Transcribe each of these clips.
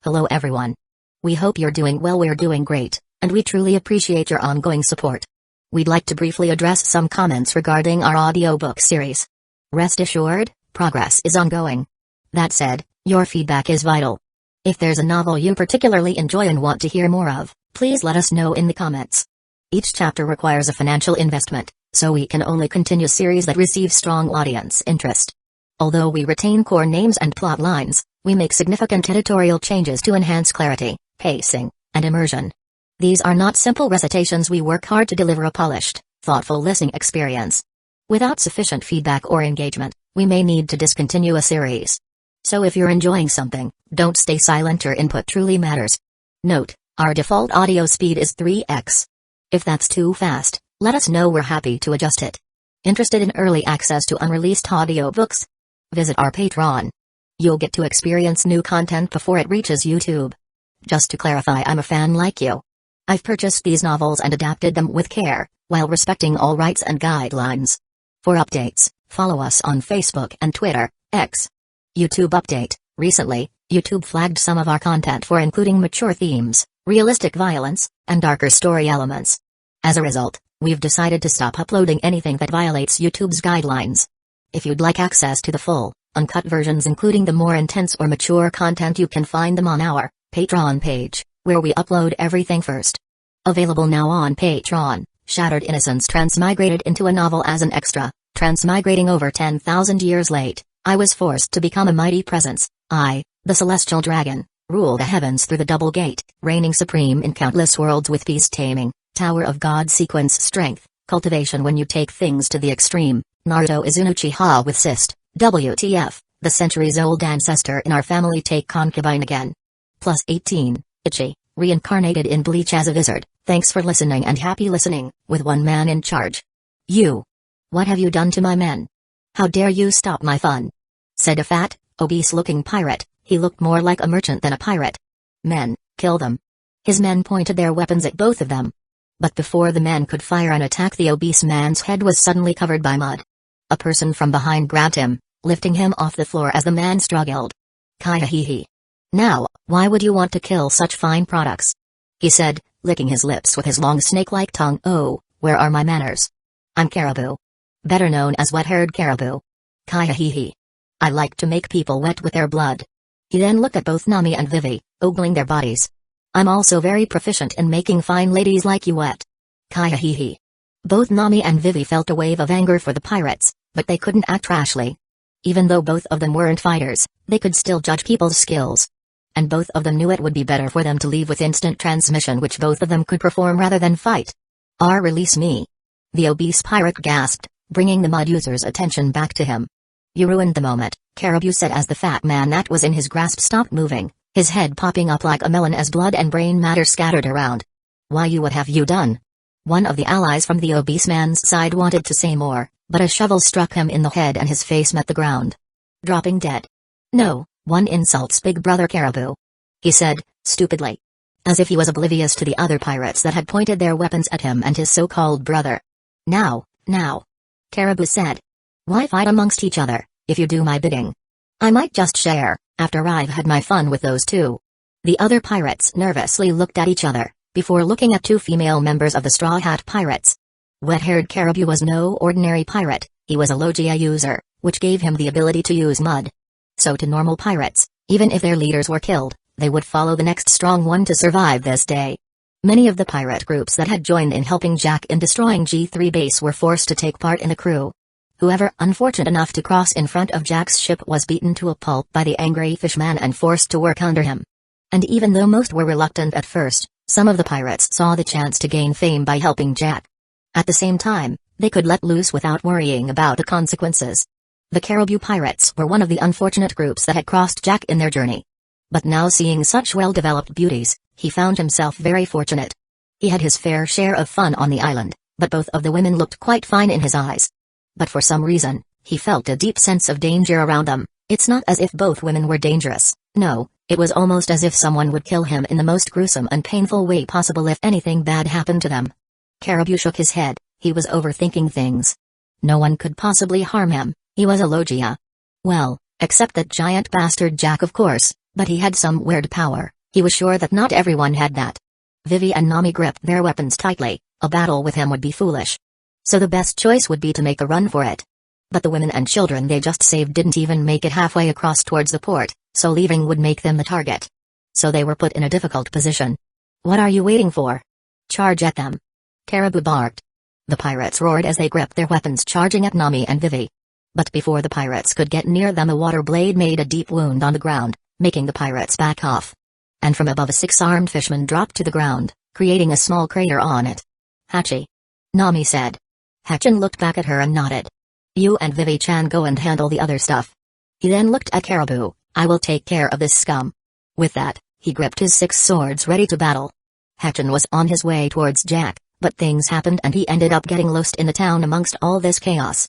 Hello everyone. We hope you're doing well. We're doing great, and we truly appreciate your ongoing support. We'd like to briefly address some comments regarding our audiobook series. Rest assured, progress is ongoing. That said, your feedback is vital. If there's a novel you particularly enjoy and want to hear more of, please let us know in the comments. Each chapter requires a financial investment, so we can only continue series that receive strong audience interest. Although we retain core names and plot lines, we make significant editorial changes to enhance clarity, pacing, and immersion. These are not simple recitations. We work hard to deliver a polished, thoughtful listening experience. Without sufficient feedback or engagement, we may need to discontinue a series. So if you're enjoying something, don't stay silent. Your input truly matters. Note, our default audio speed is 3x. If that's too fast, let us know. We're happy to adjust it. Interested in early access to unreleased audiobooks? Visit our Patreon. You'll get to experience new content before it reaches YouTube. Just to clarify, I'm a fan like you. I've purchased these novels and adapted them with care, while respecting all rights and guidelines. For updates, follow us on Facebook and Twitter, X. YouTube update: recently, YouTube flagged some of our content for including mature themes, realistic violence, and darker story elements. As a result, we've decided to stop uploading anything that violates YouTube's guidelines. If you'd like access to the full, uncut versions including the more intense or mature content, you can find them on our Patreon page, where we upload everything first. Available now on Patreon: Shattered Innocence transmigrated into a novel as an extra. Transmigrating over 10,000 years late, I was forced to become a mighty presence. I, the celestial dragon, rule the heavens through the double gate, reigning supreme in countless worlds with peace taming, Tower of God sequence strength, cultivation when you take things to the extreme. Naruto is an Uchiha with cyst. WTF, the centuries-old ancestor in our family take concubine again. Plus 18, Ichi, reincarnated in Bleach as a wizard. Thanks for listening and happy listening, with one man in charge. You. What have you done to my men? How dare you stop my fun? Said a fat, obese-looking pirate. He looked more like a merchant than a pirate. Men, kill them. His men pointed their weapons at both of them. But before the men could fire an attack, the obese man's head was suddenly covered by mud. A person from behind grabbed him, lifting him off the floor as the man struggled. Kaya-hee-hee. Now, why would you want to kill such fine products? He said, licking his lips with his long snake-like tongue. Oh, where are my manners? I'm Caribou. Better known as wet-haired caribou. Kaya-hee-hee. I like to make people wet with their blood. He then looked at both Nami and Vivi, ogling their bodies. I'm also very proficient in making fine ladies like you wet. Kaya-hee-hee. Both Nami and Vivi felt a wave of anger for the pirates, but they couldn't act rashly. Even though both of them weren't fighters, they could still judge people's skills. And both of them knew it would be better for them to leave with instant transmission, which both of them could perform rather than fight. Release me. The obese pirate gasped, bringing the mud user's attention back to him. You ruined the moment, Caribou said as the fat man that was in his grasp stopped moving, his head popping up like a melon as blood and brain matter scattered around. What have you done? One of the allies from the obese man's side wanted to say more, but a shovel struck him in the head and his face met the ground. Dropping dead. No, one insults Big Brother Caribou. He said, stupidly. As if he was oblivious to the other pirates that had pointed their weapons at him and his so-called brother. Now. Caribou said. Why fight amongst each other, if you do my bidding? I might just share, after I've had my fun with those two. The other pirates nervously looked at each other, before looking at two female members of the Straw Hat Pirates. Wet-haired Caribou was no ordinary pirate, he was a Logia user, which gave him the ability to use mud. So to normal pirates, even if their leaders were killed, they would follow the next strong one to survive this day. Many of the pirate groups that had joined in helping Jack in destroying G3 base were forced to take part in the crew. Whoever unfortunate enough to cross in front of Jack's ship was beaten to a pulp by the angry fishman and forced to work under him. And even though most were reluctant at first, some of the pirates saw the chance to gain fame by helping Jack. At the same time, they could let loose without worrying about the consequences. The Caribou Pirates were one of the unfortunate groups that had crossed Jack in their journey. But now, seeing such well-developed beauties, he found himself very fortunate. He had his fair share of fun on the island, but both of the women looked quite fine in his eyes. But for some reason, he felt a deep sense of danger around them. It's not as if both women were dangerous, no, it was almost as if someone would kill him in the most gruesome and painful way possible if anything bad happened to them. Caribou shook his head, he was overthinking things. No one could possibly harm him, he was a Logia. Well, except that giant bastard Jack, of course. But he had some weird power. He was sure that not everyone had that. Vivi and Nami gripped their weapons tightly. A battle with him would be foolish. So the best choice would be to make a run for it. But the women and children they just saved didn't even make it halfway across towards the port, so leaving would make them the target. So they were put in a difficult position. What are you waiting for? Charge at them. Caribou barked. The pirates roared as they gripped their weapons, charging at Nami and Vivi. But before the pirates could get near them, a water blade made a deep wound on the ground, making the pirates back off. And from above, a six-armed fishman dropped to the ground, creating a small crater on it. Hachi. Nami said. Hachin looked back at her and nodded. You and Vivi-chan go and handle the other stuff. He then looked at Caribou. I will take care of this scum. With that, he gripped his 6 swords ready to battle. Hachin was on his way towards Jack, but things happened and he ended up getting lost in the town amongst all this chaos.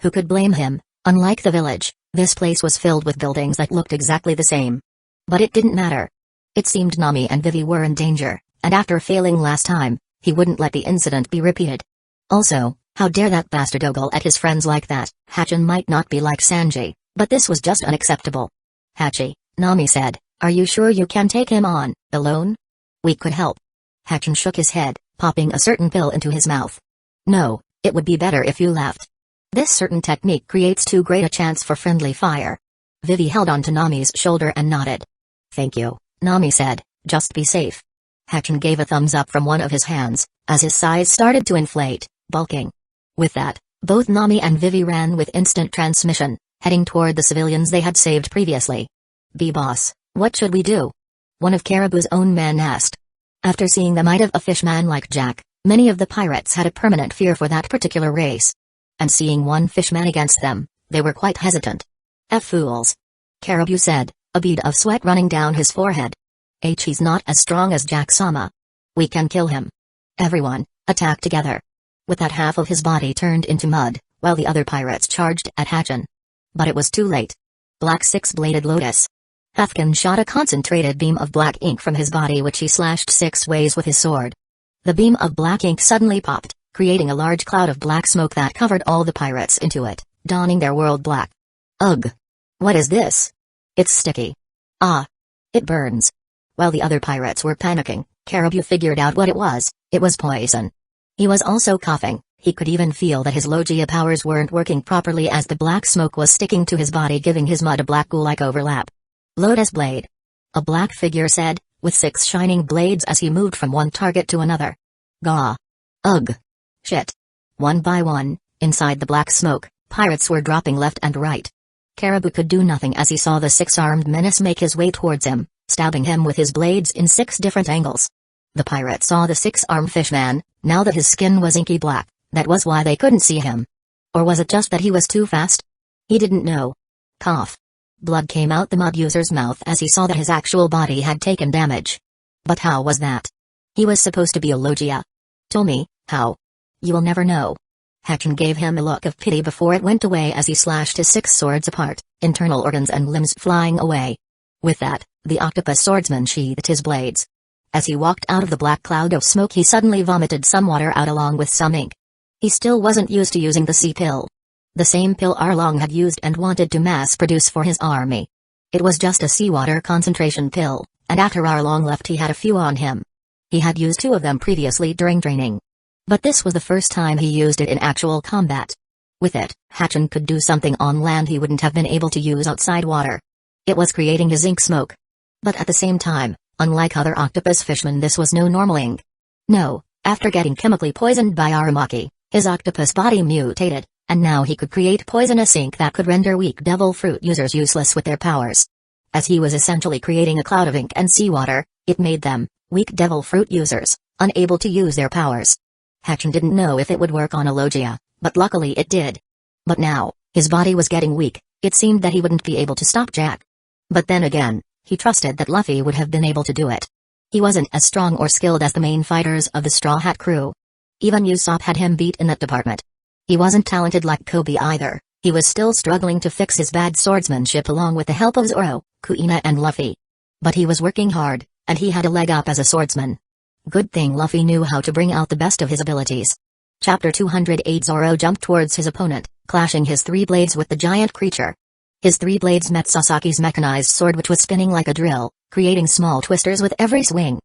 Who could blame him? Unlike the village, this place was filled with buildings that looked exactly the same. But it didn't matter. It seemed Nami and Vivi were in danger, and after failing last time, he wouldn't let the incident be repeated. Also, how dare that bastard ogle at his friends like that? Hachin might not be like Sanji, but this was just unacceptable. Hachi, Nami said, are you sure you can take him on, alone? We could help. Hachin shook his head, popping a certain pill into his mouth. No, it would be better if you left. This certain technique creates too great a chance for friendly fire. Vivi held on to Nami's shoulder and nodded. Thank you, Nami said, just be safe. Hachin gave a thumbs up from one of his hands, as his size started to inflate, bulking. With that, both Nami and Vivi ran with instant transmission, heading toward the civilians they had saved previously. B-boss, what should we do? One of Caribou's own men asked. After seeing the might of a fishman like Jack, many of the pirates had a permanent fear for that particular race. And seeing one fishman against them, they were quite hesitant. Fools. Caribou said, a bead of sweat running down his forehead. He's not as strong as Jack-sama. We can kill him. Everyone, attack together. With that, half of his body turned into mud, while the other pirates charged at Hachin. But it was too late. Black Six-Bladed Lotus. Hathkin shot a concentrated beam of black ink from his body, which he slashed 6 ways with his sword. The beam of black ink suddenly popped, creating a large cloud of black smoke that covered all the pirates into it, donning their world black. Ugh! What is this? It's sticky. Ah! It burns. While the other pirates were panicking, Caribou figured out what it was poison. He was also coughing. He could even feel that his Logia powers weren't working properly as the black smoke was sticking to his body, giving his mud a black goo-like overlap. Lotus Blade. A black figure said, with 6 shining blades as he moved from one target to another. Gah. Ugh. Shit. One by one, inside the black smoke, pirates were dropping left and right. Caribou could do nothing as he saw the 6-armed menace make his way towards him, stabbing him with his blades in 6 different angles. The pirate saw the 6-armed fishman, now that his skin was inky black, that was why they couldn't see him. Or was it just that he was too fast? He didn't know. Cough. Blood came out the mud user's mouth as he saw that his actual body had taken damage. But how was that? He was supposed to be a Logia. Tell me, how? You will never know. Hachin gave him a look of pity before it went away as he slashed his 6 swords apart, internal organs and limbs flying away. With that, the octopus swordsman sheathed his blades. As he walked out of the black cloud of smoke, he suddenly vomited some water out along with some ink. He still wasn't used to using the sea pill. The same pill Arlong had used and wanted to mass-produce for his army. It was just a seawater concentration pill, and after Arlong left he had a few on him. He had used 2 of them previously during training. But this was the first time he used it in actual combat. With it, Hachin could do something on land he wouldn't have been able to use outside water. It was creating his ink smoke. But at the same time, unlike other octopus fishermen, this was no normal ink. No, after getting chemically poisoned by Aramaki, his octopus body mutated, and now he could create poisonous ink that could render weak devil fruit users useless with their powers. As he was essentially creating a cloud of ink and seawater, it made them, weak devil fruit users, unable to use their powers. Hachin didn't know if it would work on a Logia, but luckily it did. But now, his body was getting weak. It seemed that he wouldn't be able to stop Jack. But then again, he trusted that Luffy would have been able to do it. He wasn't as strong or skilled as the main fighters of the Straw Hat crew. Even Usopp had him beat in that department. He wasn't talented like Kobe either. He was still struggling to fix his bad swordsmanship along with the help of Zoro, Kuina and Luffy. But he was working hard, and he had a leg up as a swordsman. Good thing Luffy knew how to bring out the best of his abilities. Chapter 208. Zoro jumped towards his opponent, clashing his 3 blades with the giant creature. His three blades met Sasaki's mechanized sword, which was spinning like a drill, creating small twisters with every swing.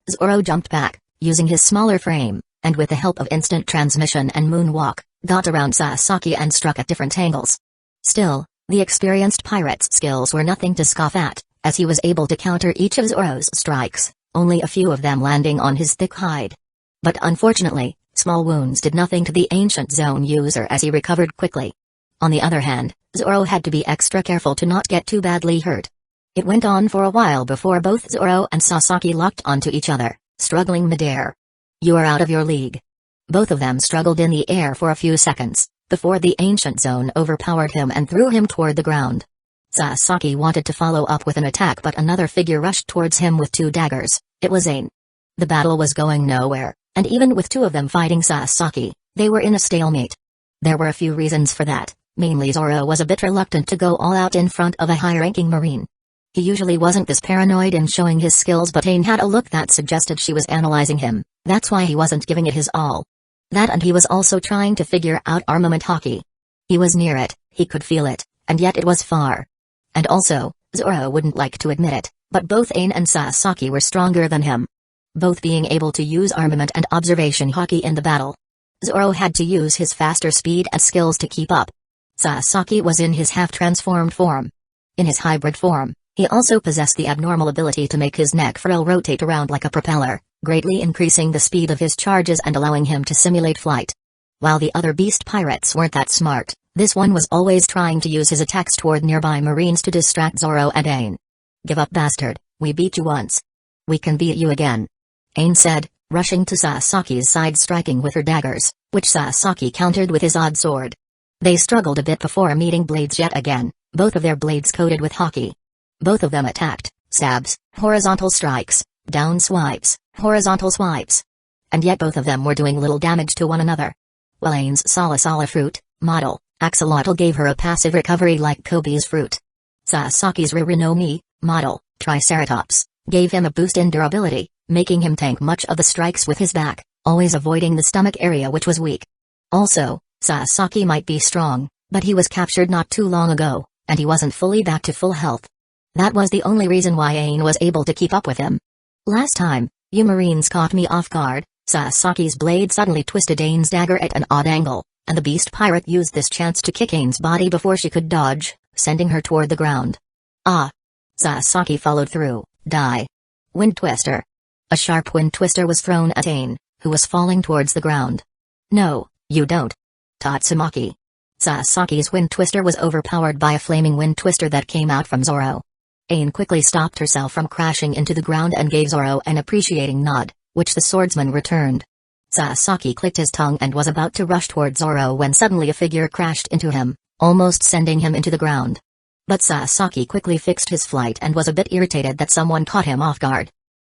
Zoro jumped back, using his smaller frame, and with the help of instant transmission and moonwalk, got around Sasaki and struck at different angles. Still, the experienced pirate's skills were nothing to scoff at, as he was able to counter each of Zoro's strikes, only a few of them landing on his thick hide. But unfortunately, small wounds did nothing to the ancient zone user as he recovered quickly. On the other hand, Zoro had to be extra careful to not get too badly hurt. It went on for a while before both Zoro and Sasaki locked onto each other, struggling midair. "You are out of your league." Both of them struggled in the air for a few seconds, before the ancient zone overpowered him and threw him toward the ground. Sasaki wanted to follow up with an attack, but another figure rushed towards him with two daggers. It was Aizen. The battle was going nowhere, and even with two of them fighting Sasaki, they were in a stalemate. There were a few reasons for that. Mainly Zoro was a bit reluctant to go all out in front of a high-ranking marine. He usually wasn't this paranoid in showing his skills, but Aizen had a look that suggested she was analyzing him, that's why he wasn't giving it his all. That, and he was also trying to figure out armament hockey. He was near it, he could feel it, and yet it was far. And also, Zoro wouldn't like to admit it, but both Aizen and Sasaki were stronger than him. Both being able to use armament and observation hockey in the battle. Zoro had to use his faster speed and skills to keep up. Sasaki was in his half-transformed form. In his hybrid form, he also possessed the abnormal ability to make his neck frill rotate around like a propeller, greatly increasing the speed of his charges and allowing him to simulate flight. While the other beast pirates weren't that smart, this one was always trying to use his attacks toward nearby marines to distract Zoro and Aizen. "Give up, bastard, we beat you once. We can beat you again," Aizen said, rushing to Sasaki's side, striking with her daggers, which Sasaki countered with his odd sword. They struggled a bit before meeting blades yet again, both of their blades coated with hockey. Both of them attacked, stabs, horizontal strikes, down swipes, horizontal swipes. And yet both of them were doing little damage to one another. While Aizen's Sala fruit, model, axolotl gave her a passive recovery like Kobe's fruit. Sasaki's Ririnomi, model, Triceratops, gave him a boost in durability, making him tank much of the strikes with his back, always avoiding the stomach area which was weak. Also, Sasaki might be strong, but he was captured not too long ago, and he wasn't fully back to full health. That was the only reason why Aizen was able to keep up with him. "Last time, you marines caught me off guard." Sasaki's blade suddenly twisted Aizen's dagger at an odd angle, and the beast pirate used this chance to kick Aizen's body before she could dodge, sending her toward the ground. "Ah!" Sasaki followed through. "Die. Wind twister." A sharp wind twister was thrown at Aizen, who was falling towards the ground. "No, you don't. Tatsumaki." Sasaki's wind twister was overpowered by a flaming wind twister that came out from Zoro. Aizen quickly stopped herself from crashing into the ground and gave Zoro an appreciating nod, which the swordsman returned. Sasaki clicked his tongue and was about to rush toward Zoro when suddenly a figure crashed into him, almost sending him into the ground. But Sasaki quickly fixed his flight and was a bit irritated that someone caught him off guard.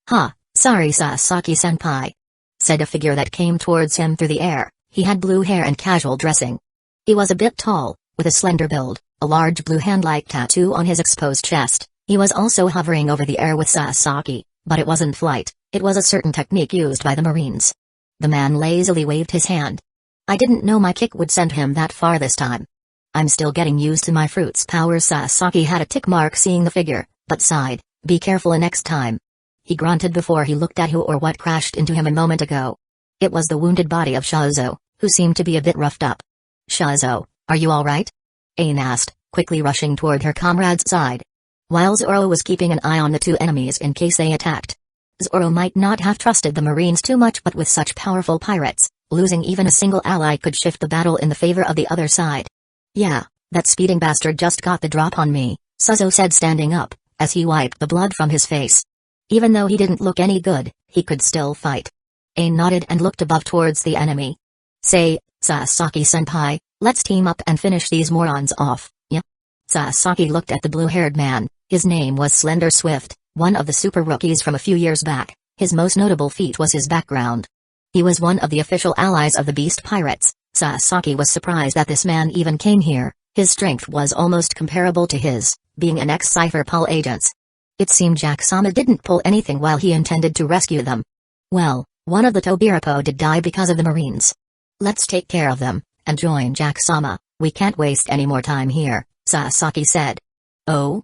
"Ha, sorry Sasaki-senpai," said a figure that came towards him through the air. He had blue hair and casual dressing. He was a bit tall, with a slender build, a large blue hand-like tattoo on his exposed chest. He was also hovering over the air with Sasaki, but it wasn't flight, it was a certain technique used by the Marines. The man lazily waved his hand. "I didn't know my kick would send him that far this time. I'm still getting used to my fruit's power." Sasaki had a tick mark seeing the figure, but sighed, "Be careful next time." He grunted before he looked at who or what crashed into him a moment ago. It was the wounded body of Shazo, who seemed to be a bit roughed up. "Shazo, are you alright?" Aizen asked, quickly rushing toward her comrade's side. While Zoro was keeping an eye on the two enemies in case they attacked. Zoro might not have trusted the Marines too much, but with such powerful pirates, losing even a single ally could shift the battle in the favor of the other side. "Yeah, that speeding bastard just got the drop on me," Shazo said, standing up, as he wiped the blood from his face. Even though he didn't look any good, he could still fight. Aizen nodded and looked above towards the enemy. "Say, Sasaki-senpai, let's team up and finish these morons off, yeah?" Sasaki looked at the blue-haired man. His name was Slender Swift, one of the super rookies from a few years back. His most notable feat was his background. He was one of the official allies of the Beast Pirates. Sasaki was surprised that this man even came here. His strength was almost comparable to his, being an ex-Cypher Pol agents. It seemed Jack-sama didn't pull anything while he intended to rescue them. Well, one of the Tobirapo did die because of the Marines. "Let's take care of them, and join Jack-sama. We can't waste any more time here," Sasaki said. Oh,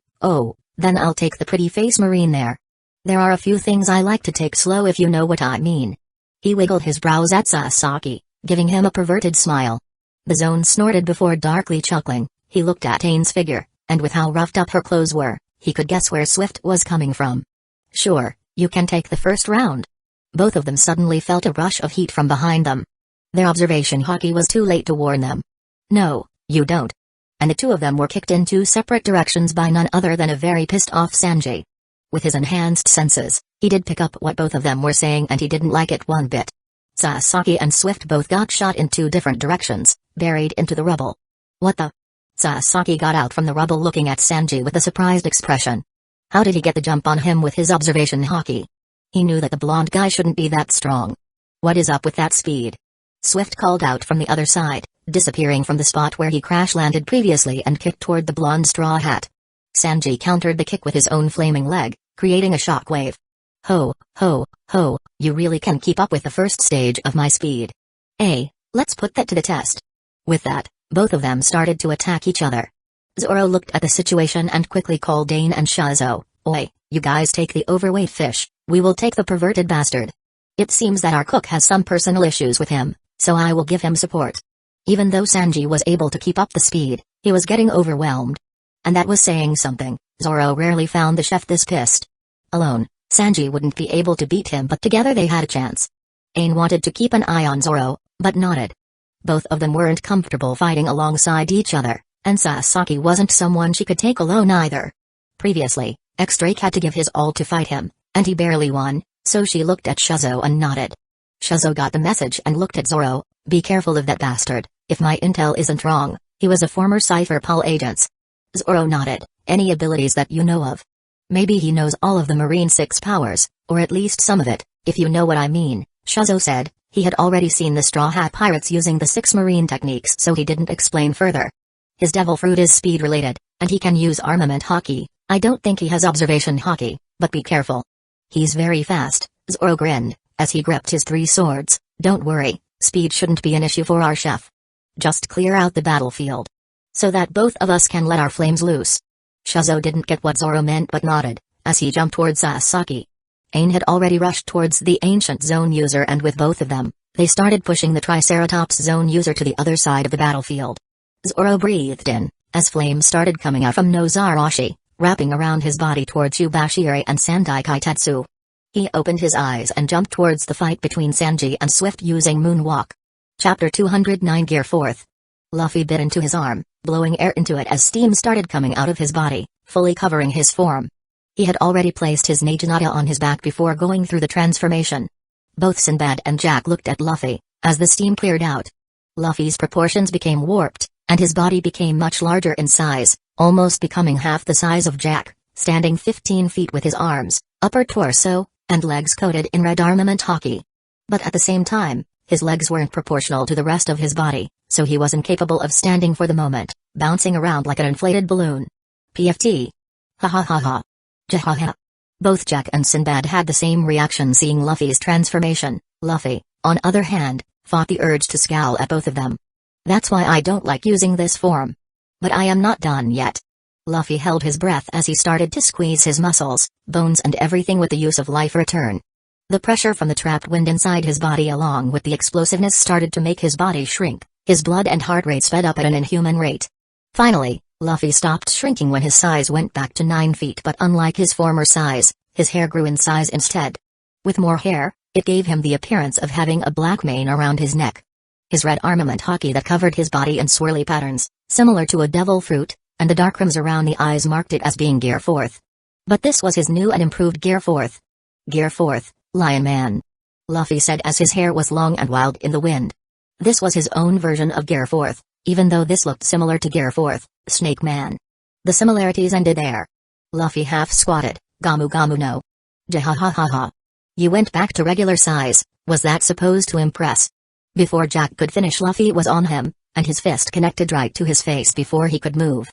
then I'll take the pretty face marine there. There are a few things I like to take slow if you know what I mean. He wiggled his brows at Sasaki, giving him a perverted smile. The zone snorted before darkly chuckling. He looked at Aine's figure, and with how roughed up her clothes were, he could guess where Swift was coming from. Sure, you can take the first round. Both of them suddenly felt a rush of heat from behind them. Their observation haki was too late to warn them. No, you don't. And the two of them were kicked in two separate directions by none other than a very pissed-off Sanji. With his enhanced senses, he did pick up what both of them were saying and he didn't like it one bit. Sasaki and Swift both got shot in two different directions, buried into the rubble. What the? Sasaki got out from the rubble looking at Sanji with a surprised expression. How did he get the jump on him with his observation haki? He knew that the blonde guy shouldn't be that strong. What is up with that speed? Swift called out from the other side, disappearing from the spot where he crash-landed previously and kicked toward the blonde straw hat. Sanji countered the kick with his own flaming leg, creating a shockwave. Ho, you really can keep up with the first stage of my speed. Let's put that to the test. With that, both of them started to attack each other. Zoro looked at the situation and quickly called Dane and Shazo. Oi, you guys take the overweight fish, we will take the perverted bastard. It seems that our cook has some personal issues with him, so I will give him support. Even though Sanji was able to keep up the speed, he was getting overwhelmed. And that was saying something. Zoro rarely found the chef this pissed. Alone, Sanji wouldn't be able to beat him, but together they had a chance. Aine wanted to keep an eye on Zoro, but nodded. Both of them weren't comfortable fighting alongside each other, and Sasaki wasn't someone she could take alone either. Previously, X-Drake had to give his all to fight him, and he barely won, so she looked at Shazo and nodded. Shazo got the message and looked at Zoro. Be careful of that bastard. If my intel isn't wrong, he was a former Cypher Pol agent. Zoro nodded. Any abilities that you know of? Maybe he knows all of the Marine 6 powers, or at least some of it, if you know what I mean, Shazo said. He had already seen the Straw Hat Pirates using the 6 Marine techniques, so he didn't explain further. His Devil Fruit is speed-related, and he can use armament haki. I don't think he has observation haki, but be careful. He's very fast, Zoro grinned, as he gripped his 3 swords. Don't worry, speed shouldn't be an issue for our chef. Just clear out the battlefield, so that both of us can let our flames loose. Shazo didn't get what Zoro meant but nodded, as he jumped towards Sasaki. Aine had already rushed towards the ancient zone user, and with both of them, they started pushing the Triceratops zone user to the other side of the battlefield. Zoro breathed in, as flames started coming out from Nozarashi, wrapping around his body towards Yubashiri and Sandai Kaitetsu. He opened his eyes and jumped towards the fight between Sanji and Swift using Moonwalk. Chapter 209 Gear 4th. Luffy bit into his arm, blowing air into it as steam started coming out of his body, fully covering his form. He had already placed his Naginata on his back before going through the transformation. Both Sinbad and Jack looked at Luffy, as the steam cleared out. Luffy's proportions became warped, and his body became much larger in size, almost becoming half the size of Jack, standing 15 feet with his arms, upper torso, and legs coated in red armament haki. But at the same time, his legs weren't proportional to the rest of his body, so he was incapable of standing for the moment, bouncing around like an inflated balloon. PFT. Ha ha ha ha. Jahaha. Both Jack and Sinbad had the same reaction seeing Luffy's transformation. Luffy, on other hand, fought the urge to scowl at both of them. That's why I don't like using this form. But I am not done yet. Luffy held his breath as he started to squeeze his muscles, bones and everything with the use of life return. The pressure from the trapped wind inside his body along with the explosiveness started to make his body shrink. His blood and heart rate sped up at an inhuman rate. Finally, Luffy stopped shrinking when his size went back to 9 feet, but unlike his former size, his hair grew in size instead. With more hair, it gave him the appearance of having a black mane around his neck. His red armament haki that covered his body in swirly patterns, similar to a devil fruit, and the dark rims around the eyes marked it as being Gear 4th. But this was his new and improved Gear 4th. Gear 4th, Lion Man. Luffy said as his hair was long and wild in the wind. This was his own version of Gear 4th, even though this looked similar to Gear 4th, Snake Man. The similarities ended there. Luffy half squatted, Gamu Gamu no. Jahahaha. You went back to regular size, was that supposed to impress? Before Jack could finish, Luffy was on him, and his fist connected right to his face before he could move.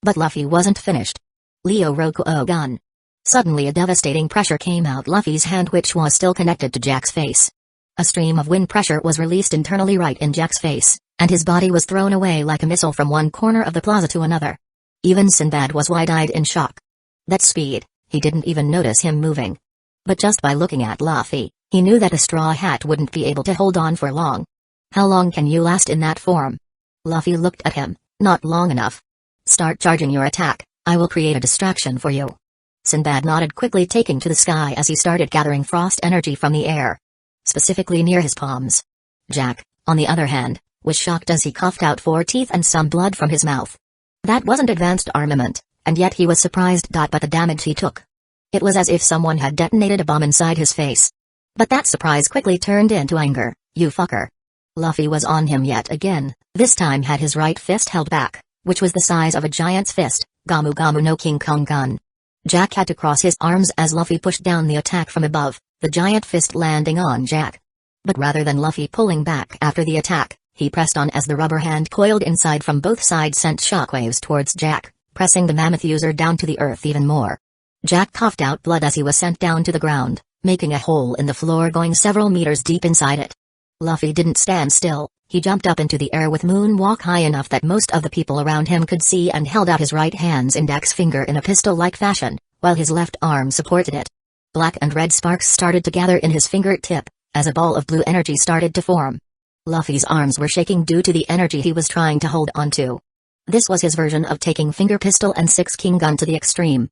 But Luffy wasn't finished. Leo Roku Gun. Suddenly a devastating pressure came out Luffy's hand, which was still connected to Jack's face. A stream of wind pressure was released internally right in Jack's face, and his body was thrown away like a missile from one corner of the plaza to another. Even Sinbad was wide-eyed in shock. That speed, he didn't even notice him moving. But just by looking at Luffy, he knew that a straw hat wouldn't be able to hold on for long. How long can you last in that form? Luffy looked at him. Not long enough. Start charging your attack, I will create a distraction for you. Sinbad nodded quickly, taking to the sky as he started gathering frost energy from the air. Specifically near his palms. Jack, on the other hand, was shocked as he coughed out 4 teeth and some blood from his mouth. That wasn't advanced armament, and yet he was surprised by the damage he took. It was as if someone had detonated a bomb inside his face. But that surprise quickly turned into anger. You fucker. Luffy was on him yet again, this time had his right fist held back, which was the size of a giant's fist, Gamu Gamu no King Kong gun. Jack had to cross his arms as Luffy pushed down the attack from above, the giant fist landing on Jack. But rather than Luffy pulling back after the attack, he pressed on as the rubber hand coiled inside from both sides sent shockwaves towards Jack, pressing the mammoth user down to the earth even more. Jack coughed out blood as he was sent down to the ground, making a hole in the floor going several meters deep inside it. Luffy didn't stand still, he jumped up into the air with moonwalk high enough that most of the people around him could see and held out his right hand's index finger in a pistol-like fashion, while his left arm supported it. Black and red sparks started to gather in his fingertip, as a ball of blue energy started to form. Luffy's arms were shaking due to the energy he was trying to hold onto. This was his version of taking finger pistol and 6-king gun to the extreme.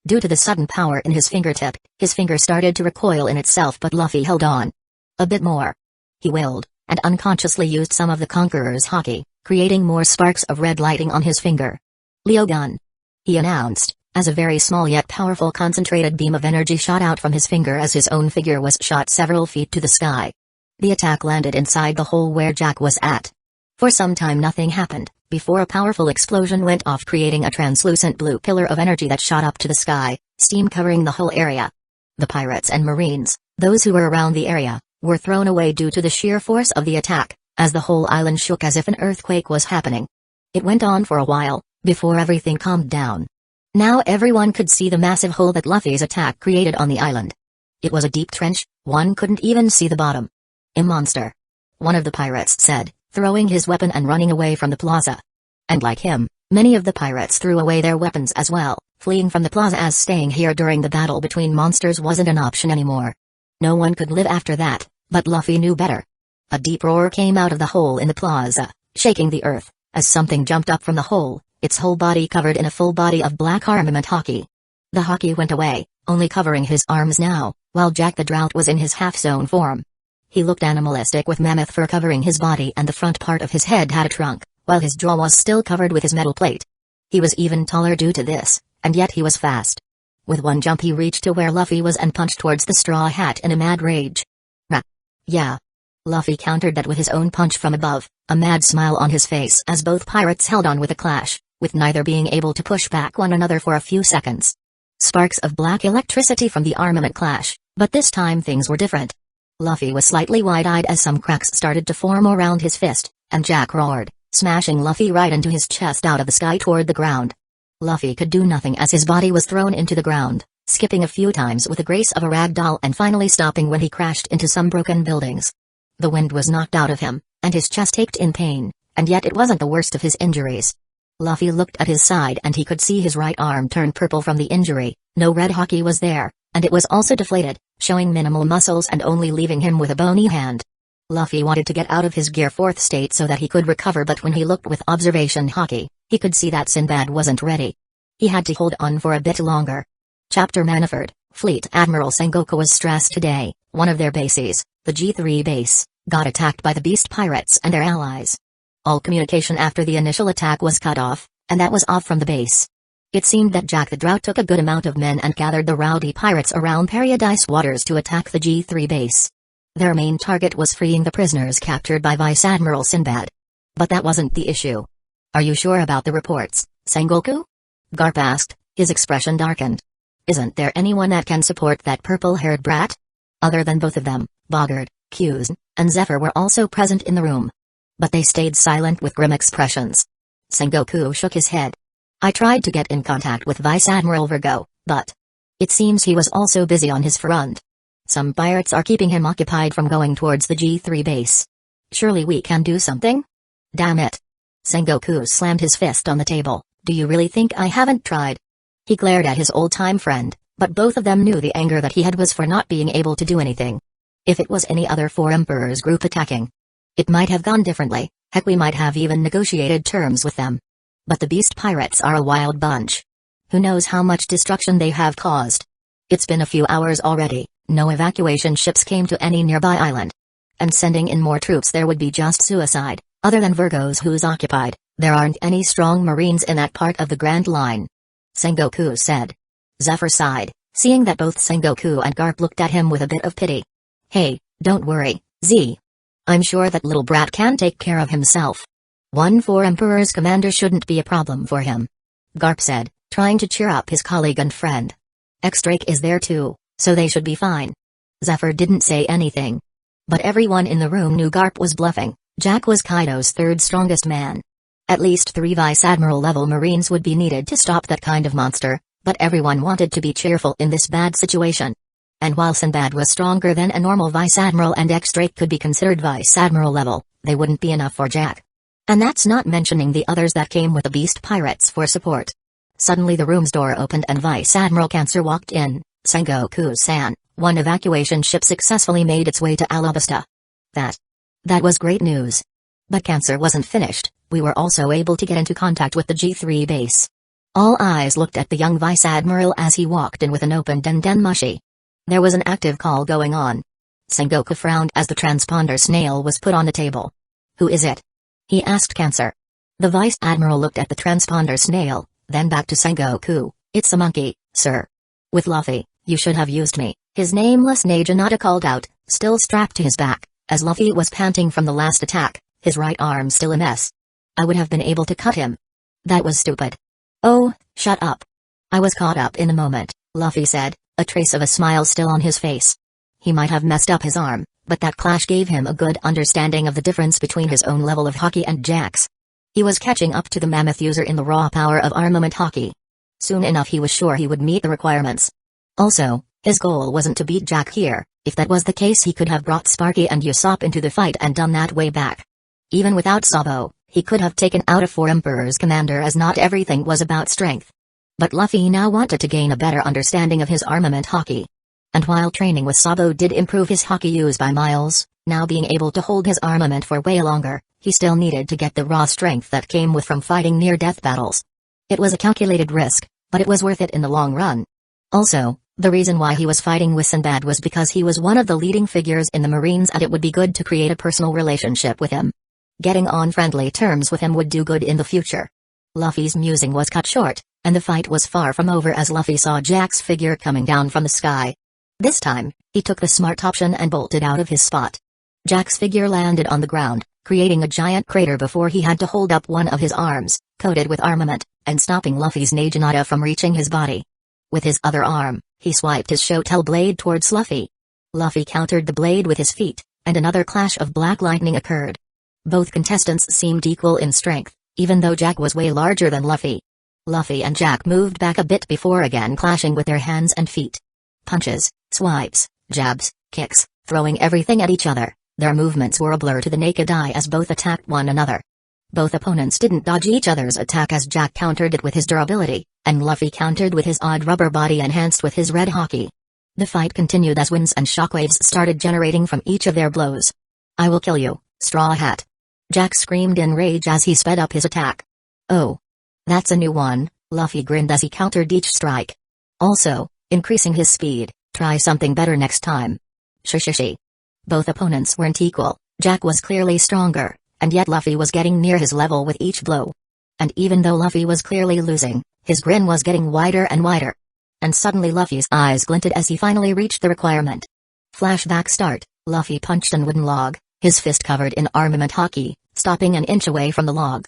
Due to the sudden power in his fingertip, his finger started to recoil in itself, but Luffy held on. A bit more. He willed, and unconsciously used some of the Conqueror's haki, creating more sparks of red lighting on his finger. Leo gun. He announced, as a very small yet powerful concentrated beam of energy shot out from his finger as his own figure was shot several feet to the sky. The attack landed inside the hole where Jack was at. For some time nothing happened, before a powerful explosion went off, creating a translucent blue pillar of energy that shot up to the sky, steam covering the whole area. The pirates and marines, those who were around the area, were thrown away due to the sheer force of the attack, as the whole island shook as if an earthquake was happening. It went on for a while, before everything calmed down. Now everyone could see the massive hole that Luffy's attack created on the island. It was a deep trench, one couldn't even see the bottom. A monster. One of the pirates said, throwing his weapon and running away from the plaza. And like him, many of the pirates threw away their weapons as well, fleeing from the plaza as staying here during the battle between monsters wasn't an option anymore. No one could live after that, but Luffy knew better. A deep roar came out of the hole in the plaza, shaking the earth, as something jumped up from the hole, its whole body covered in a full body of black armament haki. The haki went away, only covering his arms now, while Jack the Drought was in his half-zone form. He looked animalistic with mammoth fur covering his body, and the front part of his head had a trunk, while his jaw was still covered with his metal plate. He was even taller due to this, and yet he was fast. With one jump he reached to where Luffy was and punched towards the straw hat in a mad rage. Rah! Yeah. Luffy countered that with his own punch from above, a mad smile on his face as both pirates held on with a clash, with neither being able to push back one another for a few seconds. Sparks of black electricity from the armament clash, but this time things were different. Luffy was slightly wide-eyed as some cracks started to form around his fist, and Jack roared, smashing Luffy right into his chest out of the sky toward the ground. Luffy could do nothing as his body was thrown into the ground, skipping a few times with the grace of a rag doll and finally stopping when he crashed into some broken buildings. The wind was knocked out of him, and his chest ached in pain, and yet it wasn't the worst of his injuries. Luffy looked at his side and he could see his right arm turn purple from the injury, no red haki was there, and it was also deflated, showing minimal muscles and only leaving him with a bony hand. Luffy wanted to get out of his Gear 4th state so that he could recover, but when he looked with observation haki, he could see that Sinbad wasn't ready. He had to hold on for a bit longer. Chapter Manafort, Fleet Admiral Sengoku was stressed today. One of their bases, the G3 base, got attacked by the Beast Pirates and their allies. All communication after the initial attack was cut off, and that was off from the base. It seemed that Jack the Drought took a good amount of men and gathered the rowdy pirates around Paradise Waters to attack the G3 base. Their main target was freeing the prisoners captured by Vice Admiral Sinbad. But that wasn't the issue. Are you sure about the reports, Sengoku? Garp asked, his expression darkened. Isn't there anyone that can support that purple-haired brat? Other than both of them, Bogard, Q's, and Zephyr were also present in the room. But they stayed silent with grim expressions. Sengoku shook his head. I tried to get in contact with Vice Admiral Virgo, but it seems he was also busy on his front. Some pirates are keeping him occupied from going towards the G3 base. Surely we can do something? Damn it. Sengoku slammed his fist on the table, Do you really think I haven't tried? He glared at his old-time friend, but both of them knew the anger that he had was for not being able to do anything. If it was any other four emperors group attacking, it might have gone differently. Heck, we might have even negotiated terms with them. But the beast pirates are a wild bunch. Who knows how much destruction they have caused? It's been a few hours already, no evacuation ships came to any nearby island. And sending in more troops there would be just suicide. Other than Virgos who's occupied, there aren't any strong marines in that part of the Grand Line. Sengoku said. Zephyr sighed, seeing that both Sengoku and Garp looked at him with a bit of pity. Hey, don't worry, Z. I'm sure that little brat can take care of himself. 1-4 Emperor's commander shouldn't be a problem for him. Garp said, trying to cheer up his colleague and friend. X-Drake is there too, so they should be fine. Zephyr didn't say anything. But everyone in the room knew Garp was bluffing. Jack was Kaido's third strongest man. At least 3 Vice Admiral level Marines would be needed to stop that kind of monster, but everyone wanted to be cheerful in this bad situation. And while Sinbad was stronger than a normal Vice Admiral and X-Drake could be considered Vice Admiral level, they wouldn't be enough for Jack. And that's not mentioning the others that came with the beast pirates for support. Suddenly the room's door opened and Vice Admiral Cancer walked in. Sengoku-san, one evacuation ship successfully made its way to Alabasta. That was great news. But Cancer wasn't finished. We were also able to get into contact with the G3 base. All eyes looked at the young Vice Admiral as he walked in with an open den-mushi. There was an active call going on. Sengoku frowned as the transponder snail was put on the table. Who is it? He asked Cancer. The Vice Admiral looked at the transponder snail, then back to Sengoku. It's a monkey, sir. With Luffy, you should have used me, his nameless Naginata called out, still strapped to his back, as Luffy was panting from the last attack, his right arm still a mess. I would have been able to cut him. That was stupid. Oh, shut up. I was caught up in a moment, Luffy said, a trace of a smile still on his face. He might have messed up his arm, but that clash gave him a good understanding of the difference between his own level of hockey and Jack's. He was catching up to the mammoth user in the raw power of armament hockey. Soon enough he was sure he would meet the requirements. Also, his goal wasn't to beat Jack here. If that was the case he could have brought Sparky and Usopp into the fight and done that way back. Even without Sabo, he could have taken out a 4 Emperor's commander as not everything was about strength. But Luffy now wanted to gain a better understanding of his armament hockey. And while training with Sabo did improve his hockey use by miles, now being able to hold his armament for way longer, he still needed to get the raw strength that came with from fighting near-death battles. It was a calculated risk, but it was worth it in the long run. Also, the reason why he was fighting with Sinbad was because he was one of the leading figures in the Marines and it would be good to create a personal relationship with him. Getting on friendly terms with him would do good in the future. Luffy's musing was cut short, and the fight was far from over as Luffy saw Jack's figure coming down from the sky. This time, he took the smart option and bolted out of his spot. Jack's figure landed on the ground, creating a giant crater before he had to hold up one of his arms, coated with armament, and stopping Luffy's Naginata from reaching his body. With his other arm, he swiped his Shotel blade towards Luffy. Luffy countered the blade with his feet, and another clash of black lightning occurred. Both contestants seemed equal in strength, even though Jack was way larger than Luffy. Luffy and Jack moved back a bit before again clashing with their hands and feet. Punches, swipes, jabs, kicks, throwing everything at each other. Their movements were a blur to the naked eye as both attacked one another. Both opponents didn't dodge each other's attack as Jack countered it with his durability, and Luffy countered with his odd rubber body enhanced with his red hockey. The fight continued as winds and shockwaves started generating from each of their blows. I will kill you, Straw Hat. Jack screamed in rage as he sped up his attack. Oh. That's a new one, Luffy grinned as he countered each strike. Also, increasing his speed, try something better next time. Shishishi. Both opponents weren't equal, Jack was clearly stronger, and yet Luffy was getting near his level with each blow. And even though Luffy was clearly losing, his grin was getting wider and wider. And suddenly Luffy's eyes glinted as he finally reached the requirement. Flashback start, Luffy punched a wooden log, his fist covered in armament hockey, stopping an inch away from the log.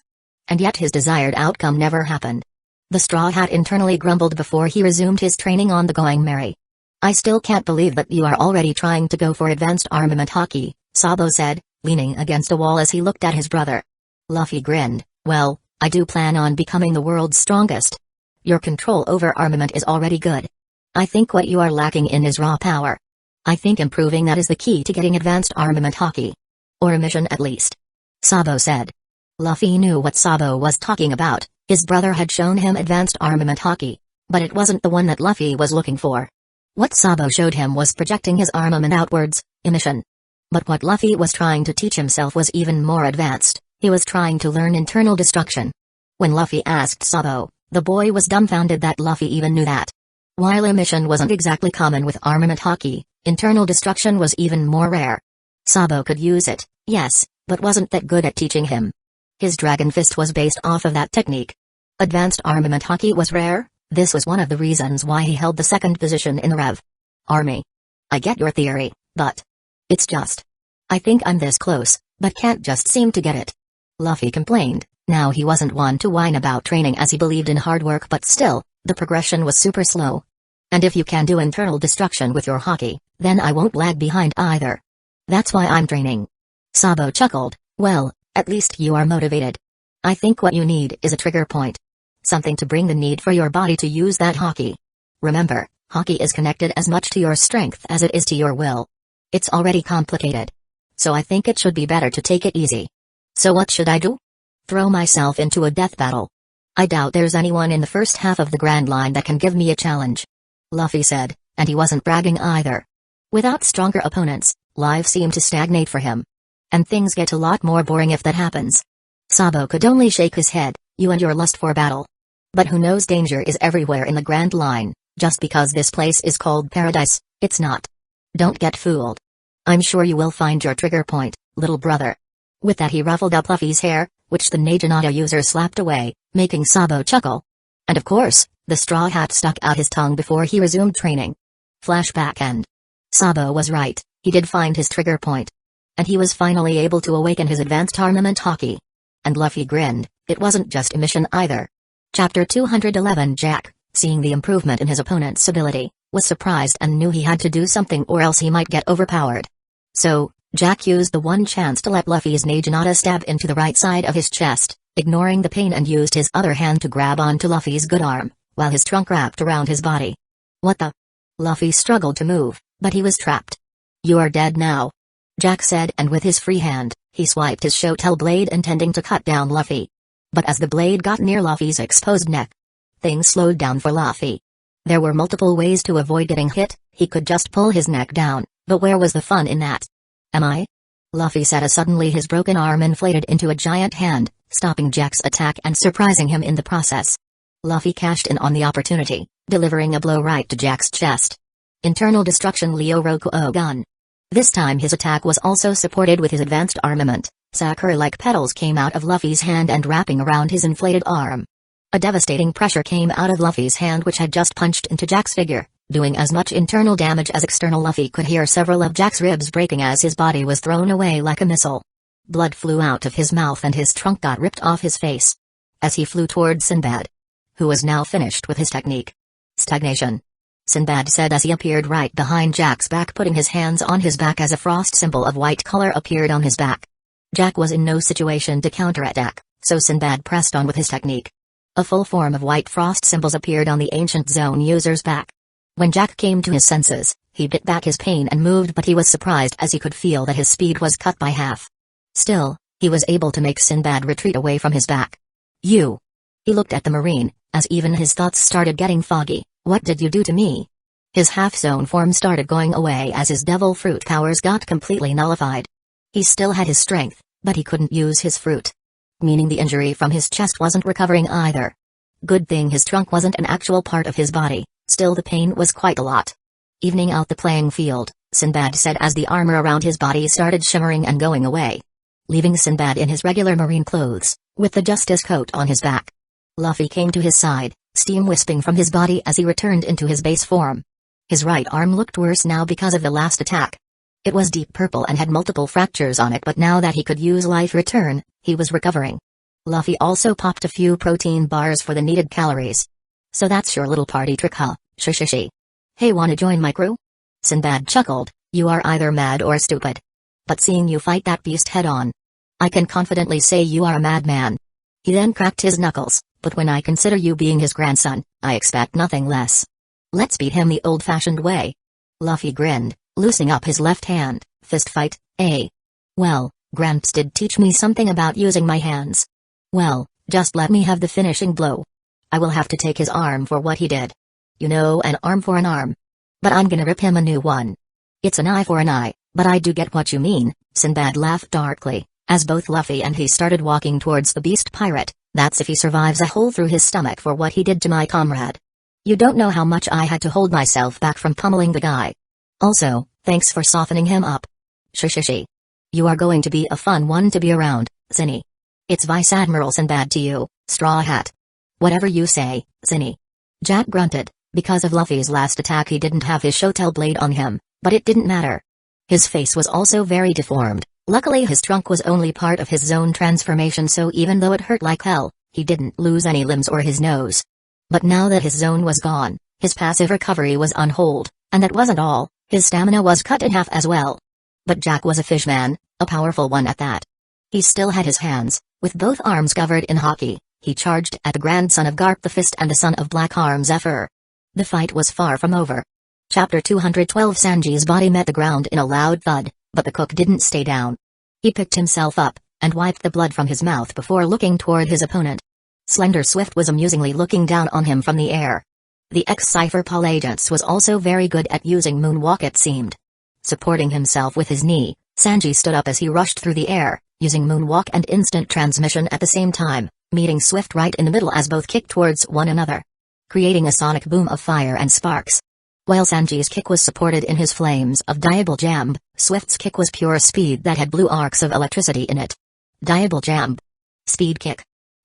And yet his desired outcome never happened. The Straw Hat internally grumbled before he resumed his training on the Going Merry. I still can't believe that you are already trying to go for advanced armament hockey, Sabo said, leaning against a wall as he looked at his brother. Luffy grinned, well, I do plan on becoming the world's strongest. Your control over armament is already good. I think what you are lacking in is raw power. I think improving that is the key to getting advanced armament hockey. Or a mission at least. Sabo said. Luffy knew what Sabo was talking about, His brother had shown him advanced armament haki, but it wasn't the one that Luffy was looking for. What Sabo showed him was projecting his armament outwards, emission. But what Luffy was trying to teach himself was even more advanced. He was trying to learn internal destruction. When Luffy asked Sabo, the boy was dumbfounded that Luffy even knew that. While emission wasn't exactly common with armament haki, internal destruction was even more rare. Sabo could use it, yes, but wasn't that good at teaching him. His Dragon Fist was based off of that technique. Advanced armament haki was rare. This was one of the reasons why he held the second position in the Rev Army. I get your theory, but it's just, I think I'm this close, but can't just seem to get it. Luffy complained. Now he wasn't one to whine about training as he believed in hard work, but still, the progression was super slow. And if you can do internal destruction with your haki, then I won't lag behind either. That's why I'm training. Sabo chuckled. Well, at least you are motivated. I think what you need is a trigger point. Something to bring the need for your body to use that haki. Remember, haki is connected as much to your strength as it is to your will. It's already complicated. So I think it should be better to take it easy. So what should I do? Throw myself into a death battle. I doubt there's anyone in the first half of the Grand Line that can give me a challenge. Luffy said, and he wasn't bragging either. Without stronger opponents, life seemed to stagnate for him. And things get a lot more boring if that happens. Sabo could only shake his head. You and your lust for battle. But who knows, danger is everywhere in the Grand Line. Just because this place is called paradise, it's not. Don't get fooled. I'm sure you will find your trigger point, little brother. With that he ruffled up Luffy's hair, which the Naginata user slapped away, making Sabo chuckle. And of course, the straw hat stuck out his tongue before he resumed training. Flashback end. Sabo was right, he did find his trigger point. And he was finally able to awaken his advanced armament haki. And Luffy grinned, it wasn't just emission either. Chapter 211 Jack, seeing the improvement in his opponent's ability, was surprised and knew he had to do something or else he might get overpowered. So, Jack used the one chance to let Luffy's Naginata stab into the right side of his chest, ignoring the pain, and used his other hand to grab onto Luffy's good arm, while his trunk wrapped around his body. What the? Luffy struggled to move, but he was trapped. You are dead now, Jack said, and with his free hand, he swiped his Shotel blade intending to cut down Luffy. But as the blade got near Luffy's exposed neck, things slowed down for Luffy. There were multiple ways to avoid getting hit. He could just pull his neck down, but where was the fun in that? Am I? Luffy said as suddenly his broken arm inflated into a giant hand, stopping Jack's attack and surprising him in the process. Luffy cashed in on the opportunity, delivering a blow right to Jack's chest. Internal destruction Leo Rokuo gun. This time his attack was also supported with his advanced armament. Sakura-like petals came out of Luffy's hand and wrapping around his inflated arm. A devastating pressure came out of Luffy's hand, which had just punched into Jack's figure, doing as much internal damage as external. Luffy could hear several of Jack's ribs breaking as his body was thrown away like a missile. Blood flew out of his mouth and his trunk got ripped off his face. As he flew toward Sinbad, who was now finished with his technique. Stagnation. Sinbad said as he appeared right behind Jack's back, putting his hands on his back as a frost symbol of white color appeared on his back. Jack was in no situation to counterattack, so Sinbad pressed on with his technique. A full form of white frost symbols appeared on the ancient zone user's back. When Jack came to his senses, he bit back his pain and moved, but he was surprised as he could feel that his speed was cut by half. Still, he was able to make Sinbad retreat away from his back. You. He looked at the marine, as even his thoughts started getting foggy. What did you do to me? His half-zone form started going away as his devil fruit powers got completely nullified. He still had his strength, but he couldn't use his fruit. Meaning the injury from his chest wasn't recovering either. Good thing his trunk wasn't an actual part of his body, still the pain was quite a lot. Evening out the playing field, Sinbad said as the armor around his body started shimmering and going away. Leaving Sinbad in his regular marine clothes, with the justice coat on his back. Luffy came to his side, steam wisping from his body as he returned into his base form. His right arm looked worse now because of the last attack. It was deep purple and had multiple fractures on it, but now that he could use life return, he was recovering. Luffy also popped a few protein bars for the needed calories. So that's your little party trick, huh? Shishishi. Hey, wanna join my crew? Sinbad chuckled, you are either mad or stupid. But seeing you fight that beast head on, I can confidently say you are a madman. He then cracked his knuckles, but when I consider you being his grandson, I expect nothing less. Let's beat him the old-fashioned way. Luffy grinned, loosening up his left hand. Fist fight, eh? Well, Gramps did teach me something about using my hands. Well, Just let me have the finishing blow. I will have to take his arm for what he did. You know, an arm for an arm. But I'm gonna rip him a new one. It's an eye for an eye, but I do get what you mean, Sinbad laughed darkly, as both Luffy and he started walking towards the beast pirate. That's if he survives a hole through his stomach for what he did to my comrade. You don't know how much I had to hold myself back from pummeling the guy. Also, thanks for softening him up. Shishishi. You are going to be a fun one to be around, Zinni. It's Vice Admiral Sinbad to you, Straw Hat. Whatever you say, Zinni. Jack grunted. Because of Luffy's last attack he didn't have his Shotel blade on him, but it didn't matter. His face was also very deformed. Luckily his trunk was only part of his zone transformation, so even though it hurt like hell, he didn't lose any limbs or his nose. But now that his zone was gone, his passive recovery was on hold, and that wasn't all, his stamina was cut in half as well. But Jack was a fishman, a powerful one at that. He still had his hands, with both arms covered in haki. He charged at the grandson of Garp the Fist and the son of Black Arm Zephyr. The fight was far from over. Chapter 212. Sanji's body met the ground in a loud thud, but the cook didn't stay down. He picked himself up, and wiped the blood from his mouth before looking toward his opponent. Slender Swift was amusingly looking down on him from the air. The ex-Cypher Paul Agents was also very good at using moonwalk, it seemed. Supporting himself with his knee, Sanji stood up as he rushed through the air, using moonwalk and instant transmission at the same time, meeting Swift right in the middle as both kicked towards one another, creating a sonic boom of fire and sparks. While Sanji's kick was supported in his flames of Diable Jamb, Swift's kick was pure speed that had blue arcs of electricity in it. Diable Jamb. Speed kick.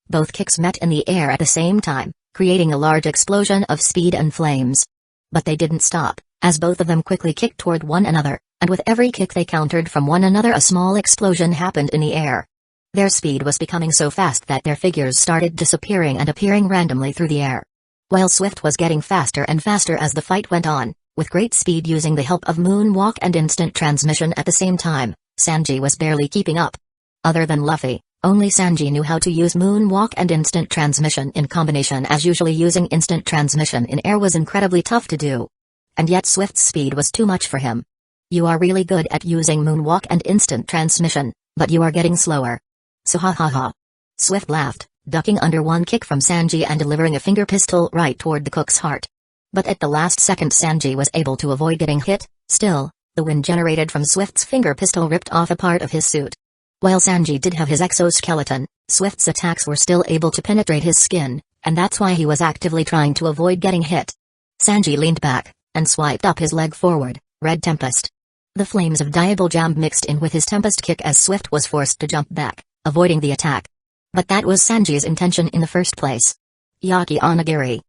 Both kicks met in the air at the same time, creating a large explosion of speed and flames. But they didn't stop, as both of them quickly kicked toward one another, and with every kick they countered from one another a small explosion happened in the air. Their speed was becoming so fast that their figures started disappearing and appearing randomly through the air. While Swift was getting faster and faster as the fight went on, with great speed using the help of moonwalk and instant transmission at the same time, Sanji was barely keeping up. Other than Luffy, only Sanji knew how to use moonwalk and instant transmission in combination, as usually using instant transmission in air was incredibly tough to do. And yet Swift's speed was too much for him. You are really good at using moonwalk and instant transmission, but you are getting slower. So ha ha ha. Swift laughed, ducking under one kick from Sanji and delivering a finger pistol right toward the cook's heart. But at the last second Sanji was able to avoid getting hit. Still, the wind generated from Swift's finger pistol ripped off a part of his suit. While Sanji did have his exoskeleton, Swift's attacks were still able to penetrate his skin, and that's why he was actively trying to avoid getting hit. Sanji leaned back, and swiped up his leg forward, Red Tempest. The flames of Diable Jamb mixed in with his Tempest kick as Swift was forced to jump back, avoiding the attack. But that was Sanji's intention in the first place. Yaki Onigiri.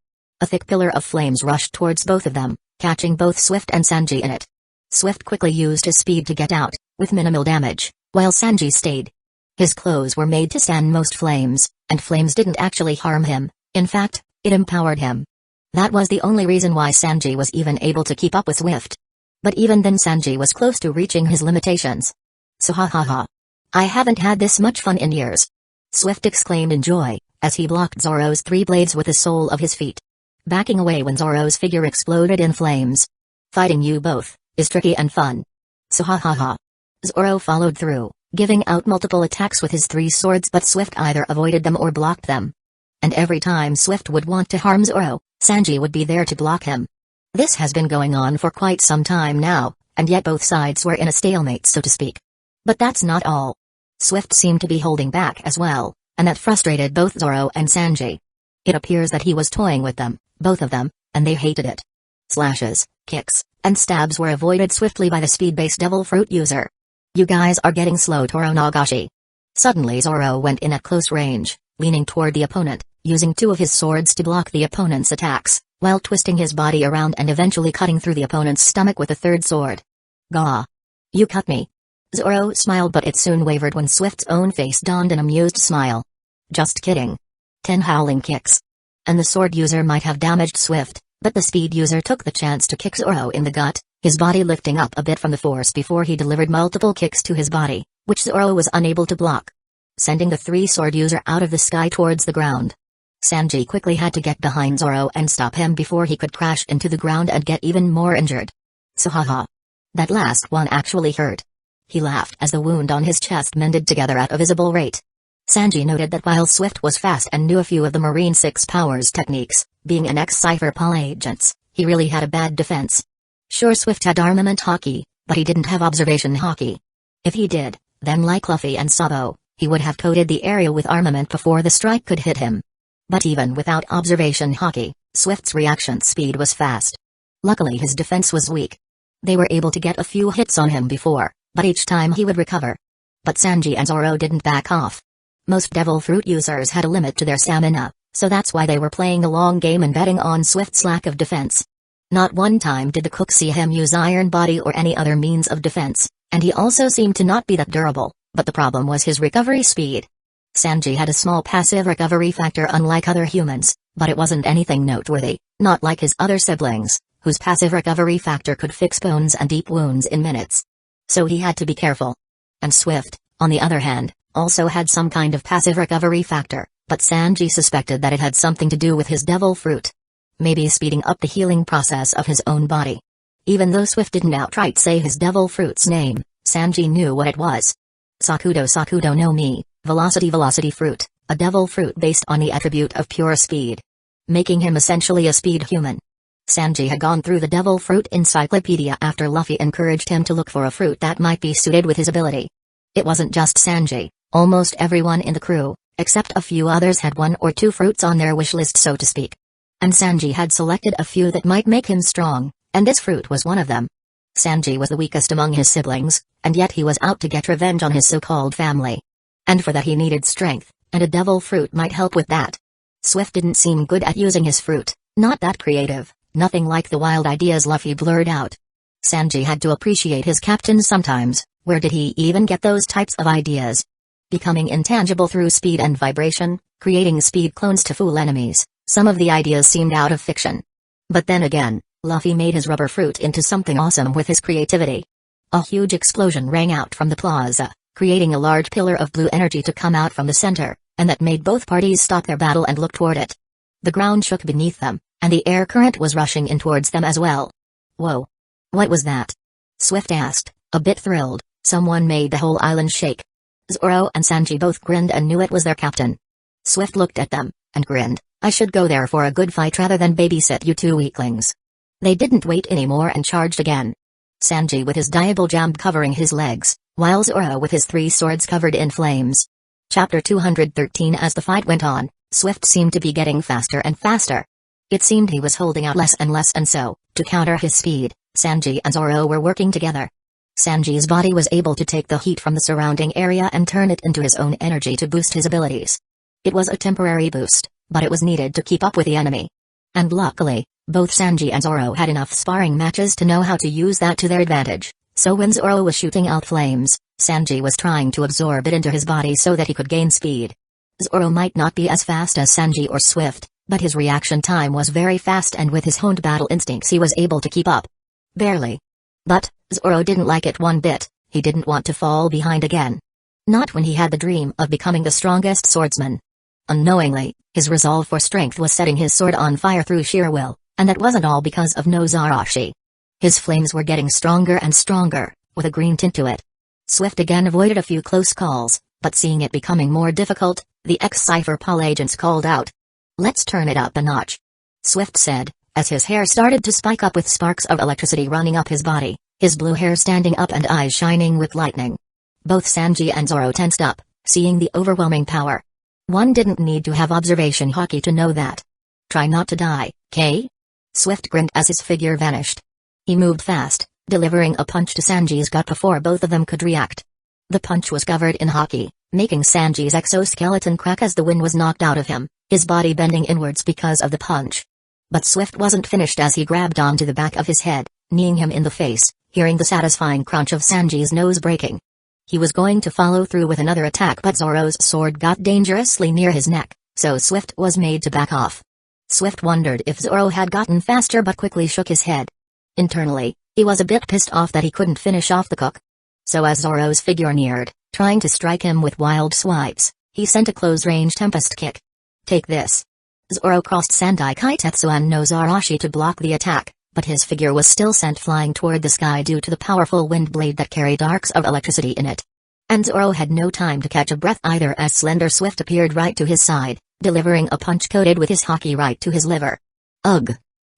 A thick pillar of flames rushed towards both of them, catching both Swift and Sanji in it. Swift quickly used his speed to get out, with minimal damage, while Sanji stayed. His clothes were made to stand most flames, and flames didn't actually harm him. In fact, it empowered him. That was the only reason why Sanji was even able to keep up with Swift. But even then Sanji was close to reaching his limitations. So ha ha ha. I haven't had this much fun in years. Swift exclaimed in joy, as he blocked Zoro's three blades with the sole of his feet, backing away when Zoro's figure exploded in flames. Fighting you both is tricky and fun. So ha ha ha. Zoro followed through, giving out multiple attacks with his three swords, but Swift either avoided them or blocked them. And every time Swift would want to harm Zoro, Sanji would be there to block him. This has been going on for quite some time now, and yet both sides were in a stalemate, so to speak. But that's not all. Swift seemed to be holding back as well, and that frustrated both Zoro and Sanji. It appears that he was toying with them, both of them, and they hated it. Slashes, kicks, and stabs were avoided swiftly by the speed-based Devil Fruit user. You guys are getting slow, Toronagashi. Suddenly Zoro went in at close range, leaning toward the opponent, using two of his swords to block the opponent's attacks, while twisting his body around and eventually cutting through the opponent's stomach with a third sword. Gah! You cut me. Zoro smiled, but it soon wavered when Swift's own face donned an amused smile. Just kidding. 10 howling kicks. And the sword user might have damaged Swift, but the speed user took the chance to kick Zoro in the gut, his body lifting up a bit from the force before he delivered multiple kicks to his body, which Zoro was unable to block, sending the three-sword user out of the sky towards the ground. Sanji quickly had to get behind Zoro and stop him before he could crash into the ground and get even more injured. So haha. That last one actually hurt. He laughed as the wound on his chest mended together at a visible rate. Sanji noted that while Swift was fast and knew a few of the Marine 6 Powers techniques, being an ex-Cypher Pol agent, he really had a bad defense. Sure, Swift had armament hockey, but he didn't have observation hockey. If he did, then like Luffy and Sabo, he would have coated the area with armament before the strike could hit him. But even without observation hockey, Swift's reaction speed was fast. Luckily his defense was weak. They were able to get a few hits on him before, but each time he would recover. But Sanji and Zoro didn't back off. Most Devil Fruit users had a limit to their stamina, so that's why they were playing the long game and betting on Swift's lack of defense. Not one time did the cook see him use Iron Body or any other means of defense, and he also seemed to not be that durable, but the problem was his recovery speed. Sanji had a small passive recovery factor unlike other humans, but it wasn't anything noteworthy, not like his other siblings, whose passive recovery factor could fix bones and deep wounds in minutes. So he had to be careful. And Swift, on the other hand, also had some kind of passive recovery factor, but Sanji suspected that it had something to do with his devil fruit. Maybe speeding up the healing process of his own body. Even though Swift didn't outright say his devil fruit's name, Sanji knew what it was. Sakudo no Mi, Velocity Fruit, a devil fruit based on the attribute of pure speed. Making him essentially a speed human. Sanji had gone through the devil fruit encyclopedia after Luffy encouraged him to look for a fruit that might be suited with his ability. It wasn't just Sanji, almost everyone in the crew, except a few others had one or two fruits on their wish list so to speak. And Sanji had selected a few that might make him strong, and this fruit was one of them. Sanji was the weakest among his siblings, and yet he was out to get revenge on his so-called family. And for that he needed strength, and a devil fruit might help with that. Swift didn't seem good at using his fruit, not that creative, nothing like the wild ideas Luffy blurred out. Sanji had to appreciate his captain sometimes. Where did he even get those types of ideas? Becoming intangible through speed and vibration, creating speed clones to fool enemies, some of the ideas seemed out of fiction. But then again, Luffy made his rubber fruit into something awesome with his creativity. A huge explosion rang out from the plaza, creating a large pillar of blue energy to come out from the center, and that made both parties stop their battle and look toward it. The ground shook beneath them, and the air current was rushing in towards them as well. Whoa! What was that? Swift asked, a bit thrilled. Someone made the whole island shake. Zoro and Sanji both grinned and knew it was their captain. Swift looked at them, and grinned. I should go there for a good fight rather than babysit you two weaklings. They didn't wait anymore and charged again. Sanji with his diable jam covering his legs, while Zoro with his 3 swords covered in flames. Chapter 213. As the fight went on, Swift seemed to be getting faster and faster. It seemed he was holding out less and less, and so, to counter his speed, Sanji and Zoro were working together. Sanji's body was able to take the heat from the surrounding area and turn it into his own energy to boost his abilities. It was a temporary boost, but it was needed to keep up with the enemy. And luckily, both Sanji and Zoro had enough sparring matches to know how to use that to their advantage, so when Zoro was shooting out flames, Sanji was trying to absorb it into his body so that he could gain speed. Zoro might not be as fast as Sanji or Swift, but his reaction time was very fast, and with his honed battle instincts he was able to keep up. Barely. But Zoro didn't like it one bit. He didn't want to fall behind again. Not when he had the dream of becoming the strongest swordsman. Unknowingly, his resolve for strength was setting his sword on fire through sheer will, and that wasn't all because of Nozarashi. His flames were getting stronger and stronger, with a green tint to it. Swift again avoided a few close calls, but seeing it becoming more difficult, the ex-Cypher Pol agents called out. Let's turn it up a notch. Swift said, as his hair started to spike up with sparks of electricity running up his body, his blue hair standing up and eyes shining with lightning. Both Sanji and Zoro tensed up, seeing the overwhelming power. One didn't need to have observation hockey to know that. Try not to die, K? Swift grinned as his figure vanished. He moved fast, delivering a punch to Sanji's gut before both of them could react. The punch was covered in hockey, making Sanji's exoskeleton crack as the wind was knocked out of him, his body bending inwards because of the punch. But Swift wasn't finished as he grabbed onto the back of his head, kneeing him in the face, hearing the satisfying crunch of Sanji's nose breaking. He was going to follow through with another attack, but Zoro's sword got dangerously near his neck, so Swift was made to back off. Swift wondered if Zoro had gotten faster but quickly shook his head. Internally, he was a bit pissed off that he couldn't finish off the cook. So as Zoro's figure neared, trying to strike him with wild swipes, he sent a close-range tempest kick. Take this. Zoro crossed Sandai Kaitetsu and Nozarashi to block the attack, but his figure was still sent flying toward the sky due to the powerful wind blade that carried arcs of electricity in it. And Zoro had no time to catch a breath either as Slender Swift appeared right to his side, delivering a punch coated with his haki right to his liver. Ugh!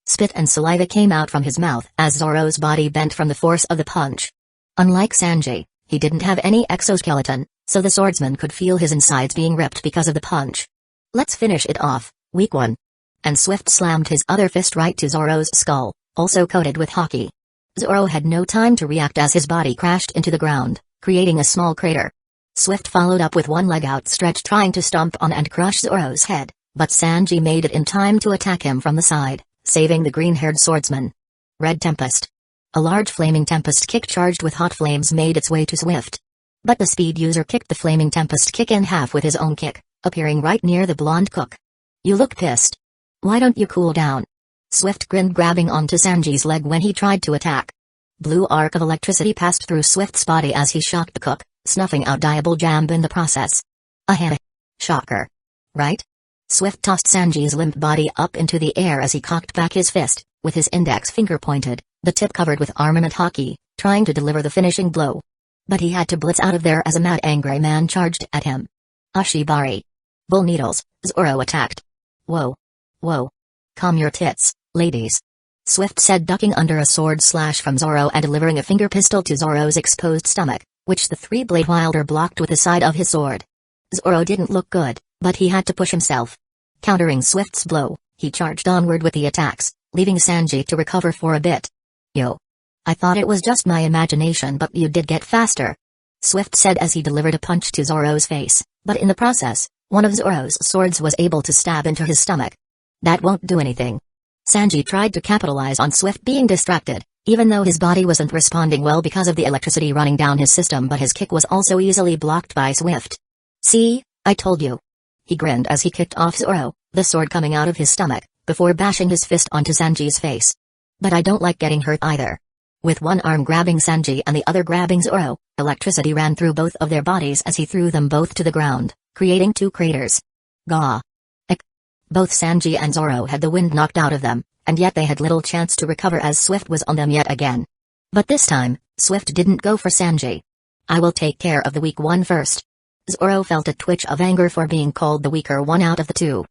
Spit and saliva came out from his mouth as Zoro's body bent from the force of the punch. Unlike Sanji, he didn't have any exoskeleton, so the swordsman could feel his insides being ripped because of the punch. Let's finish it off, weak one. And Swift slammed his other fist right to Zoro's skull, also coated with haki. Zoro had no time to react as his body crashed into the ground, creating a small crater. Swift followed up with one leg outstretched trying to stomp on and crush Zoro's head, but Sanji made it in time to attack him from the side, saving the green-haired swordsman. Red Tempest. A large flaming tempest kick charged with hot flames made its way to Swift. But the speed user kicked the flaming tempest kick in half with his own kick, appearing right near the blonde cook. You look pissed. Why don't you cool down? Swift grinned, grabbing onto Sanji's leg when he tried to attack. Blue arc of electricity passed through Swift's body as he shocked the cook, snuffing out Diable Jam in the process. Aha! Shocker. Right? Swift tossed Sanji's limp body up into the air as he cocked back his fist, with his index finger pointed, the tip covered with armament haki, trying to deliver the finishing blow. But he had to blitz out of there as a mad angry man charged at him. Ashibari. Bull needles, Zoro attacked. Whoa. Whoa. Calm your tits, ladies. Swift said, ducking under a sword slash from Zoro and delivering a finger pistol to Zoro's exposed stomach, which the three-blade wielder blocked with the side of his sword. Zoro didn't look good, but he had to push himself. Countering Swift's blow, he charged onward with the attacks, leaving Sanji to recover for a bit. Yo. I thought it was just my imagination, but you did get faster. Swift said as he delivered a punch to Zoro's face, but in the process, one of Zoro's swords was able to stab into his stomach. That won't do anything. Sanji tried to capitalize on Swift being distracted, even though his body wasn't responding well because of the electricity running down his system, but his kick was also easily blocked by Swift. See, I told you. He grinned as he kicked off Zoro, the sword coming out of his stomach, before bashing his fist onto Sanji's face. But I don't like getting hurt either. With one arm grabbing Sanji and the other grabbing Zoro, electricity ran through both of their bodies as he threw them both to the ground, creating two craters. Gah! Both Sanji and Zoro had the wind knocked out of them, and yet they had little chance to recover as Swift was on them yet again. But this time, Swift didn't go for Sanji. I will take care of the weak one first. Zoro felt a twitch of anger for being called the weaker one out of the two.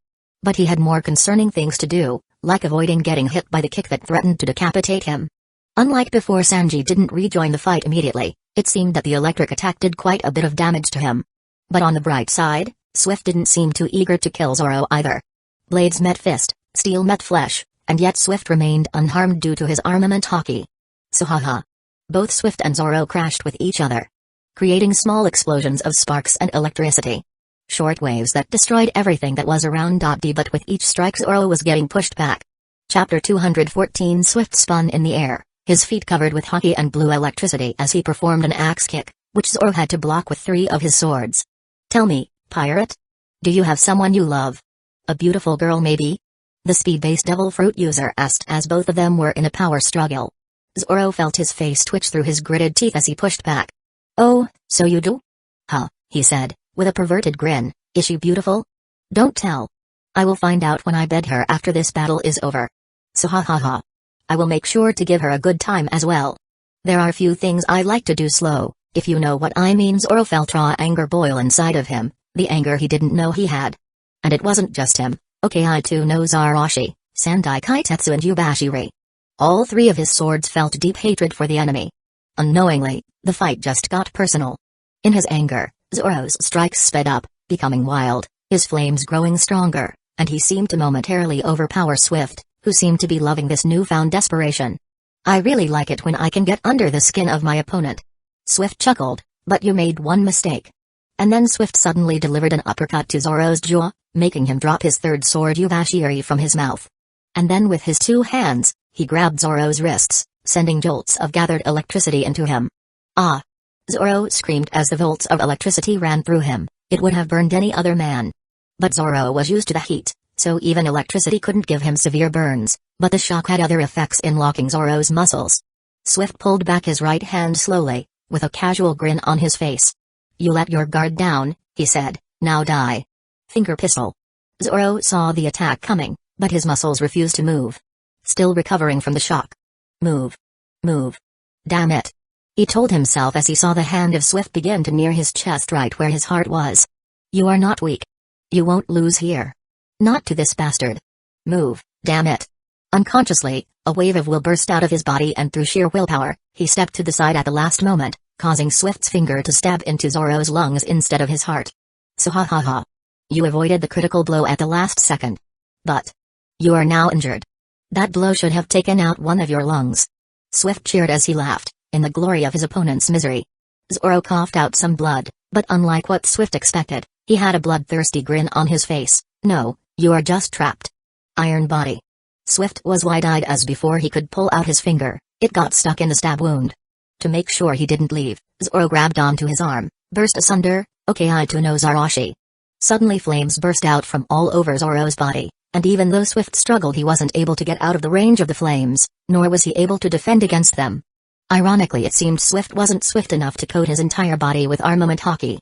But he had more concerning things to do, like avoiding getting hit by the kick that threatened to decapitate him. Unlike before, Sanji didn't rejoin the fight immediately. It seemed that the electric attack did quite a bit of damage to him. But on the bright side, Swift didn't seem too eager to kill Zoro either. Blades met fist, steel met flesh, and yet Swift remained unharmed due to his armament haki. So haha. Both Swift and Zoro crashed with each other, creating small explosions of sparks and electricity. Short waves that destroyed everything that was around. But with each strike Zoro was getting pushed back. Chapter 214. Swift spun in the air, his feet covered with haki and blue electricity as he performed an axe kick, which Zoro had to block with 3 of his swords. Tell me, pirate? Do you have someone you love? A beautiful girl maybe? The speed-based devil fruit user asked as both of them were in a power struggle. Zoro felt his face twitch through his gritted teeth as he pushed back. Oh, so you do? Huh, he said, with a perverted grin. Is she beautiful? Don't tell. I will find out when I bed her after this battle is over. So ha ha ha. I will make sure to give her a good time as well. There are few things I like to do slow, if you know what I mean. Zoro felt raw anger boil inside of him, the anger he didn't know he had. And it wasn't just him. Okay, I too know Zarashi, Sandai Kaitetsu and Yubashiri. All 3 of his swords felt deep hatred for the enemy. Unknowingly, the fight just got personal. In his anger, Zoro's strikes sped up, becoming wild, his flames growing stronger, and he seemed to momentarily overpower Swift, who seemed to be loving this newfound desperation. I really like it when I can get under the skin of my opponent. Swift chuckled, but you made one mistake. And then Swift suddenly delivered an uppercut to Zoro's jaw, making him drop his 3rd sword Yubashiri from his mouth. And then with his 2 hands, he grabbed Zoro's wrists, sending jolts of gathered electricity into him. Ah! Zoro screamed as the volts of electricity ran through him. It would have burned any other man. But Zoro was used to the heat, so even electricity couldn't give him severe burns, but the shock had other effects in locking Zoro's muscles. Swift pulled back his right hand slowly, with a casual grin on his face. You let your guard down, he said, now die. Finger pistol. Zoro saw the attack coming, but his muscles refused to move. Still recovering from the shock. Move. Move. Damn it. he told himself as he saw the hand of Swift begin to near his chest right where his heart was. You are not weak. You won't lose here. Not to this bastard. Move, damn it. Unconsciously, a wave of will burst out of his body and through sheer willpower, he stepped to the side at the last moment, causing Swift's finger to stab into Zoro's lungs instead of his heart. So ha ha ha. You avoided the critical blow at the last second. But you are now injured. That blow should have taken out one of your lungs. Swift cheered as he laughed, in the glory of his opponent's misery. Zoro coughed out some blood, but unlike what Swift expected, he had a bloodthirsty grin on his face. No, you are just trapped. Iron body. Swift was wide-eyed as before he could pull out his finger, it got stuck in the stab wound. To make sure he didn't leave, Zoro grabbed onto his arm, burst asunder, okay to no Zarashi. Suddenly flames burst out from all over Zoro's body, and even though Swift struggled he wasn't able to get out of the range of the flames, nor was he able to defend against them. Ironically it seemed Swift wasn't swift enough to coat his entire body with armament haki.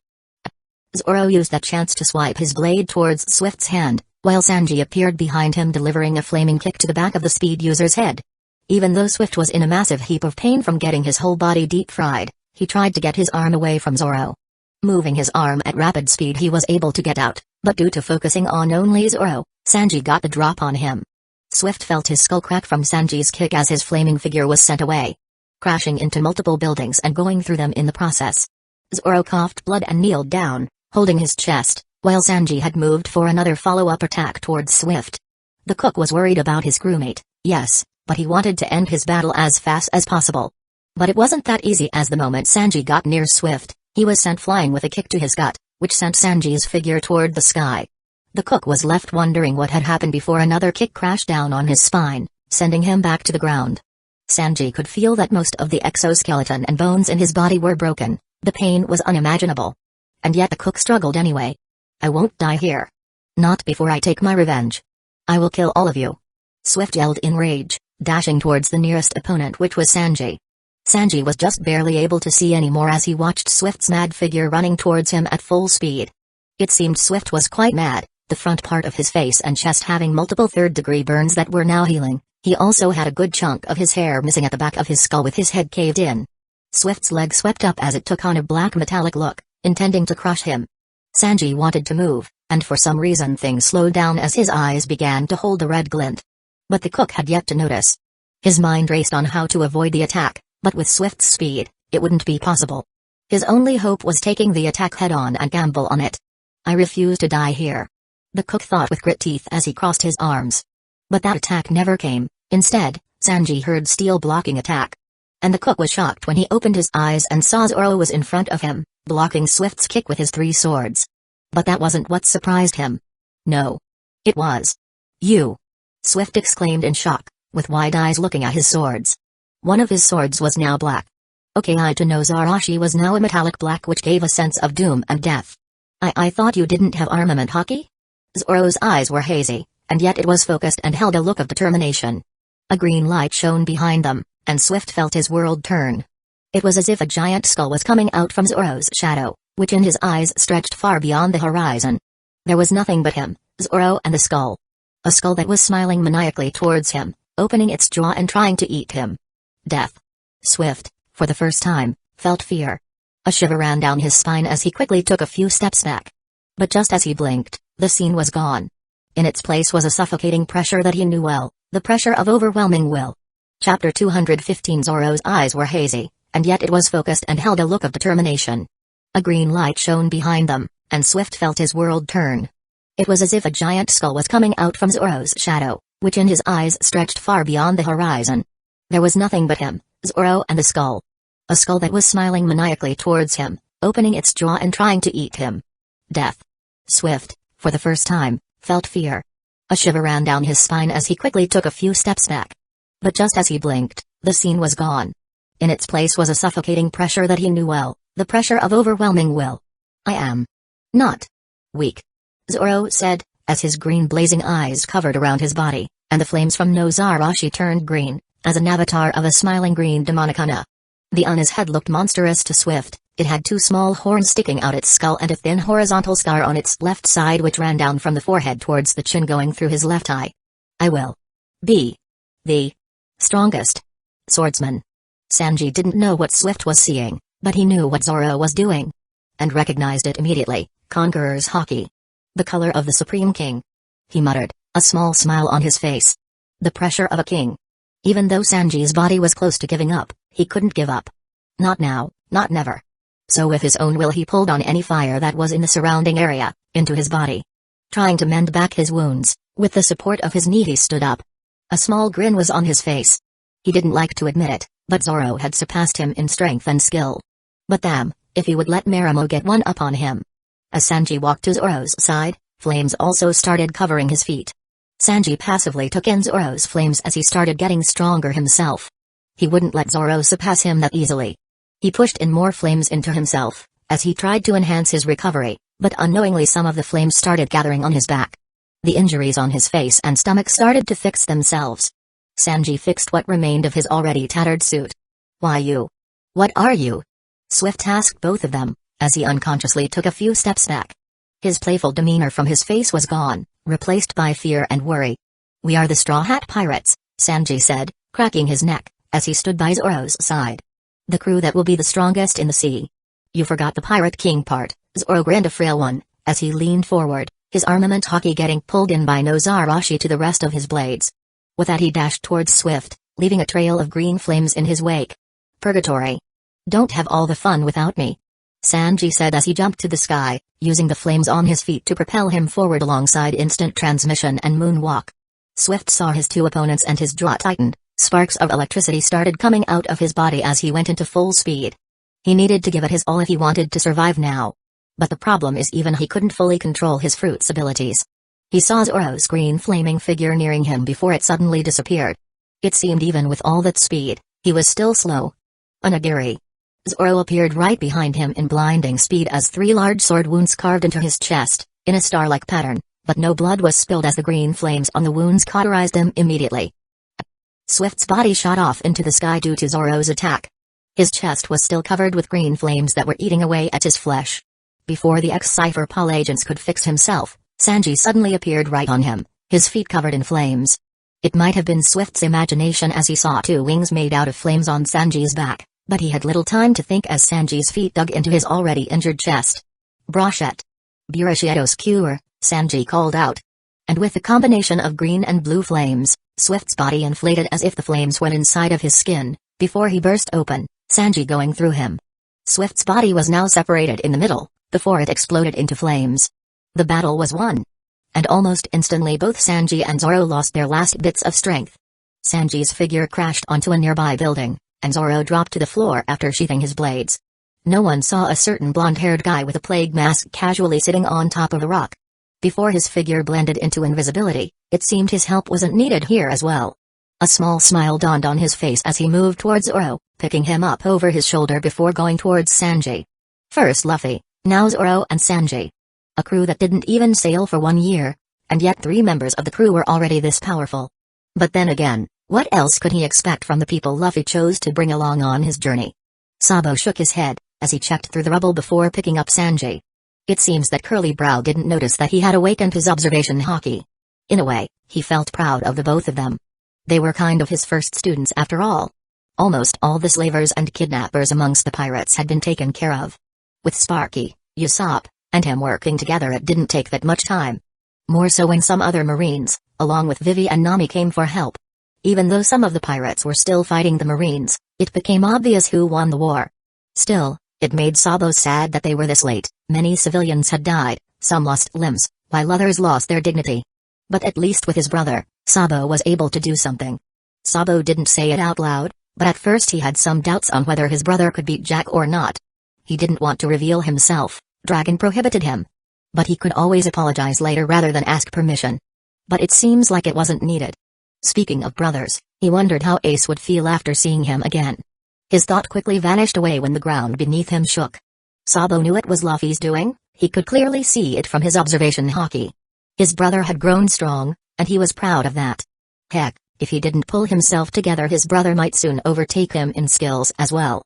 Zoro used that chance to swipe his blade towards Swift's hand, while Sanji appeared behind him delivering a flaming kick to the back of the speed user's head. Even though Swift was in a massive heap of pain from getting his whole body deep-fried, he tried to get his arm away from Zoro. Moving his arm at rapid speed he was able to get out, but due to focusing on only Zoro, Sanji got the drop on him. Swift felt his skull crack from Sanji's kick as his flaming figure was sent away, crashing into multiple buildings and going through them in the process. Zoro coughed blood and kneeled down, holding his chest, while Sanji had moved for another follow-up attack towards Swift. The cook was worried about his crewmate, yes, but he wanted to end his battle as fast as possible. But it wasn't that easy as the moment Sanji got near Swift, he was sent flying with a kick to his gut, which sent Sanji's figure toward the sky. The cook was left wondering what had happened before another kick crashed down on his spine, sending him back to the ground. Sanji could feel that most of the exoskeleton and bones in his body were broken, the pain was unimaginable. And yet the cook struggled anyway. I won't die here. Not before I take my revenge. I will kill all of you. Swift yelled in rage, dashing towards the nearest opponent which was Sanji. Sanji was just barely able to see anymore as he watched Swift's mad figure running towards him at full speed. It seemed Swift was quite mad, the front part of his face and chest having multiple third-degree burns that were now healing. He also had a good chunk of his hair missing at the back of his skull with his head caved in. Swift's leg swept up as it took on a black metallic look, intending to crush him. Sanji wanted to move, and for some reason things slowed down as his eyes began to hold a red glint. But the cook had yet to notice. His mind raced on how to avoid the attack, but with Swift's speed, it wouldn't be possible. His only hope was taking the attack head-on and gamble on it. I refuse to die here. The cook thought with grit teeth as he crossed his arms. But that attack never came. Instead, Sanji heard steel blocking attack. And the cook was shocked when he opened his eyes and saw Zoro was in front of him, blocking Swift's kick with his 3 swords. But that wasn't what surprised him. No. It was. You! Swift exclaimed in shock, with wide eyes looking at his swords. One of his swords was now black. Uchiha to no Zarashi was now a metallic black which gave a sense of doom and death. I thought you didn't have armament haki? Zoro's eyes were hazy, and yet it was focused and held a look of determination. A green light shone behind them, and Swift felt his world turn. It was as if a giant skull was coming out from Zoro's shadow, which in his eyes stretched far beyond the horizon. There was nothing but him, Zoro and the skull. A skull that was smiling maniacally towards him, opening its jaw and trying to eat him. Death. Swift, for the first time, felt fear. A shiver ran down his spine as he quickly took a few steps back. But just as he blinked, the scene was gone. In its place was a suffocating pressure that he knew well, the pressure of overwhelming will. Chapter 215. Zoro's eyes were hazy, and yet it was focused and held a look of determination. A green light shone behind them, and Swift felt his world turn. It was as if a giant skull was coming out from Zoro's shadow, which in his eyes stretched far beyond the horizon. There was nothing but him, Zoro and the skull. A skull that was smiling maniacally towards him, opening its jaw and trying to eat him. Death. Swift, for the first time, felt fear. A shiver ran down his spine as he quickly took a few steps back. But just as he blinked, the scene was gone. In its place was a suffocating pressure that he knew well, the pressure of overwhelming will. I am not weak, Zoro said, as his green blazing eyes covered around his body, and the flames from Nozarashi turned green, as an avatar of a smiling green Demonicana. The on his head looked monstrous to Swift. It had 2 small horns sticking out its skull and a thin horizontal scar on its left side which ran down from the forehead towards the chin going through his left eye. I will be the strongest swordsman Sanji didn't know what Swift was seeing, but he knew what Zoro was doing. And recognized it immediately: Conqueror's Haki. The color of the Supreme King. He muttered, a small smile on his face. The pressure of a king. Even though Sanji's body was close to giving up, he couldn't give up. Not now, not never. So with his own will he pulled on any fire that was in the surrounding area, into his body. Trying to mend back his wounds, with the support of his knee he stood up. A small grin was on his face. He didn't like to admit it, but Zoro had surpassed him in strength and skill. But damn, if he would let Maramo get one up on him. As Sanji walked to Zoro's side, flames also started covering his feet. Sanji passively took in Zoro's flames as he started getting stronger himself. He wouldn't let Zoro surpass him that easily. He pushed in more flames into himself, as he tried to enhance his recovery, but unknowingly some of the flames started gathering on his back. The injuries on his face and stomach started to fix themselves. Sanji fixed what remained of his already tattered suit. Why you? What are you? Swift asked both of them, as he unconsciously took a few steps back. His playful demeanor from his face was gone, replaced by fear and worry. We are the Straw Hat Pirates, Sanji said, cracking his neck, as he stood by Zoro's side. The crew that will be the strongest in the sea. You forgot the Pirate King part, Zoro grinned a frail one, as he leaned forward, his armament Haki getting pulled in by Nozarashi to the rest of his blades. With that he dashed towards Swift, leaving a trail of green flames in his wake. Purgatory. Don't have all the fun without me, Sanji said as he jumped to the sky, using the flames on his feet to propel him forward alongside instant transmission and moonwalk. Swift saw his two opponents and his jaw tightened. Sparks of electricity started coming out of his body as he went into full speed. He needed to give it his all if he wanted to survive now. But the problem is even he couldn't fully control his fruit's abilities. He saw Zoro's green flaming figure nearing him before it suddenly disappeared. It seemed even with all that speed, he was still slow. Onigiri. Zoro appeared right behind him in blinding speed as three large sword wounds carved into his chest, in a star-like pattern, but no blood was spilled as the green flames on the wounds cauterized them immediately. Swift's body shot off into the sky due to Zoro's attack. His chest was still covered with green flames that were eating away at his flesh. Before the ex-Cypher Pol agents could fix himself, Sanji suddenly appeared right on him, his feet covered in flames. It might have been Swift's imagination as he saw two wings made out of flames on Sanji's back, but he had little time to think as Sanji's feet dug into his already injured chest. Brochet. Burachietos cure, Sanji called out. And with the combination of green and blue flames, Swift's body inflated as if the flames went inside of his skin, before he burst open, Sanji going through him. Swift's body was now separated in the middle, before it exploded into flames. The battle was won. And almost instantly both Sanji and Zoro lost their last bits of strength. Sanji's figure crashed onto a nearby building, and Zoro dropped to the floor after sheathing his blades. No one saw a certain blonde-haired guy with a plague mask casually sitting on top of a rock. Before his figure blended into invisibility, it seemed his help wasn't needed here as well. A small smile dawned on his face as he moved towards Zoro, picking him up over his shoulder before going towards Sanji. First Luffy, now Zoro and Sanji. A crew that didn't even sail for 1 year, and yet 3 members of the crew were already this powerful. But then again, what else could he expect from the people Luffy chose to bring along on his journey? Sabo shook his head, as he checked through the rubble before picking up Sanji. It seems that Curly Brow didn't notice that he had awakened his observation Haki. In a way, he felt proud of the both of them. They were kind of his first students after all. Almost all the slavers and kidnappers amongst the pirates had been taken care of. With Sparky, Usopp, and him working together it didn't take that much time. More so when some other marines, along with Vivi and Nami came for help. Even though some of the pirates were still fighting the marines, it became obvious who won the war. Still, it made Sabo sad that they were this late. Many civilians had died, some lost limbs, while others lost their dignity. But at least with his brother, Sabo was able to do something. Sabo didn't say it out loud, but at first he had some doubts on whether his brother could beat Jack or not. He didn't want to reveal himself, Dragon prohibited him. But he could always apologize later rather than ask permission. But it seems like it wasn't needed. Speaking of brothers, he wondered how Ace would feel after seeing him again. His thought quickly vanished away when the ground beneath him shook. Sabo knew it was Luffy's doing, he could clearly see it from his observation Haki. His brother had grown strong, and he was proud of that. Heck, if he didn't pull himself together his brother might soon overtake him in skills as well.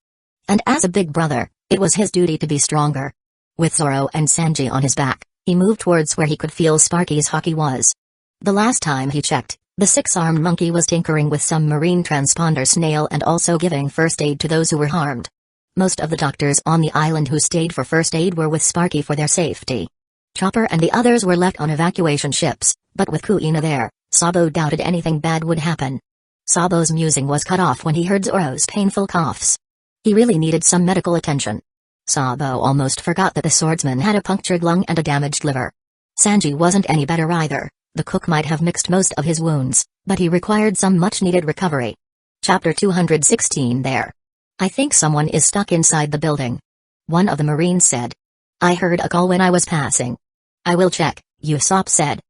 And as a big brother, it was his duty to be stronger. With Zoro and Sanji on his back, he moved towards where he could feel Sparky's Haki was. The last time he checked, The six-armed monkey was tinkering with some marine transponder snail and also giving first aid to those who were harmed. Most of the doctors on the island who stayed for first aid were with Sparky for their safety. Chopper and the others were left on evacuation ships, but with Kuina there, Sabo doubted anything bad would happen. Sabo's musing was cut off when he heard Zoro's painful coughs. He really needed some medical attention. Sabo almost forgot that the swordsman had a punctured lung and a damaged liver. Sanji wasn't any better either. The cook might have mixed most of his wounds, but he required some much-needed recovery. Chapter 216 There. I think someone is stuck inside the building. One of the Marines said. I heard a call when I was passing. I will check, Usopp said.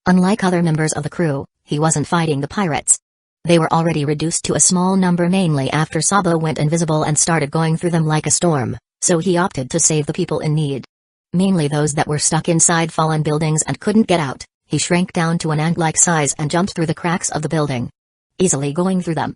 Unlike other members of the crew, he wasn't fighting the pirates. They were already reduced to a small number mainly after Sabo went invisible and started going through them like a storm, so he opted to save the people in need. Mainly those that were stuck inside fallen buildings and couldn't get out. He shrank down to an ant-like size and jumped through the cracks of the building, easily going through them.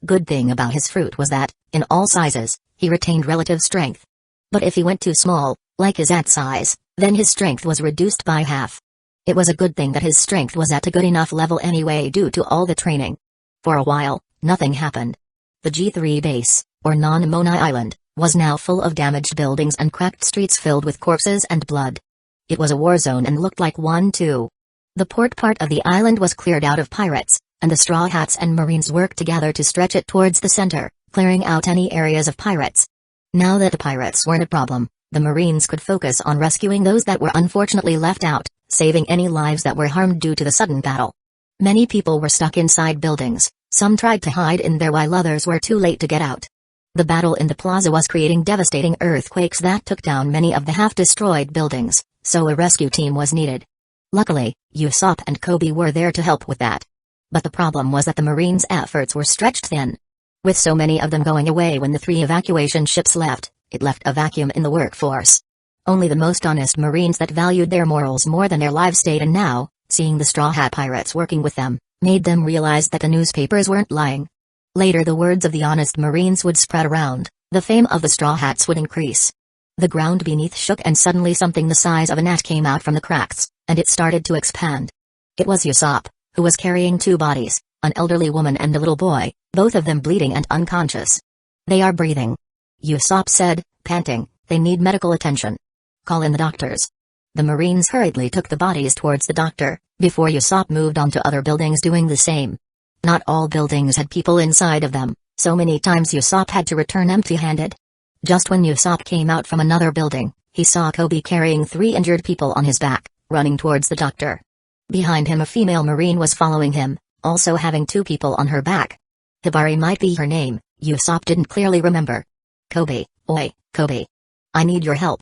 Good thing about his fruit was that, in all sizes, he retained relative strength. But if he went too small, like his ant size, then his strength was reduced by half. It was a good thing that his strength was at a good enough level anyway due to all the training. For a while, nothing happened. The G3 base, or Non-Mona Island, was now full of damaged buildings and cracked streets filled with corpses and blood. It was a war zone and looked like one too. The port part of the island was cleared out of pirates, and the Straw Hats and Marines worked together to stretch it towards the center, clearing out any areas of pirates. Now that the pirates weren't a problem, the Marines could focus on rescuing those that were unfortunately left out, saving any lives that were harmed due to the sudden battle. Many people were stuck inside buildings, some tried to hide in there while others were too late to get out. The battle in the plaza was creating devastating earthquakes that took down many of the half-destroyed buildings, so a rescue team was needed. Luckily, Usopp and Kobe were there to help with that. But the problem was that the Marines' efforts were stretched thin. With so many of them going away when the 3 evacuation ships left, it left a vacuum in the workforce. Only the most honest Marines that valued their morals more than their lives stayed, and now, seeing the Straw Hat Pirates working with them, made them realize that the newspapers weren't lying. Later the words of the honest Marines would spread around, the fame of the Straw Hats would increase. The ground beneath shook and suddenly something the size of a gnat came out from the cracks, and it started to expand. It was Usopp, who was carrying 2 bodies, an elderly woman and a little boy, both of them bleeding and unconscious. They are breathing. Usopp said, panting, they need medical attention. Call in the doctors. The Marines hurriedly took the bodies towards the doctor, before Usopp moved on to other buildings doing the same. Not all buildings had people inside of them, so many times Usopp had to return empty-handed. Just when Usopp came out from another building, he saw Kobe carrying 3 injured people on his back, running towards the doctor. Behind him a female Marine was following him, also having 2 people on her back. Hibari might be her name, Usopp didn't clearly remember. Kobe, oi, Kobe. I need your help.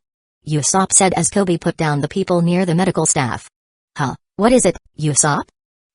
Usopp said as Kobe put down the people near the medical staff. Huh, what is it, Usopp?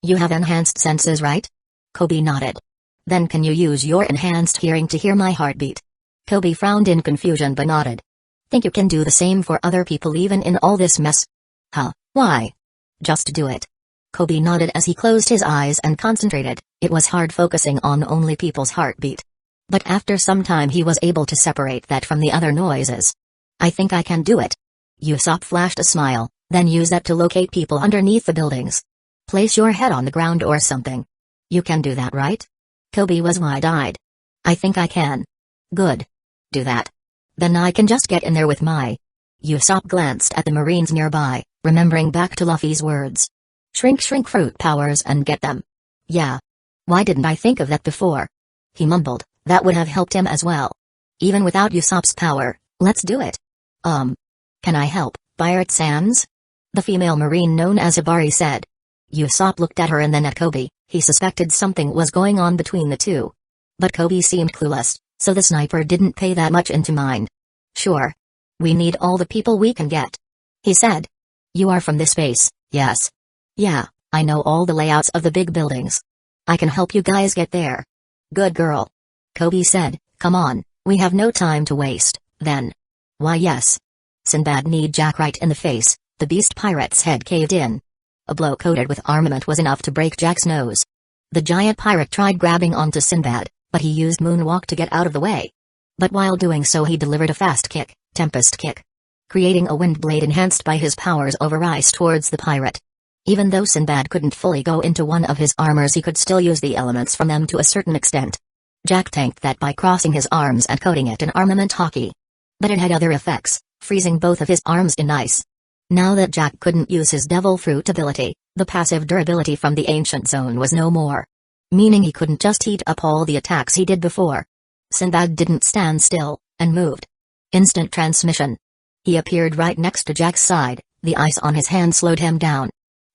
You have enhanced senses, right? Kobe nodded. Then can you use your enhanced hearing to hear my heartbeat? Kobe frowned in confusion but nodded. Think you can do the same for other people even in all this mess? Huh, why? Just do it. Kobe nodded as he closed his eyes and concentrated. It was hard focusing on only people's heartbeat. But after some time he was able to separate that from the other noises. I think I can do it. Usopp flashed a smile, then use that to locate people underneath the buildings. Place your head on the ground or something. You can do that, right? Kobe was wide-eyed. I think I can. Good. Do that. Then I can just get in there with my... Usopp glanced at the Marines nearby, remembering back to Luffy's words. Shrink fruit powers and get them. Yeah. Why didn't I think of that before? He mumbled, that would have helped him as well. Even without Usopp's power, let's do it. Can I help, Pirate Sans? The female Marine known as Hibari said. Usopp looked at her and then at Kobe. He suspected something was going on between the two. But Kobe seemed clueless, so the sniper didn't pay that much into mind. Sure. We need all the people we can get. He said. You are from this base, yes? Yeah, I know all the layouts of the big buildings. I can help you guys get there. Good girl. Kobe said, come on, we have no time to waste, then. Why yes. Sinbad kneed Jack right in the face, the beast pirate's head caved in. A blow coated with armament was enough to break Jack's nose. The giant pirate tried grabbing onto Sinbad, but he used moonwalk to get out of the way. But while doing so he delivered a fast kick, Tempest kick. Creating a wind blade enhanced by his powers over ice towards the pirate. Even though Sinbad couldn't fully go into one of his armors, he could still use the elements from them to a certain extent. Jack tanked that by crossing his arms and coating it in armament hockey. But it had other effects, freezing both of his arms in ice. Now that Jack couldn't use his Devil Fruit ability, the passive durability from the Ancient Zone was no more. Meaning he couldn't just heat up all the attacks he did before. Sinbad didn't stand still, and moved. Instant transmission. He appeared right next to Jack's side, the ice on his hand slowed him down.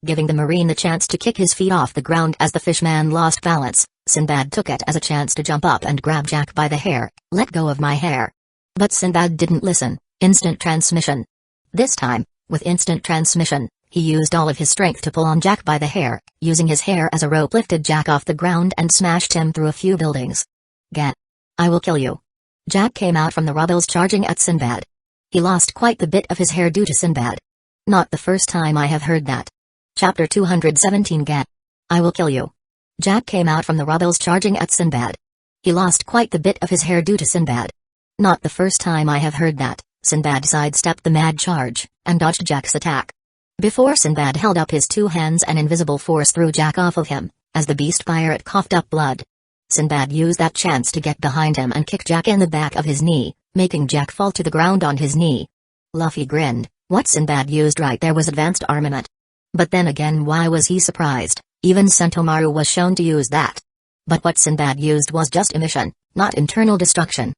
Giving the Marine the chance to kick his feet off the ground as the fishman lost balance, Sinbad took it as a chance to jump up and grab Jack by the hair. "Let go of my hair." But Sinbad didn't listen. Instant transmission. This time, with instant transmission, he used all of his strength to pull on Jack by the hair, using his hair as a rope lifted Jack off the ground and smashed him through a few buildings. "Get. I will kill you." Jack came out from the rubbles charging at Sinbad. He lost quite the bit of his hair due to Sinbad. Not the first time I have heard that. Chapter 217 Get. I will kill you. Jack came out from the rubbles charging at Sinbad. He lost quite the bit of his hair due to Sinbad. Not the first time I have heard that. Sinbad sidestepped the mad charge, and dodged Jack's attack. Before Sinbad held up his two hands, an invisible force threw Jack off of him, as the beast pirate coughed up blood. Sinbad used that chance to get behind him and kick Jack in the back of his knee, making Jack fall to the ground on his knee. Luffy grinned. What Sinbad used right there was advanced armament. But then again, why was he surprised? Even Sentomaru was shown to use that. But what Sinbad used was just emission, not internal destruction.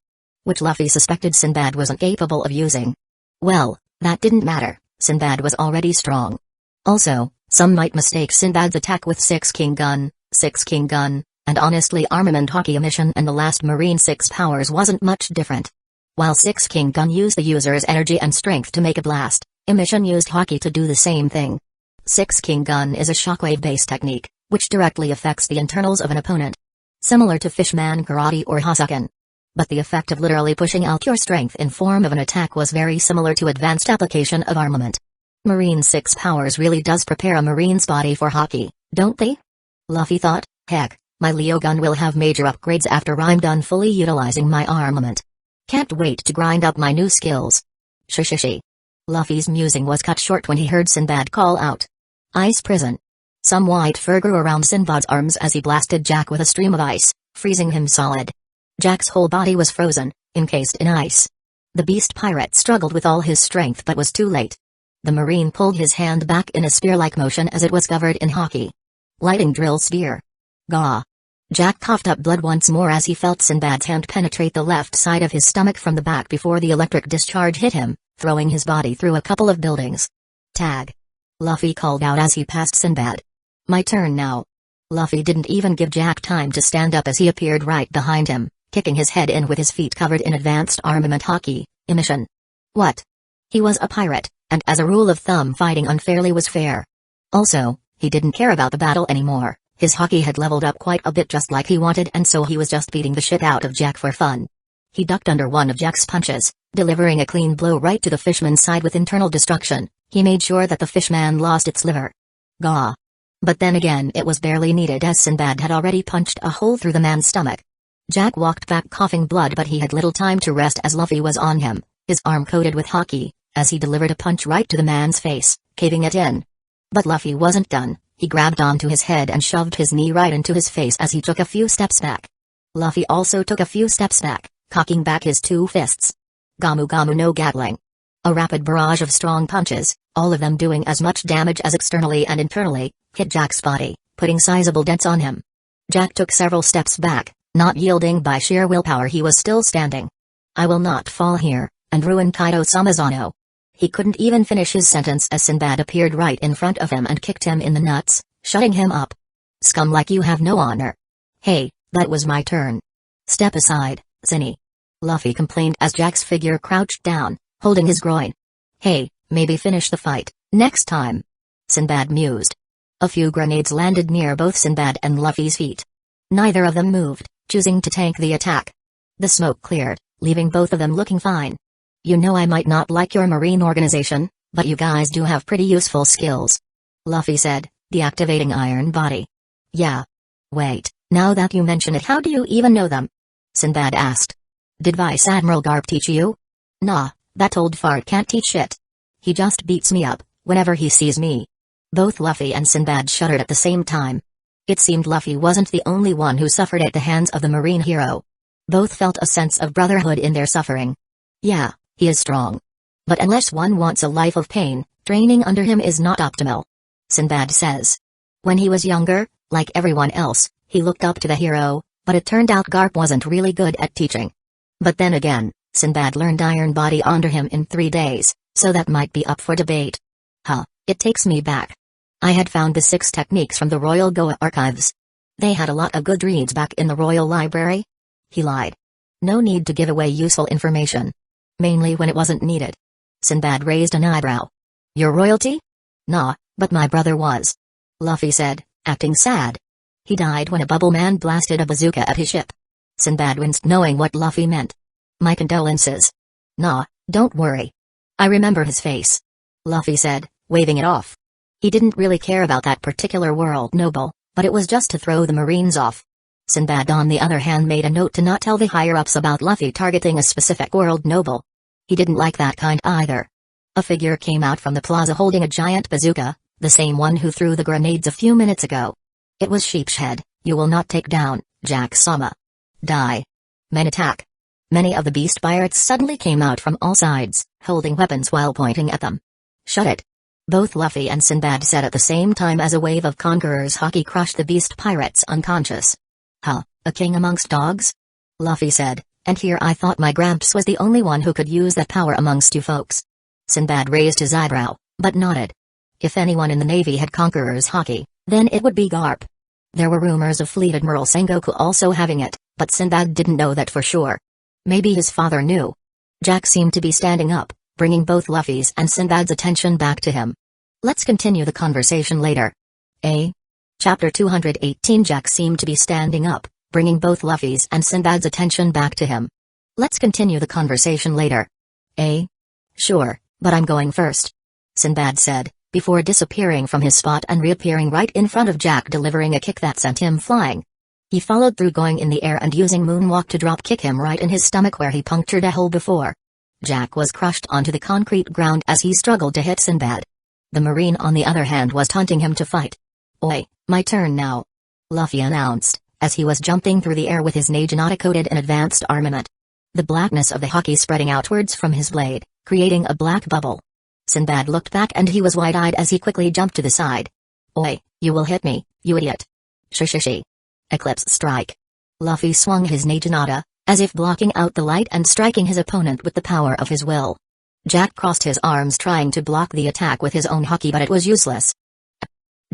Which Luffy suspected Sinbad wasn't capable of using. Well, that didn't matter. Sinbad was already strong. Also, some might mistake Sinbad's attack with Six King Gun, and honestly armament hockey emission and the last Marine 6 powers wasn't much different. While Six King Gun used the user's energy and strength to make a blast, emission used hockey to do the same thing. Six King Gun is a shockwave-based technique, which directly affects the internals of an opponent. Similar to Fishman Karate or Hasaken. But the effect of literally pushing out your strength in form of an attack was very similar to advanced application of armament. Marine 6 powers really does prepare a Marine's body for hockey, don't they? Luffy thought, heck, my Leo gun will have major upgrades after I'm done fully utilizing my armament. Can't wait to grind up my new skills. Shishishi. Luffy's musing was cut short when he heard Sinbad call out. Ice prison. Some white fur grew around Sinbad's arms as he blasted Jack with a stream of ice, freezing him solid. Jack's whole body was frozen, encased in ice. The beast pirate struggled with all his strength but was too late. The Marine pulled his hand back in a spear-like motion as it was covered in hockey. Lighting drill spear. Gah. Jack coughed up blood once more as he felt Sinbad's hand penetrate the left side of his stomach from the back before the electric discharge hit him, throwing his body through a couple of buildings. Tag. Luffy called out as he passed Sinbad. My turn now. Luffy didn't even give Jack time to stand up as he appeared right behind him, kicking his head in with his feet covered in advanced armament hockey, emission. What? He was a pirate, and as a rule of thumb fighting unfairly was fair. Also, he didn't care about the battle anymore. His hockey had leveled up quite a bit just like he wanted, and so he was just beating the shit out of Jack for fun. He ducked under one of Jack's punches, delivering a clean blow right to the fishman's side with internal destruction. He made sure that the fishman lost its liver. Gah. But then again it was barely needed as Sinbad had already punched a hole through the man's stomach. Jack walked back coughing blood, but he had little time to rest as Luffy was on him, his arm coated with hockey, as he delivered a punch right to the man's face, caving it in. But Luffy wasn't done. He grabbed onto his head and shoved his knee right into his face as he took a few steps back. Luffy also took a few steps back, cocking back his two fists. Gamu Gamu no Gatling. A rapid barrage of strong punches, all of them doing as much damage as externally and internally, hit Jack's body, putting sizable dents on him. Jack took several steps back, not yielding by sheer willpower. He was still standing. I will not fall here, and ruin Kaido Samazano. He couldn't even finish his sentence as Sinbad appeared right in front of him and kicked him in the nuts, shutting him up. Scum like you have no honor. Hey, that was my turn. Step aside, Zinni. Luffy complained as Jack's figure crouched down, holding his groin. Hey, maybe finish the fight, next time. Sinbad mused. A few grenades landed near both Sinbad and Luffy's feet. Neither of them moved, choosing to tank the attack. The smoke cleared, leaving both of them looking fine. You know, I might not like your marine organization, but you guys do have pretty useful skills. Luffy said, deactivating Iron Body. Yeah. Wait, now that you mention it, how do you even know them? Sinbad asked. Did Vice Admiral Garp teach you? Nah, that old fart can't teach shit. He just beats me up, whenever he sees me. Both Luffy and Sinbad shuddered at the same time. It seemed Luffy wasn't the only one who suffered at the hands of the marine hero. Both felt a sense of brotherhood in their suffering. Yeah, he is strong. But unless one wants a life of pain, training under him is not optimal. Sinbad says. When he was younger, like everyone else, he looked up to the hero, but it turned out Garp wasn't really good at teaching. But then again, Sinbad learned Iron Body under him in 3 days, so that might be up for debate. It takes me back. I had found the 6 techniques from the Royal Goa archives. They had a lot of good reads back in the Royal Library. He lied. No need to give away useful information. Mainly when it wasn't needed. Sinbad raised an eyebrow. Your royalty? Nah, but my brother was. Luffy said, acting sad. He died when a bubble man blasted a bazooka at his ship. Sinbad winced knowing what Luffy meant. My condolences. Nah, don't worry. I remember his face. Luffy said, waving it off. He didn't really care about that particular world noble, but it was just to throw the Marines off. Sinbad on the other hand made a note to not tell the higher-ups about Luffy targeting a specific world noble. He didn't like that kind either. A figure came out from the plaza holding a giant bazooka, the same one who threw the grenades a few minutes ago. It was Sheepshead. You will not take down, Jack-sama. Die. Men attack. Many of the beast pirates suddenly came out from all sides, holding weapons while pointing at them. Shut it. Both Luffy and Sinbad said at the same time as a wave of conquerors' haki crushed the beast pirates unconscious. A king amongst dogs? Luffy said, and here I thought my Gramps was the only one who could use that power amongst you folks. Sinbad raised his eyebrow, but nodded. If anyone in the Navy had conquerors' haki, then it would be Garp. There were rumors of Fleet Admiral Sengoku also having it, but Sinbad didn't know that for sure. Maybe his father knew. Jack seemed to be standing up, bringing both Luffy's and Sinbad's attention back to him. Let's continue the conversation later. Chapter 218. Jack seemed to be standing up, bringing both Luffy's and Sinbad's attention back to him. Let's continue the conversation later. Sure, but I'm going first. Sinbad said, before disappearing from his spot and reappearing right in front of Jack delivering a kick that sent him flying. He followed through going in the air and using moonwalk to drop kick him right in his stomach where he punctured a hole before. Jack was crushed onto the concrete ground as he struggled to hit Sinbad. The Marine on the other hand was taunting him to fight. Oi, my turn now. Luffy announced, as he was jumping through the air with his Naginata coated in advanced armament. The blackness of the haki spreading outwards from his blade, creating a black bubble. Sinbad looked back and he was wide-eyed as he quickly jumped to the side. Oi, you will hit me, you idiot. Shishishi. Eclipse strike. Luffy swung his Naginata, as if blocking out the light and striking his opponent with the power of his will. Jack crossed his arms trying to block the attack with his own haki but it was useless.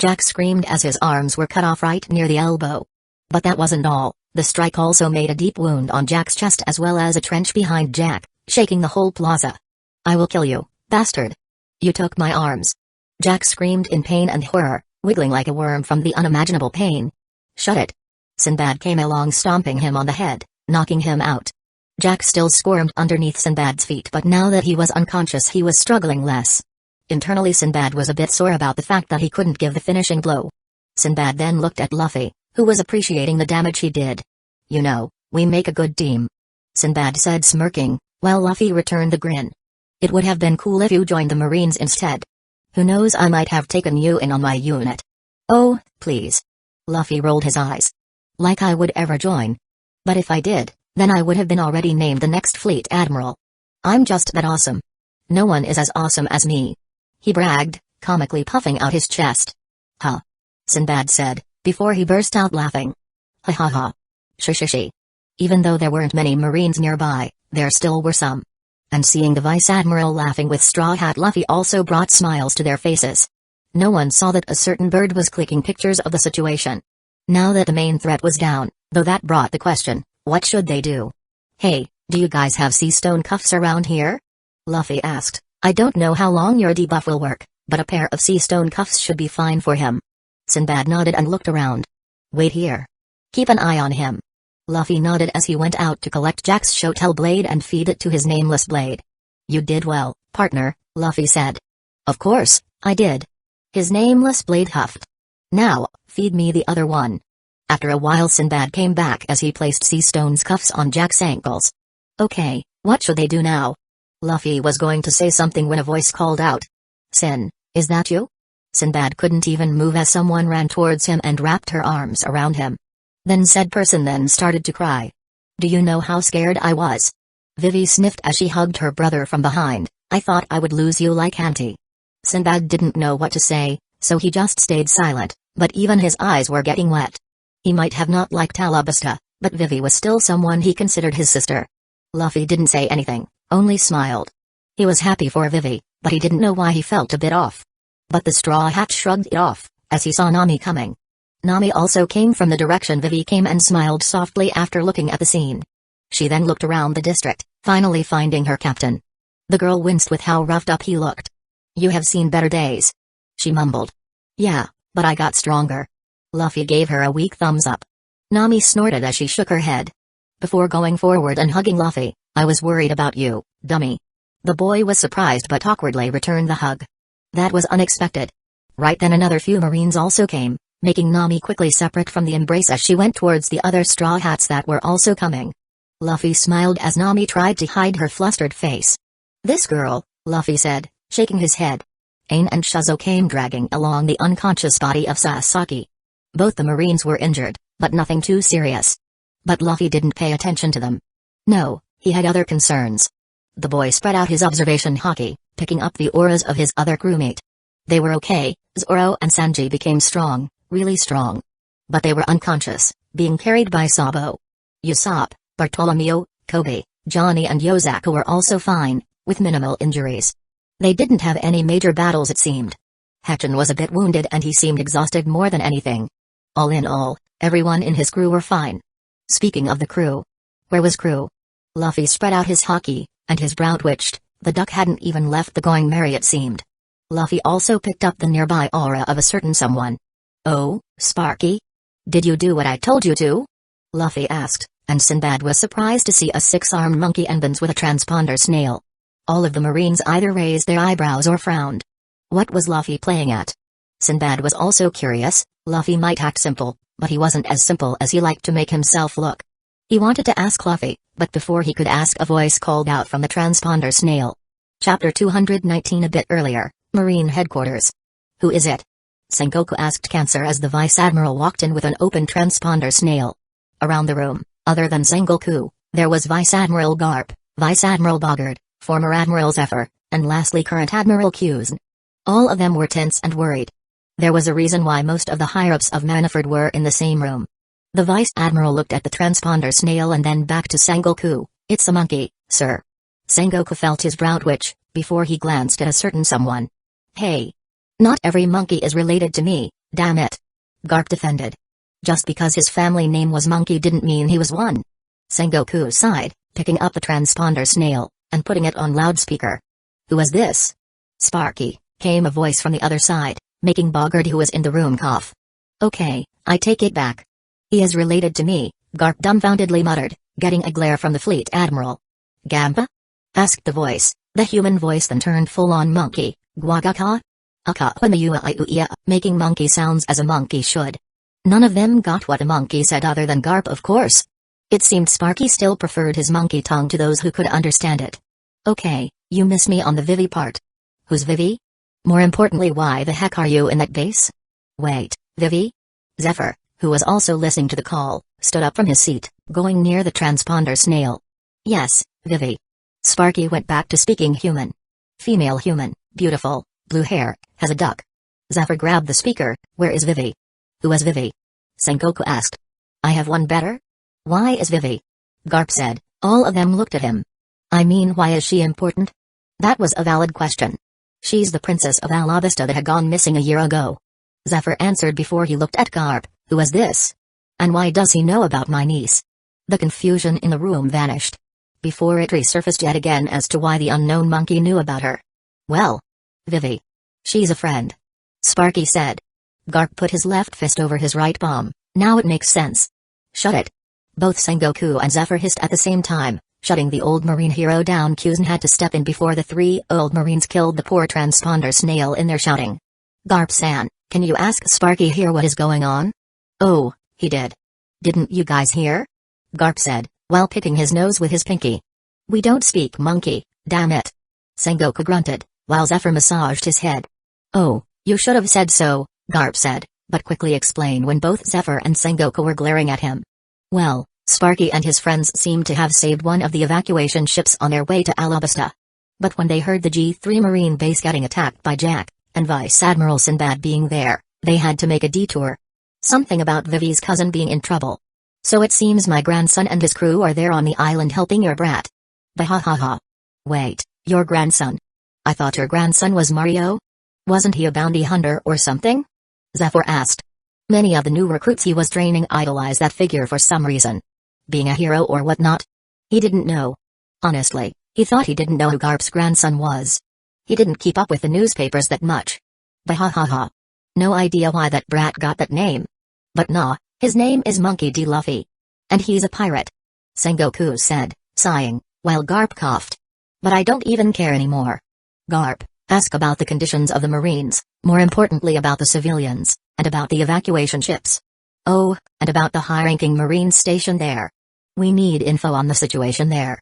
Jack screamed as his arms were cut off right near the elbow. But that wasn't all, the strike also made a deep wound on Jack's chest as well as a trench behind Jack, shaking the whole plaza. I will kill you, bastard. You took my arms. Jack screamed in pain and horror, wiggling like a worm from the unimaginable pain. Shut it. Sinbad came along stomping him on the head, knocking him out. Jack still squirmed underneath Sinbad's feet but now that he was unconscious he was struggling less. Internally Sinbad was a bit sore about the fact that he couldn't give the finishing blow. Sinbad then looked at Luffy, who was appreciating the damage he did. You know, we make a good team. Sinbad said smirking, while Luffy returned the grin. It would have been cool if you joined the Marines instead. Who knows, I might have taken you in on my unit. Oh, please. Luffy rolled his eyes. Like I would ever join. But if I did, then I would have been already named the next fleet admiral. I'm just that awesome. No one is as awesome as me. He bragged, comically puffing out his chest. Huh. Sinbad said, before he burst out laughing. Ha ha ha. Shishishi. Even though there weren't many Marines nearby, there still were some. And seeing the Vice Admiral laughing with Straw Hat Luffy also brought smiles to their faces. No one saw that a certain bird was clicking pictures of the situation. Now that the main threat was down, though that brought the question, what should they do? Hey, do you guys have sea stone cuffs around here? Luffy asked. I don't know how long your debuff will work, but a pair of sea stone cuffs should be fine for him. Sinbad nodded and looked around. Wait here. Keep an eye on him. Luffy nodded as he went out to collect Jack's Shotel blade and feed it to his nameless blade. You did well, partner, Luffy said. Of course, I did. His nameless blade huffed. Now, feed me the other one. After a while Sinbad came back as he placed sea stone's cuffs on Jack's ankles. Okay, what should they do now? Luffy was going to say something when a voice called out. Sin, is that you? Sinbad couldn't even move as someone ran towards him and wrapped her arms around him. Then said person then started to cry. Do you know how scared I was? Vivi sniffed as she hugged her brother from behind. I thought I would lose you like auntie. Sinbad didn't know what to say, so he just stayed silent, but even his eyes were getting wet. He might have not liked Alabasta, but Vivi was still someone he considered his sister. Luffy didn't say anything, only smiled. He was happy for Vivi, but he didn't know why he felt a bit off. But the Straw Hat shrugged it off, as he saw Nami coming. Nami also came from the direction Vivi came and smiled softly after looking at the scene. She then looked around the district, finally finding her captain. The girl winced with how roughed up he looked. You have seen better days. She mumbled. Yeah, but I got stronger. Luffy gave her a weak thumbs up. Nami snorted as she shook her head. Before going forward and hugging Luffy, I was worried about you, dummy. The boy was surprised but awkwardly returned the hug. That was unexpected. Right then another few Marines also came, making Nami quickly separate from the embrace as she went towards the other Straw Hats that were also coming. Luffy smiled as Nami tried to hide her flustered face. This girl, Luffy said, shaking his head. Ain and Shuzo came dragging along the unconscious body of Sasaki. Both the Marines were injured, but nothing too serious. But Luffy didn't pay attention to them. No, he had other concerns. The boy spread out his observation haki, picking up the auras of his other crewmate. They were okay. Zoro and Sanji became strong, really strong. But they were unconscious, being carried by Sabo. Usopp, Bartolomeo, Kobe, Johnny and Yosaku were also fine, with minimal injuries. They didn't have any major battles it seemed. Hatchin was a bit wounded and he seemed exhausted more than anything. All in all, everyone in his crew were fine. Speaking of the crew. Where was crew? Luffy spread out his haki, and his brow twitched. The duck hadn't even left the Going Merry it seemed. Luffy also picked up the nearby aura of a certain someone. Oh, Sparky? Did you do what I told you to? Luffy asked, and Sinbad was surprised to see a six-armed monkey and Benz with a transponder snail. All of the Marines either raised their eyebrows or frowned. What was Luffy playing at? Sinbad was also curious. Luffy might act simple, but he wasn't as simple as he liked to make himself look. He wanted to ask Luffy, but before he could ask a voice called out from the transponder snail. Chapter 219. A bit earlier, Marine Headquarters. Who is it? Sengoku asked Cancer as the Vice Admiral walked in with an open transponder snail. Around the room, other than Sengoku, there was Vice Admiral Garp, Vice Admiral Bogard, former Admiral Zephyr, and lastly current Admiral Kuzan. All of them were tense and worried. There was a reason why most of the higher-ups of Manaford were in the same room. The Vice Admiral looked at the transponder snail and then back to Sengoku. It's a monkey, sir. Sengoku felt his brow twitch, before he glanced at a certain someone. Hey. Not every monkey is related to me, damn it. Garp defended. Just because his family name was Monkey didn't mean he was one. Sengoku sighed, picking up the transponder snail, and putting it on loudspeaker. Who is this? Sparky, came a voice from the other side, making Bogard who was in the room cough. Okay, I take it back. He is related to me, Garp dumbfoundedly muttered, getting a glare from the fleet admiral. Gampa? Asked the voice, the human voice then turned full-on monkey, Guagaka? Aka when the uia, making monkey sounds as a monkey should. None of them got what a monkey said other than Garp of course. It seemed Sparky still preferred his monkey tongue to those who could understand it. Okay, you miss me on the Vivi part. Who's Vivi? More importantly, why the heck are you in that base? Wait, Vivi? Zephyr, who was also listening to the call, stood up from his seat, going near the transponder snail. Yes, Vivi. Sparky went back to speaking human. Female human, beautiful, blue hair, has a duck. Zephyr grabbed the speaker. Where is Vivi? Who is Vivi? Sengoku asked. I have one better? Why is Vivi? Garp said. All of them looked at him. I mean, why is she important? That was a valid question. She's the princess of Alabasta that had gone missing a year ago. Zephyr answered before he looked at Garp. Who is this? And why does he know about my niece? The confusion in the room vanished. Before it resurfaced yet again as to why the unknown monkey knew about her. Well. Vivi. She's a friend. Sparky said. Garp put his left fist over his right palm. Now it makes sense. Shut it. Both Sengoku and Zephyr hissed at the same time, shutting the old marine hero down. Kuzan had to step in before the three old marines killed the poor transponder snail in their shouting. Garp-san, can you ask Sparky here what is going on? Oh, he did. Didn't you guys hear? Garp said, while picking his nose with his pinky. We don't speak monkey, damn it. Sengoku grunted, while Zephyr massaged his head. Oh, You should have said so, Garp said, but quickly explained when both Zephyr and Sengoku were glaring at him. Well, Sparky and his friends seemed to have saved one of the evacuation ships on their way to Alabasta. But when they heard the G3 Marine base getting attacked by Jack, and Vice Admiral Sinbad being there, they had to make a detour. Something about Vivi's cousin being in trouble. So it seems my grandson and his crew are there on the island helping your brat. Bahahaha. Wait, your grandson? I thought your grandson was Mario? Wasn't he a bounty hunter or something? Zephyr asked. Many of the new recruits he was training idolize that figure for some reason. Being a hero or whatnot? He didn't know. Honestly, he thought he didn't know who Garp's grandson was. He didn't keep up with the newspapers that much. Bahahaha. No idea why that brat got that name. But nah, his name is Monkey D. Luffy. And he's a pirate. Sengoku said, sighing, while Garp coughed. But I don't even care anymore. Garp, ask about the conditions of the Marines, more importantly about the civilians, and about the evacuation ships. Oh, and about the high-ranking Marines stationed there. We need info on the situation there.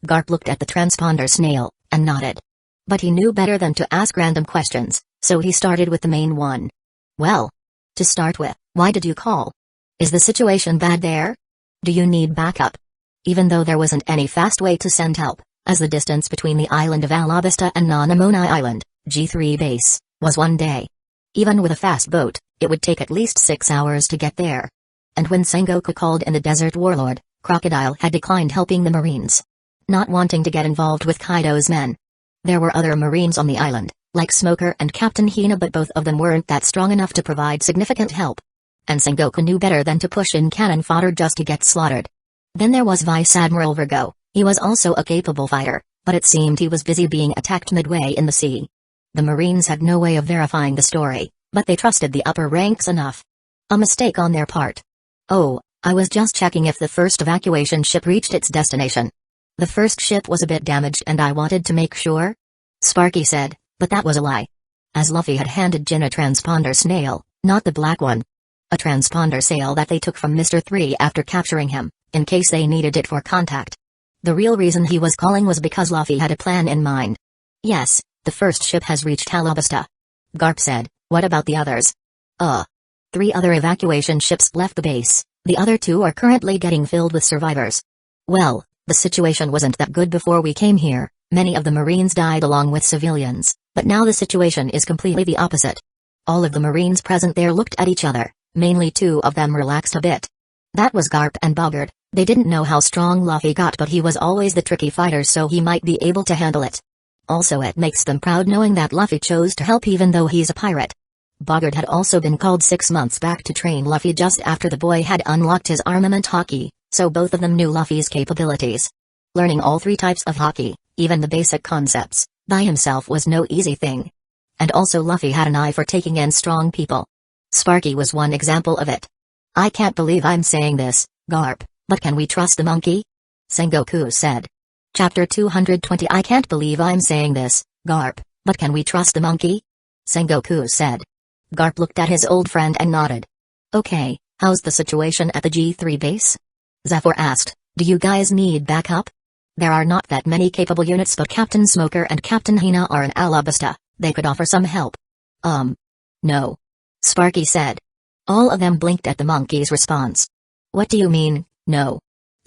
Garp looked at the transponder snail, and nodded. But he knew better than to ask random questions, so he started with the main one. Well, to start with, why did you call? Is the situation bad there? Do you need backup? Even though there wasn't any fast way to send help, as the distance between the island of Alabasta and Nanamona Island, G3 base, was 1 day. Even with a fast boat, it would take at least 6 hours to get there. And when Sengoku called in the Desert Warlord, Crocodile had declined helping the Marines. Not wanting to get involved with Kaido's men. There were other Marines on the island, like Smoker and Captain Hina, but both of them weren't that strong enough to provide significant help. And Sengoku knew better than to push in cannon fodder just to get slaughtered. Then there was Vice Admiral Virgo. He was also a capable fighter, but it seemed he was busy being attacked midway in the sea. The Marines had no way of verifying the story, but they trusted the upper ranks enough. A mistake on their part. Oh, I was just checking if the first evacuation ship reached its destination. The first ship was a bit damaged and I wanted to make sure. Sparky said, but that was a lie. As Luffy had handed Jin a transponder snail, not the black one. A transponder sail that they took from Mr. 3 after capturing him, in case they needed it for contact. The real reason he was calling was because Luffy had a plan in mind. Yes, the first ship has reached Alabasta. Garp said, what about the others? 3 other evacuation ships left the base, the other 2 are currently getting filled with survivors. Well, the situation wasn't that good before we came here, many of the Marines died along with civilians, but now the situation is completely the opposite. All of the Marines present there looked at each other, mainly 2 of them relaxed a bit. That was Garp and Bogard. They didn't know how strong Luffy got, but he was always the tricky fighter, so he might be able to handle it. Also, it makes them proud knowing that Luffy chose to help even though he's a pirate. Bogard had also been called 6 months back to train Luffy just after the boy had unlocked his armament haki, so both of them knew Luffy's capabilities. Learning all 3 types of haki, even the basic concepts, by himself was no easy thing. And also Luffy had an eye for taking in strong people. Sparky was one example of it. I can't believe I'm saying this, Garp, but can we trust the monkey? Sengoku said. Chapter 220. I can't believe I'm saying this, Garp, but can we trust the monkey? Sengoku said. Garp looked at his old friend and nodded. Okay, how's the situation at the G3 base? Zephyr asked, do you guys need backup? There are not that many capable units, but Captain Smoker and Captain Hina are in Alabasta. They could offer some help. No. Sparky said. All of them blinked at the monkey's response. What do you mean, no?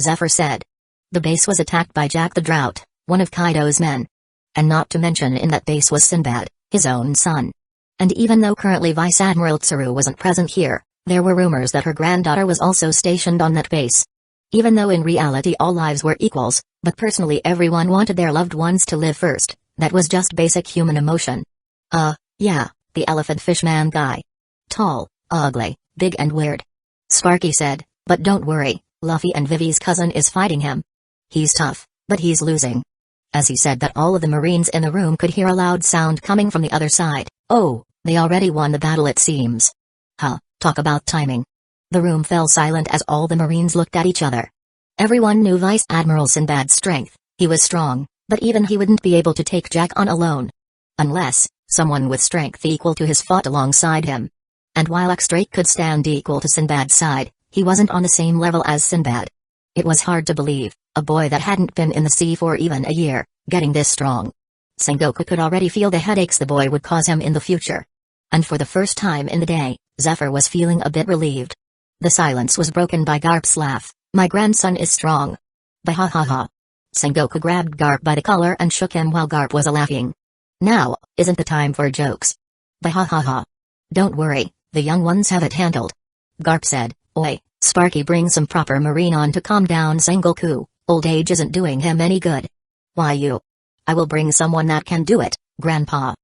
Zephyr said. The base was attacked by Jack the Drought, one of Kaido's men. And not to mention in that base was Sinbad, his own son. And even though currently Vice Admiral Tsuru wasn't present here, there were rumors that her granddaughter was also stationed on that base. Even though in reality all lives were equals, but personally everyone wanted their loved ones to live first, that was just basic human emotion. Yeah, the elephant fishman guy. Tall, ugly, big and weird. Sparky said, but don't worry, Luffy and Vivi's cousin is fighting him. He's tough, but he's losing. As he said that, all of the Marines in the room could hear a loud sound coming from the other side. Oh, they already won the battle it seems. Talk about timing. The room fell silent as all the Marines looked at each other. Everyone knew Vice Admiral Sinbad's strength. He was strong, but even he wouldn't be able to take Jack on alone. Unless someone with strength equal to his fought alongside him. And while X-Drake could stand equal to Sinbad's side, he wasn't on the same level as Sinbad. It was hard to believe, a boy that hadn't been in the sea for even a year, getting this strong. Sengoku could already feel the headaches the boy would cause him in the future. And for the first time in the day, Zephyr was feeling a bit relieved. The silence was broken by Garp's laugh. My grandson is strong. Bah-ha-ha-ha. Sengoku grabbed Garp by the collar and shook him while Garp was laughing. Now, isn't the time for jokes. Bah-ha-ha-ha. Don't worry, the young ones have it handled. Garp said, Oi, Sparky, bring some proper marine on to calm down Sengoku. Old age isn't doing him any good. Why you? I will bring someone that can do it, Grandpa.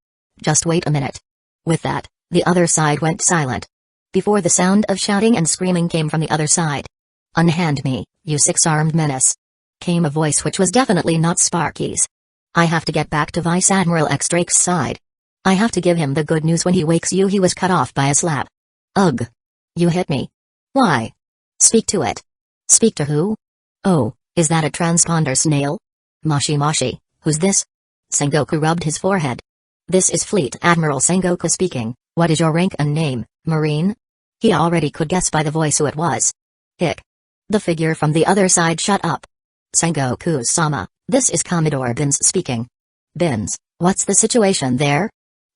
Just wait a minute. With that, the other side went silent. Before the sound of shouting and screaming came from the other side. Unhand me, you six-armed menace. Came a voice which was definitely not Sparky's. I have to get back to Vice Admiral X Drake's side. I have to give him the good news when he wakes you. He was cut off by a slap. Ugh. You hit me. Why? Speak to it. Speak to who? Oh, is that a transponder snail? Moshi, who's this? Sengoku rubbed his forehead. This is Fleet Admiral Sengoku speaking. What is your rank and name, Marine? He already could guess by the voice who it was. Hick. The figure from the other side shut up. Sengoku-sama, this is Commodore Bins speaking. Bins, what's the situation there?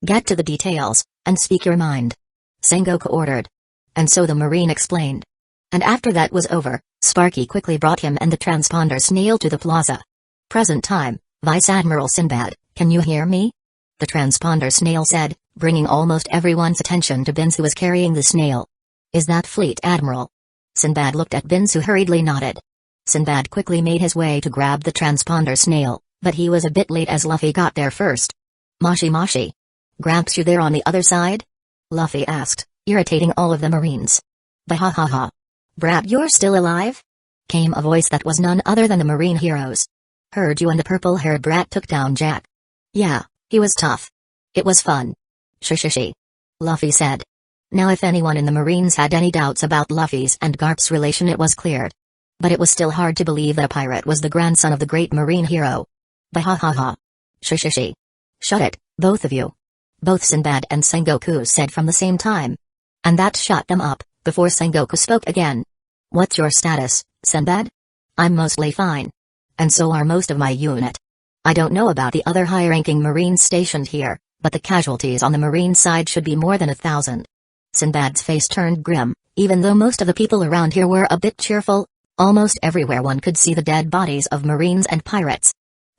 Get to the details, and speak your mind. Sengoku ordered. And so the Marine explained. And after that was over, Sparky quickly brought him and the transponder snail to the plaza. Present time, Vice Admiral Sinbad, can you hear me? The transponder snail said, bringing almost everyone's attention to Bins, who was carrying the snail. Is that Fleet Admiral? Sinbad looked at Bins, who hurriedly nodded. Sinbad quickly made his way to grab the transponder snail, but he was a bit late as Luffy got there first. Moshi. Gramps, you there on the other side? Luffy asked, irritating all of the Marines. Bah-ha-ha-ha. Brat, you're still alive? Came a voice that was none other than the Marine heroes. Heard you and the purple-haired brat took down Jack. Yeah, he was tough. It was fun. Shishishi. Luffy said. Now if anyone in the Marines had any doubts about Luffy's and Garp's relation, it was cleared. But it was still hard to believe that a pirate was the grandson of the great Marine hero. Bah-ha-ha-ha. Shishishi. Shut it, both of you. Both Sinbad and Sengoku said from the same time. And that shut them up, before Sengoku spoke again. What's your status, Sinbad? I'm mostly fine. And so are most of my unit. I don't know about the other high-ranking Marines stationed here, but the casualties on the Marine side should be more than 1,000. Sinbad's face turned grim, even though most of the people around here were a bit cheerful. Almost everywhere one could see the dead bodies of Marines and pirates.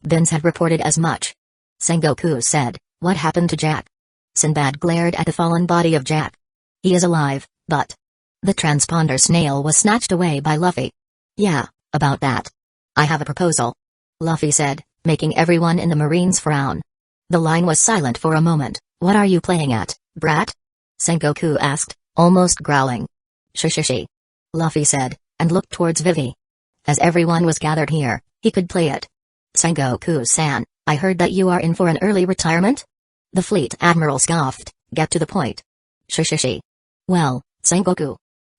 Bins had reported as much. Sengoku said, what happened to Jack? Sinbad glared at the fallen body of Jack. He is alive, but... The transponder snail was snatched away by Luffy. Yeah, about that. I have a proposal. Luffy said, making everyone in the Marines frown. The line was silent for a moment. What are you playing at, brat? Sengoku asked, almost growling. Shishishi. Luffy said, and looked towards Vivi. As everyone was gathered here, he could play it. Sengoku-san, I heard that you are in for an early retirement? The Fleet Admiral scoffed, get to the point. Shishishi. Well, Sengoku.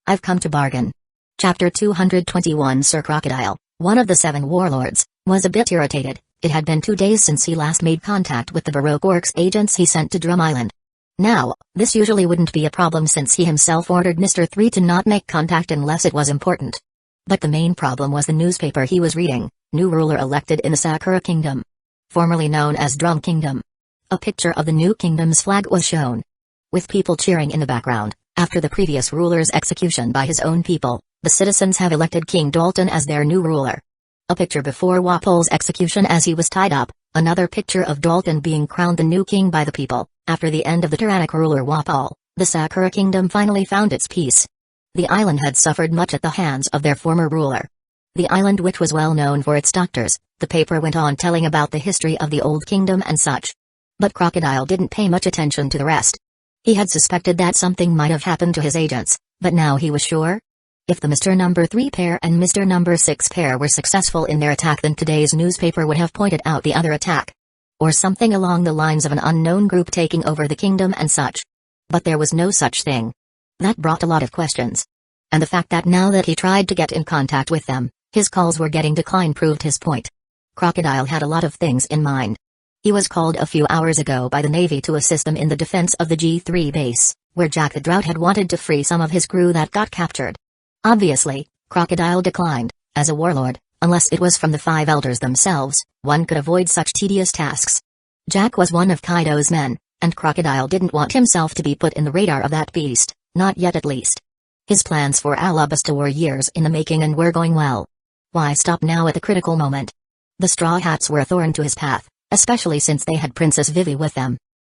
I've come to bargain. Chapter 221. Sir Crocodile, one of the 7 warlords, was a bit irritated. It had been 2 days since he last made contact with the Baroque Works agents he sent to Drum Island. Now, this usually wouldn't be a problem since he himself ordered Mr. 3 to not make contact unless it was important. But the main problem was the newspaper he was reading, new ruler elected in the Sakura Kingdom. Formerly known as Drum Kingdom. A picture of the new kingdom's flag was shown. With people cheering in the background, after the previous ruler's execution by his own people, the citizens have elected King Dalton as their new ruler. A picture before Wapol's execution as he was tied up, another picture of Dalton being crowned the new king by the people. After the end of the tyrannic ruler Wapol, the Sakura Kingdom finally found its peace. The island had suffered much at the hands of their former ruler. The island, which was well known for its doctors, the paper went on telling about the history of the old kingdom and such. But Crocodile didn't pay much attention to the rest. He had suspected that something might have happened to his agents, but now he was sure. If the Mr. No. 3 pair and Mr. No. 6 pair were successful in their attack, then today's newspaper would have pointed out the other attack. Or something along the lines of an unknown group taking over the kingdom and such. But there was no such thing. That brought a lot of questions. And the fact that now that he tried to get in contact with them, his calls were getting declined proved his point. Crocodile had a lot of things in mind. He was called a few hours ago by the Navy to assist them in the defense of the G3 base, where Jack the Drought had wanted to free some of his crew that got captured. Obviously, Crocodile declined. As a warlord, unless it was from the 5 elders themselves, one could avoid such tedious tasks. Jack was one of Kaido's men, And Crocodile didn't want himself to be put in the radar of that beast, not yet at least. His plans for Alabasta were years in the making and were going well. Why stop now at the critical moment? The Straw Hats were a thorn to his path, especially since they had Princess Vivi with them.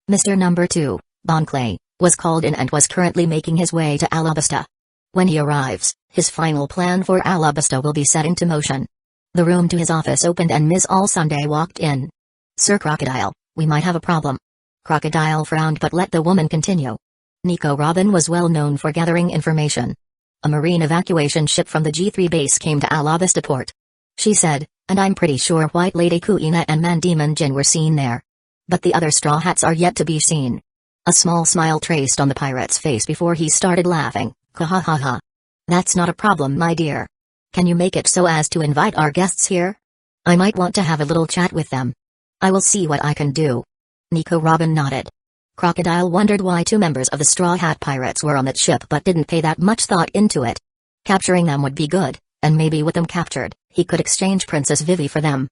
Mr. Number 2, Bon Clay, was called in and was currently making his way to Alabasta. When he arrives, his final plan for Alabasta will be set into motion. The room to his office opened and Ms. Alsunday walked in. "Sir Crocodile, we might have a problem." Crocodile frowned but let the woman continue. Nico Robin was well known for gathering information. A marine evacuation ship from the G3 base came to Alabasta port. She said, and I'm pretty sure White Lady Kuina and Mandemon Jin were seen there. But the other Straw Hats are yet to be seen. A small smile traced on the pirate's face before he started laughing. Ha ha ha ha. "That's not a problem, my dear. Can you make it so as to invite our guests here? I might want to have a little chat with them. I will see what I can do." Nico Robin nodded. Crocodile wondered why 2 members of the Straw Hat Pirates were on that ship but didn't pay that much thought into it. Capturing them would be good, and maybe with them captured, he could exchange Princess Vivi for them.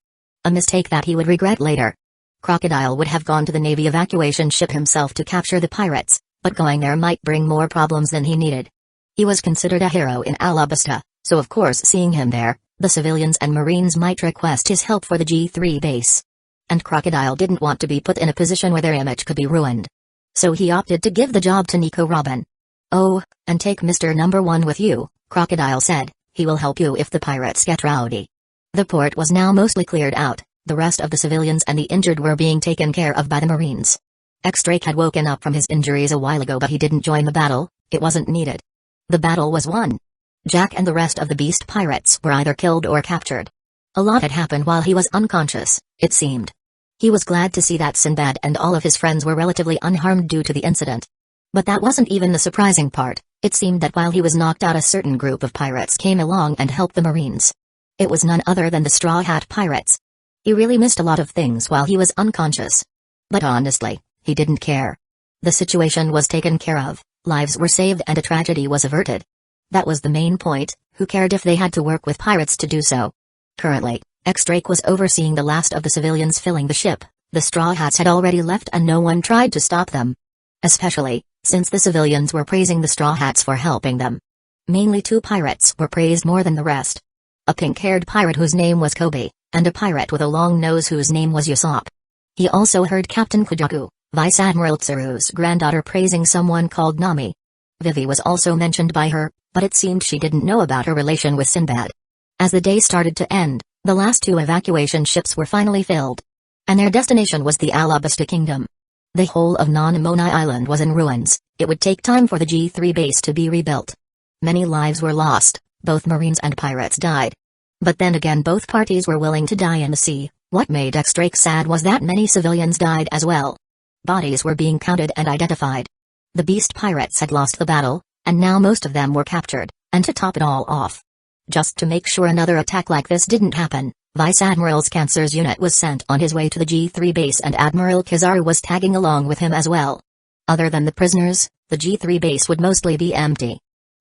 A mistake that he would regret later. Crocodile would have gone to the Navy evacuation ship himself to capture the pirates, but going there might bring more problems than he needed. He was considered a hero in Alabasta, so of course seeing him there, the civilians and Marines might request his help for the G3 base. And Crocodile didn't want to be put in a position where their image could be ruined. So he opted to give the job to Nico Robin. "Oh, and take Mr. Number 1 with you," Crocodile said. "He will help you if the pirates get rowdy." The port was now mostly cleared out, the rest of the civilians and the injured were being taken care of by the Marines. X-Drake had woken up from his injuries a while ago but he didn't join the battle, it wasn't needed. The battle was won. Jack and the rest of the beast pirates were either killed or captured. A lot had happened while he was unconscious, it seemed. He was glad to see that Sinbad and all of his friends were relatively unharmed due to the incident. But that wasn't even the surprising part. It seemed that while he was knocked out a certain group of pirates came along and helped the Marines. It was none other than the Straw Hat Pirates. He really missed a lot of things while he was unconscious. But honestly, he didn't care. The situation was taken care of, lives were saved and a tragedy was averted. That was the main point, who cared if they had to work with pirates to do so. Currently, X-Drake was overseeing the last of the civilians filling the ship. The Straw Hats had already left and no one tried to stop them. Especially, since the civilians were praising the Straw Hats for helping them. Mainly 2 pirates were praised more than the rest. A pink-haired pirate whose name was Kobe, and a pirate with a long nose whose name was Usopp. He also heard Captain Kujaku, Vice Admiral Tsuru's granddaughter, praising someone called Nami. Vivi was also mentioned by her, but it seemed she didn't know about her relation with Sinbad. As the day started to end, the last 2 evacuation ships were finally filled. And their destination was the Alabasta Kingdom. The whole of Nanamoni Island was in ruins, it would take time for the G3 base to be rebuilt. Many lives were lost, both Marines and pirates died. But then again both parties were willing to die in the sea. What made X-Drake sad was that many civilians died as well. Bodies were being counted and identified. The beast pirates had lost the battle, and now most of them were captured, and to top it all off, just to make sure another attack like this didn't happen, Vice Admiral Scancer's unit was sent on his way to the G3 base and Admiral Kizaru was tagging along with him as well. Other than the prisoners, the G3 base would mostly be empty.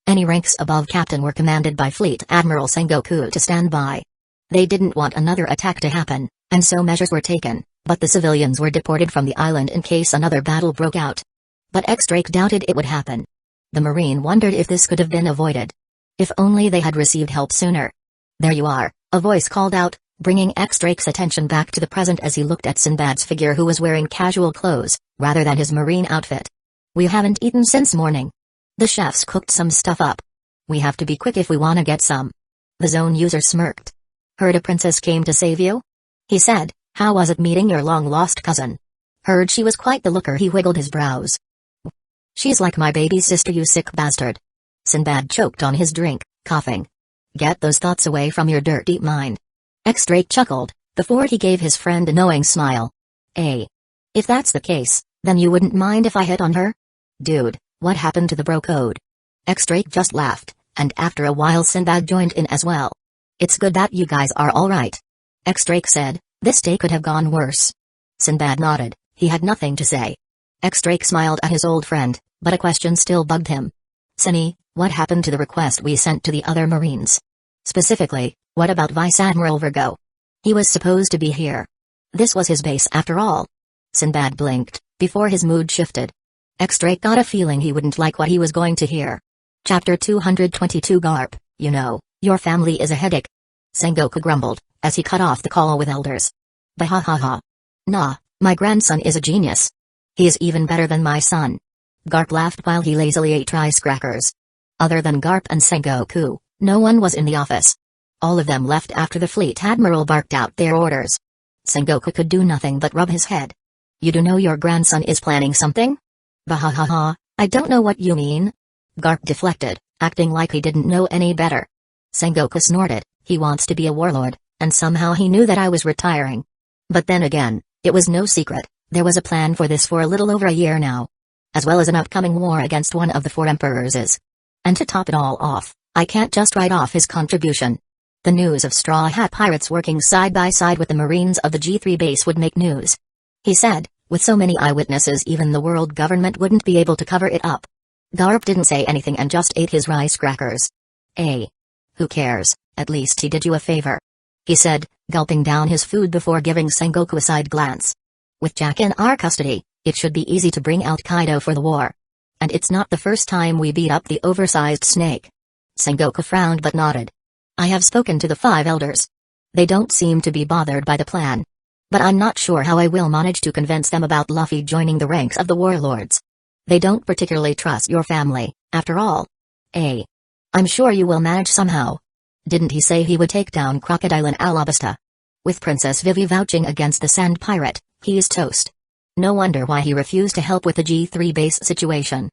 Any ranks above captain were commanded by Fleet Admiral Sengoku to stand by. They didn't want another attack to happen, and so measures were taken, but the civilians were deported from the island in case another battle broke out. But X-Drake doubted it would happen. The Marine wondered if this could have been avoided. If only they had received help sooner. "There you are," a voice called out, bringing X-Drake's attention back to the present as he looked at Sinbad's figure who was wearing casual clothes, rather than his marine outfit. "We haven't eaten since morning. The chefs cooked some stuff up. We have to be quick if we want to get some." The zone user smirked. "Heard a princess came to save you?" he said. "How was it meeting your long-lost cousin?" "Heard she was quite the looker." He wiggled his brows. "She's like my baby sister, you sick bastard." Sinbad choked on his drink, coughing. "Get those thoughts away from your dirty mind." X-Drake chuckled, before he gave his friend a knowing smile. If that's the case, then you wouldn't mind if I hit on her?" "Dude, what happened to the bro code?" X-Drake just laughed, and after a while Sinbad joined in as well. "It's good that you guys are alright," X-Drake said. "This day could have gone worse." Sinbad nodded, he had nothing to say. X-Drake smiled at his old friend, but a question still bugged him. "Sinny, what happened to the request we sent to the other Marines? Specifically, what about Vice Admiral Virgo? He was supposed to be here. This was his base after all." Sinbad blinked, before his mood shifted. X-Drake got a feeling he wouldn't like what he was going to hear. Chapter 222 Garp, you know, your family is a headache. Sengoku grumbled, as he cut off the call with elders. Bahahaha. Nah, my grandson is a genius. He is even better than my son. Garp laughed while he lazily ate rice crackers. Other than Garp and Sengoku, no one was in the office. All of them left after the fleet admiral barked out their orders. Sengoku could do nothing but rub his head. You do know your grandson is planning something? Bahahaha, I don't know what you mean. Garp deflected, acting like he didn't know any better. Sengoku snorted, he wants to be a warlord, and somehow he knew that I was retiring. But then again, it was no secret, there was a plan for this for a little over a year now. As well as an upcoming war against one of the four emperors. And to top it all off, I can't just write off his contribution. The news of Straw Hat pirates working side by side with the Marines of the G3 base would make news. He said, with so many eyewitnesses even the world government wouldn't be able to cover it up. Garp didn't say anything and just ate his rice crackers. Who cares, at least he did you a favor. He said, gulping down his food before giving Sengoku a side glance. With Jack in our custody, it should be easy to bring out Kaido for the war. And it's not the first time we beat up the oversized snake. Sengoku frowned but nodded. I have spoken to the 5 elders. They don't seem to be bothered by the plan. But I'm not sure how I will manage to convince them about Luffy joining the ranks of the warlords. They don't particularly trust your family, after all. I'm sure you will manage somehow. Didn't he say he would take down Crocodile and Alabasta? With Princess Vivi vouching against the sand pirate, he's toast. No wonder why he refused to help with the G3 base situation.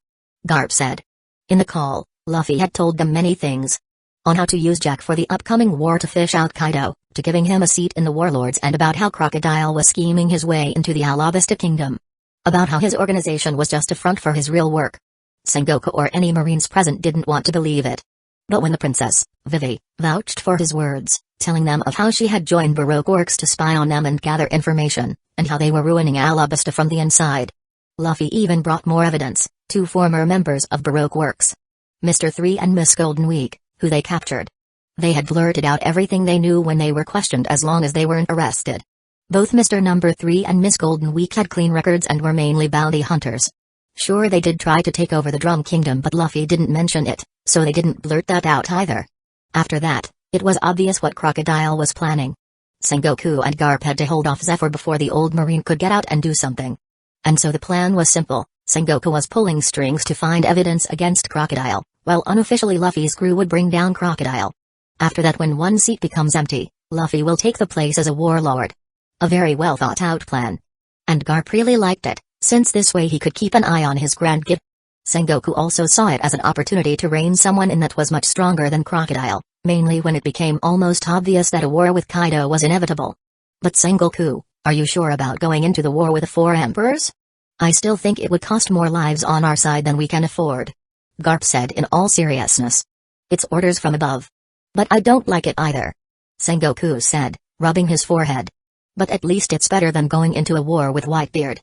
Garp said. In the call, Luffy had told them many things. On how to use Jack for the upcoming war to fish out Kaido, to giving him a seat in the warlords and about how Crocodile was scheming his way into the Alabasta kingdom. About how his organization was just a front for his real work. Sengoku or any Marines present didn't want to believe it. But when the Princess, Vivi, vouched for his words, telling them of how she had joined Baroque Works to spy on them and gather information, and how they were ruining Alabasta from the inside. Luffy even brought more evidence, 2 former members of Baroque Works. Mr. 3 and Miss Golden Week, who they captured. They had blurted out everything they knew when they were questioned as long as they weren't arrested. Both Mr. Number 3 and Miss Golden Week had clean records and were mainly bounty hunters. Sure, they did try to take over the Drum Kingdom, but Luffy didn't mention it, so they didn't blurt that out either. After that, it was obvious what Crocodile was planning. Sengoku and Garp had to hold off Zephyr before the old Marine could get out and do something. And so the plan was simple. Sengoku was pulling strings to find evidence against Crocodile, while unofficially Luffy's crew would bring down Crocodile. After that, when one seat becomes empty, Luffy will take the place as a warlord. A very well thought out plan. And Garp really liked it, since this way he could keep an eye on his grand gift. Sengoku also saw it as an opportunity to rein someone in that was much stronger than Crocodile, mainly when it became almost obvious that a war with Kaido was inevitable. But Sengoku, are you sure about going into the war with the 4 emperors? I still think it would cost more lives on our side than we can afford. Garp said in all seriousness. It's orders from above. But I don't like it either. Sengoku said, rubbing his forehead. But at least it's better than going into a war with Whitebeard.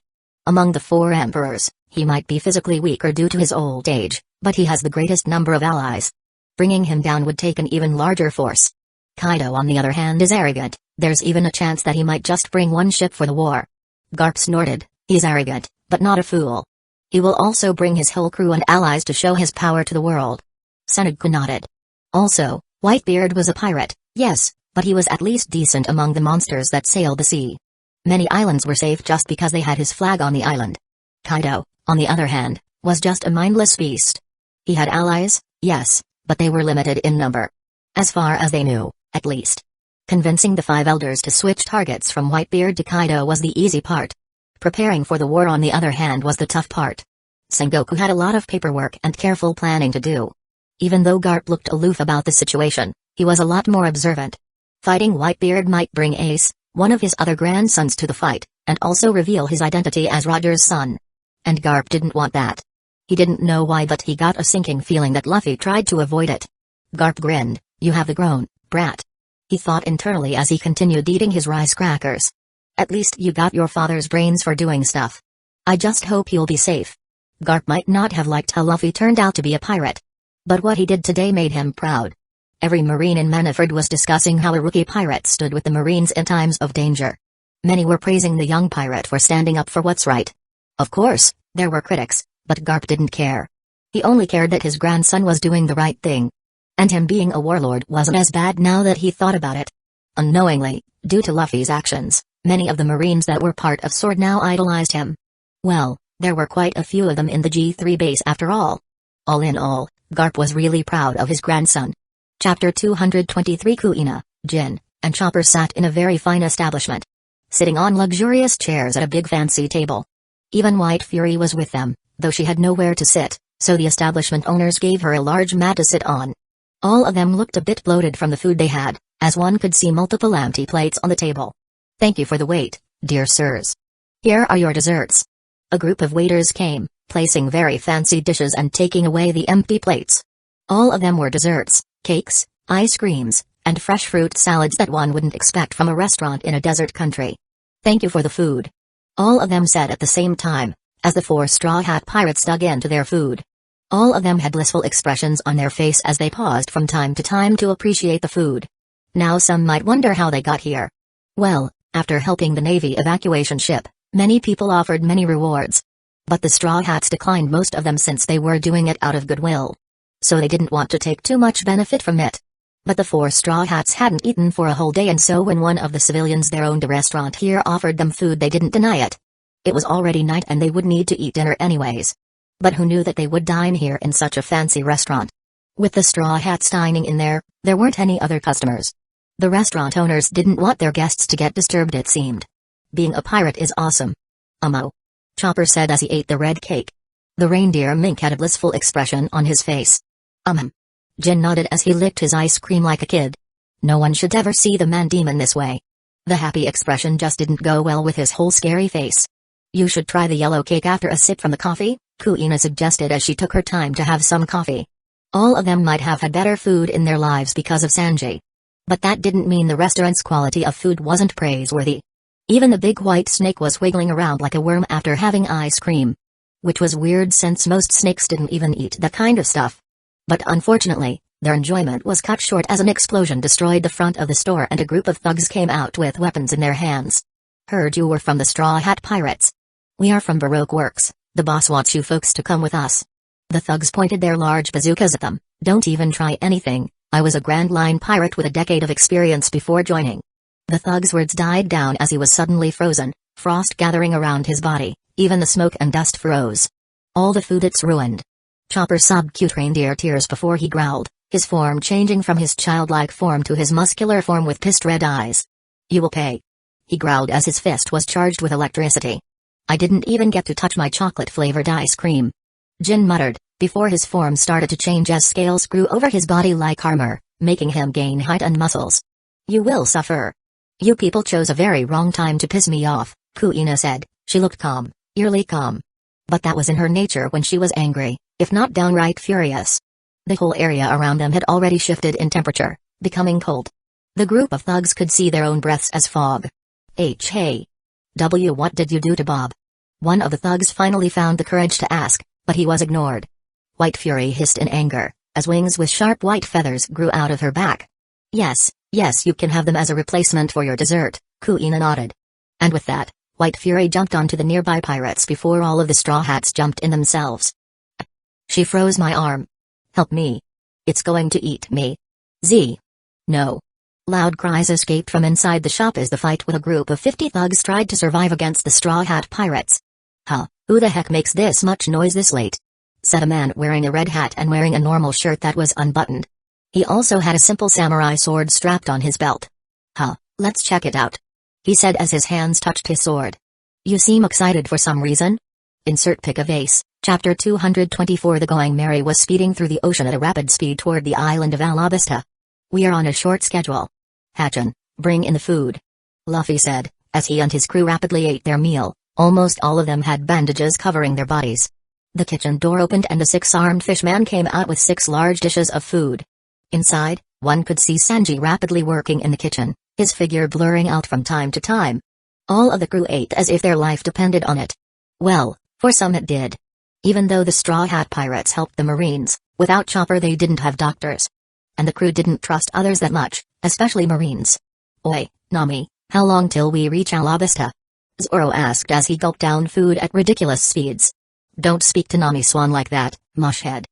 Among the 4 emperors, he might be physically weaker due to his old age, but he has the greatest number of allies. Bringing him down would take an even larger force. Kaido on the other hand is arrogant, there's even a chance that he might just bring 1 ship for the war. Garp snorted, he's arrogant, but not a fool. He will also bring his whole crew and allies to show his power to the world. Sengoku nodded. Also, Whitebeard was a pirate, yes, but he was at least decent among the monsters that sailed the sea. Many islands were safe just because they had his flag on the island. Kaido, on the other hand, was just a mindless beast. He had allies, yes, but they were limited in number. As far as they knew, at least. Convincing the 5 elders to switch targets from Whitebeard to Kaido was the easy part. Preparing for the war on the other hand was the tough part. Sengoku had a lot of paperwork and careful planning to do. Even though Garp looked aloof about the situation, he was a lot more observant. Fighting Whitebeard might bring Ace, one of his other grandsons, to the fight, and also reveal his identity as Roger's son. And Garp didn't want that. He didn't know why, but he got a sinking feeling that Luffy tried to avoid it. Garp grinned, you have the grown, brat. He thought internally as he continued eating his rice crackers. At least you got your father's brains for doing stuff. I just hope you'll be safe. Garp might not have liked how Luffy turned out to be a pirate. But what he did today made him proud. Every Marine in Maniford was discussing how a rookie pirate stood with the Marines in times of danger. Many were praising the young pirate for standing up for what's right. Of course, there were critics, but Garp didn't care. He only cared that his grandson was doing the right thing. And him being a warlord wasn't as bad now that he thought about it. Unknowingly, due to Luffy's actions, many of the Marines that were part of Sword now idolized him. Well, there were quite a few of them in the G3 base after all. All in all, Garp was really proud of his grandson. Chapter 223 Kuina, Jin, and Chopper sat in a very fine establishment, sitting on luxurious chairs at a big fancy table. Even White Fury was with them, though she had nowhere to sit, so the establishment owners gave her a large mat to sit on. All of them looked a bit bloated from the food they had, as one could see multiple empty plates on the table. Thank you for the wait, dear sirs. Here are your desserts. A group of waiters came, placing very fancy dishes and taking away the empty plates. All of them were desserts, cakes, ice creams, and fresh fruit salads that one wouldn't expect from a restaurant in a desert country. Thank you for the food. All of them said at the same time, as the 4 Straw Hat Pirates dug into their food. All of them had blissful expressions on their face as they paused from time to time to appreciate the food. Now some might wonder how they got here. Well, after helping the Navy evacuation ship, many people offered many rewards. But the Straw Hats declined most of them since they were doing it out of goodwill. So they didn't want to take too much benefit from it. But the 4 Straw Hats hadn't eaten for a whole day, and so when one of the civilians there owned a restaurant here offered them food, they didn't deny it. It was already night and they would need to eat dinner anyways. But who knew that they would dine here in such a fancy restaurant? With the Straw Hats dining in there weren't any other customers. The restaurant owners didn't want their guests to get disturbed, it seemed. Being a pirate is awesome. Chopper said as he ate the red cake. The reindeer mink had a blissful expression on his face. Jin nodded as he licked his ice cream like a kid. No one should ever see the man demon this way. The happy expression just didn't go well with his whole scary face. You should try the yellow cake after a sip from the coffee, Kuina suggested as she took her time to have some coffee. All of them might have had better food in their lives because of Sanji. But that didn't mean the restaurant's quality of food wasn't praiseworthy. Even the big white snake was wiggling around like a worm after having ice cream. Which was weird since most snakes didn't even eat that kind of stuff. But unfortunately, their enjoyment was cut short as an explosion destroyed the front of the store and a group of thugs came out with weapons in their hands. Heard you were from the Straw Hat Pirates. We are from Baroque Works. The boss wants you folks to come with us. The thugs pointed their large bazookas at them. Don't even try anything. I was a Grand Line pirate with a decade of experience before joining. The thug's words died down as he was suddenly frozen, frost gathering around his body, even the smoke and dust froze. All the food it's ruined. Chopper sobbed cute reindeer tears before he growled, his form changing from his childlike form to his muscular form with pissed red eyes. You will pay. He growled as his fist was charged with electricity. I didn't even get to touch my chocolate-flavored ice cream. Jin muttered, before his form started to change as scales grew over his body like armor, making him gain height and muscles. You will suffer. You people chose a very wrong time to piss me off, Kuina said. She looked calm, eerily calm. But that was in her nature when she was angry, if not downright furious. The whole area around them had already shifted in temperature, becoming cold. The group of thugs could see their own breaths as fog. Hey. What did you do to Bob? One of the thugs finally found the courage to ask, but he was ignored. White Fury hissed in anger, as wings with sharp white feathers grew out of her back. Yes, you can have them as a replacement for your dessert, Kuina nodded. And with that, White Fury jumped onto the nearby pirates before all of the Straw Hats jumped in themselves. She froze my arm. Help me. It's going to eat me. Z. No. Loud cries escaped from inside the shop as the fight with a group of 50 thugs tried to survive against the Straw Hat Pirates. Who the heck makes this much noise this late? Said a man wearing a red hat and wearing a normal shirt that was unbuttoned. He also had a simple samurai sword strapped on his belt. Let's check it out. He said as his hands touched his sword. You seem excited for some reason? Insert pic of Ace. Chapter 224 The Going Merry was speeding through the ocean at a rapid speed toward the island of Alabasta. We are on a short schedule. Hatchin, bring in the food. Luffy said, as he and his crew rapidly ate their meal. Almost all of them had bandages covering their bodies. The kitchen door opened and a 6-armed fishman came out with 6 large dishes of food. Inside, one could see Sanji rapidly working in the kitchen, his figure blurring out from time to time. All of the crew ate as if their life depended on it. Well, for some it did. Even though the Straw Hat Pirates helped the Marines, without Chopper they didn't have doctors. And the crew didn't trust others that much, especially Marines. Oi, Nami, how long till we reach Alabasta? Zoro asked as he gulped down food at ridiculous speeds. "Don't speak to Nami Swan like that, mushhead,"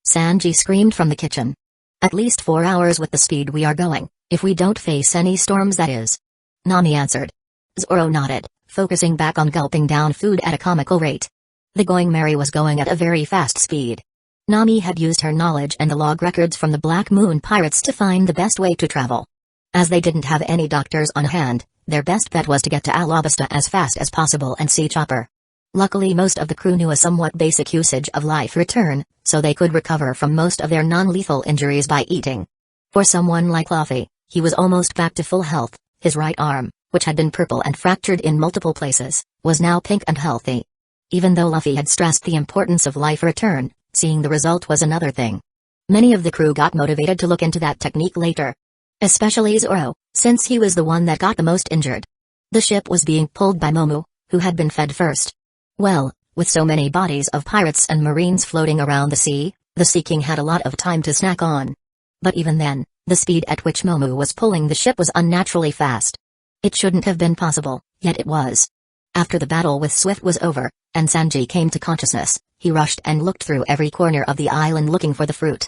Sanji screamed from the kitchen. "At least 4 hours with the speed we are going, if we don't face any storms, that is," Nami answered. Zoro nodded, focusing back on gulping down food at a comical rate. The Going Merry was going at a very fast speed. Nami had used her knowledge and the log records from the Black Moon pirates to find the best way to travel. As they didn't have any doctors on hand, their best bet was to get to Alabasta as fast as possible and see Chopper. Luckily most of the crew knew a somewhat basic usage of life return, so they could recover from most of their non-lethal injuries by eating. For someone like Luffy, he was almost back to full health. His right arm, which had been purple and fractured in multiple places, was now pink and healthy. Even though Luffy had stressed the importance of life return, seeing the result was another thing. Many of the crew got motivated to look into that technique later. Especially Zoro, since he was the one that got the most injured. The ship was being pulled by Momo, who had been fed first. Well, with so many bodies of pirates and marines floating around the sea, the Sea King had a lot of time to snack on. But even then, the speed at which Momo was pulling the ship was unnaturally fast. It shouldn't have been possible, yet it was. After the battle with Swift was over, and Sanji came to consciousness, he rushed and looked through every corner of the island looking for the fruit.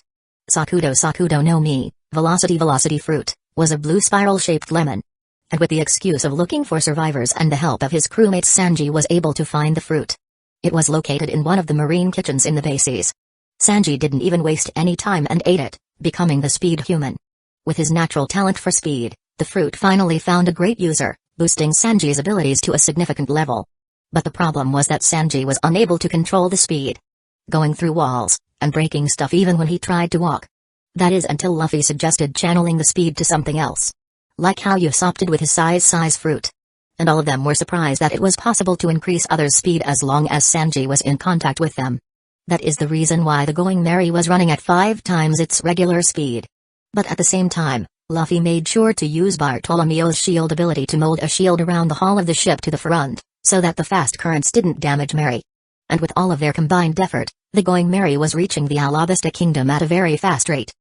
Sakudo no Mi, Velocity fruit, was a blue spiral-shaped lemon. And with the excuse of looking for survivors and the help of his crewmates, Sanji was able to find the fruit. It was located in one of the marine kitchens in the bases. Sanji didn't even waste any time and ate it, becoming the speed human. With his natural talent for speed, the fruit finally found a great user, boosting Sanji's abilities to a significant level. But the problem was that Sanji was unable to control the speed. Going through walls, and breaking stuff even when he tried to walk. That is until Luffy suggested channeling the speed to something else. Like how Usopp did with his size fruit. And all of them were surprised that it was possible to increase others' speed as long as Sanji was in contact with them. That is the reason why the Going Merry was running at 5 times its regular speed. But at the same time, Luffy made sure to use Bartolomeo's shield ability to mold a shield around the hull of the ship to the front, so that the fast currents didn't damage Merry. And with all of their combined effort, the Going Merry was reaching the Alabasta Kingdom at a very fast rate.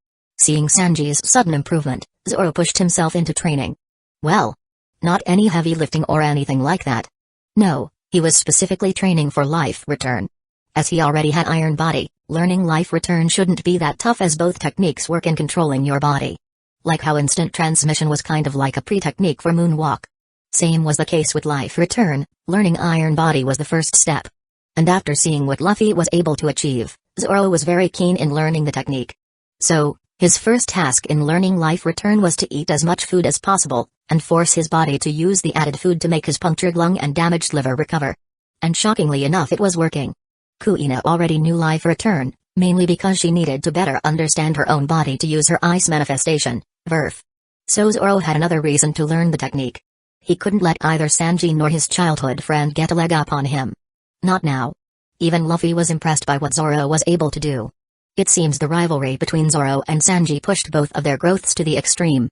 Seeing Sanji's sudden improvement, Zoro pushed himself into training. Well, not any heavy lifting or anything like that. No, he was specifically training for life return. As he already had Iron Body, learning life return shouldn't be that tough as both techniques work in controlling your body. Like how instant transmission was kind of like a pre-technique for moonwalk. Same was the case with life return, learning Iron Body was the first step. And after seeing what Luffy was able to achieve, Zoro was very keen in learning the technique. So, his first task in learning life return was to eat as much food as possible, and force his body to use the added food to make his punctured lung and damaged liver recover. And shockingly enough, it was working. Kuina already knew life return, mainly because she needed to better understand her own body to use her ice manifestation, Verf. So Zoro had another reason to learn the technique. He couldn't let either Sanji nor his childhood friend get a leg up on him. Not now. Even Luffy was impressed by what Zoro was able to do. It seems the rivalry between Zoro and Sanji pushed both of their growths to the extreme.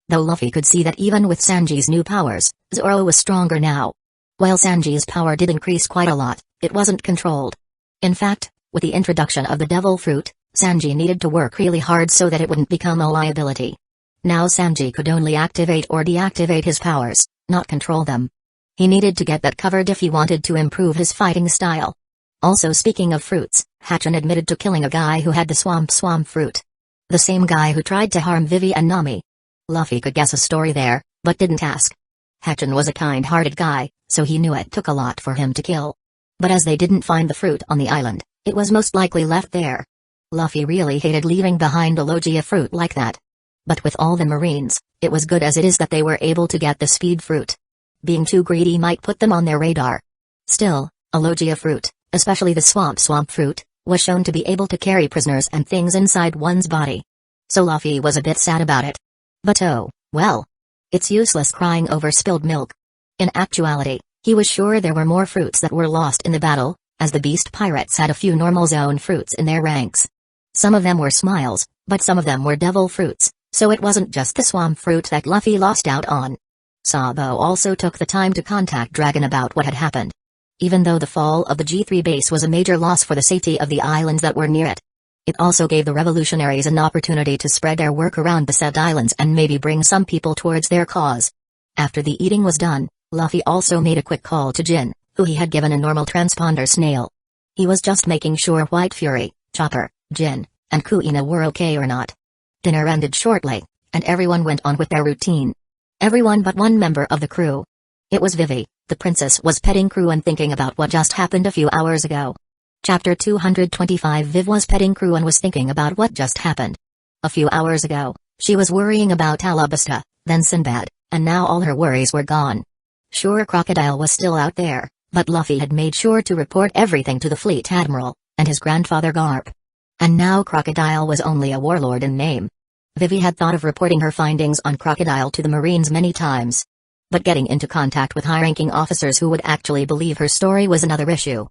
Though Luffy could see that even with Sanji's new powers, Zoro was stronger now. While Sanji's power did increase quite a lot, it wasn't controlled. In fact, with the introduction of the devil fruit, Sanji needed to work really hard so that it wouldn't become a liability. Now Sanji could only activate or deactivate his powers, not control them. He needed to get that covered if he wanted to improve his fighting style. Also, speaking of fruits, Hatchin admitted to killing a guy who had the swamp fruit. The same guy who tried to harm Vivi and Nami. Luffy could guess a story there, but didn't ask. Hatchin was a kind-hearted guy, so he knew it took a lot for him to kill. But as they didn't find the fruit on the island, it was most likely left there. Luffy really hated leaving behind a Logia fruit like that. But with all the Marines, it was good as it is that they were able to get the speed fruit. Being too greedy might put them on their radar. Still, a Logia fruit, especially the swamp fruit, was shown to be able to carry prisoners and things inside one's body. So Luffy was a bit sad about it. But oh, well. It's useless crying over spilled milk. In actuality, he was sure there were more fruits that were lost in the battle, as the beast pirates had a few normal zone fruits in their ranks. Some of them were smiles, but some of them were devil fruits, so it wasn't just the swamp fruit that Luffy lost out on. Sabo also took the time to contact Dragon about what had happened. Even though the fall of the G3 base was a major loss for the safety of the islands that were near it, it also gave the revolutionaries an opportunity to spread their work around the said islands and maybe bring some people towards their cause. After the eating was done, Luffy also made a quick call to Jin, who he had given a normal transponder snail. He was just making sure White Fury, Chopper, Jin, and Kuina were okay or not. Dinner ended shortly, and everyone went on with their routine. Everyone but one member of the crew. It was Vivi. The princess was petting Crew and thinking about what just happened a few hours ago. Chapter 225. Viv was petting Crew and was thinking about what just happened. A few hours ago, she was worrying about Alabasta, then Sinbad, and now all her worries were gone. Sure, Crocodile was still out there, but Luffy had made sure to report everything to the Fleet Admiral, and his grandfather Garp. And now Crocodile was only a warlord in name. Vivi had thought of reporting her findings on Crocodile to the Marines many times. But getting into contact with high-ranking officers who would actually believe her story was another issue.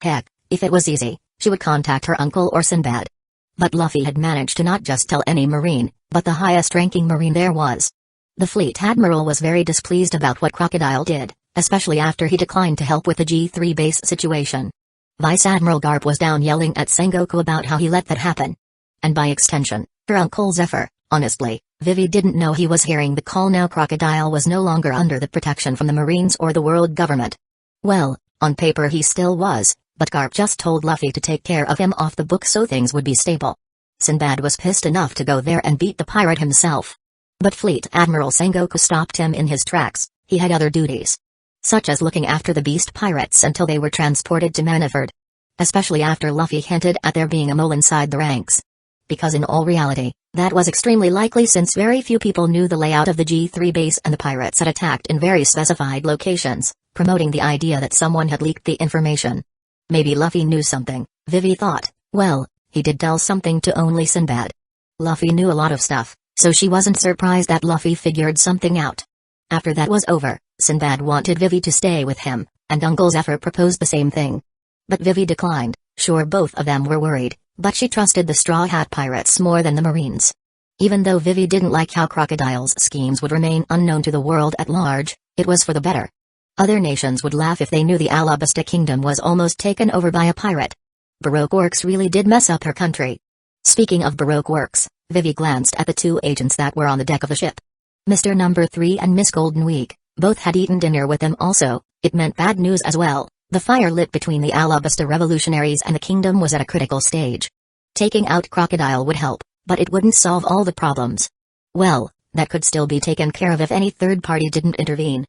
Heck, if it was easy, she would contact her uncle or Sinbad. But Luffy had managed to not just tell any Marine, but the highest-ranking Marine there was. The Fleet Admiral was very displeased about what Crocodile did, especially after he declined to help with the G3 base situation. Vice Admiral Garp was down yelling at Sengoku about how he let that happen. And by extension, her uncle Zephyr. Honestly, Vivi didn't know he was hearing the call now. Crocodile was no longer under the protection from the Marines or the world government. Well, on paper he still was, but Garp just told Luffy to take care of him off the book so things would be stable. Sinbad was pissed enough to go there and beat the pirate himself. But Fleet Admiral Sengoku stopped him in his tracks. He had other duties, such as looking after the beast pirates until they were transported to Maniford. Especially after Luffy hinted at there being a mole inside the ranks. Because in all reality, that was extremely likely since very few people knew the layout of the G3 base and the pirates had attacked in very specified locations, promoting the idea that someone had leaked the information. Maybe Luffy knew something, Vivi thought. Well, he did tell something to only Sinbad. Luffy knew a lot of stuff, so she wasn't surprised that Luffy figured something out. After that was over, Sinbad wanted Vivi to stay with him, and Uncle Zephyr proposed the same thing. But Vivi declined. Sure, both of them were worried, but she trusted the Straw Hat Pirates more than the Marines. Even though Vivi didn't like how Crocodile's schemes would remain unknown to the world at large, it was for the better. Other nations would laugh if they knew the Alabasta Kingdom was almost taken over by a pirate. Baroque Works really did mess up her country. Speaking of Baroque Works, Vivi glanced at the two agents that were on the deck of the ship. Mr. Number 3 and Miss Golden Week, both had eaten dinner with them also. It meant bad news as well. The fire lit between the Alabasta revolutionaries and the kingdom was at a critical stage. Taking out Crocodile would help, but it wouldn't solve all the problems. Well, that could still be taken care of if any third party didn't intervene.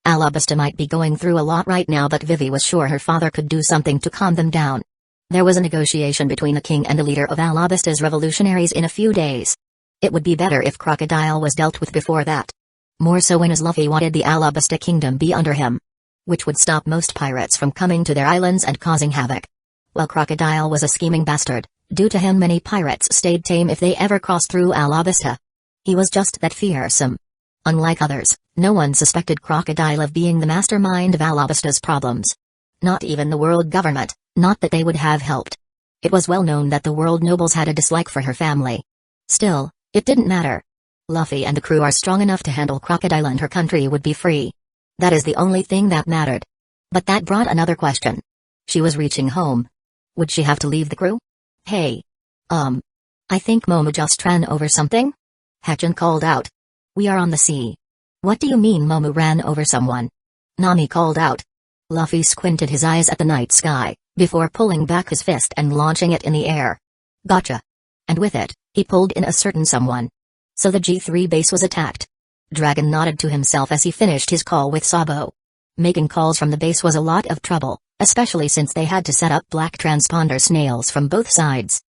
Alabasta might be going through a lot right now, but Vivi was sure her father could do something to calm them down. There was a negotiation between the king and the leader of Alabasta's revolutionaries in a few days. It would be better if Crocodile was dealt with before that. More so when as Luffy wanted the Alabasta kingdom be under him, which would stop most pirates from coming to their islands and causing havoc. While Crocodile was a scheming bastard, due to him many pirates stayed tame if they ever crossed through Alabasta. He was just that fearsome. Unlike others, no one suspected Crocodile of being the mastermind of Alabasta's problems. Not even the world government, not that they would have helped. It was well known that the world nobles had a dislike for her family. Still, it didn't matter. Luffy and the crew are strong enough to handle Crocodile and her country would be free. That is the only thing that mattered. But that brought another question. She was reaching home. Would she have to leave the crew? Hey. I think Momo just ran over something? Hachin called out. We are on the sea. What do you mean Momo ran over someone? Nami called out. Luffy squinted his eyes at the night sky, before pulling back his fist and launching it in the air. Gotcha. And with it, he pulled in a certain someone. So the G3 base was attacked. Dragon nodded to himself as he finished his call with Sabo. Making calls from the base was a lot of trouble, especially since they had to set up black transponder snails from both sides.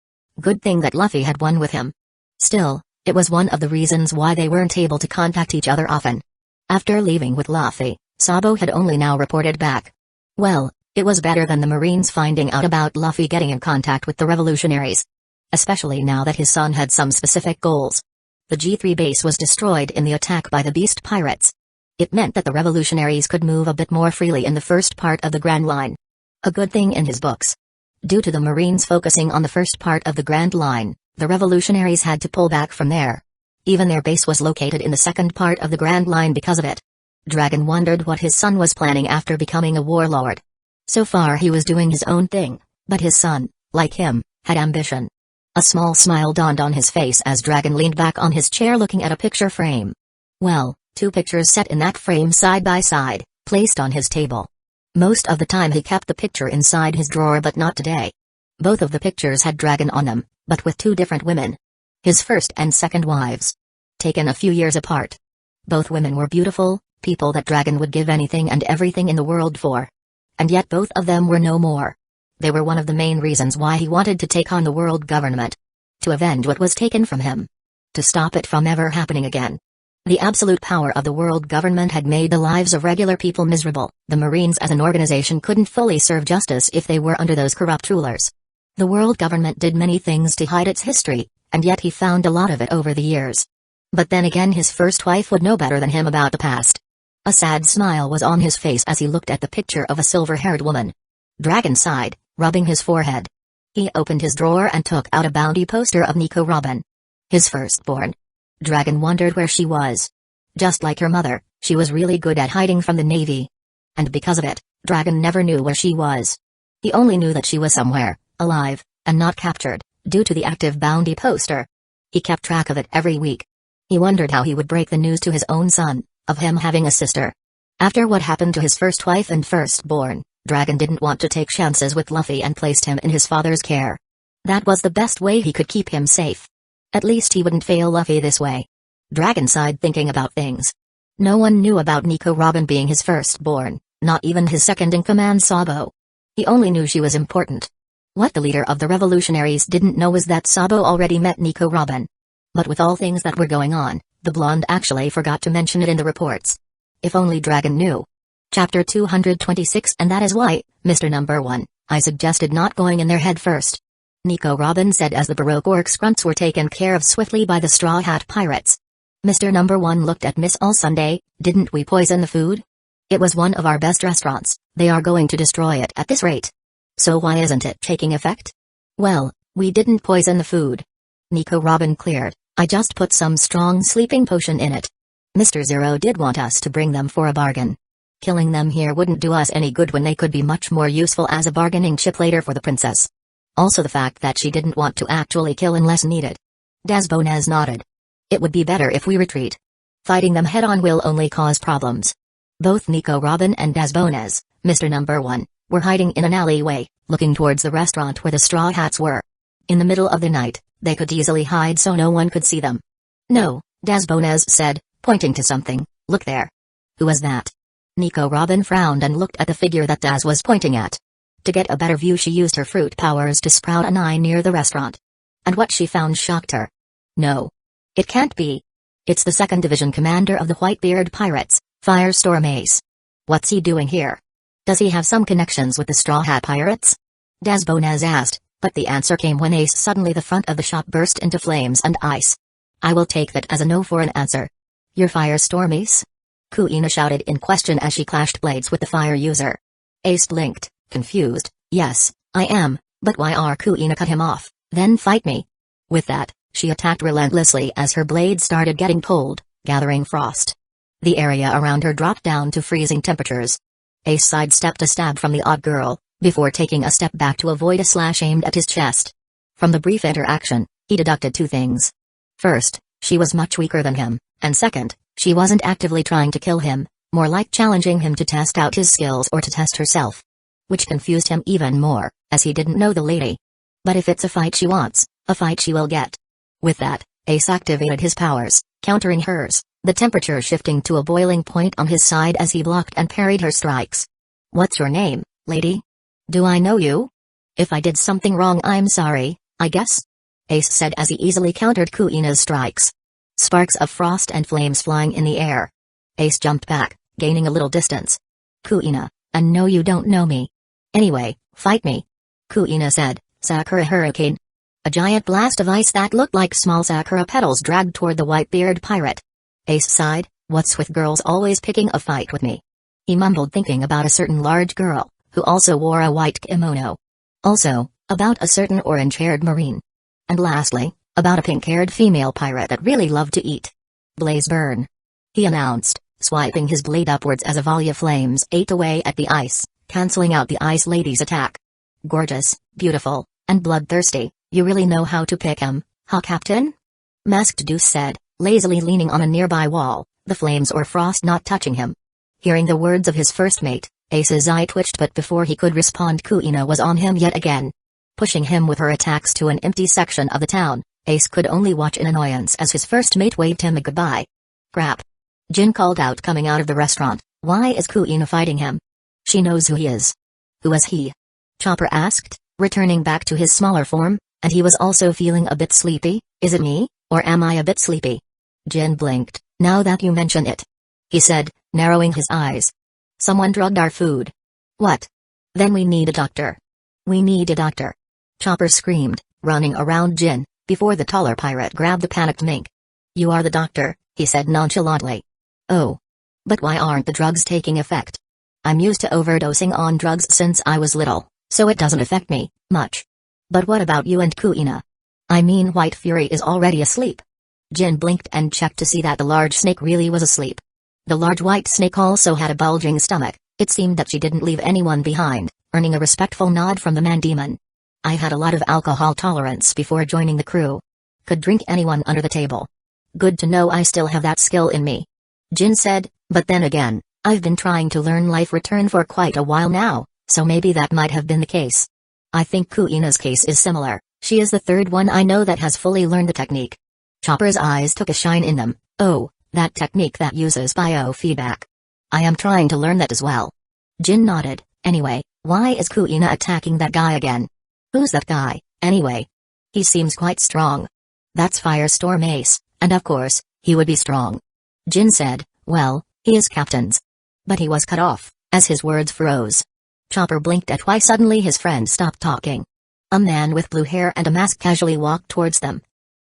Good thing that Luffy had one with him. Still, it was one of the reasons why they weren't able to contact each other often. After leaving with Luffy, Sabo had only now reported back. Well, it was better than the Marines finding out about Luffy getting in contact with the revolutionaries. Especially now that his son had some specific goals. The G3 base was destroyed in the attack by the Beast Pirates. It meant that the revolutionaries could move a bit more freely in the first part of the Grand Line. A good thing in his books. Due to the Marines focusing on the first part of the Grand Line, the revolutionaries had to pull back from there. Even their base was located in the second part of the Grand Line because of it. Dragon wondered what his son was planning after becoming a warlord. So far he was doing his own thing, but his son, like him, had ambition. A small smile dawned on his face as Dragon leaned back on his chair looking at a picture frame. Well, two pictures set in that frame side by side, placed on his table. Most of the time he kept the picture inside his drawer, but not today. Both of the pictures had dragon on them, but with two different women. His first and second wives. Taken a few years apart. Both women were beautiful, people that dragon would give anything and everything in the world for. And yet both of them were no more. They were one of the main reasons why he wanted to take on the world government. To avenge what was taken from him. To stop it from ever happening again. The absolute power of the world government had made the lives of regular people miserable. The Marines as an organization couldn't fully serve justice if they were under those corrupt rulers. The world government did many things to hide its history, and yet he found a lot of it over the years. But then again, his first wife would know better than him about the past. A sad smile was on his face as he looked at the picture of a silver-haired woman. Dragon sighed, rubbing his forehead. He opened his drawer and took out a bounty poster of Nico Robin. His firstborn. Dragon wondered where she was. Just like her mother, she was really good at hiding from the Navy. And because of it, Dragon never knew where she was. He only knew that she was somewhere, alive, and not captured, due to the active bounty poster. He kept track of it every week. He wondered how he would break the news to his own son, of him having a sister. After what happened to his first wife and firstborn, Dragon didn't want to take chances with Luffy and placed him in his father's care. That was the best way he could keep him safe. At least he wouldn't fail Luffy this way. Dragon sighed, thinking about things. No one knew about Nico Robin being his firstborn, not even his second-in-command Sabo. He only knew she was important. What the leader of the revolutionaries didn't know was that Sabo already met Nico Robin. But with all things that were going on, the blonde actually forgot to mention it in the reports. If only Dragon knew. Chapter 226. And that is why, Mr. Number 1, I suggested not going in there head first. Nico Robin said as the Baroque orcs grunts were taken care of swiftly by the Straw Hat Pirates. Mr. Number 1 looked at Miss All Sunday. Didn't we poison the food? It was one of our best restaurants. They are going to destroy it at this rate. So why isn't it taking effect? Well, we didn't poison the food. Nico Robin cleared. I just put some strong sleeping potion in it. Mr. Zero did want us to bring them for a bargain. Killing them here wouldn't do us any good when they could be much more useful as a bargaining chip later for the princess. Also the fact that she didn't want to actually kill unless needed. Desbonez nodded. It would be better if we retreat. Fighting them head-on will only cause problems. Both Nico Robin and Desbonez, Mr. Number 1, were hiding in an alleyway, looking towards the restaurant where the Straw Hats were. In the middle of the night, they could easily hide so no one could see them. No, Desbonez said, pointing to something, look there. Who was that? Nico Robin frowned and looked at the figure that Daz was pointing at. To get a better view she used her fruit powers to sprout an eye near the restaurant. And what she found shocked her. No. It can't be. It's the 2nd Division commander of the Whitebeard Pirates, Firestorm Ace. What's he doing here? Does he have some connections with the Straw Hat Pirates? Desbonez asked, but the answer came when Ace suddenly the front of the shop burst into flames and ice. I will take that as a no for an answer. You're Firestorm Ace? Kuina shouted in question as she clashed blades with the fire user. Ace blinked, confused. Yes, I am, but why are Kuina cut him off, then fight me? With that, she attacked relentlessly as her blade started getting cold, gathering frost. The area around her dropped down to freezing temperatures. Ace sidestepped a stab from the odd girl, before taking a step back to avoid a slash aimed at his chest. From the brief interaction, he deducted two things. First, she was much weaker than him, and second, she wasn't actively trying to kill him, more like challenging him to test out his skills or to test herself. Which confused him even more, as he didn't know the lady. But if it's a fight she wants, a fight she will get. With that, Ace activated his powers, countering hers, the temperature shifting to a boiling point on his side as he blocked and parried her strikes. What's your name, lady? Do I know you? If I did something wrong I'm sorry, I guess? Ace said as he easily countered Kuina's strikes. Sparks of frost and flames flying in the air. Ace jumped back, gaining a little distance. Kuina, and no you don't know me. Anyway, fight me. Kuina said, Sakura Hurricane. A giant blast of ice that looked like small sakura petals dragged toward the Whitebeard pirate. Ace sighed, what's with girls always picking a fight with me? He mumbled thinking about a certain large girl, who also wore a white kimono. Also, about a certain orange-haired marine. And lastly, about a pink-haired female pirate that really loved to eat. Blaze burn. He announced, swiping his blade upwards as a volley of flames ate away at the ice, cancelling out the ice lady's attack. Gorgeous, beautiful, and bloodthirsty, you really know how to pick 'em, huh Captain? Masked Deuce said, lazily leaning on a nearby wall, the flames or frost not touching him. Hearing the words of his first mate, Ace's eye twitched, but before he could respond, Kuina was on him yet again. Pushing him with her attacks to an empty section of the town, Ace could only watch in annoyance as his first mate waved him a goodbye. Crap. Jin called out coming out of the restaurant. Why is Kuina fighting him? She knows who he is. Who is he? Chopper asked, returning back to his smaller form, and he was also feeling a bit sleepy. Is it me, or am I a bit sleepy? Jin blinked. Now that you mention it, he said, narrowing his eyes. Someone drugged our food. What? Then we need a doctor. We need a doctor. Chopper screamed, running around Jin, before the taller pirate grabbed the panicked mink. You are the doctor, he said nonchalantly. Oh. But why aren't the drugs taking effect? I'm used to overdosing on drugs since I was little, so it doesn't affect me much. But what about you and Kuina? I mean, White Fury is already asleep. Jin blinked and checked to see that the large snake really was asleep. The large white snake also had a bulging stomach. It seemed that she didn't leave anyone behind, earning a respectful nod from the man-demon. I had a lot of alcohol tolerance before joining the crew. Could drink anyone under the table. Good to know I still have that skill in me. Jin said, but then again, I've been trying to learn life return for quite a while now, so maybe that might have been the case. I think Kuina's case is similar. She is the third one I know that has fully learned the technique. Chopper's eyes took a shine in them. Oh, that technique that uses biofeedback. I am trying to learn that as well. Jin nodded. Anyway, why is Kuina attacking that guy again? Who's that guy, anyway? He seems quite strong. That's Firestorm Ace, and of course, he would be strong. Jin said, well, he is captain's. But he was cut off, as his words froze. Chopper blinked at why suddenly his friend stopped talking. A man with blue hair and a mask casually walked towards them.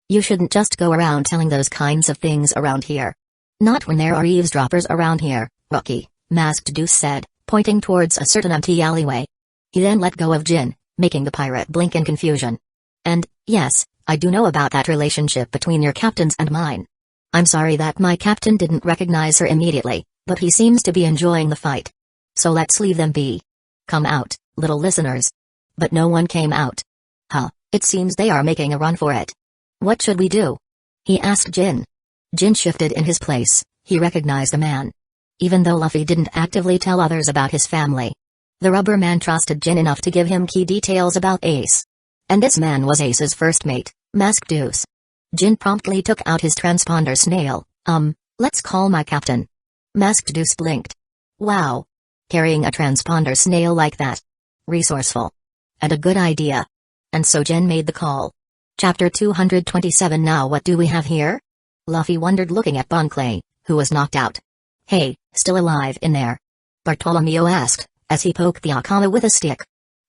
You shouldn't just go around telling those kinds of things around here. Not when there are eavesdroppers around here, rookie, Masked Deuce said, pointing towards a certain empty alleyway. He then let go of Jin, making the pirate blink in confusion. And, yes, I do know about that relationship between your captains and mine. I'm sorry that my captain didn't recognize her immediately, but he seems to be enjoying the fight. So let's leave them be. Come out, little listeners. But no one came out. Huh, it seems they are making a run for it. What should we do? He asked Jin. Jin shifted in his place. He recognized the man. Even though Luffy didn't actively tell others about his family, the rubber man trusted Jin enough to give him key details about Ace. And this man was Ace's first mate, Masked Deuce. Jin promptly took out his transponder snail. Let's call my captain. Masked Deuce blinked. Wow. Carrying a transponder snail like that. Resourceful. And a good idea. And so Jin made the call. Chapter 227. Now what do we have here? Luffy wondered, looking at Bon Clay, who was knocked out. Hey, still alive in there? Bartolomeo asked, as he poked the Akama with a stick.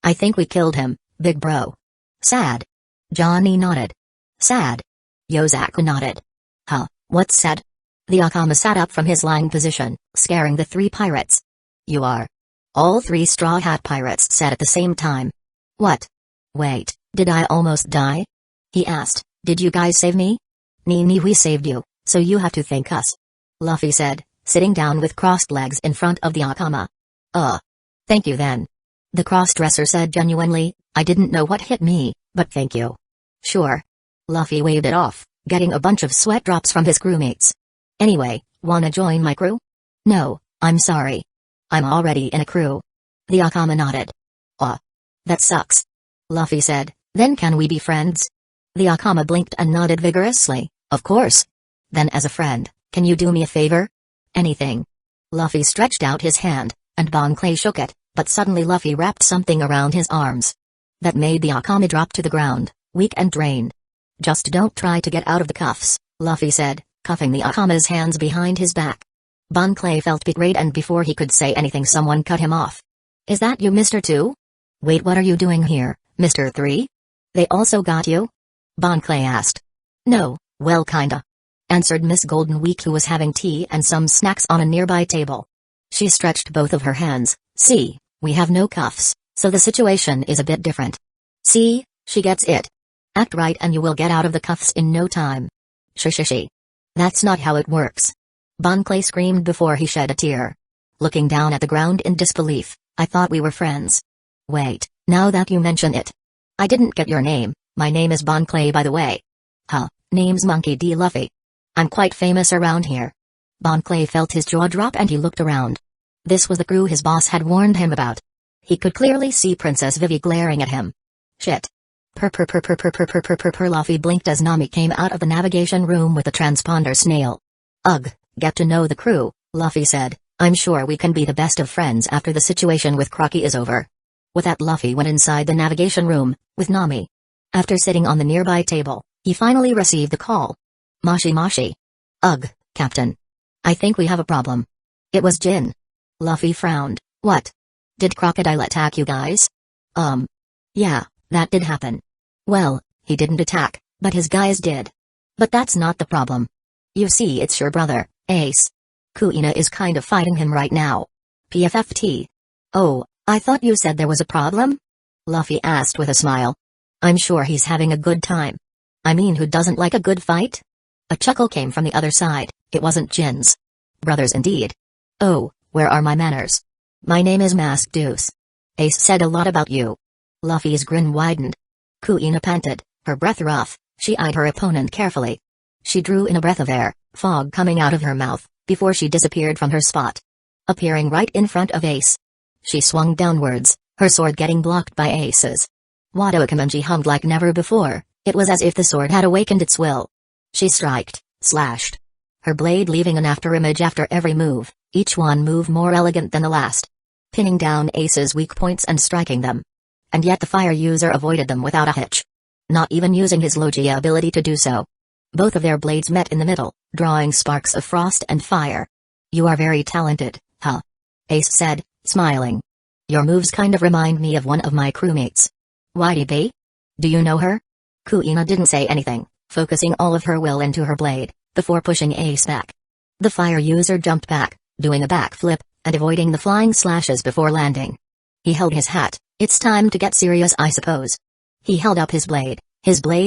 I think we killed him, big bro. Sad. Johnny nodded. Sad. Yozaku nodded. Huh, what's sad? The Akama sat up from his lying position, scaring the three pirates. You are. All three Straw Hat pirates said at the same time. What? Wait, did I almost die? He asked. Did you guys save me? Nee, we saved you, so you have to thank us. Luffy said, sitting down with crossed legs in front of the Akama. Thank you then. The crossdresser said genuinely, I didn't know what hit me, but thank you. Sure. Luffy waved it off, getting a bunch of sweat drops from his crewmates. Anyway, wanna join my crew? No, I'm sorry. I'm already in a crew. The Akama nodded. That sucks. Luffy said, then can we be friends? The Akama blinked and nodded vigorously, of course. Then as a friend, can you do me a favor? Anything. Luffy stretched out his hand, and Bon Clay shook it, but suddenly Luffy wrapped something around his arms. That made the Akama drop to the ground, weak and drained. Just don't try to get out of the cuffs, Luffy said, cuffing the Akama's hands behind his back. Bon Clay felt betrayed, and before he could say anything someone cut him off. Is that you, Mr. 2? Wait, what are you doing here, Mr. 3? They also got you? Bon Clay asked. No, well kinda. Answered Miss Golden Week, who was having tea and some snacks on a nearby table. She stretched both of her hands. See, we have no cuffs, so the situation is a bit different. See, she gets it. Act right and you will get out of the cuffs in no time. Shishishi. That's not how it works. Bon Clay screamed before he shed a tear. Looking down at the ground in disbelief, I thought we were friends. Wait, now that you mention it. I didn't get your name. My name is Bon Clay, by the way. Huh, name's Monkey D. Luffy. I'm quite famous around here. Bon Clay felt his jaw drop and he looked around. This was the crew his boss had warned him about. He could clearly see Princess Vivi glaring at him. Shit. Luffy blinked as Nami came out of the navigation room with the transponder snail. Ugh, get to know the crew, Luffy said. I'm sure we can be the best of friends after the situation with Crocky is over. With that, Luffy went inside the navigation room, with Nami. After sitting on the nearby table, he finally received the call. Mashi. Ugh, Captain. I think we have a problem. It was Jin. Luffy frowned. What? Did Crocodile attack you guys? Yeah, that did happen. Well, he didn't attack, but his guys did. But that's not the problem. You see, it's your brother, Ace. Kuina is kind of fighting him right now. PFFT. Oh, I thought you said there was a problem? Luffy asked with a smile. I'm sure he's having a good time. I mean, who doesn't like a good fight? A chuckle came from the other side. It wasn't Jin's. Brothers indeed. Oh, where are my manners? My name is Mask Deuce. Ace said a lot about you. Luffy's grin widened. Kuina panted, her breath rough. She eyed her opponent carefully. She drew in a breath of air, fog coming out of her mouth, before she disappeared from her spot. Appearing right in front of Ace. She swung downwards, her sword getting blocked by Ace's. Wado Kamenji hummed like never before. It was as if the sword had awakened its will. She striked, slashed. Her blade leaving an afterimage after every move, each one move more elegant than the last. Pinning down Ace's weak points and striking them. And yet the fire user avoided them without a hitch. Not even using his Logia ability to do so. Both of their blades met in the middle, drawing sparks of frost and fire. You are very talented, huh? Ace said, smiling. Your moves kind of remind me of one of my crewmates. YDB? Do you know her? Kuina didn't say anything, focusing all of her will into her blade, before pushing Ace back. The fire user jumped back, doing a backflip, and avoiding the flying slashes before landing. He held his hat. It's time to get serious, I suppose. He held up his blade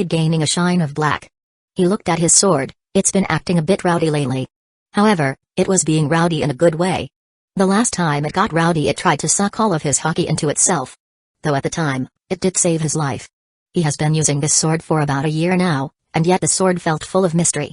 gaining a shine of black. He looked at his sword. It's been acting a bit rowdy lately. However, it was being rowdy in a good way. The last time it got rowdy, it tried to suck all of his haki into itself. Though at the time, it did save his life. He has been using this sword for about a year now, and yet the sword felt full of mystery.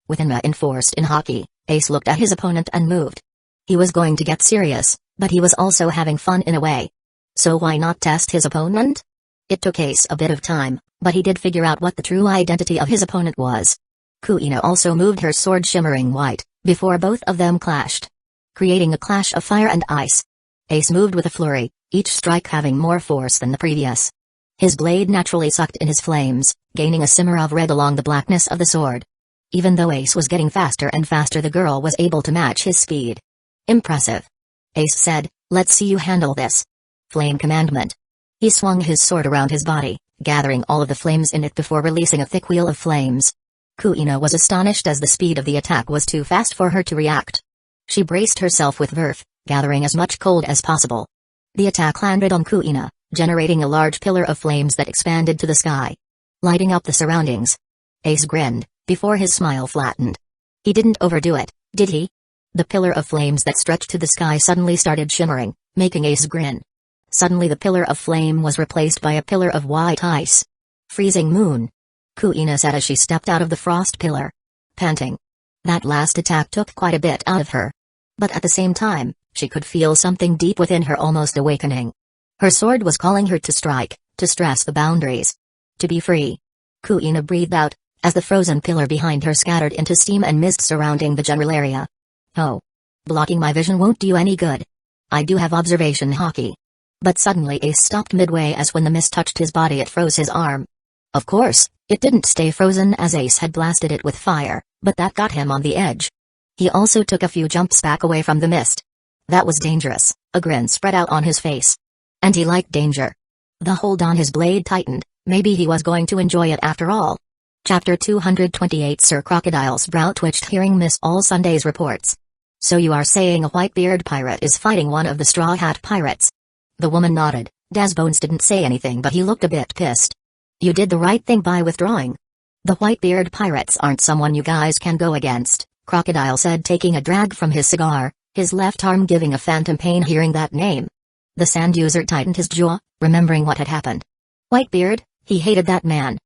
With Enma enforced in haki, Ace looked at his opponent and moved. He was going to get serious, but he was also having fun in a way. So why not test his opponent? It took Ace a bit of time, but he did figure out what the true identity of his opponent was. Kuina also moved her sword shimmering white, before both of them clashed. Creating a clash of fire and ice. Ace moved with a flurry, each strike having more force than the previous. His blade naturally sucked in his flames, gaining a simmer of red along the blackness of the sword. Even though Ace was getting faster and faster, the girl was able to match his speed. Impressive. Ace said, let's see you handle this. Flame commandment. He swung his sword around his body, gathering all of the flames in it before releasing a thick wheel of flames. Kuina was astonished as the speed of the attack was too fast for her to react. She braced herself with verve, gathering as much cold as possible. The attack landed on Kuina, generating a large pillar of flames that expanded to the sky, lighting up the surroundings. Ace grinned, before his smile flattened. He didn't overdo it, did he? The pillar of flames that stretched to the sky suddenly started shimmering, making Ace grin. Suddenly the pillar of flame was replaced by a pillar of white ice. Freezing moon. Kuina said as she stepped out of the frost pillar. Panting. That last attack took quite a bit out of her. But at the same time, she could feel something deep within her almost awakening. Her sword was calling her to strike, to stress the boundaries. To be free. Kuina breathed out, as the frozen pillar behind her scattered into steam and mist surrounding the general area. Oh. Blocking my vision won't do any good. I do have observation haki. But suddenly Ace stopped midway as when the mist touched his body it froze his arm. Of course, it didn't stay frozen as Ace had blasted it with fire, but that got him on the edge. He also took a few jumps back away from the mist. That was dangerous, a grin spread out on his face. And he liked danger. The hold on his blade tightened, maybe he was going to enjoy it after all. Chapter 228 Sir Crocodile's brow twitched hearing Miss All Sunday's reports. So you are saying a white-beard pirate is fighting one of the Straw Hat pirates? The woman nodded. Bones didn't say anything, but he looked a bit pissed. You did the right thing by withdrawing. The white-beard pirates aren't someone you guys can go against, Crocodile said, taking a drag from his cigar, his left arm giving a phantom pain hearing that name. The sand user tightened his jaw, remembering what had happened. Whitebeard, he hated that man.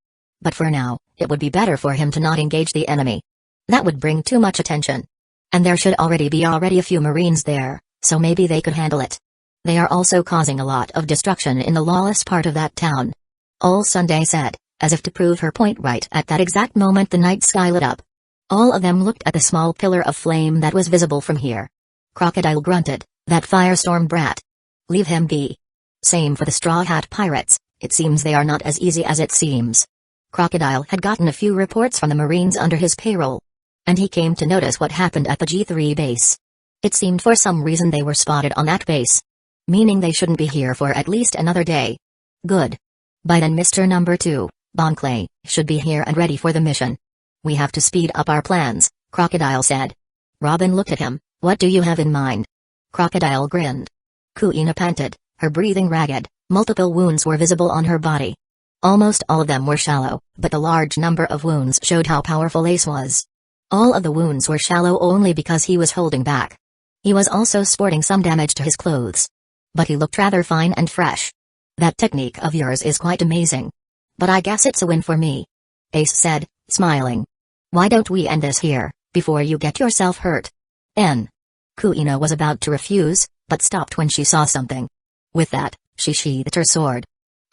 But for now, it would be better for him to not engage the enemy. That would bring too much attention. And there should already be a few marines there, so maybe they could handle it. They are also causing a lot of destruction in the lawless part of that town. All Sunday said, as if to prove her point. Right at that exact moment the night sky lit up. All of them looked at the small pillar of flame that was visible from here. Crocodile grunted, "That firestorm brat. Leave him be." Same for the Straw Hat Pirates, it seems they are not as easy as it seems. Crocodile had gotten a few reports from the Marines under his payroll. And he came to notice what happened at the G3 base. It seemed for some reason they were spotted on that base. Meaning they shouldn't be here for at least another day. Good. By then Mr. Number 2, Bonclay, should be here and ready for the mission. We have to speed up our plans, Crocodile said. Robin looked at him. What do you have in mind? Crocodile grinned. Kuina panted, her breathing ragged, multiple wounds were visible on her body. Almost all of them were shallow, but the large number of wounds showed how powerful Ace was. All of the wounds were shallow only because he was holding back. He was also sporting some damage to his clothes. But he looked rather fine and fresh. That technique of yours is quite amazing. But I guess it's a win for me. Ace said, smiling. Why don't we end this here, before you get yourself hurt? Kuina was about to refuse, but stopped when she saw something. With that, she sheathed her sword.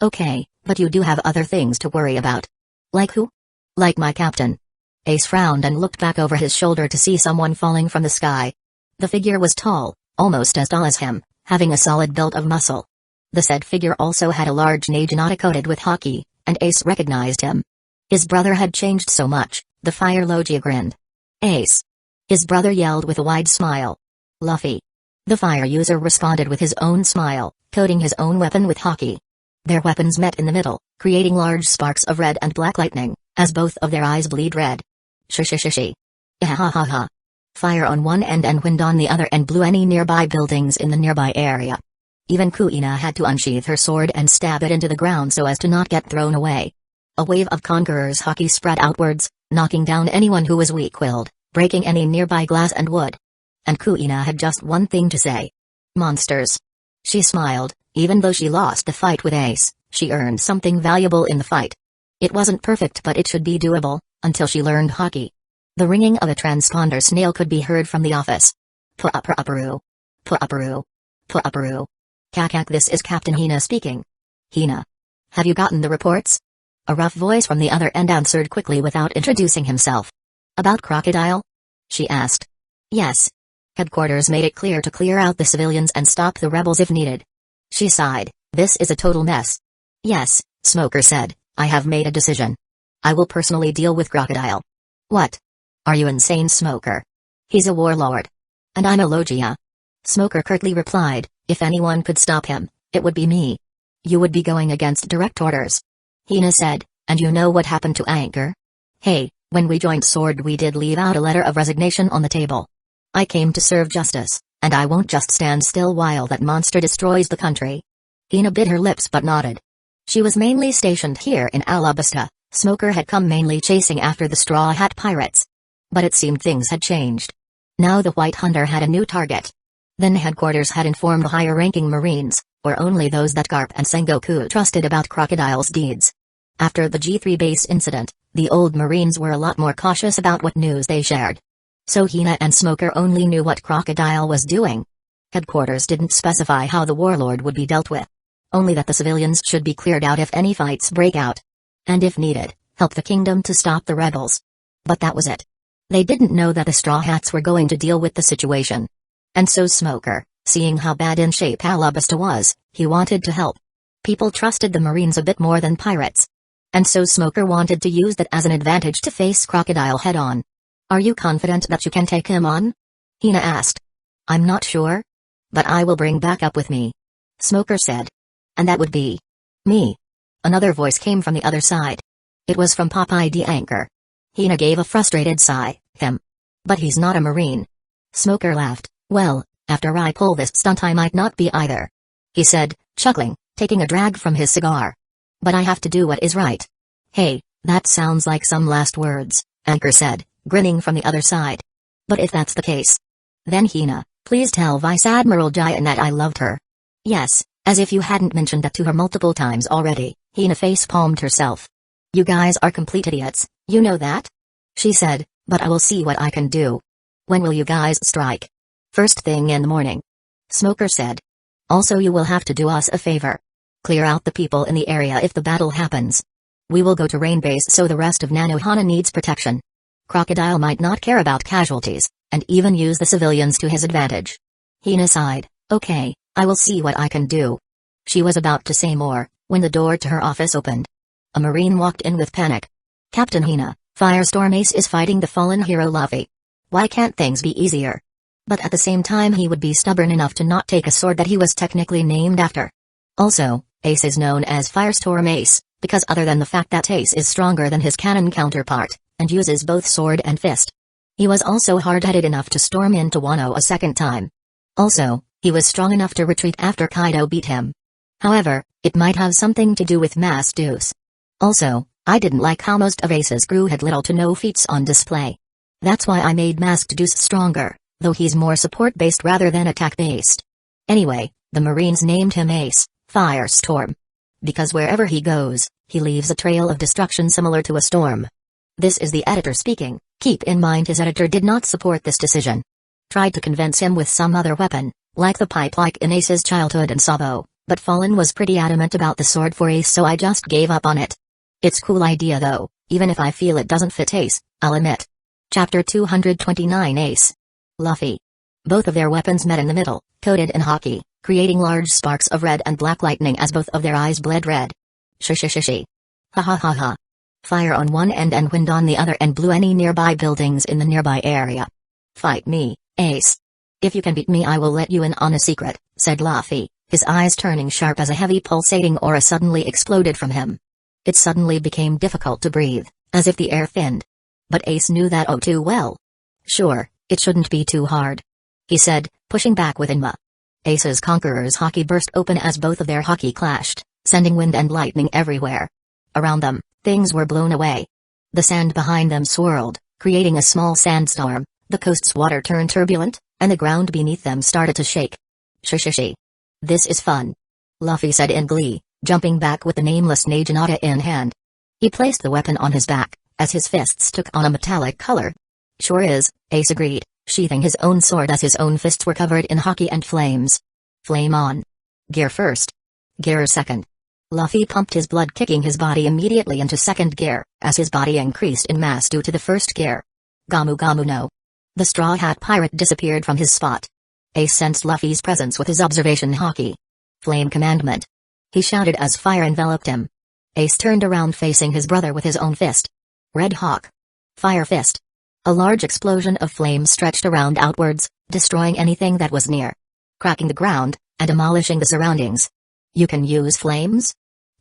Okay, but you do have other things to worry about. Like who? Like my captain. Ace frowned and looked back over his shoulder to see someone falling from the sky. The figure was tall, almost as tall as him, having a solid build of muscle. The said figure also had a large naginata coated with haki, and Ace recognized him. His brother had changed so much, the Fire Logia grinned. Ace. His brother yelled with a wide smile. Luffy. The fire user responded with his own smile, coating his own weapon with haki. Their weapons met in the middle, creating large sparks of red and black lightning, as both of their eyes bleed red. Shishishishi. Ha. Fire on one end and wind on the other and blew any nearby buildings in the nearby area. Even Kuina had to unsheath her sword and stab it into the ground so as to not get thrown away. A wave of Conqueror's haki spread outwards, knocking down anyone who was weak-willed, breaking any nearby glass and wood. And Kuina had just one thing to say. Monsters. She smiled, even though she lost the fight with Ace, she earned something valuable in the fight. It wasn't perfect but it should be doable, until she learned haki. The ringing of a transponder snail could be heard from the office. Pu-upper-upperoo. Pu-upperoo. Pu-upperoo. Kakak, this is Captain Hina speaking. Hina. Have you gotten the reports? A rough voice from the other end answered quickly without introducing himself. About Crocodile? She asked. Yes. Headquarters made it clear to clear out the civilians and stop the rebels if needed. She sighed, this is a total mess. Yes, Smoker said, I have made a decision. I will personally deal with Crocodile. What? Are you insane, Smoker? He's a warlord. And I'm a Logia. Smoker curtly replied, if anyone could stop him, it would be me. You would be going against direct orders. Hina said, and you know what happened to Anchor? Hey, when we joined Sword we did leave out a letter of resignation on the table. I came to serve justice, and I won't just stand still while that monster destroys the country. Hina bit her lips but nodded. She was mainly stationed here in Alabasta. Smoker had come mainly chasing after the Straw Hat Pirates. But it seemed things had changed. Now the White Hunter had a new target. Then headquarters had informed higher-ranking Marines, or only those that Garp and Sengoku trusted about Crocodile's deeds. After the G3 base incident, the old Marines were a lot more cautious about what news they shared. So Hina and Smoker only knew what Crocodile was doing. Headquarters didn't specify how the warlord would be dealt with. Only that the civilians should be cleared out if any fights break out. And if needed, help the kingdom to stop the rebels. But that was it. They didn't know that the Straw Hats were going to deal with the situation. And so Smoker, seeing how bad in shape Alabasta was, he wanted to help. People trusted the Marines a bit more than pirates. And so Smoker wanted to use that as an advantage to face Crocodile head-on. Are you confident that you can take him on? Hina asked. I'm not sure. But I will bring backup with me. Smoker said. And that would be me. Another voice came from the other side. It was from Popeye the Anchor. Hina gave a frustrated sigh, him. But he's not a Marine. Smoker laughed. Well, after I pull this stunt I might not be either. He said, chuckling, taking a drag from his cigar. But I have to do what is right. Hey, that sounds like some last words, Anchor said, grinning from the other side. But if that's the case, then Hina, please tell Vice Admiral Jayan that I loved her. Yes, as if you hadn't mentioned that to her multiple times already. Hina face-palmed herself. You guys are complete idiots, you know that? She said, but I will see what I can do. When will you guys strike? First thing in the morning. Smoker said. Also, you will have to do us a favor. Clear out the people in the area if the battle happens. We will go to Rain Base, so the rest of Nanohana needs protection. Crocodile might not care about casualties, and even use the civilians to his advantage. Hina sighed. Okay, I will see what I can do. She was about to say more, when the door to her office opened. A Marine walked in with panic. Captain Hina, Firestorm Ace is fighting the fallen hero Luffy. Why can't things be easier? But at the same time he would be stubborn enough to not take a sword that he was technically named after. Also, Ace is known as Firestorm Ace, because other than the fact that Ace is stronger than his canon counterpart, and uses both sword and fist. He was also hard-headed enough to storm into Wano a second time. Also, he was strong enough to retreat after Kaido beat him. However, it might have something to do with Masked Deuce. Also, I didn't like how most of Ace's crew had little to no feats on display. That's why I made Masked Deuce stronger, though he's more support-based rather than attack-based. Anyway, the Marines named him Ace, Firestorm. Because wherever he goes, he leaves a trail of destruction similar to a storm. This is the editor speaking. Keep in mind his editor did not support this decision. Tried to convince him with some other weapon, like the pipe like in Ace's childhood and Sabo, but Fallen was pretty adamant about the sword for Ace, so I just gave up on it. It's cool idea though, even if I feel it doesn't fit Ace, I'll admit. Chapter 229 Ace. Luffy. Both of their weapons met in the middle, coated in hockey, creating large sparks of red and black lightning as both of their eyes bled red. Shishishishi. Ha ha ha ha. Fire on one end and wind on the other and blew any nearby buildings in the nearby area. Fight me, Ace. If you can beat me I will let you in on a secret, said Luffy, his eyes turning sharp as a heavy pulsating aura suddenly exploded from him. It suddenly became difficult to breathe, as if the air thinned. But Ace knew that oh too well. Sure, it shouldn't be too hard, he said, pushing back with Inma. Ace's Conqueror's hockey burst open as both of their hockey clashed, sending wind and lightning everywhere. Around them, things were blown away. The sand behind them swirled, creating a small sandstorm, the coast's water turned turbulent, and the ground beneath them started to shake. Shishishi. This is fun, Luffy said in glee, jumping back with the nameless Naginata in hand. He placed the weapon on his back, as his fists took on a metallic color. Sure is, Ace agreed, sheathing his own sword as his own fists were covered in hockey and flames. Flame on. Gear first. Gear second. Luffy pumped his blood, kicking his body immediately into second gear, as his body increased in mass due to the first gear. Gamu Gamu no. The Straw Hat Pirate disappeared from his spot. Ace sensed Luffy's presence with his observation hockey. Flame commandment. He shouted as fire enveloped him. Ace turned around facing his brother with his own fist. Red Hawk. Fire fist. A large explosion of flame stretched around outwards, destroying anything that was near. Cracking the ground, and demolishing the surroundings. You can use flames?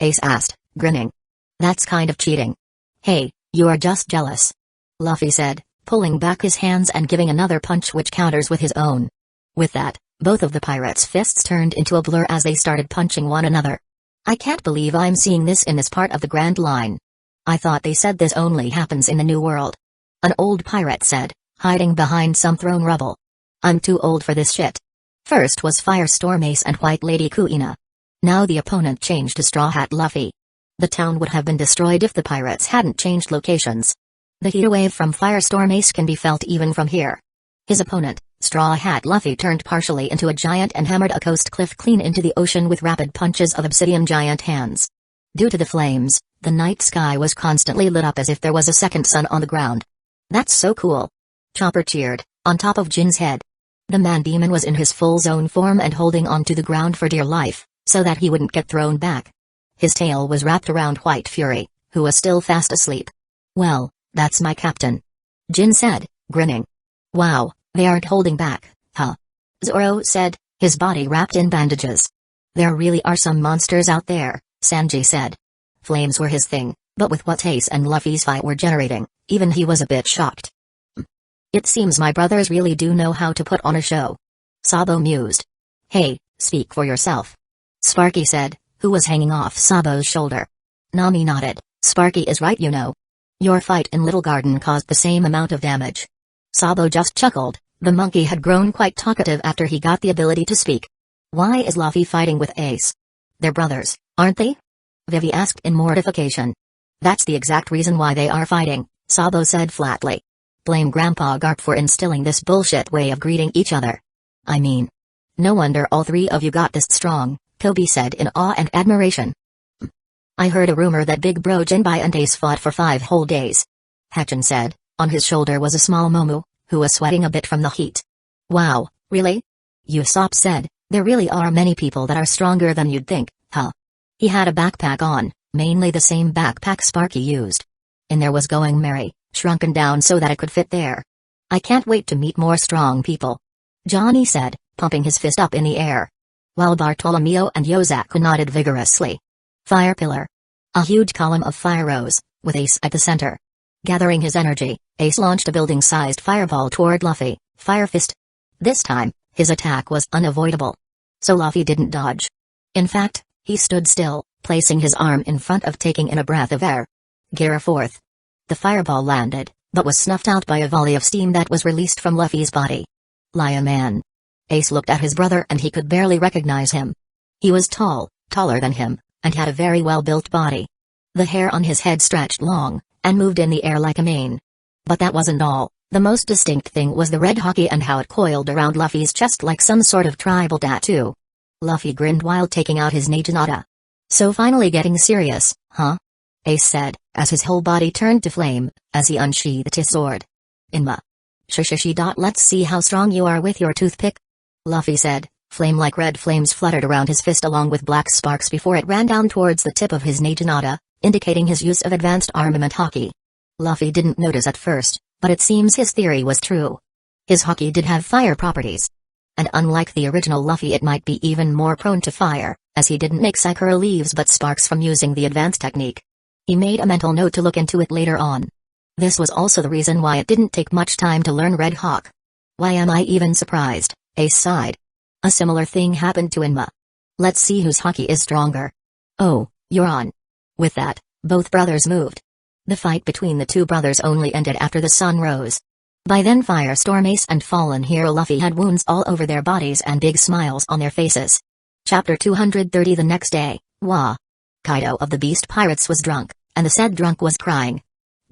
Ace asked, grinning. That's kind of cheating. Hey, you are just jealous, Luffy said, pulling back his hands and giving another punch which counters with his own. With that, both of the pirates' fists turned into a blur as they started punching one another. I can't believe I'm seeing this in this part of the Grand Line. I thought they said this only happens in the New World. An old pirate said, hiding behind some thrown rubble. I'm too old for this shit. First was Firestorm Ace and White Lady Kuina. Now the opponent changed to Straw Hat Luffy. The town would have been destroyed if the pirates hadn't changed locations. The heat wave from Firestorm Ace can be felt even from here. His opponent, Straw Hat Luffy, turned partially into a giant and hammered a coast cliff clean into the ocean with rapid punches of obsidian giant hands. Due to the flames, the night sky was constantly lit up as if there was a second sun on the ground. That's so cool. Chopper cheered, on top of Jin's head. The man-demon was in his full zone form and holding on to the ground for dear life, so that he wouldn't get thrown back. His tail was wrapped around White Fury, who was still fast asleep. Well, that's my captain, Jin said, grinning. Wow, they aren't holding back, huh? Zoro said, his body wrapped in bandages. There really are some monsters out there, Sanji said. Flames were his thing, but with what Ace and Luffy's fight were generating, even he was a bit shocked. It seems my brothers really do know how to put on a show, Sabo mused. Hey, speak for yourself, Sparky said, who was hanging off Sabo's shoulder. Nami nodded. Sparky is right, you know. Your fight in Little Garden caused the same amount of damage. Sabo just chuckled. The monkey had grown quite talkative after he got the ability to speak. Why is Luffy fighting with Ace? They're brothers, aren't they? Vivi asked in mortification. That's the exact reason why they are fighting, Sabo said flatly. Blame Grandpa Garp for instilling this bullshit way of greeting each other. I mean, No wonder all three of you got this strong, Kobe said in awe and admiration. I heard a rumor that Big Bro Jinbai and Ace fought for 5 whole days. Hechin said. On his shoulder was a small Momo, who was sweating a bit from the heat. Wow, really? Usopp said, there really are many people that are stronger than you'd think, huh? He had a backpack on, mainly the same backpack Sparky used. In there was going merry, shrunken down so that it could fit there. I can't wait to meet more strong people. Johnny said, pumping his fist up in the air. While Bartolomeo and Yosaku nodded vigorously. Fire pillar. A huge column of fire rose, with Ace at the center. Gathering his energy, Ace launched a building-sized fireball toward Luffy, Fire Fist. This time, his attack was unavoidable. So Luffy didn't dodge. In fact, he stood still, placing his arm in front of taking in a breath of air. Gear forth. The fireball landed, but was snuffed out by a volley of steam that was released from Luffy's body. Lion Man. Ace looked at his brother and he could barely recognize him. He was tall, taller than him, and had a very well-built body. The hair on his head stretched long, and moved in the air like a mane. But that wasn't all. The most distinct thing was the red hockey and how it coiled around Luffy's chest like some sort of tribal tattoo. Luffy grinned while taking out his Naginata. So finally getting serious, huh? Ace said, as his whole body turned to flame, as he unsheathed his sword. Inma. Shishishi. Let's see how strong you are with your toothpick. Luffy said, flame-like red flames fluttered around his fist along with black sparks before it ran down towards the tip of his Naginata, indicating his use of advanced armament hockey. Luffy didn't notice at first, but it seems his theory was true. His hockey did have fire properties. And unlike the original Luffy, it might be even more prone to fire, as he didn't make Sakura leaves but sparks from using the advanced technique. He made a mental note to look into it later on. This was also the reason why it didn't take much time to learn Red Hawk. Why am I even surprised? Ace sighed. A similar thing happened to Inma. Let's see whose hockey is stronger. Oh, you're on. With that, both brothers moved. The fight between the two brothers only ended after the sun rose. By then Firestorm, Ace and Fallen Hero Luffy had wounds all over their bodies and big smiles on their faces. Chapter 230. The next day, Wah. Kaido of the Beast Pirates was drunk, and the said drunk was crying.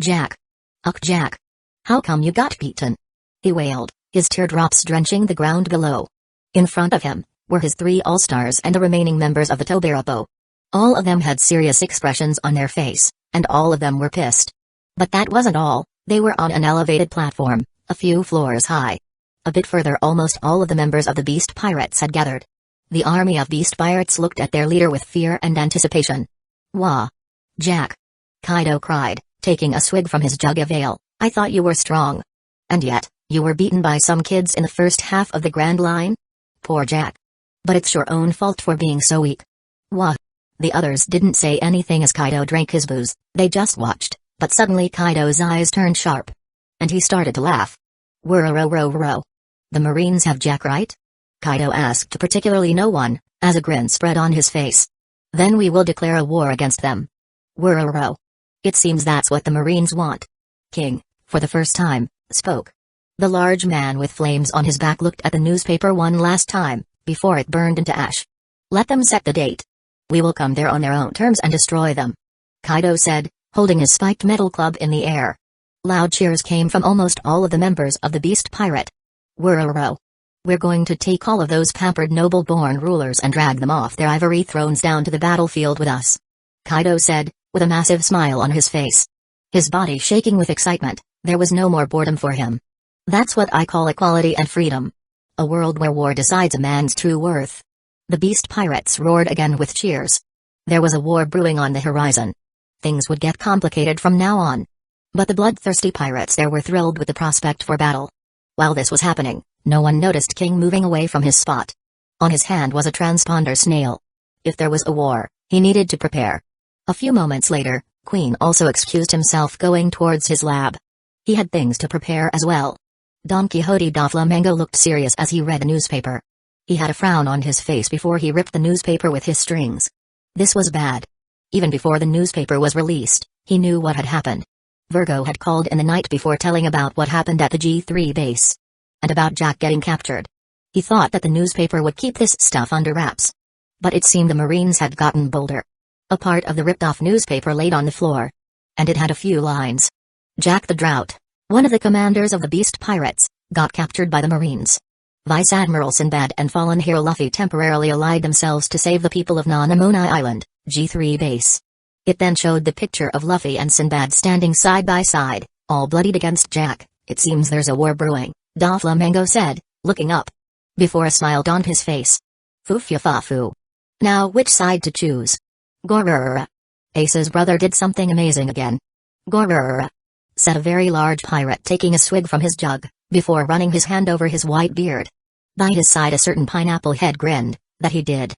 Jack. Ugh, Jack. How come you got beaten? He wailed, his teardrops drenching the ground below. In front of him were his 3 all-stars and the remaining members of the Tobirapo. All of them had serious expressions on their face, and all of them were pissed. But that wasn't all. They were on an elevated platform, a few floors high. A bit further, almost all of the members of the Beast Pirates had gathered. The army of Beast Pirates looked at their leader with fear and anticipation. Wah. Jack. Kaido cried, taking a swig from his jug of ale, I thought you were strong. And yet, you were beaten by some kids in the first half of the Grand Line? Poor Jack. But it's your own fault for being so weak. Wah. The others didn't say anything as Kaido drank his booze, they just watched, but suddenly Kaido's eyes turned sharp. And he started to laugh. Whirro. The Marines have Jack, right? Kaido asked to particularly no one, as a grin spread on his face. Then we will declare a war against them. Whirro. It seems that's what the Marines want. King, for the first time, spoke. The large man with flames on his back looked at the newspaper one last time, before it burned into ash. Let them set the date. We will come there on their own terms and destroy them. Kaido said, holding his spiked metal club in the air. Loud cheers came from almost all of the members of the Beast Pirate. Whirro. We're going to take all of those pampered noble-born rulers and drag them off their ivory thrones down to the battlefield with us. Kaido said, with a massive smile on his face. His body shaking with excitement, there was no more boredom for him. That's what I call equality and freedom. A world where war decides a man's true worth. The Beast Pirates roared again with cheers. There was a war brewing on the horizon. Things would get complicated from now on. But the bloodthirsty pirates there were thrilled with the prospect for battle. While this was happening, no one noticed King moving away from his spot. On his hand was a transponder snail. If there was a war, he needed to prepare. A few moments later, Queen also excused himself going towards his lab. He had things to prepare as well. Don Quixote da Flamengo looked serious as he read a newspaper. He had a frown on his face before he ripped the newspaper with his strings. This was bad. Even before the newspaper was released, he knew what had happened. Virgo had called in the night before telling about what happened at the G3 base. And about Jack getting captured. He thought that the newspaper would keep this stuff under wraps. But it seemed the Marines had gotten bolder. A part of the ripped-off newspaper laid on the floor. And it had a few lines. Jack the Drought, one of the commanders of the Beast Pirates, got captured by the Marines. Vice Admiral Sinbad and fallen hero Luffy temporarily allied themselves to save the people of Nanamona Island, G3 base. It then showed the picture of Luffy and Sinbad standing side by side, all bloodied against Jack. It seems there's a war brewing, Doflamingo said, looking up. Before a smile dawned his face. Foo-fa-fu. Now which side to choose? Gorurura. Ace's brother did something amazing again. Gorurura, said a very large pirate taking a swig from his jug, before running his hand over his white beard. By his side a certain pineapple head grinned, that he did,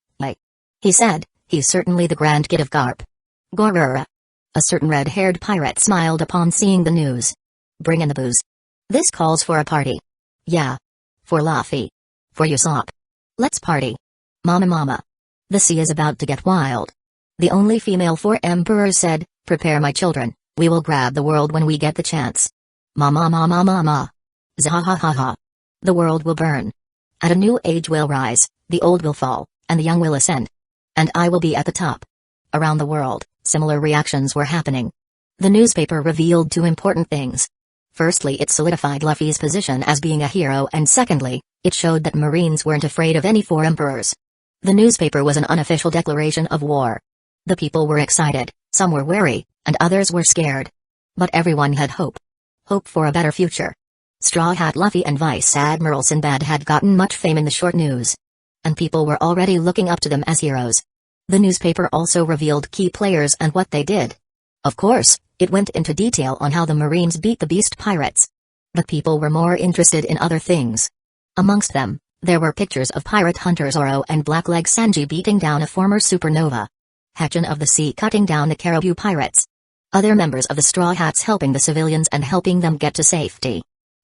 he said, he's certainly the Grand Kid of Garp. Gorurura. A certain red-haired pirate smiled upon seeing the news. Bring in the booze. This calls for a party. Yeah. For Luffy. For Usopp. Let's party. Mama. The sea is about to get wild. The only female 4 emperors said, prepare my children, we will grab the world when we get the chance. Mama. Zahahaha. The world will burn. And a new age will rise, the old will fall, and the young will ascend. And I will be at the top. Around the world, similar reactions were happening. The newspaper revealed 2 important things. Firstly, it solidified Luffy's position as being a hero, and secondly, it showed that Marines weren't afraid of any 4 emperors. The newspaper was an unofficial declaration of war. The people were excited, some were wary, and others were scared. But everyone had hope. Hope for a better future. Straw Hat Luffy and Vice Admiral Sinbad had gotten much fame in the short news. And people were already looking up to them as heroes. The newspaper also revealed key players and what they did. Of course, it went into detail on how the Marines beat the Beast Pirates. But people were more interested in other things. Amongst them, there were pictures of pirate hunter Zoro and Blackleg Sanji beating down a former supernova. Hatchin of the Sea cutting down the Caribou pirates. Other members of the Straw Hats helping the civilians and helping them get to safety.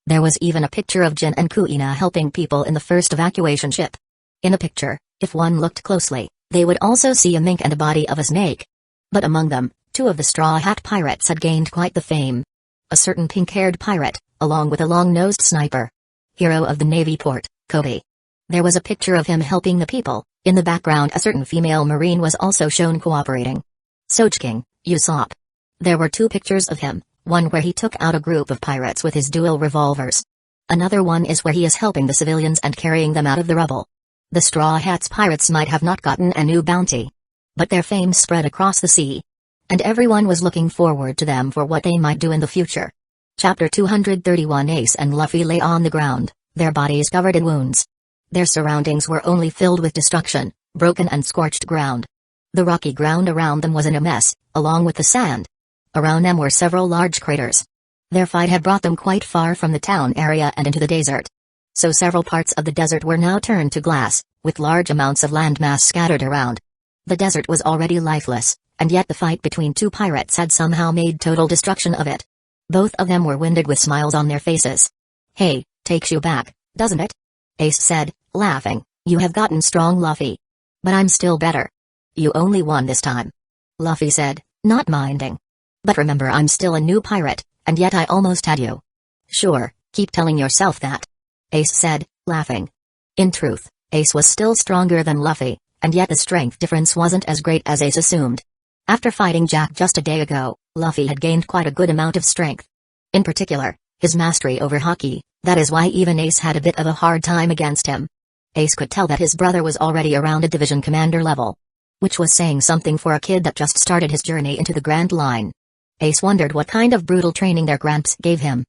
There was even a picture of Jin and Kuina helping people in the first evacuation ship. In a picture, if one looked closely, they would also see a mink and the body of a snake. But among them, 2 of the Straw Hat pirates had gained quite the fame. A certain pink-haired pirate, along with a long-nosed sniper. Hero of the Navy port, Kobe. There was a picture of him helping the people. In the background a certain female marine was also shown cooperating. Sojking, Usopp. There were 2 pictures of him, one where he took out a group of pirates with his dual revolvers. Another one is where he is helping the civilians and carrying them out of the rubble. The Straw Hats pirates might have not gotten a new bounty. But their fame spread across the sea. And everyone was looking forward to them for what they might do in the future. Chapter 231 Ace and Luffy lay on the ground, their bodies covered in wounds. Their surroundings were only filled with destruction, broken and scorched ground. The rocky ground around them was in a mess, along with the sand. Around them were several large craters. Their fight had brought them quite far from the town area and into the desert. So several parts of the desert were now turned to glass, with large amounts of landmass scattered around. The desert was already lifeless, and yet the fight between 2 pirates had somehow made total destruction of it. Both of them were winded with smiles on their faces. Hey, takes you back, doesn't it? Ace said, laughing, you have gotten strong, Luffy. But I'm still better. You only won this time. Luffy said, not minding. But remember, I'm still a new pirate, and yet I almost had you. Sure, keep telling yourself that. Ace said, laughing. In truth, Ace was still stronger than Luffy, and yet the strength difference wasn't as great as Ace assumed. After fighting Jack just a day ago, Luffy had gained quite a good amount of strength. In particular, his mastery over Haki, that is why even Ace had a bit of a hard time against him. Ace could tell that his brother was already around a division commander level. Which was saying something for a kid that just started his journey into the Grand Line. Ace wondered what kind of brutal training their gramps gave him.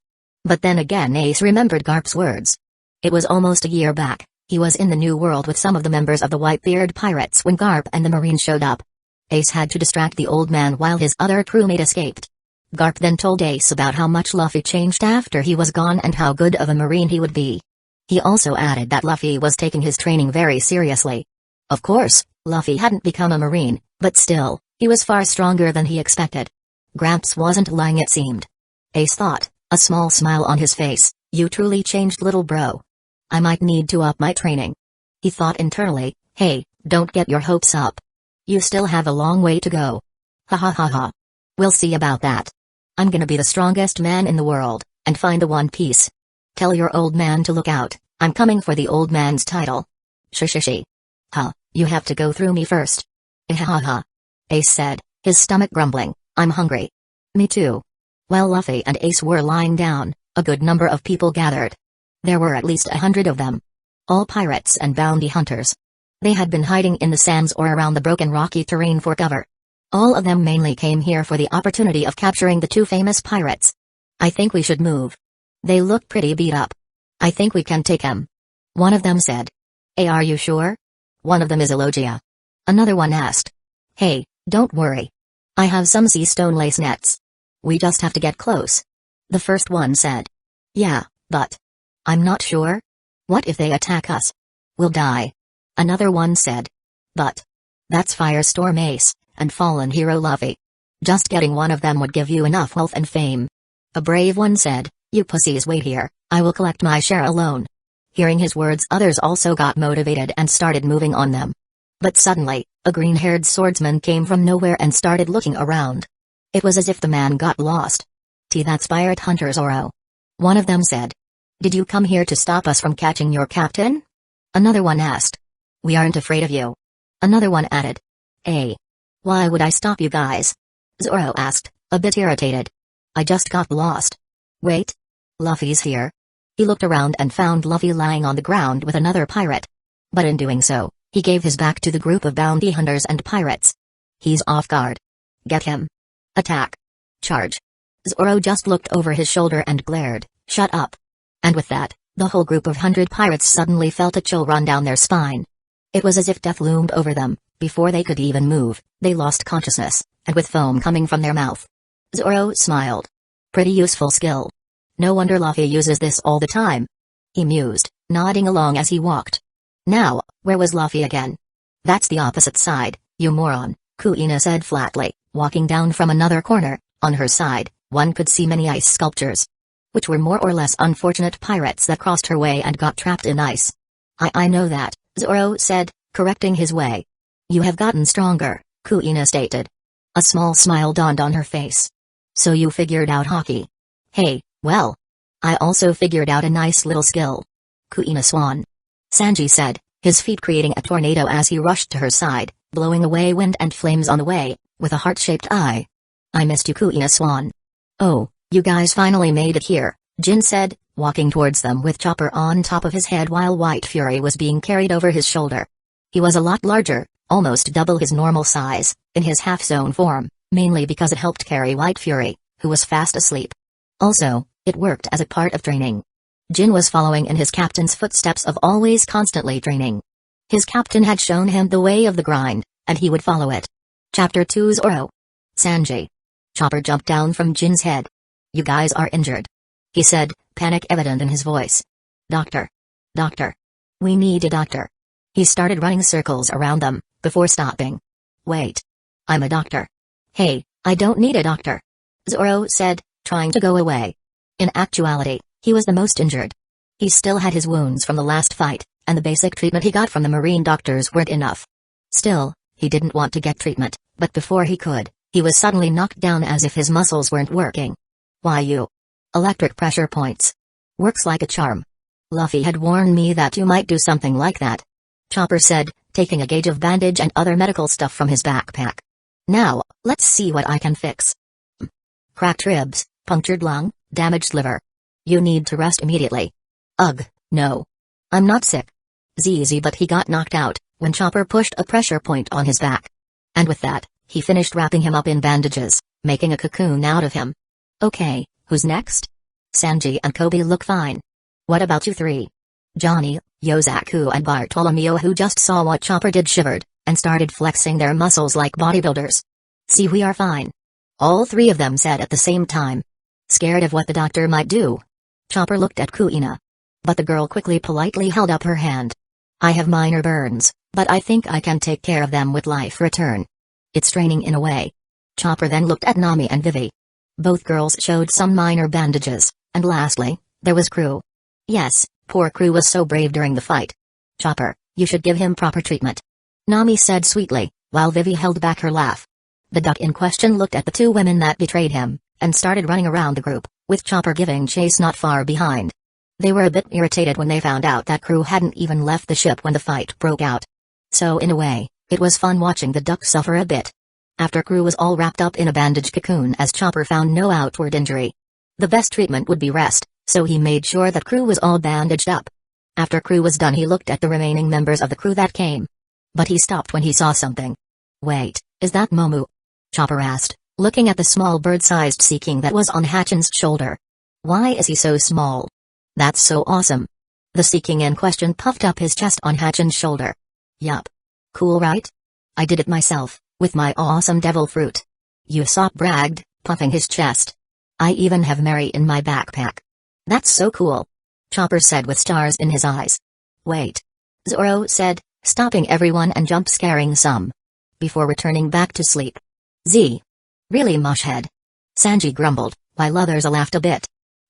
But then again Ace remembered Garp's words. It was almost a year back, he was in the New World with some of the members of the Whitebeard Pirates when Garp and the Marine showed up. Ace had to distract the old man while his other crewmate escaped. Garp then told Ace about how much Luffy changed after he was gone and how good of a Marine he would be. He also added that Luffy was taking his training very seriously. Of course, Luffy hadn't become a Marine, but still, he was far stronger than he expected. Gramps wasn't lying, it seemed. Ace thought, a small smile on his face, you truly changed, little bro. I might need to up my training. He thought internally, hey, don't get your hopes up. You still have a long way to go. Ha ha ha ha. We'll see about that. I'm gonna be the strongest man in the world, and find the One Piece. Tell your old man to look out, I'm coming for the old man's title. Shishishi. Huh, you have to go through me first. Ha. Ace said, his stomach grumbling, I'm hungry. Me too. While Luffy and Ace were lying down, a good number of people gathered. There were at least 100 of them. All pirates and bounty hunters. They had been hiding in the sands or around the broken rocky terrain for cover. All of them mainly came here for the opportunity of capturing the two famous pirates. I think we should move. They look pretty beat up. I think we can take them. One of them said. Hey, are you sure? One of them is Elogia. Another one asked. Hey, don't worry. I have some sea stone lace nets. We just have to get close. The first one said. Yeah, but I'm not sure. What if they attack us? We'll die. Another one said. But that's Firestorm Ace and fallen hero Luffy. Just getting one of them would give you enough wealth and fame. A brave one said, you pussies wait here, I will collect my share alone. Hearing his words, others also got motivated and started moving on them. But suddenly, a green-haired swordsman came from nowhere and started looking around. It was as if the man got lost. That's pirate hunter Zoro. One of them said. Did you come here to stop us from catching your captain? Another one asked. We aren't afraid of you. Another one added. Why would I stop you guys? Zoro asked, a bit irritated. I just got lost. Wait. Luffy's here. He looked around and found Luffy lying on the ground with another pirate. But in doing so, he gave his back to the group of bounty hunters and pirates. He's off guard. Get him. Attack. Charge. Zoro just looked over his shoulder and glared, shut up. And with that, the whole group of 100 pirates suddenly felt a chill run down their spine. It was as if death loomed over them. Before they could even move, they lost consciousness, and with foam coming from their mouth. Zoro smiled. Pretty useful skill. No wonder Luffy uses this all the time. He mused, nodding along as he walked. Now, where was Luffy again? That's the opposite side, you moron, Kuina said flatly, walking down from another corner. On her side, one could see many ice sculptures, which were more or less unfortunate pirates that crossed her way and got trapped in ice. I know that, Zoro said, correcting his way. You have gotten stronger, Kuina stated. A small smile dawned on her face. So you figured out hockey. Hey, well. I also figured out a nice little skill. Kuina Swan. Sanji said, his feet creating a tornado as he rushed to her side, blowing away wind and flames on the way, with a heart-shaped eye. I missed you, Kuina Swan. Oh, you guys finally made it here, Jin said, walking towards them with Chopper on top of his head while White Fury was being carried over his shoulder. He was a lot larger, almost double his normal size, in his half-zone form, mainly because it helped carry White Fury, who was fast asleep. Also, it worked as a part of training. Jin was following in his captain's footsteps of always constantly training. His captain had shown him the way of the grind, and he would follow it. Chapter 2 Zoro. Sanji. Chopper jumped down from Jin's head. You guys are injured. He said, panic evident in his voice. Doctor. Doctor. We need a doctor. He started running circles around them, before stopping. Wait. I'm a doctor. Hey, I don't need a doctor. Zoro said, trying to go away. In actuality, he was the most injured. He still had his wounds from the last fight, and the basic treatment he got from the marine doctors weren't enough. Still, he didn't want to get treatment, but before he could, he was suddenly knocked down as if his muscles weren't working. Why you? Electric pressure points. Works like a charm. Luffy had warned me that you might do something like that. Chopper said, taking a gauge of bandage and other medical stuff from his backpack. Now, let's see what I can fix. Cracked ribs, punctured lung, damaged liver. You need to rest immediately. Ugh, no. I'm not sick. Easy, but he got knocked out when Chopper pushed a pressure point on his back. And with that, he finished wrapping him up in bandages, making a cocoon out of him. Okay, who's next? Sanji and Kobe look fine. What about you three? Johnny, Yosaku and Bartolomeo, who just saw what Chopper did, shivered, and started flexing their muscles like bodybuilders. See, we are fine. All three of them said at the same time. Scared of what the doctor might do. Chopper looked at Kuina. But the girl quickly politely held up her hand. I have minor burns, but I think I can take care of them with life return. It's training in a way. Chopper then looked at Nami and Vivi. Both girls showed some minor bandages, and lastly, there was Crew. Yes, poor Crew was so brave during the fight. Chopper, you should give him proper treatment. Nami said sweetly, while Vivi held back her laugh. The duck in question looked at the two women that betrayed him, and started running around the group, with Chopper giving chase not far behind. They were a bit irritated when they found out that Crew hadn't even left the ship when the fight broke out. So in a way, it was fun watching the duck suffer a bit. After Crew was all wrapped up in a bandage cocoon as Chopper found no outward injury. The best treatment would be rest, so he made sure that Crew was all bandaged up. After crew was done, he looked at the remaining members of the crew that came. But he stopped when he saw something. Wait, is that Momu? Chopper asked, looking at the small bird-sized sea king that was on Hachin's shoulder. Why is he so small? That's so awesome. The sea king in question puffed up his chest on Hachin's shoulder. Yup. Cool, right? I did it myself, with my awesome devil fruit. Usopp bragged, puffing his chest. I even have Mary in my backpack. That's so cool. Chopper said with stars in his eyes. Wait. Zoro said, stopping everyone and jump-scaring some. Before returning back to sleep. Z. Really, mushhead? Sanji grumbled, while others laughed a bit.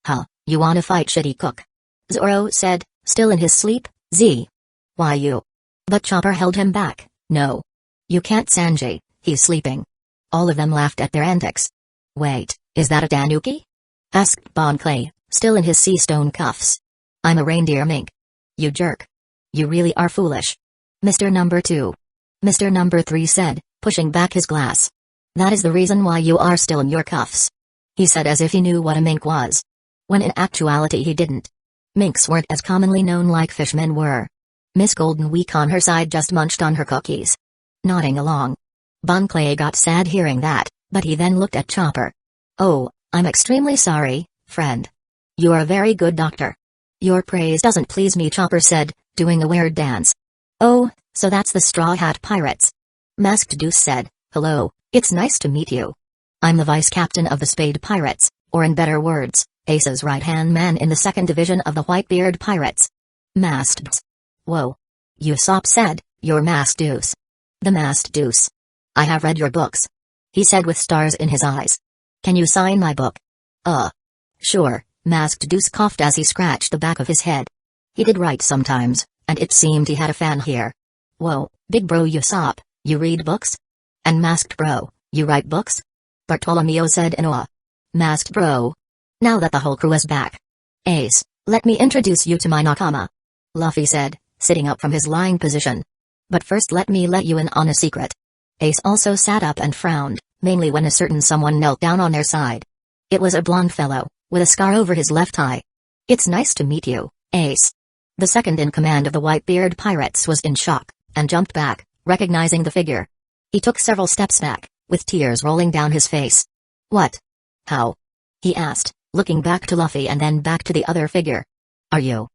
Huh, you wanna fight shitty cook? Zoro said, still in his sleep. Z. Why you? But Chopper held him back. No. You can't, Sanji, he's sleeping. All of them laughed at their antics. Wait, is that a tanuki? Asked Bon Clay, still in his sea stone cuffs. I'm a reindeer mink. You jerk. You really are foolish. Mr. Number 2. Mr. Number 3 said, pushing back his glass. That is the reason why you are still in your cuffs. He said as if he knew what a mink was. When in actuality he didn't. Minks weren't as commonly known like fishmen were. Miss Golden Week on her side just munched on her cookies. Nodding along. Bon Clay got sad hearing that, but he then looked at Chopper. Oh, I'm extremely sorry, friend. You're a very good doctor. Your praise doesn't please me, Chopper said, doing a weird dance. Oh, so that's the Straw Hat Pirates. Masked Deuce said, hello, it's nice to meet you. I'm the vice captain of the Spade Pirates, or in better words, Ace's right-hand man in the 2nd Division of the Whitebeard Pirates. Masked Deuce. Whoa. Usopp said, you're Masked Deuce. The Masked Deuce. I have read your books. He said with stars in his eyes. Can you sign my book? Sure, Masked Deuce coughed as he scratched the back of his head. He did write sometimes, and it seemed he had a fan here. Whoa, big bro Usopp, you read books? And Masked Bro, you write books? Bartolomeo said in awe. Masked Bro. Now that the whole crew is back. Ace, let me introduce you to my nakama. Luffy said, sitting up from his lying position. But first let me let you in on a secret. Ace also sat up and frowned, mainly when a certain someone knelt down on their side. It was a blond fellow, with a scar over his left eye. It's nice to meet you, Ace. The second in command of the Whitebeard Pirates was in shock, and jumped back, recognizing the figure. He took several steps back, with tears rolling down his face. What? How? He asked, looking back to Luffy and then back to the other figure. Are you?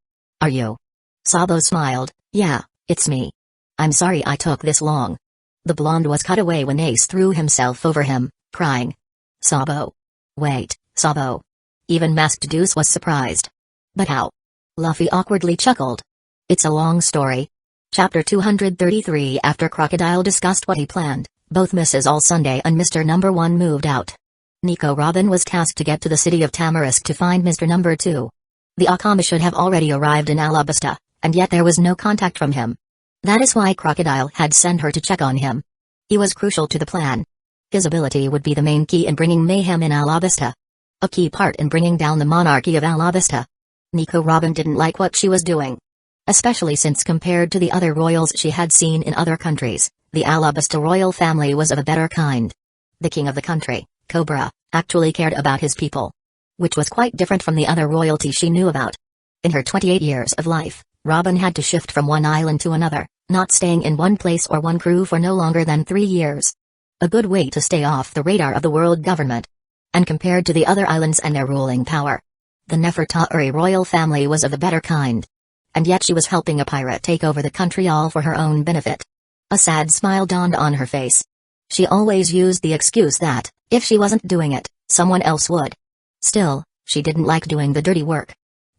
Sabo smiled, yeah, it's me. I'm sorry I took this long. The blonde was cut away when Ace threw himself over him, crying. Sabo. Wait, Sabo. Even Masked Deuce was surprised. But how? Luffy awkwardly chuckled. It's a long story. Chapter 233. After Crocodile discussed what he planned, both Mrs. All Sunday and Mr. Number 1 moved out. Nico Robin was tasked to get to the city of Tamarisk to find Mr. Number 2. The Akama should have already arrived in Alabasta, and yet there was no contact from him. That is why Crocodile had sent her to check on him. He was crucial to the plan. His ability would be the main key in bringing mayhem in Alabasta. A key part in bringing down the monarchy of Alabasta. Nico Robin didn't like what she was doing. Especially since compared to the other royals she had seen in other countries, the Alabasta royal family was of a better kind. The king of the country, Cobra, actually cared about his people. Which was quite different from the other royalty she knew about. In her 28 years of life, Robin had to shift from one island to another, not staying in one place or one crew for no longer than 3 years. A good way to stay off the radar of the world government. And compared to the other islands and their ruling power, the Nefertari royal family was of a better kind. And yet she was helping a pirate take over the country all for her own benefit. A sad smile dawned on her face. She always used the excuse that, if she wasn't doing it, someone else would. Still, she didn't like doing the dirty work.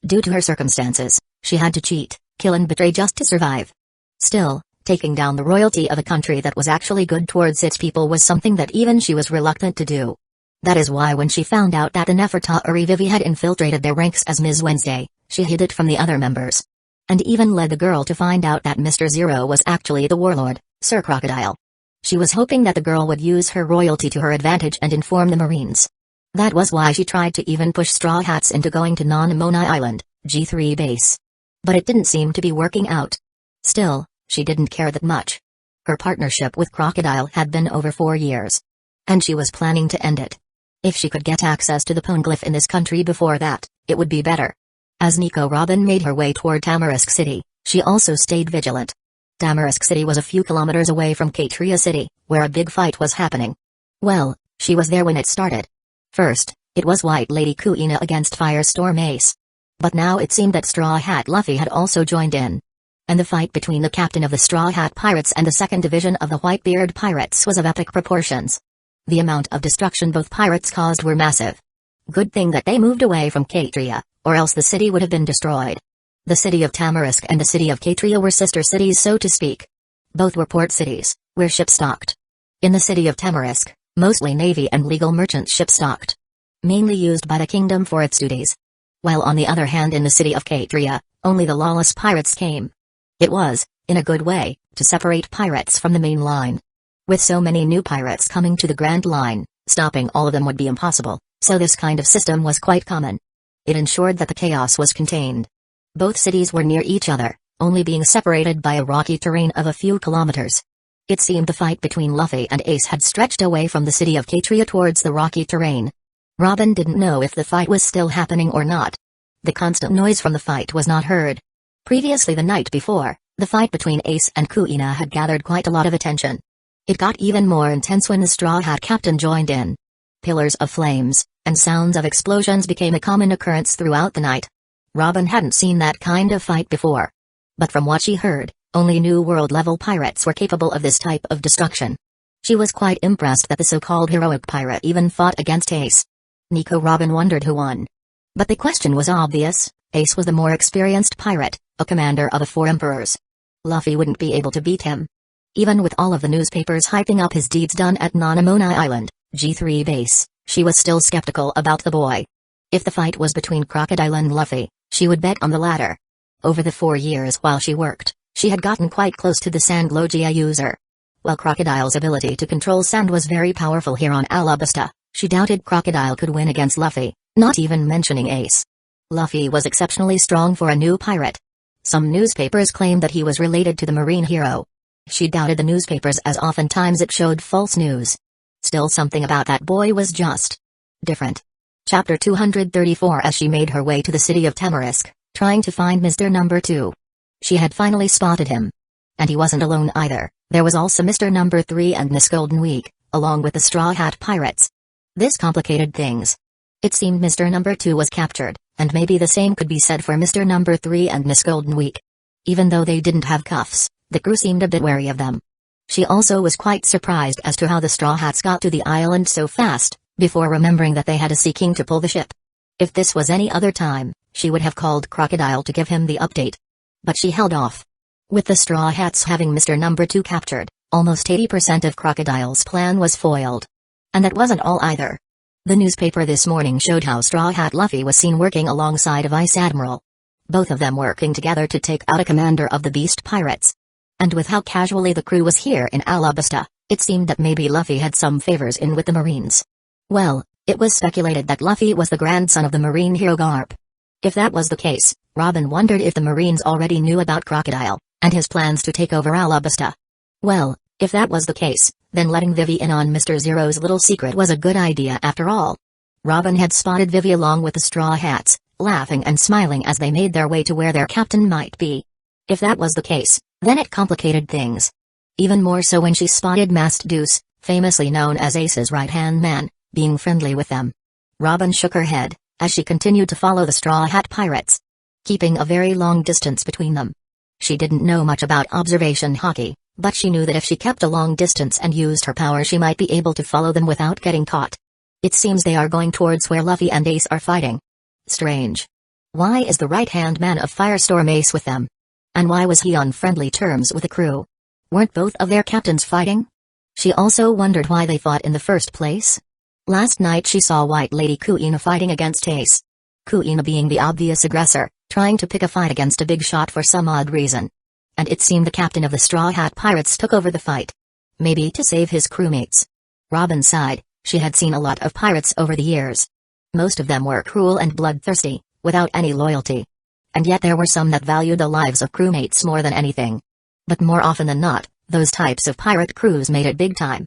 Due to her circumstances, she had to cheat, kill and betray just to survive. Still, taking down the royalty of a country that was actually good towards its people was something that even she was reluctant to do. That is why when she found out that the Nefertari Vivi had infiltrated their ranks as Ms. Wednesday, she hid it from the other members. And even led the girl to find out that Mr. Zero was actually the warlord, Sir Crocodile. She was hoping that the girl would use her royalty to her advantage and inform the Marines. That was why she tried to even push Straw Hats into going to Non-Monai Island, G3 base. But it didn't seem to be working out. Still, she didn't care that much. Her partnership with Crocodile had been over 4 years. And she was planning to end it. If she could get access to the poneglyph in this country before that, it would be better. As Nico Robin made her way toward Tamarisk City, she also stayed vigilant. Tamarisk City was a few kilometers away from Katria City, where a big fight was happening. Well, she was there when it started. First, it was White Lady Kuina against Firestorm Ace. But now it seemed that Straw Hat Luffy had also joined in. And the fight between the captain of the Straw Hat Pirates and the second division of the Whitebeard Pirates was of epic proportions. The amount of destruction both pirates caused were massive. Good thing that they moved away from Katria, or else the city would have been destroyed. The city of Tamarisk and the city of Katria were sister cities, so to speak. Both were port cities, where ships docked. In the city of Tamarisk, mostly navy and legal merchant ships docked, mainly used by the kingdom for its duties. While on the other hand in the city of Katria, only the lawless pirates came. It was, in a good way, to separate pirates from the main line. With so many new pirates coming to the Grand Line, stopping all of them would be impossible, so this kind of system was quite common. It ensured that the chaos was contained. Both cities were near each other, only being separated by a rocky terrain of a few kilometers. It seemed the fight between Luffy and Ace had stretched away from the city of Katria towards the rocky terrain. Robin didn't know if the fight was still happening or not. The constant noise from the fight was not heard. Previously the night before, the fight between Ace and Kuina had gathered quite a lot of attention. It got even more intense when the Straw Hat Captain joined in. Pillars of flames, and sounds of explosions became a common occurrence throughout the night. Robin hadn't seen that kind of fight before. But from what she heard, only New World-level pirates were capable of this type of destruction. She was quite impressed that the so-called heroic pirate even fought against Ace. Nico Robin wondered who won. But the question was obvious: Ace was the more experienced pirate, a commander of the four emperors. Luffy wouldn't be able to beat him. Even with all of the newspapers hyping up his deeds done at Nanamonai Island, G3 base, she was still skeptical about the boy. If the fight was between Crocodile and Luffy, she would bet on the latter. Over the 4 years while she worked, she had gotten quite close to the Sand Logia user. While Crocodile's ability to control sand was very powerful here on Alabasta, she doubted Crocodile could win against Luffy, not even mentioning Ace. Luffy was exceptionally strong for a new pirate. Some newspapers claimed that he was related to the marine hero. She doubted the newspapers as oftentimes it showed false news. Still, something about that boy was just different. Chapter 234. As she made her way to the city of Tamarisk, trying to find Mr. Number 2. She had finally spotted him. And he wasn't alone either. There was also Mr. Number 3 and Miss Golden Week, along with the Straw Hat Pirates. This complicated things. It seemed Mr. Number 2 was captured, and maybe the same could be said for Mr. Number 3 and Miss Golden Week. Even though they didn't have cuffs, the crew seemed a bit wary of them. She also was quite surprised as to how the Straw Hats got to the island so fast, before remembering that they had a Sea King to pull the ship. If this was any other time, she would have called Crocodile to give him the update. But she held off. With the Straw Hats having Mr. Number 2 captured, almost 80% of Crocodile's plan was foiled. And that wasn't all either. The newspaper this morning showed how Straw Hat Luffy was seen working alongside a Vice Admiral. Both of them working together to take out a commander of the Beast Pirates. And with how casually the crew was here in Alabasta, it seemed that maybe Luffy had some favors in with the Marines. Well, it was speculated that Luffy was the grandson of the marine hero Garp. If that was the case, Robin wondered if the Marines already knew about Crocodile, and his plans to take over Alabasta. Well, if that was the case, then letting Vivi in on Mr. Zero's little secret was a good idea after all. Robin had spotted Vivi along with the Straw Hats, laughing and smiling as they made their way to where their captain might be. If that was the case, then it complicated things. Even more so when she spotted Masked Deuce, famously known as Ace's right-hand man, being friendly with them. Robin shook her head, as she continued to follow the Straw Hat Pirates, keeping a very long distance between them. She didn't know much about observation hockey, but she knew that if she kept a long distance and used her power she might be able to follow them without getting caught. It seems they are going towards where Luffy and Ace are fighting. Strange. Why is the right-hand man of Firestorm Ace with them? And why was he on friendly terms with the crew? Weren't both of their captains fighting? She also wondered why they fought in the first place. Last night she saw White Lady Kuina fighting against Ace. Kuina being the obvious aggressor, trying to pick a fight against a big shot for some odd reason. And it seemed the captain of the Straw Hat Pirates took over the fight. Maybe to save his crewmates. Robin sighed. She had seen a lot of pirates over the years. Most of them were cruel and bloodthirsty, without any loyalty. And yet there were some that valued the lives of crewmates more than anything. But more often than not, those types of pirate crews made it big time.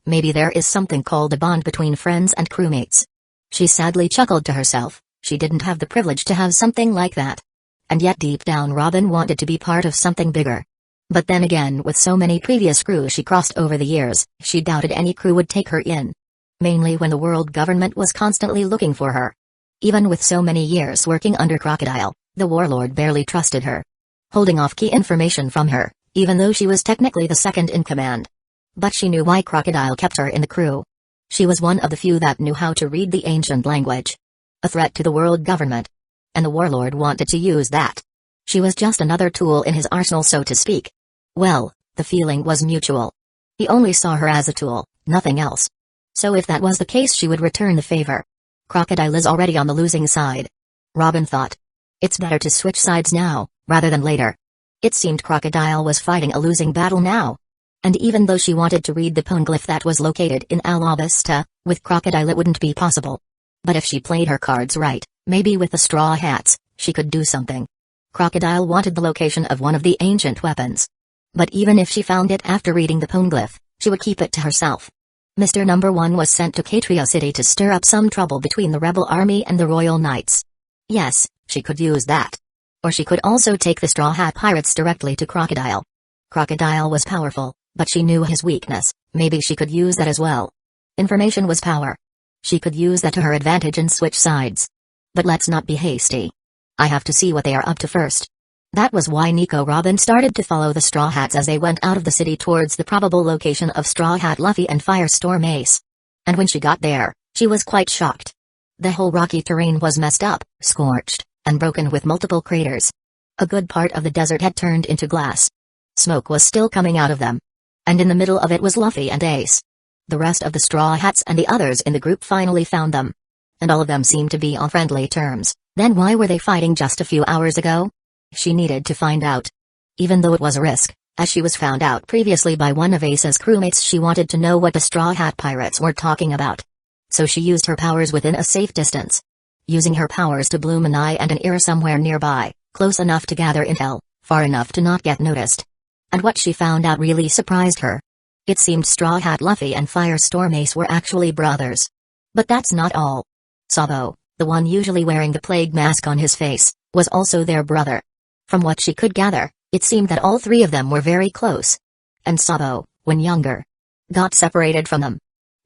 Maybe there is something called a bond between friends and crewmates. She sadly chuckled to herself. She didn't have the privilege to have something like that. And yet deep down Robin wanted to be part of something bigger. But then again, with so many previous crews she crossed over the years, she doubted any crew would take her in. Mainly when the world government was constantly looking for her. Even with so many years working under Crocodile, the warlord barely trusted her. Holding off key information from her, even though she was technically the second in command. But she knew why Crocodile kept her in the crew. She was one of the few that knew how to read the ancient language. A threat to the world government. And the warlord wanted to use that. She was just another tool in his arsenal, so to speak. Well, the feeling was mutual. He only saw her as a tool, nothing else. So if that was the case, she would return the favor. Crocodile is already on the losing side. Robin thought. It's better to switch sides now, rather than later. It seemed Crocodile was fighting a losing battle now. And even though she wanted to read the poneglyph that was located in Alabasta, with Crocodile it wouldn't be possible. But if she played her cards right, maybe with the Straw Hats, she could do something. Crocodile wanted the location of one of the ancient weapons. But even if she found it after reading the poneglyph, she would keep it to herself. Mr. Number 1 was sent to Katria City to stir up some trouble between the rebel army and the Royal Knights. Yes, she could use that. Or she could also take the Straw Hat Pirates directly to Crocodile. Crocodile was powerful, but she knew his weakness, maybe she could use that as well. Information was power. She could use that to her advantage and switch sides. But let's not be hasty. I have to see what they are up to first. That was why Nico Robin started to follow the Straw Hats as they went out of the city towards the probable location of Straw Hat Luffy and Firestorm Ace. And when she got there, she was quite shocked. The whole rocky terrain was messed up, scorched, and broken with multiple craters. A good part of the desert had turned into glass. Smoke was still coming out of them. And in the middle of it was Luffy and Ace. The rest of the Straw Hats and the others in the group finally found them. And all of them seemed to be on friendly terms. Then why were they fighting just a few hours ago? She needed to find out. Even though it was a risk, as she was found out previously by one of Ace's crewmates, she wanted to know what the Straw Hat Pirates were talking about. So she used her powers within a safe distance. Using her powers to bloom an eye and an ear somewhere nearby, close enough to gather intel, far enough to not get noticed. And what she found out really surprised her. It seemed Straw Hat Luffy and Firestorm Ace were actually brothers. But that's not all. Sabo, the one usually wearing the plague mask on his face, was also their brother. From what she could gather, it seemed that all three of them were very close. And Sabo, when younger, got separated from them.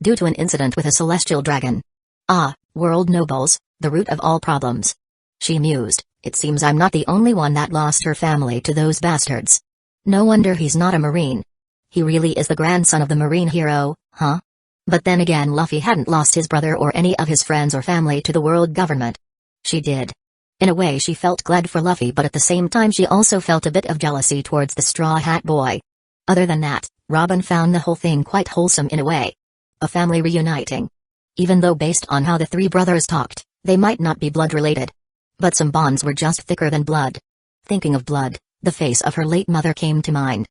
Due to an incident with a celestial dragon. Ah, world nobles, the root of all problems. She mused, it seems I'm not the only one that lost her family to those bastards. No wonder he's not a marine. He really is the grandson of the marine hero, huh? But then again, Luffy hadn't lost his brother or any of his friends or family to the world government. She did. In a way she felt glad for Luffy, but at the same time she also felt a bit of jealousy towards the Straw Hat boy. Other than that, Robin found the whole thing quite wholesome in a way. A family reuniting. Even though based on how the three brothers talked, they might not be blood-related. But some bonds were just thicker than blood. Thinking of blood, the face of her late mother came to mind.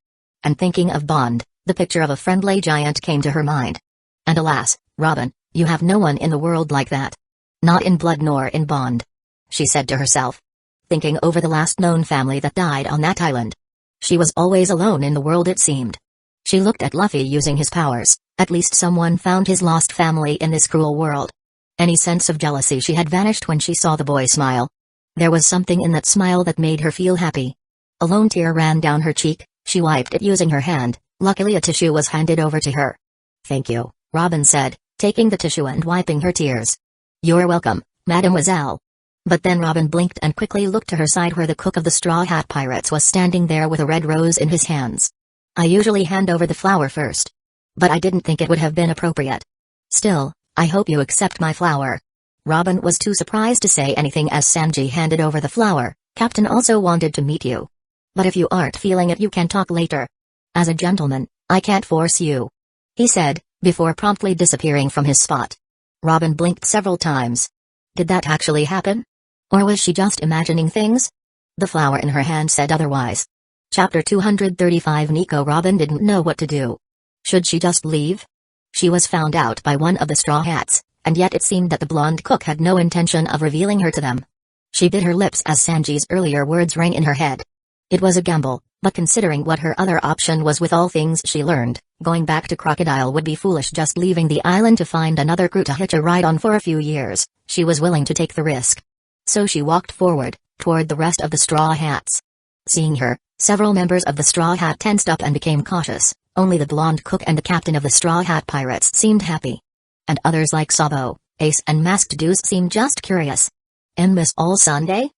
And thinking of bond, the picture of a friendly giant came to her mind. And alas, Robin, you have no one in the world like that. Not in blood nor in bond. She said to herself. Thinking over the last known family that died on that island. She was always alone in the world, it seemed. She looked at Luffy using his powers. At least someone found his lost family in this cruel world. Any sense of jealousy she had vanished when she saw the boy smile. There was something in that smile that made her feel happy. A lone tear ran down her cheek, she wiped it using her hand. Luckily a tissue was handed over to her. Thank you, Robin said, taking the tissue and wiping her tears. You're welcome, mademoiselle. But then Robin blinked and quickly looked to her side where the cook of the Straw Hat Pirates was standing there with a red rose in his hands. I usually hand over the flower first. But I didn't think it would have been appropriate. Still, I hope you accept my flower. Robin was too surprised to say anything as Sanji handed over the flower. Captain also wanted to meet you. But if you aren't feeling it, you can talk later. As a gentleman, I can't force you. He said, before promptly disappearing from his spot. Robin blinked several times. Did that actually happen? Or was she just imagining things? The flower in her hand said otherwise. Chapter 235. Nico Robin didn't know what to do. Should she just leave? She was found out by one of the Straw Hats, and yet it seemed that the blonde cook had no intention of revealing her to them. She bit her lips as Sanji's earlier words rang in her head. It was a gamble, but considering what her other option was with all things she learned, going back to Crocodile would be foolish. Just leaving the island to find another crew to hitch a ride on for a few years, she was willing to take the risk. So she walked forward, toward the rest of the Straw Hats. Seeing her, several members of the Straw Hat tensed up and became cautious. Only the blonde cook and the captain of the Straw Hat Pirates seemed happy. And others like Sabo, Ace and Masked Deuce seemed just curious. "And Miss All Sunday?"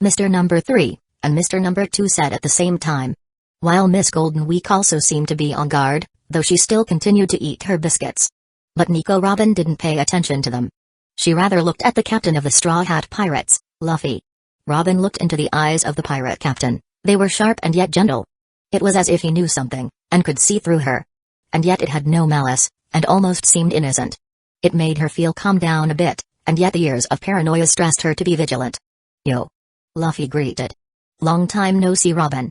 Mr. Number 3 and Mr. Number 2 said at the same time. While Miss Golden Week also seemed to be on guard, though she still continued to eat her biscuits. But Nico Robin didn't pay attention to them. She rather looked at the captain of the Straw Hat Pirates, Luffy. Robin looked into the eyes of the pirate captain. They were sharp and yet gentle. It was as if he knew something, and could see through her. And yet it had no malice, and almost seemed innocent. It made her feel calmed down a bit, and yet the years of paranoia stressed her to be vigilant. "Yo." Luffy greeted. "Long time no see, Robin.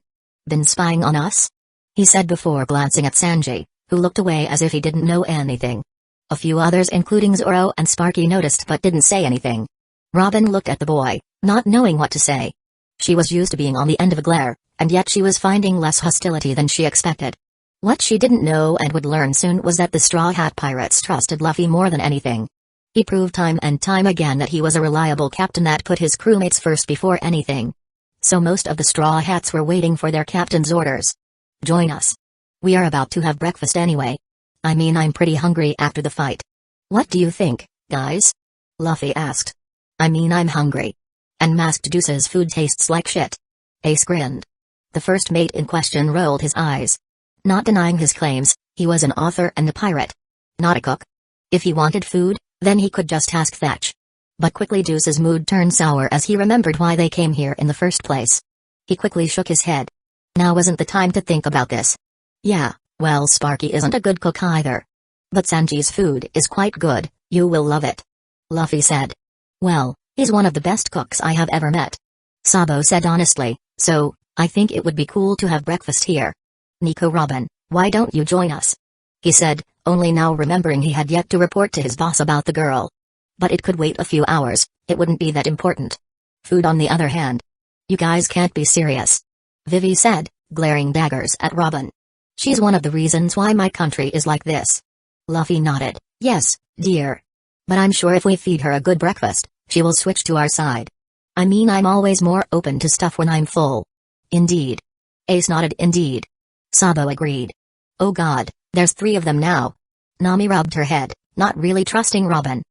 Been spying on us?" he said before glancing at Sanji, who looked away as if he didn't know anything. A few others including Zoro and Sparky noticed but didn't say anything. Robin looked at the boy, not knowing what to say. She was used to being on the end of a glare, and yet she was finding less hostility than she expected. What she didn't know and would learn soon was that the Straw Hat Pirates trusted Luffy more than anything. He proved time and time again that he was a reliable captain that put his crewmates first before anything. So most of the Straw Hats were waiting for their captain's orders. "Join us. We are about to have breakfast anyway. I mean, I'm pretty hungry after the fight." "What do you think, guys?" Luffy asked. "I mean, I'm hungry. And Masked Deuce's food tastes like shit." Ace grinned. The first mate in question rolled his eyes. Not denying his claims, he was an author and a pirate. Not a cook. If he wanted food, then he could just ask Thatch. But quickly Deuce's mood turned sour as he remembered why they came here in the first place. He quickly shook his head. Now wasn't the time to think about this. "Yeah, well, Sparky isn't a good cook either. But Sanji's food is quite good, you will love it," Luffy said. "Well, he's one of the best cooks I have ever met," Sabo said honestly, "so, I think it would be cool to have breakfast here. Nico Robin, why don't you join us?" he said, only now remembering he had yet to report to his boss about the girl. But it could wait a few hours, it wouldn't be that important. Food on the other hand. "You guys can't be serious," Vivi said, glaring daggers at Robin. "She's one of the reasons why my country is like this." Luffy nodded. "Yes, dear. But I'm sure if we feed her a good breakfast, she will switch to our side. I mean, I'm always more open to stuff when I'm full." "Indeed." Ace nodded. "Indeed." Sabo agreed. "Oh god, there's 3 of them now." Nami rubbed her head, not really trusting Robin.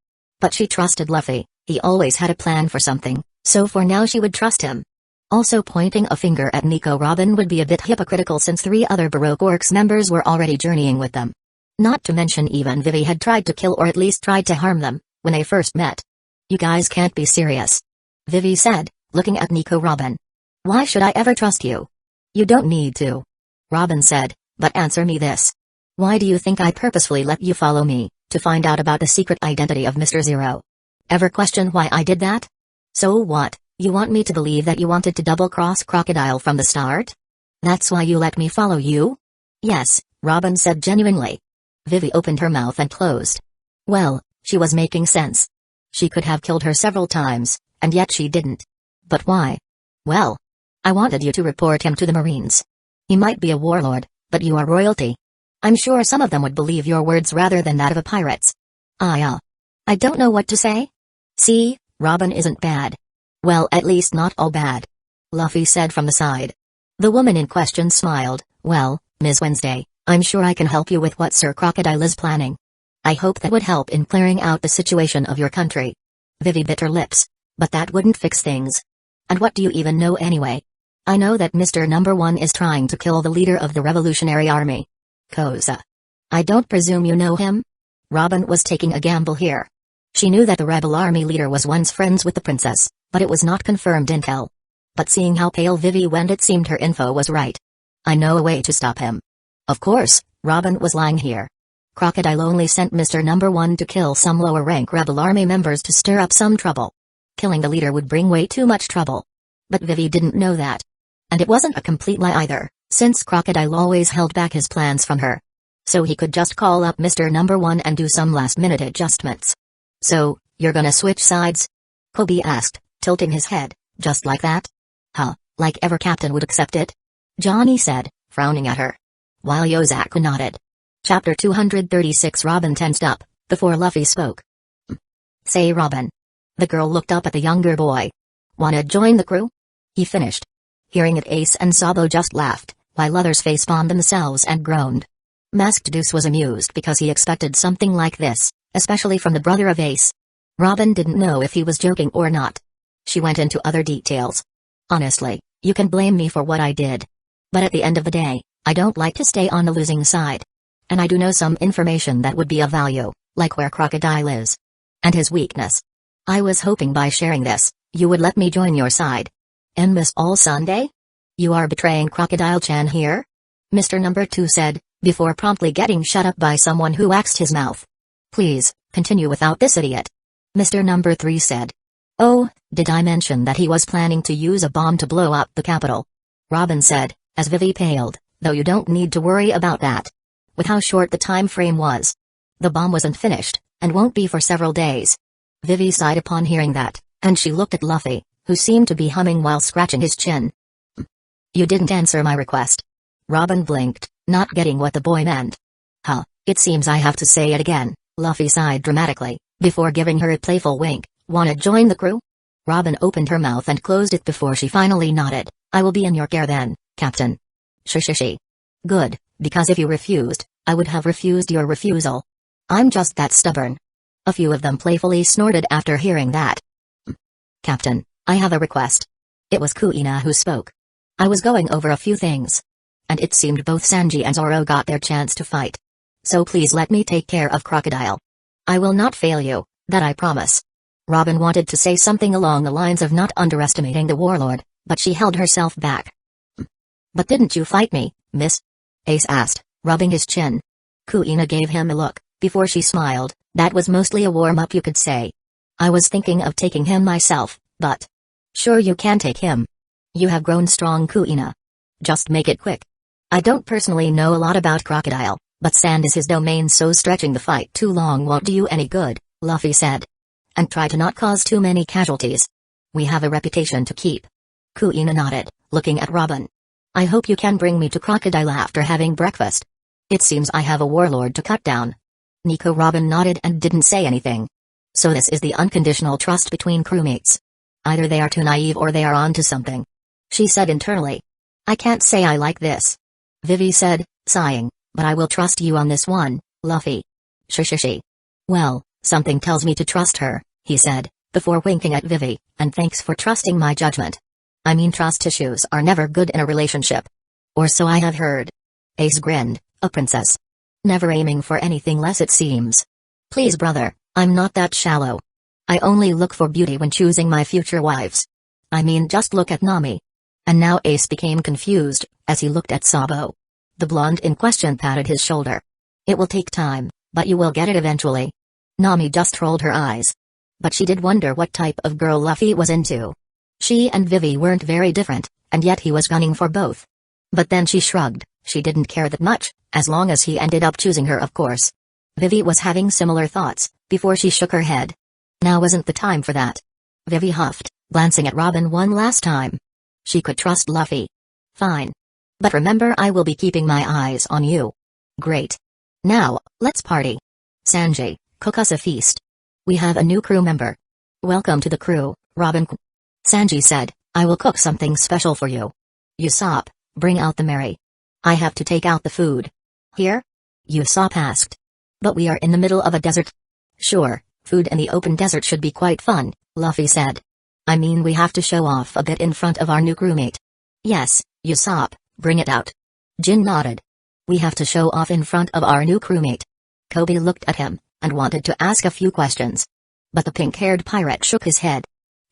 But she trusted Luffy, he always had a plan for something, so for now she would trust him. Also pointing a finger at Nico Robin would be a bit hypocritical since 3 other Baroque Works members were already journeying with them. Not to mention even Vivi had tried to kill or at least tried to harm them, when they first met. "You guys can't be serious," Vivi said, looking at Nico Robin. "Why should I ever trust you?" "You don't need to," Robin said, "but answer me this. Why do you think I purposefully let you follow me, to find out about the secret identity of Mr. Zero? Ever question why I did that? So what, you want me to believe that you wanted to double-cross Crocodile from the start? That's why you let me follow you?" "Yes," Robin said genuinely. Vivi opened her mouth and closed. Well, she was making sense. She could have killed her several times, and yet she didn't. But why? "Well, I wanted you to report him to the Marines. He might be a warlord, but you are royalty. I'm sure some of them would believe your words rather than that of a pirate's." I don't know what to say. See, Robin isn't bad." "Well, at least not all bad," Luffy said from the side. The woman in question smiled. "Well, Ms. Wednesday, I'm sure I can help you with what Sir Crocodile is planning. I hope that would help in clearing out the situation of your country." Vivi bit her lips. "But that wouldn't fix things. And what do you even know anyway?" "I know that Mr. Number 1 is trying to kill the leader of the Revolutionary Army. Koza. I don't presume you know him?" Robin was taking a gamble here. She knew that the rebel army leader was once friends with the princess, but it was not confirmed intel. But seeing how pale Vivi went, it seemed her info was right. "I know a way to stop him." Of course, Robin was lying here. Crocodile only sent Mr. Number 1 to kill some lower-rank rebel army members to stir up some trouble. Killing the leader would bring way too much trouble. But Vivi didn't know that. And it wasn't a complete lie either, since Crocodile always held back his plans from her. So he could just call up Mr. Number 1 and do some last-minute adjustments. "So, you're gonna switch sides?" Kobe asked, tilting his head, "Just like that?" "Huh, like ever captain would accept it?" Johnny said, frowning at her. While Yozaku nodded. Chapter 236. Robin tensed up, before Luffy spoke. "Say Robin." The girl looked up at the younger boy. Wanna join the crew? He finished. Hearing it, Ace and Sabo just laughed, while others facepalmed themselves and groaned. Masked Deuce was amused because he expected something like this, especially from the brother of Ace. Robin didn't know if he was joking or not. She went into other details. Honestly, you can blame me for what I did. But at the end of the day, I don't like to stay on the losing side. And I do know some information that would be of value, like where Crocodile is. And his weakness. I was hoping by sharing this, you would let me join your side. And miss all Sunday? You are betraying Crocodile-chan here? Mr. Number 2 said, before promptly getting shut up by someone who waxed his mouth. Please, continue without this idiot. Mr. Number 3 said. Oh, did I mention that he was planning to use a bomb to blow up the capital? Robin said, as Vivi paled, though you don't need to worry about that. With how short the time frame was. The bomb wasn't finished, and won't be for several days. Vivi sighed upon hearing that, and she looked at Luffy, who seemed to be humming while scratching his chin. You didn't answer my request. Robin blinked, not getting what the boy meant. Huh, it seems I have to say it again, Luffy sighed dramatically, before giving her a playful wink. Wanna join the crew? Robin opened her mouth and closed it before she finally nodded. I will be in your care then, Captain. Shishishi. Good, because if you refused, I would have refused your refusal. I'm just that stubborn. A few of them playfully snorted after hearing that. Captain, I have a request. It was Kuina who spoke. I was going over a few things. And it seemed both Sanji and Zoro got their chance to fight. So please let me take care of Crocodile. I will not fail you, that I promise. Robin wanted to say something along the lines of not underestimating the warlord, but she held herself back. But didn't you fight me, miss? Ace asked, rubbing his chin. Kuina gave him a look, before she smiled. That was mostly a warm-up, you could say. I was thinking of taking him myself, but... Sure, you can take him. You have grown strong, Kuina. Just make it quick. I don't personally know a lot about Crocodile, but sand is his domain, so stretching the fight too long won't do you any good, Luffy said. And try to not cause too many casualties. We have a reputation to keep. Kuina nodded, looking at Robin. I hope you can bring me to Crocodile after having breakfast. It seems I have a warlord to cut down. Nico. Robin nodded and didn't say anything. So this is the unconditional trust between crewmates. Either they are too naive or they are onto something. She said internally. I can't say I like this. Vivi said, sighing, but I will trust you on this one, Luffy. Shishishi. Well, something tells me to trust her, he said, before winking at Vivi, and thanks for trusting my judgment. I mean, trust issues are never good in a relationship. Or so I have heard. Ace grinned, a princess. Never aiming for anything less, it seems. Please, brother, I'm not that shallow. I only look for beauty when choosing my future wives. I mean, just look at Nami. And now Ace became confused, as he looked at Sabo. The blonde in question patted his shoulder. It will take time, but you will get it eventually. Nami just rolled her eyes. But she did wonder what type of girl Luffy was into. She and Vivi weren't very different, and yet he was gunning for both. But then she shrugged, she didn't care that much, as long as he ended up choosing her, of course. Vivi was having similar thoughts, before she shook her head. Now wasn't the time for that. Vivi huffed, glancing at Robin one last time. She could trust Luffy. Fine. But remember, I will be keeping my eyes on you. Great. Now, let's party. Sanji, cook us a feast. We have a new crew member. Welcome to the crew, Robin. Sanji said, I will cook something special for you. Usopp, bring out the Mary. I have to take out the food. Here? Usopp asked. But we are in the middle of a desert. Sure, food in the open desert should be quite fun, Luffy said. I mean, we have to show off a bit in front of our new crewmate. Yes, Usopp, bring it out. Jin nodded. We have to show off in front of our new crewmate. Kobe looked at him, and wanted to ask a few questions. But the pink-haired pirate shook his head.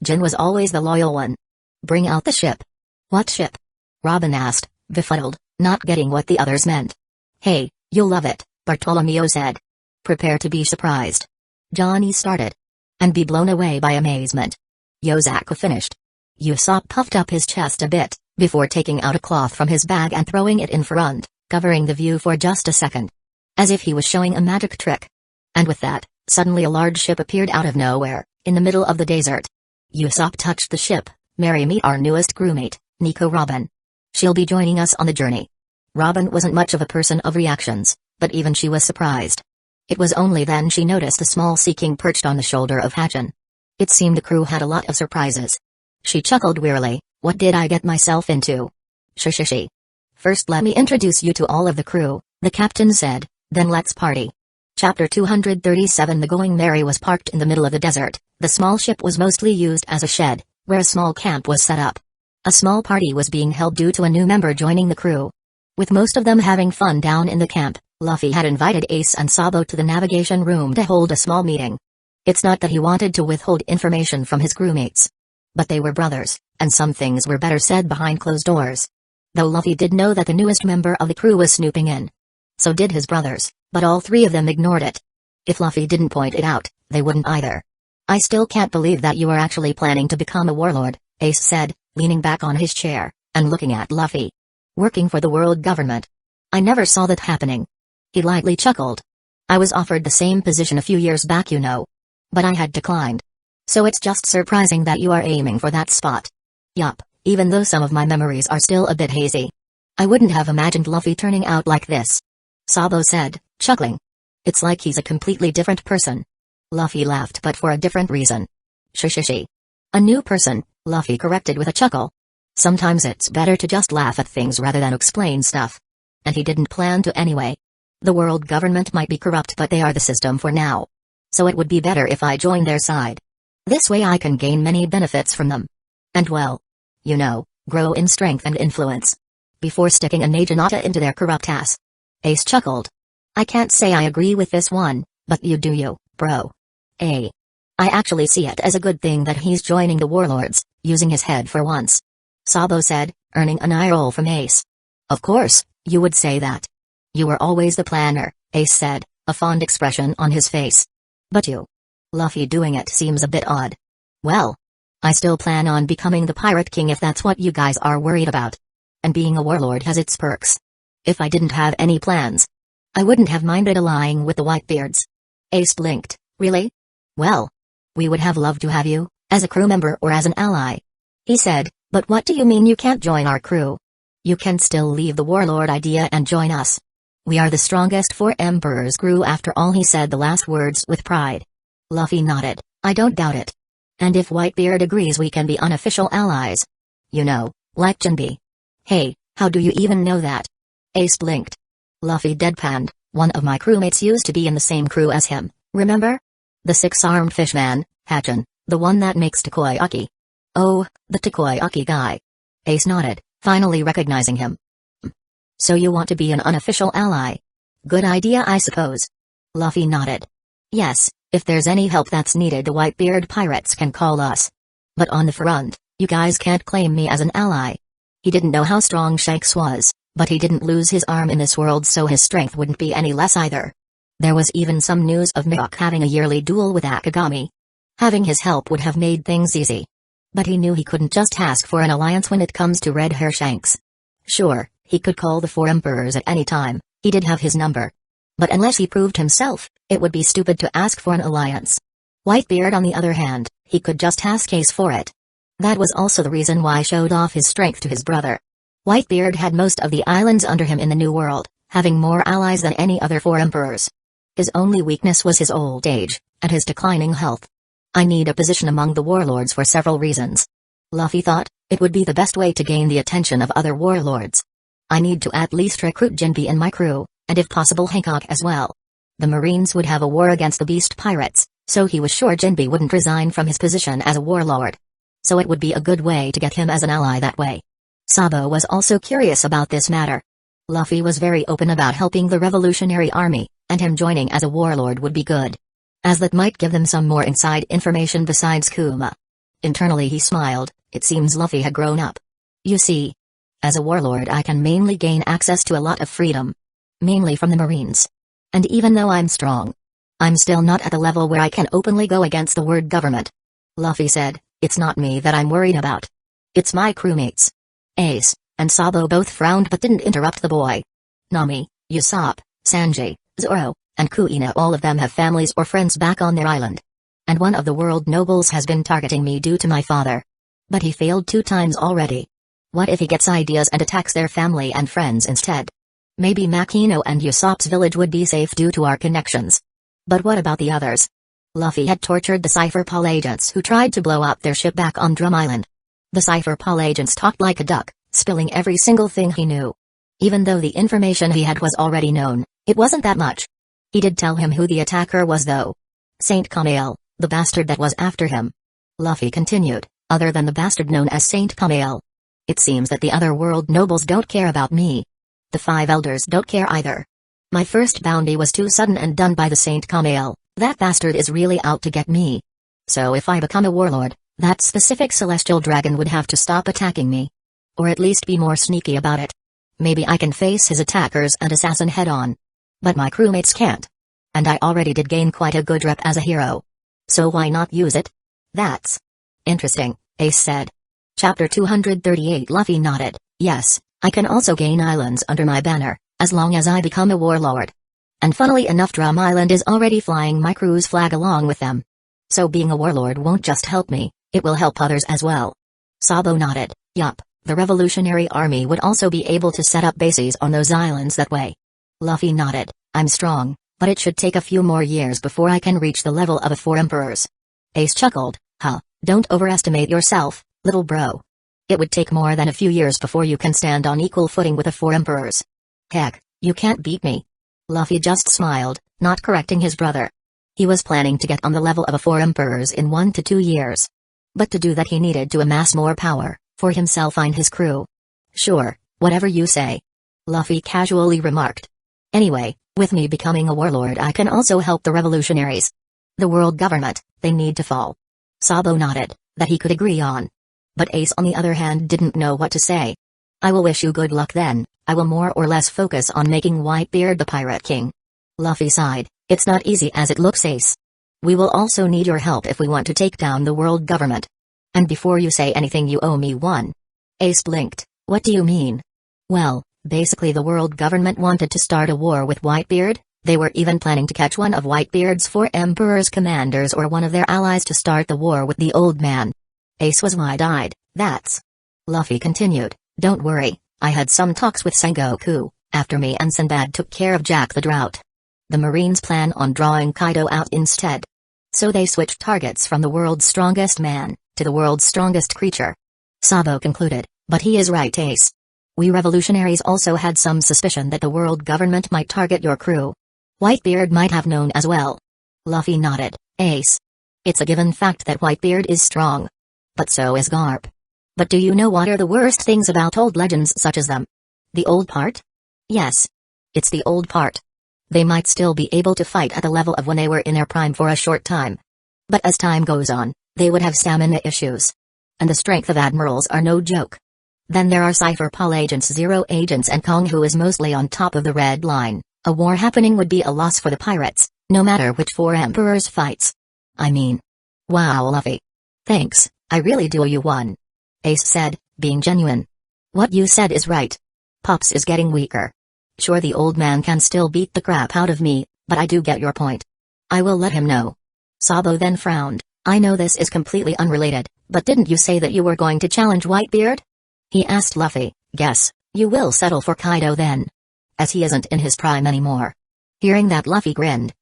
Jin was always the loyal one. Bring out the ship. What ship? Robin asked, befuddled, not getting what the others meant. Hey, you'll love it, Bartolomeo said. Prepare to be surprised. Johnny started. And be blown away by amazement. Yosaku finished. Usopp puffed up his chest a bit, before taking out a cloth from his bag and throwing it in front, covering the view for just a second. As if he was showing a magic trick. And with that, suddenly a large ship appeared out of nowhere, in the middle of the desert. Usopp touched the ship. Mary, meet our newest crewmate, Nico Robin. She'll be joining us on the journey. Robin wasn't much of a person of reactions, but even she was surprised. It was only then she noticed a small sea king perched on the shoulder of Hatchin. It seemed the crew had a lot of surprises. She chuckled wearily. What did I get myself into? Shishishi. First let me introduce you to all of the crew, the captain said, then let's party. Chapter 237 The Going Merry was parked in the middle of the desert. The small ship was mostly used as a shed, where a small camp was set up. A small party was being held due to a new member joining the crew. With most of them having fun down in the camp, Luffy had invited Ace and Sabo to the navigation room to hold a small meeting. It's not that he wanted to withhold information from his crewmates. But they were brothers, and some things were better said behind closed doors. Though Luffy did know that the newest member of the crew was snooping in. So did his brothers, but all three of them ignored it. If Luffy didn't point it out, they wouldn't either. I still can't believe that you are actually planning to become a warlord, Ace said, leaning back on his chair, and looking at Luffy. Working for the world government. I never saw that happening. He lightly chuckled. I was offered the same position a few years back, you know. But I had declined. So it's just surprising that you are aiming for that spot. Yup, even though some of my memories are still a bit hazy. I wouldn't have imagined Luffy turning out like this. Sabo said, chuckling. It's like he's a completely different person. Luffy laughed, but for a different reason. Shishishi. A new person, Luffy corrected with a chuckle. Sometimes it's better to just laugh at things rather than explain stuff. And he didn't plan to anyway. The world government might be corrupt, but they are the system for now. So it would be better if I joined their side. This way I can gain many benefits from them. And well, you know, grow in strength and influence. Before sticking a Naginata into their corrupt ass. Ace chuckled. I can't say I agree with this one, but you do you, bro. I actually see it as a good thing that he's joining the warlords, using his head for once. Sabo said, earning an eye roll from Ace. Of course, you would say that. You were always the planner, Ace said, a fond expression on his face. But you. Luffy doing it seems a bit odd. Well, I still plan on becoming the Pirate King if that's what you guys are worried about. And being a warlord has its perks. If I didn't have any plans, I wouldn't have minded allying with the Whitebeards. Ace blinked. Really? Well, we would have loved to have you, as a crew member or as an ally. He said, but what do you mean you can't join our crew? You can still leave the warlord idea and join us. We are the strongest 4 emperors crew after all. He said the last words with pride. Luffy nodded. I don't doubt it. And if Whitebeard agrees, we can be unofficial allies. You know, like Jinbe. Hey, how do you even know that? Ace blinked. Luffy deadpanned. One of my crewmates used to be in the same crew as him, remember? The 6-armed fishman, Hachin, the one that makes takoyaki. Oh, the takoyaki guy. Ace nodded, finally recognizing him. So you want to be an unofficial ally? Good idea, I suppose. Luffy nodded. Yes, if there's any help that's needed, the Whitebeard pirates can call us. But on the front, you guys can't claim me as an ally. He didn't know how strong Shanks was, but he didn't lose his arm in this world, so his strength wouldn't be any less either. There was even some news of Mihawk having a yearly duel with Akagami. Having his help would have made things easy. But he knew he couldn't just ask for an alliance when it comes to Red Hair Shanks. Sure, he could call the 4 emperors at any time, he did have his number. But unless he proved himself, it would be stupid to ask for an alliance. Whitebeard on the other hand, he could just ask Ace for it. That was also the reason why he showed off his strength to his brother. Whitebeard had most of the islands under him in the New World, having more allies than any other 4 emperors. His only weakness was his old age, and his declining health. I need a position among the warlords for several reasons. Luffy thought, it would be the best way to gain the attention of other warlords. I need to at least recruit Jinbe in my crew, and if possible Hancock as well. The Marines would have a war against the Beast Pirates, so he was sure Jinbe wouldn't resign from his position as a warlord. So it would be a good way to get him as an ally that way. Sabo was also curious about this matter. Luffy was very open about helping the Revolutionary Army, and him joining as a warlord would be good. As that might give them some more inside information besides Kuma. Internally he smiled, it seems Luffy had grown up. You see, as a warlord I can mainly gain access to a lot of freedom. Mainly from the Marines. And even though I'm strong, I'm still not at the level where I can openly go against the world government. Luffy said, it's not me that I'm worried about. It's my crewmates. Ace and Sabo both frowned but didn't interrupt the boy. Nami, Usopp, Sanji, Zoro, and Kuina, all of them have families or friends back on their island. And one of the world nobles has been targeting me due to my father. But he failed 2 times already. What if he gets ideas and attacks their family and friends instead? Maybe Makino and Usopp's village would be safe due to our connections. But what about the others? Luffy had tortured the Cypher Paul agents who tried to blow up their ship back on Drum Island. The Cypher Paul agents talked like a duck, spilling every single thing he knew. Even though the information he had was already known, it wasn't that much. He did tell him who the attacker was though. Saint Kamael, the bastard that was after him. Luffy continued, other than the bastard known as Saint Kamael. It seems that the other world nobles don't care about me. The 5 elders don't care either. My first bounty was too sudden and done by the Saint Kamael. That bastard is really out to get me. So if I become a warlord, that specific celestial dragon would have to stop attacking me. Or at least be more sneaky about it. Maybe I can face his attackers and assassin head-on. But my crewmates can't. And I already did gain quite a good rep as a hero. So why not use it? That's interesting, Ace said. Chapter 238. Luffy nodded. Yes, I can also gain islands under my banner, as long as I become a warlord. And funnily enough, Drum Island is already flying my crew's flag along with them. So being a warlord won't just help me, it will help others as well. Sabo nodded. Yup, the Revolutionary Army would also be able to set up bases on those islands that way. Luffy nodded. I'm strong, but it should take a few more years before I can reach the level of a 4 emperors. Ace chuckled. Huh, don't overestimate yourself, little bro. It would take more than a few years before you can stand on equal footing with a 4 emperors. Heck, you can't beat me. Luffy just smiled, not correcting his brother. He was planning to get on the level of a 4 emperors in 1 to 2 years. But to do that he needed to amass more power, for himself and his crew. Sure, whatever you say. Luffy casually remarked. Anyway, with me becoming a warlord I can also help the revolutionaries. The world government, they need to fall. Sabo nodded, that he could agree on. But Ace on the other hand didn't know what to say. I will wish you good luck then. I will more or less focus on making Whitebeard the Pirate King. Luffy sighed. It's not easy as it looks, Ace. We will also need your help if we want to take down the world government. And before you say anything you owe me one. Ace blinked. What do you mean? Well, basically the world government wanted to start a war with Whitebeard. They were even planning to catch one of Whitebeard's 4 emperors' commanders or one of their allies to start the war with the old man. Ace was wide-eyed. That's... Luffy continued. Don't worry. I had some talks with Sengoku, after me and Sinbad took care of Jack the Drought. The Marines plan on drawing Kaido out instead. So they switched targets from the world's strongest man, to the world's strongest creature. Sabo concluded, but he is right, Ace. We revolutionaries also had some suspicion that the world government might target your crew. Whitebeard might have known as well. Luffy nodded. Ace. It's a given fact that Whitebeard is strong. But so is Garp. But do you know what are the worst things about old legends such as them? The old part? Yes. It's the old part. They might still be able to fight at the level of when they were in their prime for a short time. But as time goes on, they would have stamina issues. And the strength of admirals are no joke. Then there are Cypher Paul agents, Zero agents and Kong, who is mostly on top of the red line. A war happening would be a loss for the pirates, no matter which 4 emperors fights. I mean. Wow, Luffy. Thanks, I really do owe you one. Ace said, being genuine. What you said is right. Pops is getting weaker. Sure, the old man can still beat the crap out of me, but I do get your point. I will let him know. Sabo then frowned. I know this is completely unrelated, but didn't you say that you were going to challenge Whitebeard? He asked Luffy. Guess, you will settle for Kaido then. As he isn't in his prime anymore. Hearing that, Luffy grinned.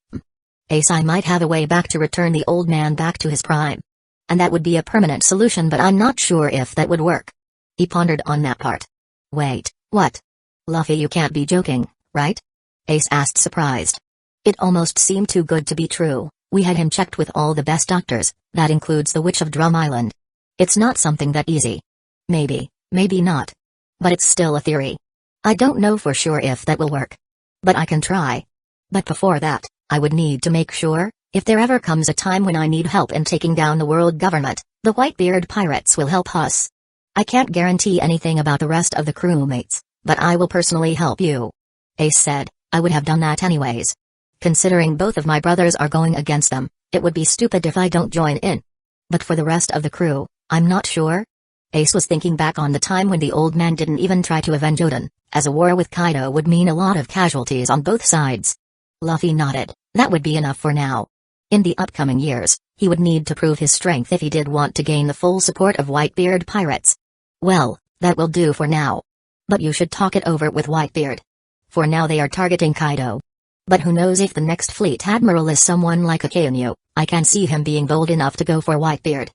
Ace, I might have a way back to return the old man back to his prime. And that would be a permanent solution, but I'm not sure if that would work. He pondered on that part. Wait, what? Luffy, you can't be joking, right? Ace asked, surprised. It almost seemed too good to be true. We had him checked with all the best doctors, that includes the Witch of Drum Island. It's not something that easy. Maybe, maybe not. But it's still a theory. I don't know for sure if that will work. But I can try. But before that, I would need to make sure, if there ever comes a time when I need help in taking down the world government, the Whitebeard pirates will help us. I can't guarantee anything about the rest of the crewmates, but I will personally help you. Ace said, I would have done that anyways. Considering both of my brothers are going against them, it would be stupid if I don't join in. But for the rest of the crew, I'm not sure. Ace was thinking back on the time when the old man didn't even try to avenge Oden, as a war with Kaido would mean a lot of casualties on both sides. Luffy nodded. That would be enough for now. In the upcoming years, he would need to prove his strength if he did want to gain the full support of Whitebeard pirates. Well, that will do for now. But you should talk it over with Whitebeard. For now they are targeting Kaido. But who knows if the next fleet admiral is someone like Akainu. I can see him being bold enough to go for Whitebeard.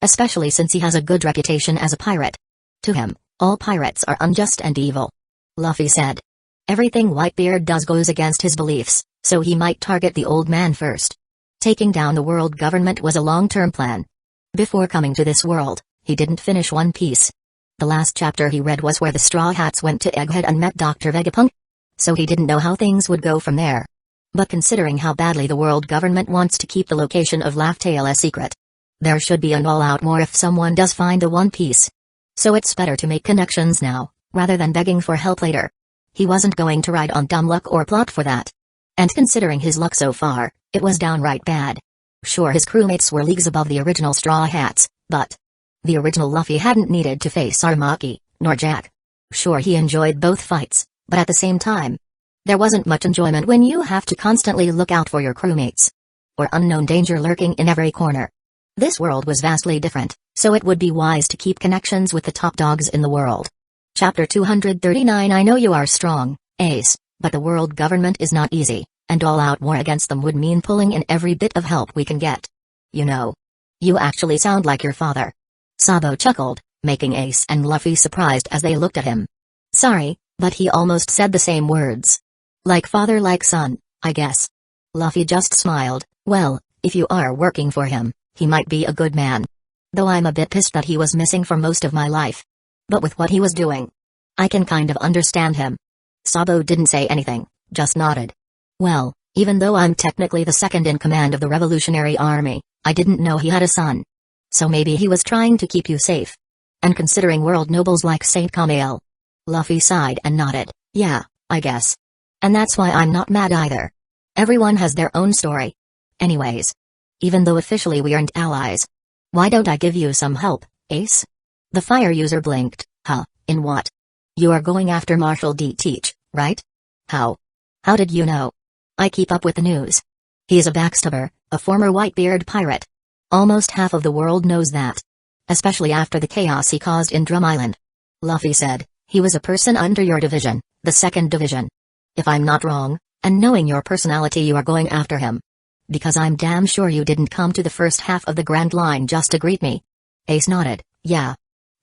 especially since he has a good reputation as a pirate. To him, all pirates are unjust and evil. Luffy said. Everything Whitebeard does goes against his beliefs, so he might target the old man first. Taking down the world government was a long-term plan. Before coming to this world, he didn't finish One Piece. The last chapter he read was where the Straw Hats went to Egghead and met Dr. Vegapunk. So he didn't know how things would go from there. But considering how badly the world government wants to keep the location of Laugh Tale a secret, there should be an all-out war if someone does find the One Piece. So it's better to make connections now, rather than begging for help later. He wasn't going to ride on dumb luck or plot for that. And considering his luck so far, it was downright bad. Sure, his crewmates were leagues above the original Straw Hats, but the original Luffy hadn't needed to face Aramaki, nor Jack. Sure, he enjoyed both fights, but at the same time, there wasn't much enjoyment when you have to constantly look out for your crewmates, or unknown danger lurking in every corner. This world was vastly different, so it would be wise to keep connections with the top dogs in the world. Chapter 239. I know you are strong, Ace, but the world government is not easy, and all-out war against them would mean pulling in every bit of help we can get. You know. You actually sound like your father. Sabo chuckled, making Ace and Luffy surprised as they looked at him. Sorry, but he almost said the same words. Like father like son, I guess. Luffy just smiled. Well, if you are working for him, he might be a good man. Though I'm a bit pissed that he was missing for most of my life. But with what he was doing, I can kind of understand him. Sabo didn't say anything, just nodded. Well, even though I'm technically the second in command of the Revolutionary Army, I didn't know he had a son. So maybe he was trying to keep you safe. And considering world nobles like Saint Kamael. Luffy sighed and nodded. Yeah, I guess. And that's why I'm not mad either. Everyone has their own story. Anyways. Even though officially we aren't allies. Why don't I give you some help, Ace? The fire user blinked. Huh, in what? You are going after Marshal D. Teach, right? How? How did you know? I keep up with the news. He's a backstabber, a former Whitebeard pirate. Almost half of the world knows that. Especially after the chaos he caused in Drum Island. Luffy said, he was a person under your division, the second division. If I'm not wrong, and knowing your personality you are going after him. Because I'm damn sure you didn't come to the first half of the Grand Line just to greet me. Ace nodded. Yeah.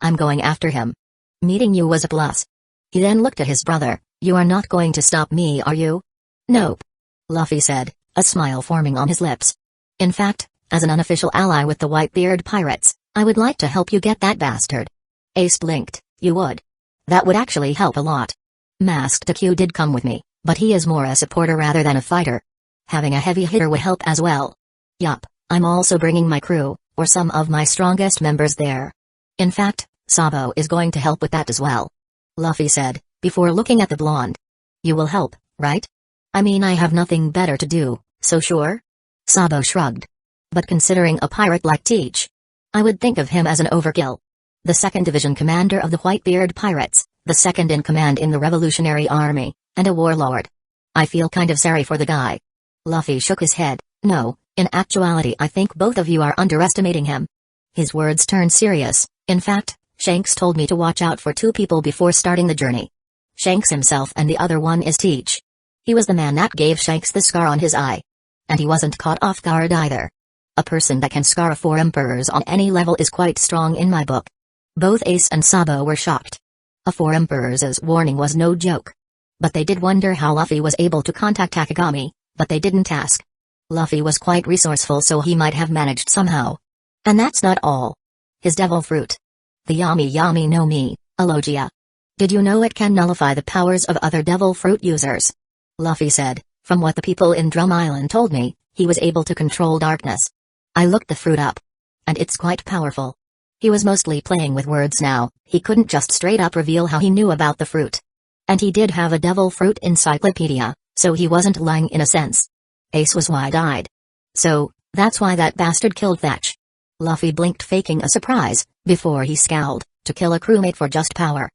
I'm going after him. Meeting you was a plus. He then looked at his brother. You are not going to stop me, are you? Nope. Luffy said, a smile forming on his lips. In fact, as an unofficial ally with the Whitebeard pirates, I would like to help you get that bastard. Ace blinked. You would? That would actually help a lot. Masked Q did come with me, but he is more a supporter rather than a fighter. Having a heavy hitter would help as well. Yup, I'm also bringing my crew, or some of my strongest members there. In fact, Sabo is going to help with that as well. Luffy said, before looking at the blonde. You will help, right? I mean I have nothing better to do, so sure? Sabo shrugged. But considering a pirate like Teach, I would think of him as an overkill. The 2nd Division commander of the Whitebeard Pirates, the second in command in the Revolutionary Army, and a warlord. I feel kind of sorry for the guy. Luffy shook his head. No, in actuality I think both of you are underestimating him. His words turned serious. In fact, Shanks told me to watch out for 2 people before starting the journey. Shanks himself and the other one is Teach. He was the man that gave Shanks the scar on his eye. And he wasn't caught off guard either. A person that can scar 4 emperors on any level is quite strong in my book. Both Ace and Sabo were shocked. A 4 emperors' warning was no joke. But they did wonder how Luffy was able to contact Takagami, but they didn't ask. Luffy was quite resourceful so he might have managed somehow. And that's not all. His devil fruit. The Yami Yami no Mi, Alogia. Did you know it can nullify the powers of other devil fruit users? Luffy said, from what the people in Drum Island told me, he was able to control darkness. I looked the fruit up. And it's quite powerful. He was mostly playing with words now, he couldn't just straight up reveal how he knew about the fruit. And he did have a devil fruit encyclopedia, so he wasn't lying in a sense. Ace was wide-eyed. So, that's why that bastard killed Thatch. Luffy blinked faking a surprise, before he scowled, to kill a crewmate for just power.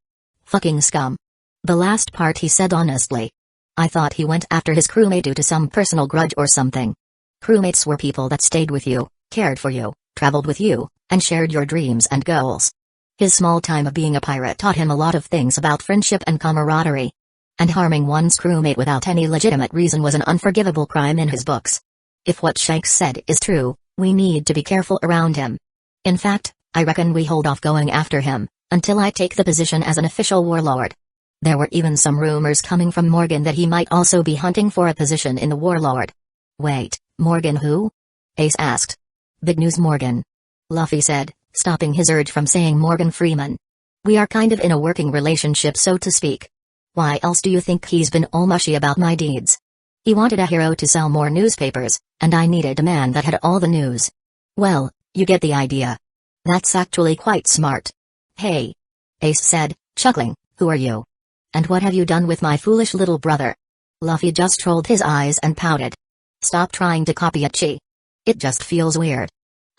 Fucking scum. The last part he said honestly. I thought he went after his crewmate due to some personal grudge or something. Crewmates were people that stayed with you, cared for you, traveled with you, and shared your dreams and goals. His small time of being a pirate taught him a lot of things about friendship and camaraderie. And harming one's crewmate without any legitimate reason was an unforgivable crime in his books. If what Shanks said is true, we need to be careful around him. In fact, I reckon we hold off going after him, until I take the position as an official warlord. There were even some rumors coming from Morgan that he might also be hunting for a position in the warlord. Wait, Morgan who? Ace asked. Big news Morgan. Luffy said, stopping his urge from saying Morgan Freeman. We are kind of in a working relationship so to speak. Why else do you think he's been all mushy about my deeds? He wanted a hero to sell more newspapers, and I needed a man that had all the news. Well, you get the idea. That's actually quite smart. Hey. Ace said, chuckling, who are you? And what have you done with my foolish little brother? Luffy just rolled his eyes and pouted. Stop trying to copy Uchiha. It just feels weird.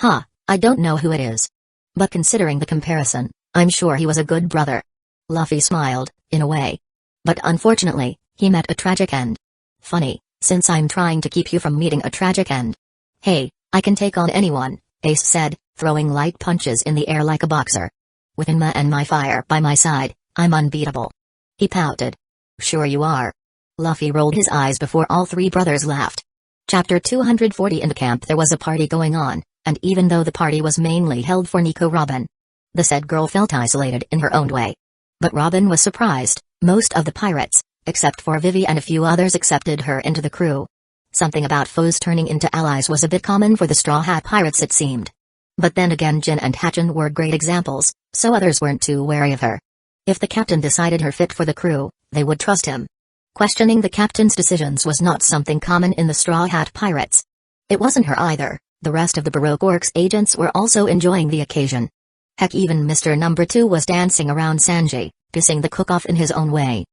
Huh, I don't know who it is. But considering the comparison, I'm sure he was a good brother. Luffy smiled, in a way. But unfortunately, he met a tragic end. Funny, since I'm trying to keep you from meeting a tragic end. Hey, I can take on anyone, Ace said, throwing light punches in the air like a boxer. With Inma and my fire by my side, I'm unbeatable. He pouted. Sure you are. Luffy rolled his eyes before all three brothers laughed. Chapter 240. In the camp there was a party going on, and even though the party was mainly held for Nico Robin, the said girl felt isolated in her own way. But Robin was surprised, most of the pirates, except for Vivi and a few others, accepted her into the crew. Something about foes turning into allies was a bit common for the Straw Hat Pirates it seemed. But then again Jin and Hatchin were great examples, so others weren't too wary of her. If the captain decided her fit for the crew, they would trust him. Questioning the captain's decisions was not something common in the Straw Hat Pirates. It wasn't her either, the rest of the Baroque Works agents were also enjoying the occasion. Heck, even Mr. Number 2 was dancing around Sanji, pissing the cook off in his own way.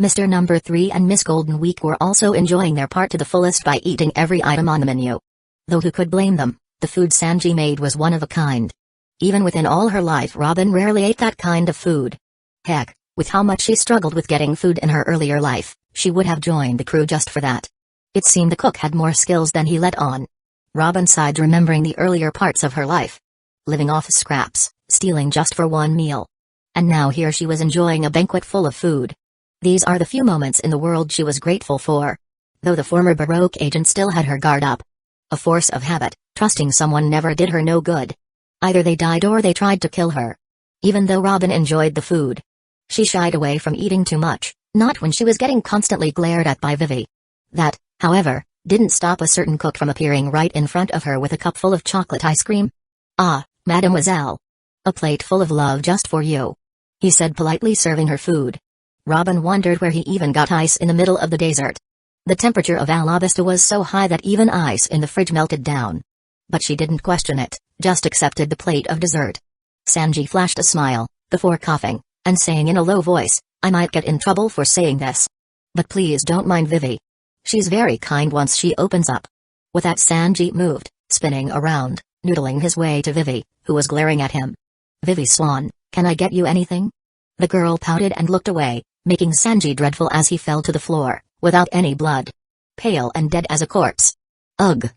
Mr. Number 3 and Miss Golden Week were also enjoying their part to the fullest by eating every item on the menu. Though who could blame them, the food Sanji made was one of a kind. Even within all her life Robin rarely ate that kind of food. Heck, with how much she struggled with getting food in her earlier life, she would have joined the crew just for that. It seemed the cook had more skills than he let on. Robin sighed remembering the earlier parts of her life. Living off scraps, stealing just for one meal. And now here she was enjoying a banquet full of food. These are the few moments in the world she was grateful for. Though the former Baroque agent still had her guard up. A force of habit, trusting someone never did her no good. Either they died or they tried to kill her. Even though Robin enjoyed the food, she shied away from eating too much, not when she was getting constantly glared at by Vivi. That, however, didn't stop a certain cook from appearing right in front of her with a cup full of chocolate ice cream. Ah, mademoiselle. A plate full of love just for you. He said politely, serving her food. Robin wondered where he even got ice in the middle of the desert. The temperature of Alabasta was so high that even ice in the fridge melted down. But she didn't question it, just accepted the plate of dessert. Sanji flashed a smile, before coughing, and saying in a low voice, I might get in trouble for saying this. But please don't mind Vivi. She's very kind once she opens up. With that Sanji moved, spinning around, noodling his way to Vivi, who was glaring at him. Vivi Swan, can I get you anything? The girl pouted and looked away, making Sanji dreadful as he fell to the floor, without any blood. Pale and dead as a corpse. Ugh.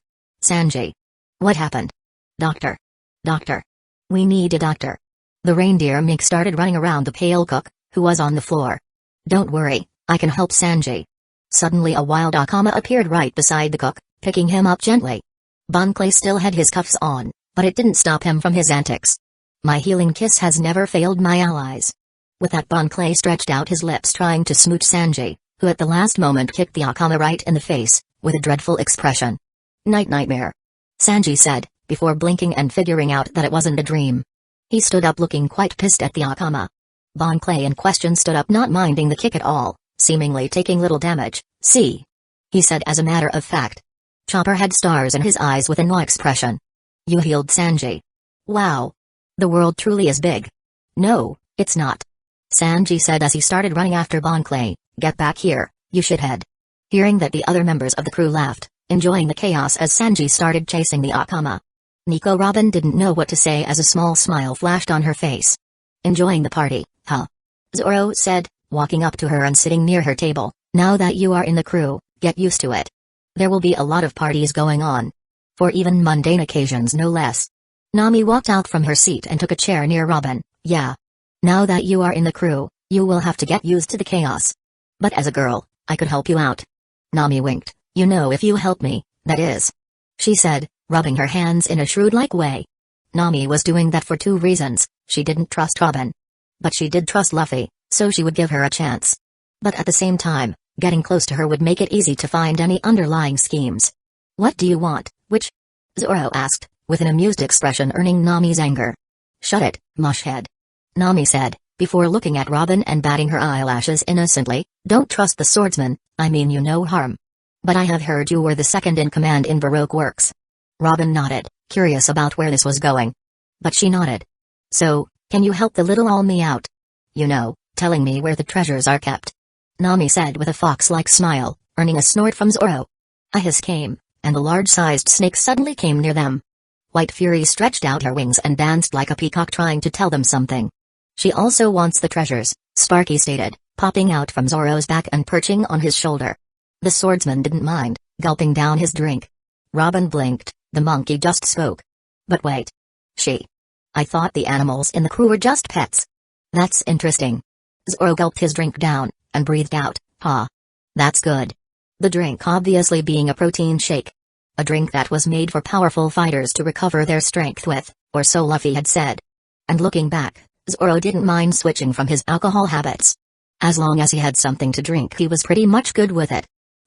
Sanji. What happened? Doctor. Doctor. We need a doctor. The reindeer Mink started running around the pale cook, who was on the floor. Don't worry, I can help Sanji. Suddenly a wild Akama appeared right beside the cook, picking him up gently. Bon Clay still had his cuffs on, but it didn't stop him from his antics. My healing kiss has never failed my allies. With that Bon Clay stretched out his lips trying to smooch Sanji, who at the last moment kicked the Akama right in the face, with a dreadful expression. Nightmare. Sanji said, before blinking and figuring out that it wasn't a dream. He stood up looking quite pissed at the Akama. Bon Clay in question stood up not minding the kick at all, seemingly taking little damage. See? He said as a matter of fact. Chopper had stars in his eyes with a no expression. You healed Sanji. Wow. The world truly is big. No, it's not. Sanji said as he started running after Bon Clay. Get back here, you shithead. Hearing that, the other members of the crew laughed, enjoying the chaos as Sanji started chasing the Akama. Nico Robin didn't know what to say as a small smile flashed on her face. Enjoying the party, huh? Zoro said, walking up to her and sitting near her table. Now that you are in the crew, get used to it. There will be a lot of parties going on. For even mundane occasions no less. Nami walked out from her seat and took a chair near Robin. Yeah. Now that you are in the crew, you will have to get used to the chaos. But as a girl, I could help you out. Nami winked. You know, if you help me, that is. She said, rubbing her hands in a shrewd-like way. Nami was doing that for two reasons. She didn't trust Robin. But she did trust Luffy, so she would give her a chance. But at the same time, getting close to her would make it easy to find any underlying schemes. "What do you want, which?" Zoro asked, with an amused expression earning Nami's anger. "Shut it, mushhead," Nami said, before looking at Robin and batting her eyelashes innocently. "Don't trust the swordsman, I mean you no harm. But I have heard you were the second in command in Baroque works." Robin nodded, curious about where this was going. But she nodded. "So, can you help the little Almi out? You know, telling me where the treasures are kept," Nami said with a fox-like smile, earning a snort from Zoro. A hiss came, and a large-sized snake suddenly came near them. White Fury stretched out her wings and danced like a peacock trying to tell them something. "She also wants the treasures," Sparky stated, popping out from Zoro's back and perching on his shoulder. The swordsman didn't mind, gulping down his drink. Robin blinked. The monkey just spoke. "But wait. I thought the animals in the crew were just pets." "That's interesting." Zoro gulped his drink down, and breathed out, "Ha. That's good." The drink obviously being a protein shake. A drink that was made for powerful fighters to recover their strength with, or so Luffy had said. And looking back, Zoro didn't mind switching from his alcohol habits. As long as he had something to drink he was pretty much good with it.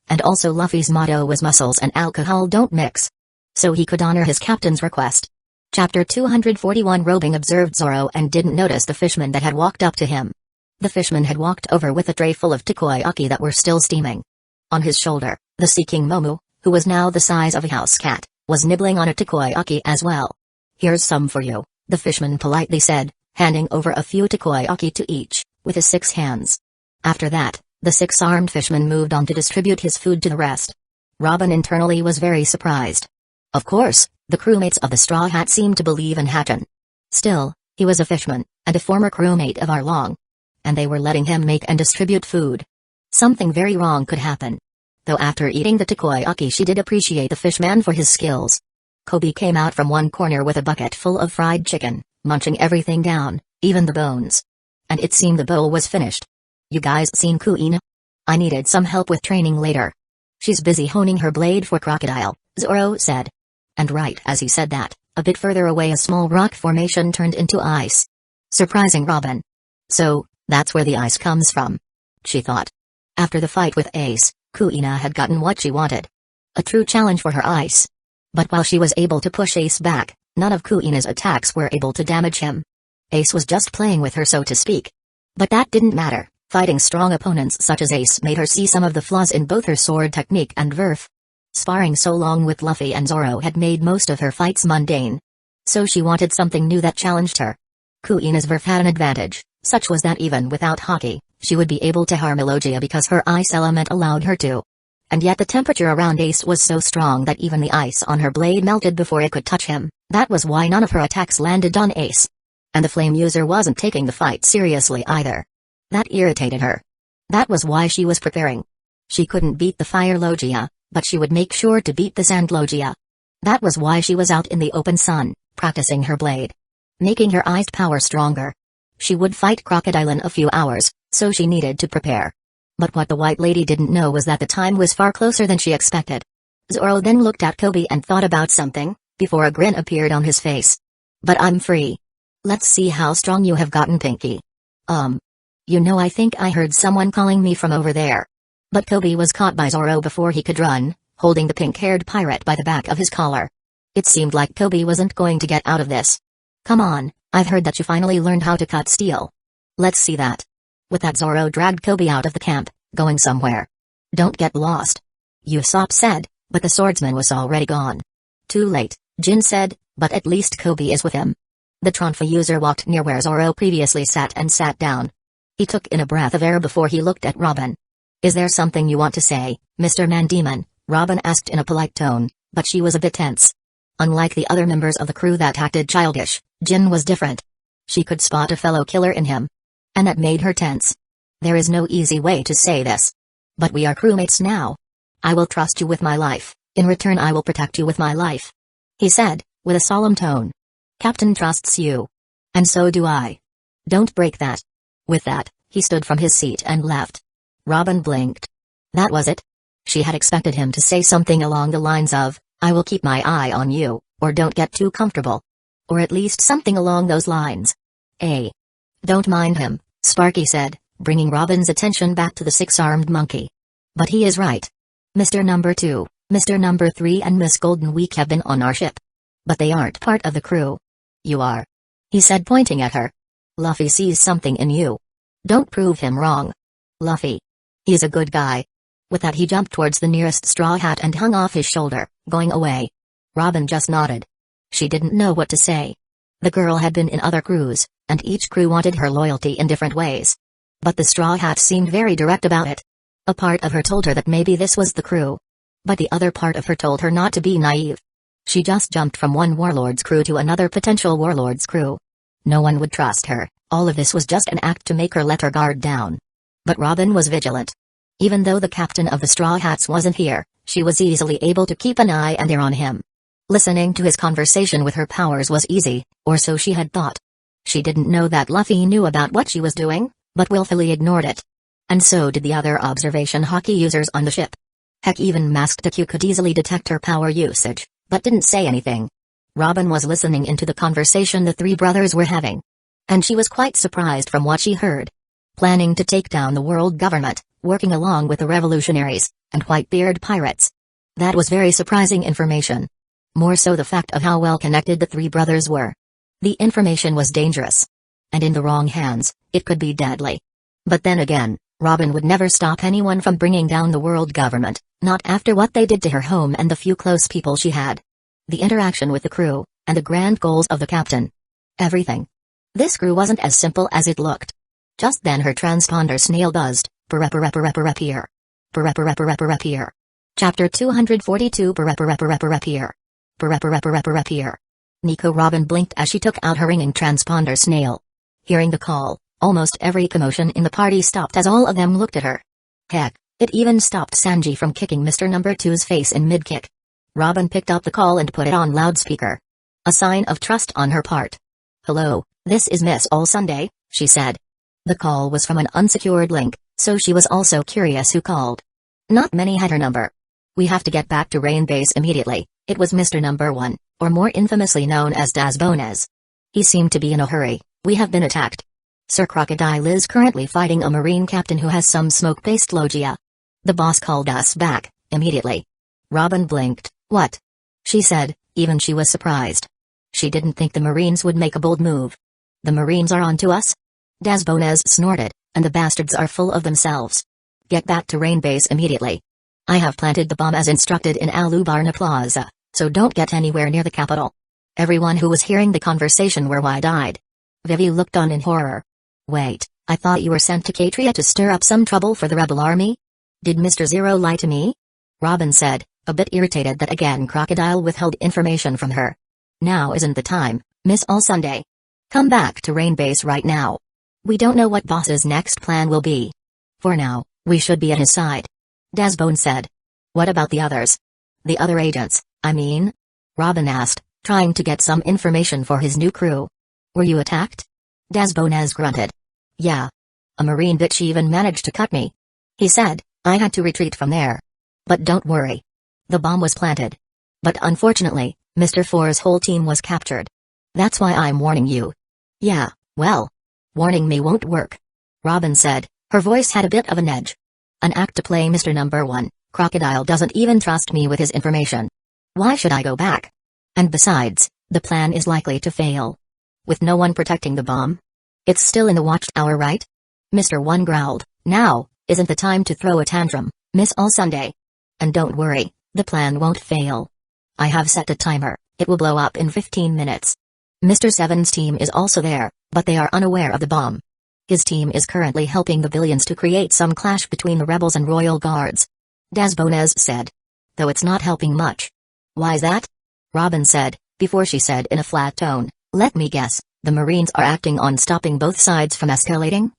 And also Luffy's motto was muscles and alcohol don't mix. So he could honor his captain's request. Chapter 241 Robin observed Zoro and didn't notice the fishman that had walked up to him. The fishman had walked over with a tray full of takoyaki that were still steaming. On his shoulder, the Sea King Momo, who was now the size of a house cat, was nibbling on a takoyaki as well. "Here's some for you," the fishman politely said, handing over a few takoyaki to each, with his 6 hands. After that, the 6-armed fishman moved on to distribute his food to the rest. Robin internally was very surprised. Of course, the crewmates of the Straw Hat seemed to believe in Hatton. Still, he was a fishman, and a former crewmate of Arlong. And they were letting him make and distribute food. Something very wrong could happen. Though after eating the takoyaki she did appreciate the fishman for his skills. Kobe came out from one corner with a bucket full of fried chicken, munching everything down, even the bones. And it seemed the bowl was finished. "You guys seen Kuina? I needed some help with training later." "She's busy honing her blade for crocodile," Zoro said. And right as he said that, a bit further away a small rock formation turned into ice. Surprising Robin. So, that's where the ice comes from, she thought. After the fight with Ace, Kuina had gotten what she wanted. A true challenge for her ice. But while she was able to push Ace back, none of Kuina's attacks were able to damage him. Ace was just playing with her so to speak. But that didn't matter. Fighting strong opponents such as Ace made her see some of the flaws in both her sword technique and verve. Sparring so long with Luffy and Zoro had made most of her fights mundane. So she wanted something new that challenged her. Kuina's verve had an advantage, such was that even without Haki, she would be able to harm Elogia because her ice element allowed her to. And yet the temperature around Ace was so strong that even the ice on her blade melted before it could touch him. That was why none of her attacks landed on Ace. And the flame user wasn't taking the fight seriously either. That irritated her. That was why she was preparing. She couldn't beat the fire Logia, but she would make sure to beat the sand Logia. That was why she was out in the open sun, practicing her blade. Making her iced power stronger. She would fight Crocodile in a few hours, so she needed to prepare. But what the White Lady didn't know was that the time was far closer than she expected. Zoro then looked at Kobe and thought about something, before a grin appeared on his face. "But I'm free. Let's see how strong you have gotten, Pinky." You know, I think I heard someone calling me from over there." But Kobe was caught by Zoro before he could run, holding the pink-haired pirate by the back of his collar. It seemed like Kobe wasn't going to get out of this. "Come on, I've heard that you finally learned how to cut steel. Let's see that." With that Zoro dragged Kobe out of the camp, going somewhere. "Don't get lost," Usopp said, but the swordsman was already gone. "Too late," Jin said, "but at least Kobe is with him." The Tronfa user walked near where Zoro previously sat and sat down. He took in a breath of air before he looked at Robin. "Is there something you want to say, Mr. Mandemon?" Robin asked in a polite tone, but she was a bit tense. Unlike the other members of the crew that acted childish, Jin was different. She could spot a fellow killer in him. And that made her tense. "There is no easy way to say this. But we are crewmates now. I will trust you with my life, in return I will protect you with my life," he said, with a solemn tone. "Captain trusts you. And so do I. Don't break that." With that, he stood from his seat and left. Robin blinked. That was it? She had expected him to say something along the lines of, "I will keep my eye on you," or "Don't get too comfortable." Or at least something along those lines. Don't mind him, Sparky said, bringing Robin's attention back to the six-armed monkey. But he is right. Mr. Number 2, Mr. Number 3 and Miss Golden Week have been on our ship. But they aren't part of the crew. You are. He said, pointing at her. Luffy sees something in you. Don't prove him wrong. Luffy. He's a good guy. With that he jumped towards the nearest straw hat and hung off his shoulder, going away. Robin just nodded. She didn't know what to say. The girl had been in other crews, and each crew wanted her loyalty in different ways. But the straw hat seemed very direct about it. A part of her told her that maybe this was the crew. But the other part of her told her not to be naive. She just jumped from one warlord's crew to another potential warlord's crew. No one would trust her. All of this was just an act to make her let her guard down. But Robin was vigilant. Even though the captain of the Straw Hats wasn't here, she was easily able to keep an eye and ear on him. Listening to his conversation with her powers was easy, or so she had thought. She didn't know that Luffy knew about what she was doing, but willfully ignored it. And so did the other observation hockey users on the ship. Heck, even Masked Q could easily detect her power usage, but didn't say anything. Robin was listening into the conversation the three brothers were having. And she was quite surprised from what she heard. Planning to take down the world government, working along with the revolutionaries, and Whitebeard pirates. That was very surprising information. More so the fact of how well connected the three brothers were. The information was dangerous. And in the wrong hands, it could be deadly. But then again, Robin would never stop anyone from bringing down the world government, not after what they did to her home and the few close people she had. The interaction with the crew, and the grand goals of the captain. Everything. This crew wasn't as simple as it looked. Just then her transponder snail buzzed, here. Here. Chapter 242 here. Nico Robin blinked as she took out her ringing transponder snail. Hearing the call, almost every commotion in the party stopped as all of them looked at her. Heck, it even stopped Sanji from kicking Mr. Number 2's face in mid-kick. Robin picked up the call and put it on loudspeaker. A sign of trust on her part. Hello, this is Miss All Sunday, she said. The call was from an unsecured link, so she was also curious who called. Not many had her number. We have to get back to Rain Base immediately. It was Mr. Number 1, or more infamously known as Danzō. He seemed to be in a hurry. We have been attacked. Sir Crocodile is currently fighting a marine captain who has some smoke-based logia. The boss called us back, immediately. Robin blinked. What? She said, even she was surprised. She didn't think the Marines would make a bold move. The Marines are on to us? Danzō snorted, and the bastards are full of themselves. Get back to Rain Base immediately. I have planted the bomb as instructed in Alubarna Plaza, so don't get anywhere near the capital. Everyone who was hearing the conversation were wide-eyed. Vivi looked on in horror. Wait, I thought you were sent to Katria to stir up some trouble for the rebel army? Did Mr. Zero lie to me? Robin said, a bit irritated that again Crocodile withheld information from her. Now isn't the time, Miss All Sunday. Come back to Rain Base right now. We don't know what boss's next plan will be. For now, we should be at his side. Danzō said. What about the others? The other agents, I mean? Robin asked, trying to get some information for his new crew. Were you attacked? Danzō grunted. Yeah. A marine bitch even managed to cut me. He said, I had to retreat from there. But don't worry. The bomb was planted. But unfortunately, Mr. Four's whole team was captured. That's why I'm warning you. Yeah, well. Warning me won't work. Robin said, her voice had a bit of an edge. An act to play Mr. Number 1, Crocodile doesn't even trust me with his information. Why should I go back? And besides, the plan is likely to fail. With no one protecting the bomb? It's still in the watchtower, right? Mr. 1 growled, now, isn't the time to throw a tantrum, Miss All Sunday. And don't worry, the plan won't fail. I have set a timer, it will blow up in 15 minutes. Mr. 7's team is also there, but they are unaware of the bomb. His team is currently helping the villains to create some clash between the rebels and royal guards. Danzō said. Though it's not helping much. Why's that? Robin said, before she said in a flat tone, let me guess, the Marines are acting on stopping both sides from escalating?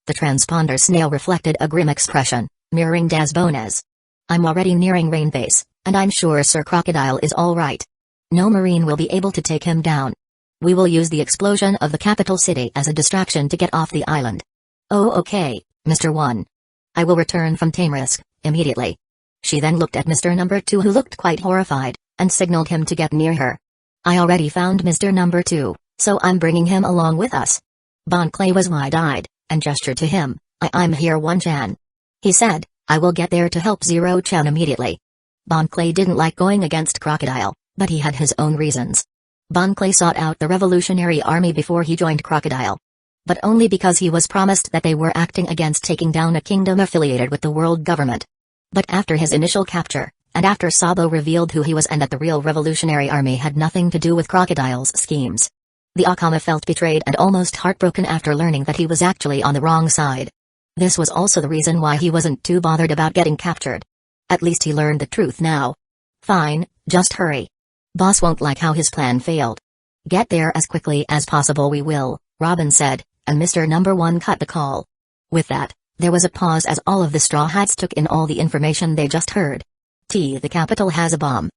The transponder snail reflected a grim expression, mirroring Danzō's. I'm already nearing Rain Base, and I'm sure Sir Crocodile is all right. No Marine will be able to take him down. We will use the explosion of the capital city as a distraction to get off the island. Oh okay, Mr. 1. I will return from Tamarisk, immediately. She then looked at Mr. Number 2 who looked quite horrified, and signaled him to get near her. I already found Mr. Number 2, so I'm bringing him along with us. Bon Clay was wide-eyed, and gestured to him. I'm here, One-chan. He said, I will get there to help Zero-chan immediately. Bon Clay didn't like going against Crocodile, but he had his own reasons. Bon Clay sought out the Revolutionary Army before he joined Crocodile. But only because he was promised that they were acting against taking down a kingdom affiliated with the world government. But after his initial capture, and after Sabo revealed who he was and that the real Revolutionary Army had nothing to do with Crocodile's schemes, the Akama felt betrayed and almost heartbroken after learning that he was actually on the wrong side. This was also the reason why he wasn't too bothered about getting captured. At least he learned the truth now. Fine, just hurry. Boss won't like how his plan failed. Get there as quickly as possible, we will, Robin said, and Mr. Number 1 cut the call. With that, there was a pause as all of the Straw Hats took in all the information they just heard. The capital has a bomb.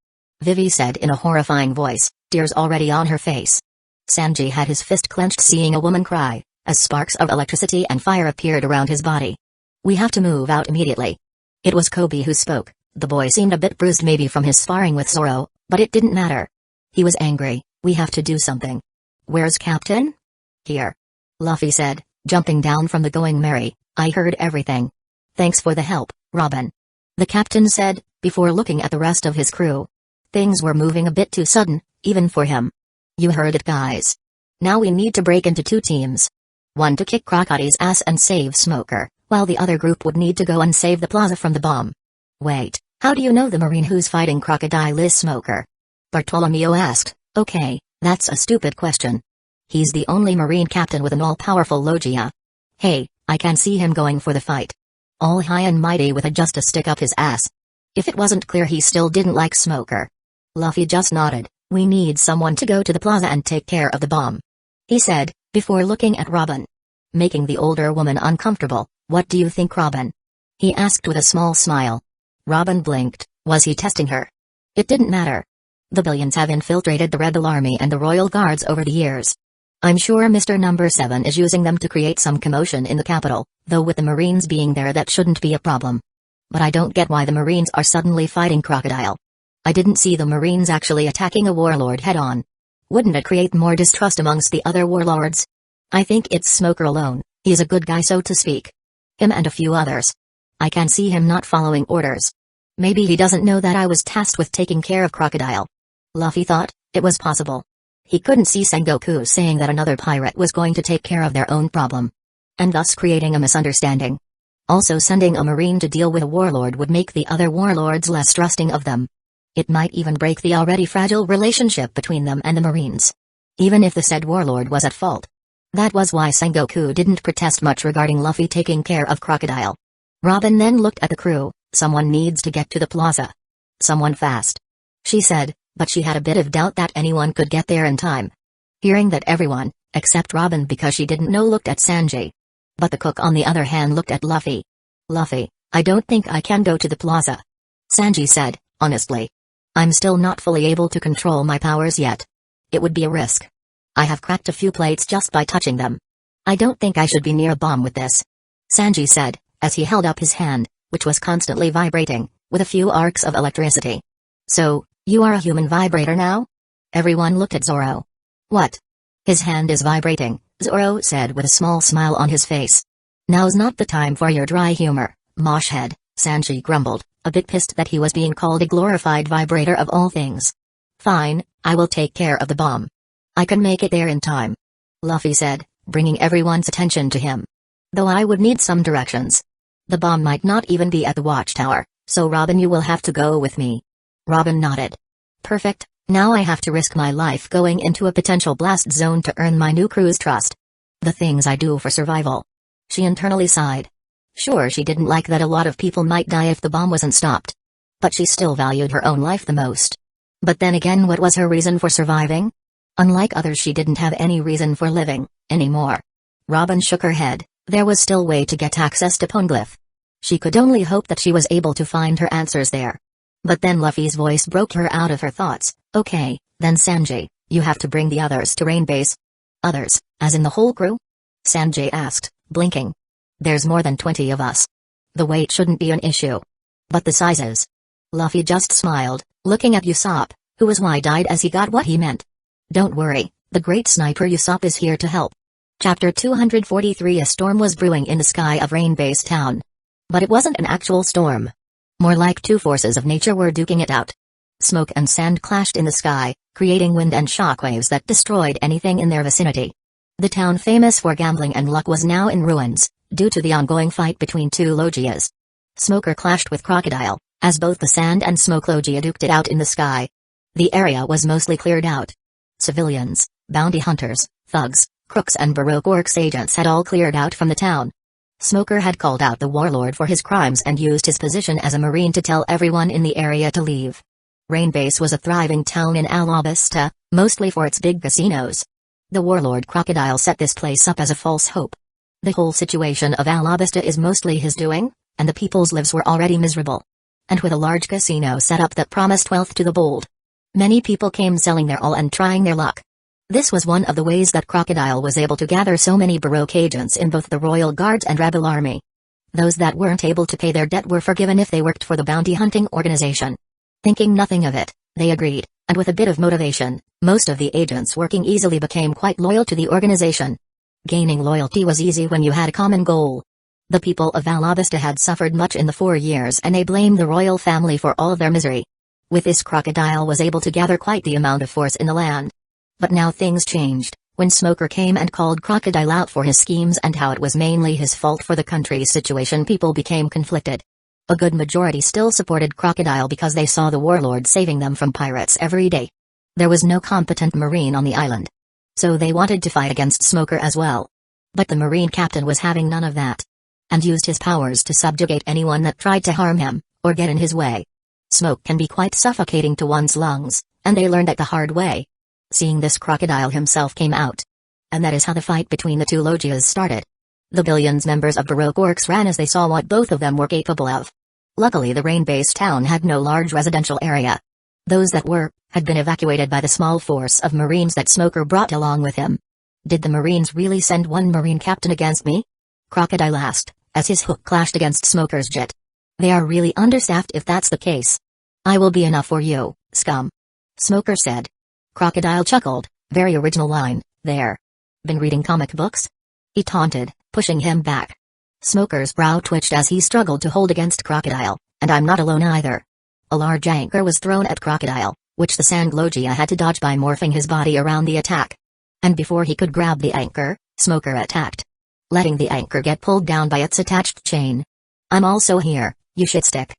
Vivi said in a horrifying voice, tears already on her face. Sanji had his fist clenched seeing a woman cry, as sparks of electricity and fire appeared around his body. We have to move out immediately. It was Kobe who spoke. The boy seemed a bit bruised maybe from his sparring with Zoro, but it didn't matter. He was angry. We have to do something. Where's Captain? Here. Luffy said, jumping down from the Going Merry. I heard everything. Thanks for the help, Robin. The captain said, before looking at the rest of his crew. Things were moving a bit too sudden, even for him. You heard it, guys. Now we need to break into 2 teams. One to kick Crocodile's ass and save Smoker, while the other group would need to go and save the plaza from the bomb. Wait, how do you know the Marine who's fighting Crocodile is Smoker? Bartolomeo asked. Okay, that's a stupid question. He's the only Marine captain with an all-powerful Logia. Hey, I can see him going for the fight. All high and mighty with just a stick up his ass. If it wasn't clear he still didn't like Smoker. Luffy just nodded. We need someone to go to the plaza and take care of the bomb. He said, before looking at Robin. Making the older woman uncomfortable. What do you think, Robin? He asked with a small smile. Robin blinked. Was he testing her? It didn't matter. The billions have infiltrated the Rebel Army and the Royal Guards over the years. I'm sure Mr. Number 7 is using them to create some commotion in the capital, though with the Marines being there that shouldn't be a problem. But I don't get why the Marines are suddenly fighting Crocodile. I didn't see the Marines actually attacking a warlord head-on. Wouldn't it create more distrust amongst the other warlords? I think it's Smoker alone. He's a good guy, so to speak. Him and a few others. I can see him not following orders. Maybe he doesn't know that I was tasked with taking care of Crocodile. Luffy thought it was possible. He couldn't see Sengoku saying that another pirate was going to take care of their own problem. And thus creating a misunderstanding. Also, sending a marine to deal with a warlord would make the other warlords less trusting of them. It might even break the already fragile relationship between them and the marines. Even if the said warlord was at fault. That was why Sengoku didn't protest much regarding Luffy taking care of Crocodile. Robin then looked at the crew. Someone needs to get to the plaza. Someone fast. She said, but she had a bit of doubt that anyone could get there in time. Hearing that everyone, except Robin because she didn't know, looked at Sanji. But the cook on the other hand looked at Luffy. Luffy, I don't think I can go to the plaza. Sanji said, honestly. I'm still not fully able to control my powers yet. It would be a risk. I have cracked a few plates just by touching them. I don't think I should be near a bomb with this. Sanji said, as he held up his hand, which was constantly vibrating, with a few arcs of electricity. So, you are a human vibrator now? Everyone looked at Zoro. What? His hand is vibrating, Zoro said with a small smile on his face. Now's not the time for your dry humor, moshhead, Sanji grumbled, a bit pissed that he was being called a glorified vibrator of all things. Fine, I will take care of the bomb. I can make it there in time. Luffy said, bringing everyone's attention to him. Though I would need some directions. The bomb might not even be at the watchtower, so Robin, you will have to go with me. Robin nodded. Perfect, now I have to risk my life going into a potential blast zone to earn my new crew's trust. The things I do for survival. She internally sighed. Sure, she didn't like that a lot of people might die if the bomb wasn't stopped. But she still valued her own life the most. But then again, what was her reason for surviving? Unlike others, she didn't have any reason for living, anymore. Robin shook her head. There was still way to get access to Poneglyph. She could only hope that she was able to find her answers there. But then Luffy's voice broke her out of her thoughts. Okay, then Sanji, you have to bring the others to Rain Base. Others, as in the whole crew? Sanji asked, blinking. There's more than 20 of us. The weight shouldn't be an issue. But the sizes. Luffy just smiled, looking at Usopp, who was wide-eyed as he got what he meant. Don't worry, the great sniper Usopp is here to help. Chapter 243. A storm was brewing in the sky of Rain-Base Town. But it wasn't an actual storm. More like two forces of nature were duking it out. Smoke and sand clashed in the sky, creating wind and shockwaves that destroyed anything in their vicinity. The town famous for gambling and luck was now in ruins, due to the ongoing fight between two logias. Smoker clashed with Crocodile, as both the sand and smoke logia duked it out in the sky. The area was mostly cleared out. Civilians, bounty hunters, thugs, crooks and Baroque Works agents had all cleared out from the town. Smoker had called out the warlord for his crimes and used his position as a marine to tell everyone in the area to leave. Rainbase was a thriving town in Alabasta, mostly for its big casinos. The warlord Crocodile set this place up as a false hope. The whole situation of Alabasta is mostly his doing, and the people's lives were already miserable. And with a large casino set up that promised wealth to the bold, many people came selling their all and trying their luck. This was one of the ways that Crocodile was able to gather so many Baroque agents in both the Royal Guards and Rebel Army. Those that weren't able to pay their debt were forgiven if they worked for the bounty hunting organization. Thinking nothing of it, they agreed, and with a bit of motivation, most of the agents working easily became quite loyal to the organization. Gaining loyalty was easy when you had a common goal. The people of Alabasta had suffered much in the 4 years and they blamed the royal family for all of their misery. With this, Crocodile was able to gather quite the amount of force in the land. But now things changed, when Smoker came and called Crocodile out for his schemes and how it was mainly his fault for the country's situation. People became conflicted. A good majority still supported Crocodile because they saw the warlord saving them from pirates every day. There was no competent marine on the island. So they wanted to fight against Smoker as well. But the marine captain was having none of that. And used his powers to subjugate anyone that tried to harm him, or get in his way. Smoke can be quite suffocating to one's lungs, and they learned that the hard way. Seeing this, Crocodile himself came out. And that is how the fight between the two logias started. The billions members of Baroque Works ran as they saw what both of them were capable of. Luckily the Rain-Base town had no large residential area. Those that were, had been evacuated by the small force of Marines that Smoker brought along with him. Did the Marines really send one Marine captain against me? Crocodile asked, as his hook clashed against Smoker's jet. They are really understaffed if that's the case. I will be enough for you, scum. Smoker said. Crocodile chuckled, very original line, there. Been reading comic books? He taunted, pushing him back. Smoker's brow twitched as he struggled to hold against Crocodile, and I'm not alone either. A large anchor was thrown at Crocodile, which the Sand Logia had to dodge by morphing his body around the attack. And before he could grab the anchor, Smoker attacked, letting the anchor get pulled down by its attached chain. I'm also here, you shitstick.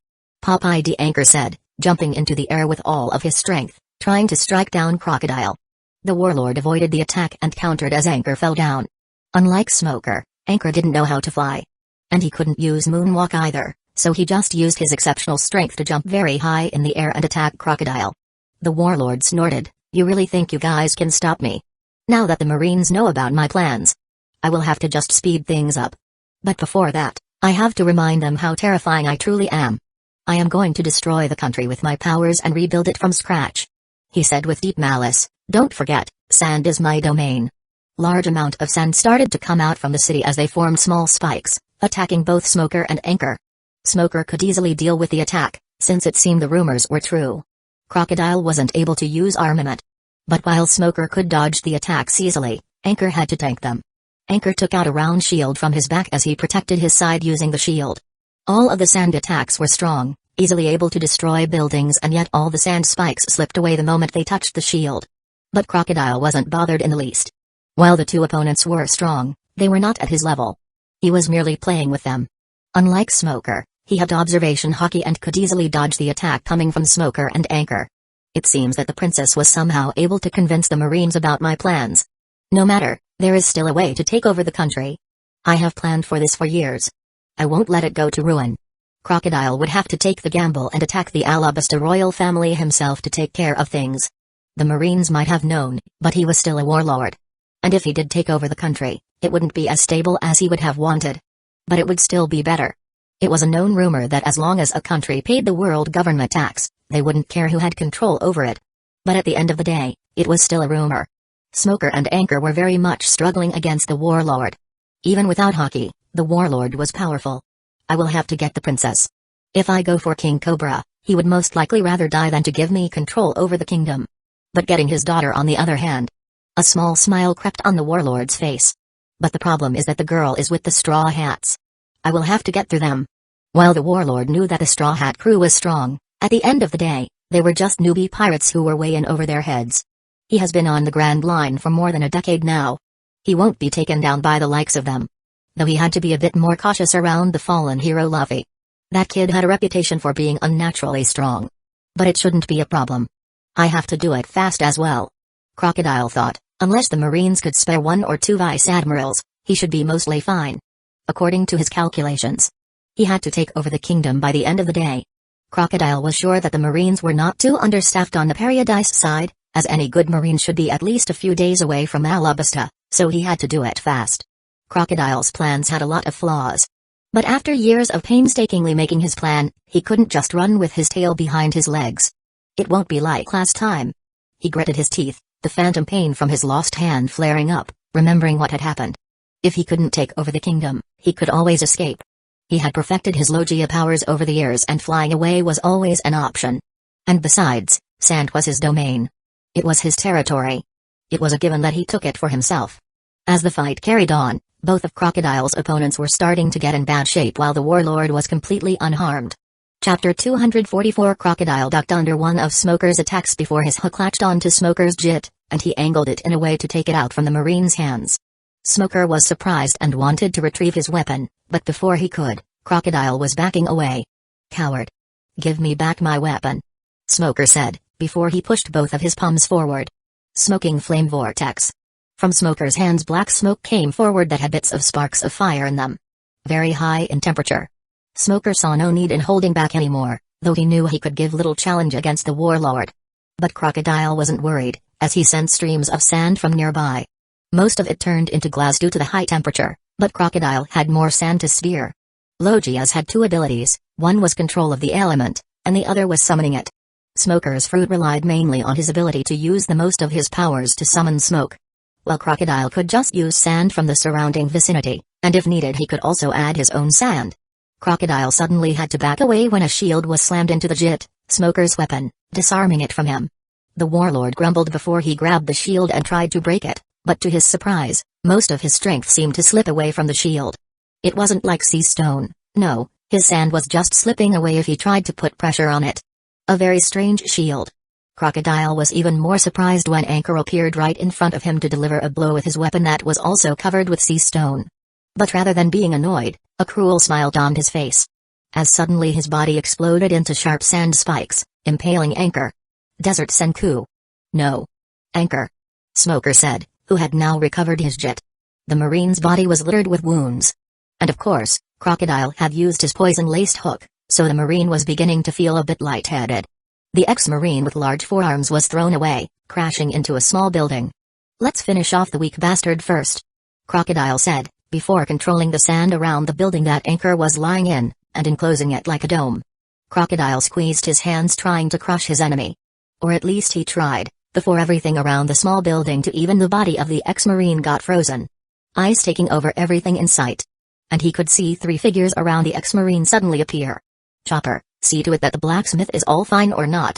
Popeye the anchor said, jumping into the air with all of his strength, trying to strike down Crocodile. The warlord avoided the attack and countered as Anchor fell down. Unlike Smoker, Anchor didn't know how to fly. And he couldn't use moonwalk either, so he just used his exceptional strength to jump very high in the air and attack Crocodile. The warlord snorted, you really think you guys can stop me? Now that the Marines know about my plans, I will have to just speed things up. But before that, I have to remind them how terrifying I truly am. I am going to destroy the country with my powers and rebuild it from scratch. He said with deep malice, don't forget, sand is my domain. Large amount of sand started to come out from the city as they formed small spikes, attacking both Smoker and Anchor. Smoker could easily deal with the attack, since it seemed the rumors were true. Crocodile wasn't able to use armament. But while Smoker could dodge the attacks easily, Anchor had to tank them. Anchor took out a round shield from his back as he protected his side using the shield. All of the sand attacks were strong, easily able to destroy buildings, and yet all the sand spikes slipped away the moment they touched the shield. But Crocodile wasn't bothered in the least. While the two opponents were strong, they were not at his level. He was merely playing with them. Unlike Smoker, he had observation hockey and could easily dodge the attack coming from Smoker and Anchor. It seems that the princess was somehow able to convince the Marines about my plans. No matter, there is still a way to take over the country. I have planned for this for years. I won't let it go to ruin. Crocodile would have to take the gamble and attack the Alabasta royal family himself to take care of things. The Marines might have known, but he was still a warlord. And if he did take over the country, it wouldn't be as stable as he would have wanted. But it would still be better. It was a known rumor that as long as a country paid the world government tax, they wouldn't care who had control over it. But at the end of the day, it was still a rumor. Smoker and Anchor were very much struggling against the warlord. Even without hockey, the warlord was powerful. I will have to get the princess. If I go for King Cobra, he would most likely rather die than to give me control over the kingdom. But getting his daughter on the other hand. A small smile crept on the warlord's face. But the problem is that the girl is with the Straw Hats. I will have to get through them. While the warlord knew that the Straw Hat crew was strong, at the end of the day, they were just newbie pirates who were way in over their heads. He has been on the Grand Line for more than a decade now. He won't be taken down by the likes of them. Though he had to be a bit more cautious around the fallen hero Luffy. That kid had a reputation for being unnaturally strong. But it shouldn't be a problem. I have to do it fast as well. Crocodile thought, unless the Marines could spare 1 or 2 vice admirals, he should be mostly fine. According to his calculations, he had to take over the kingdom by the end of the day. Crocodile was sure that the Marines were not too understaffed on the Paradise side, as any good Marine should be at least a few days away from Alabasta, so he had to do it fast. Crocodile's plans had a lot of flaws. But after years of painstakingly making his plan, he couldn't just run with his tail behind his legs. It won't be like last time. He gritted his teeth, the phantom pain from his lost hand flaring up, remembering what had happened. If he couldn't take over the kingdom, he could always escape. He had perfected his Logia powers over the years and flying away was always an option. And besides, sand was his domain. It was his territory. It was a given that he took it for himself. As the fight carried on, both of Crocodile's opponents were starting to get in bad shape while the warlord was completely unharmed. Chapter 244 Crocodile ducked under one of Smoker's attacks before his hook latched onto Smoker's jit, and he angled it in a way to take it out from the Marine's hands. Smoker was surprised and wanted to retrieve his weapon, but before he could, Crocodile was backing away. Coward. Give me back my weapon. Smoker said, before he pushed both of his palms forward. Smoking flame vortex. From Smoker's hands black smoke came forward that had bits of sparks of fire in them. Very high in temperature. Smoker saw no need in holding back anymore, though he knew he could give little challenge against the warlord. But Crocodile wasn't worried, as he sent streams of sand from nearby. Most of it turned into glass due to the high temperature, but Crocodile had more sand to sphere. Logias had 2 abilities, one was control of the element, and the other was summoning it. Smoker's fruit relied mainly on his ability to use the most of his powers to summon smoke. While Crocodile could just use sand from the surrounding vicinity, and if needed he could also add his own sand. Crocodile suddenly had to back away when a shield was slammed into the jit, Smoker's weapon, disarming it from him. The warlord grumbled before he grabbed the shield and tried to break it, but to his surprise, most of his strength seemed to slip away from the shield. It wasn't like sea stone, no, his sand was just slipping away if he tried to put pressure on it. A very strange shield. Crocodile was even more surprised when Anchor appeared right in front of him to deliver a blow with his weapon that was also covered with sea stone. But rather than being annoyed, a cruel smile dawned his face. As suddenly his body exploded into sharp sand spikes, impaling Anchor. Desert Senku. No. Anchor. Smoker said, who had now recovered his jit. The Marine's body was littered with wounds. And of course, Crocodile had used his poison-laced hook, so the Marine was beginning to feel a bit lightheaded. The ex-Marine with large forearms was thrown away, crashing into a small building. Let's finish off the weak bastard first. Crocodile said, before controlling the sand around the building that Anchor was lying in, and enclosing it like a dome. Crocodile squeezed his hands trying to crush his enemy. Or at least he tried, before everything around the small building to even the body of the ex-Marine got frozen. Ice taking over everything in sight. And he could see 3 figures around the ex-Marine suddenly appear. Chopper, see to it that the blacksmith is all fine or not.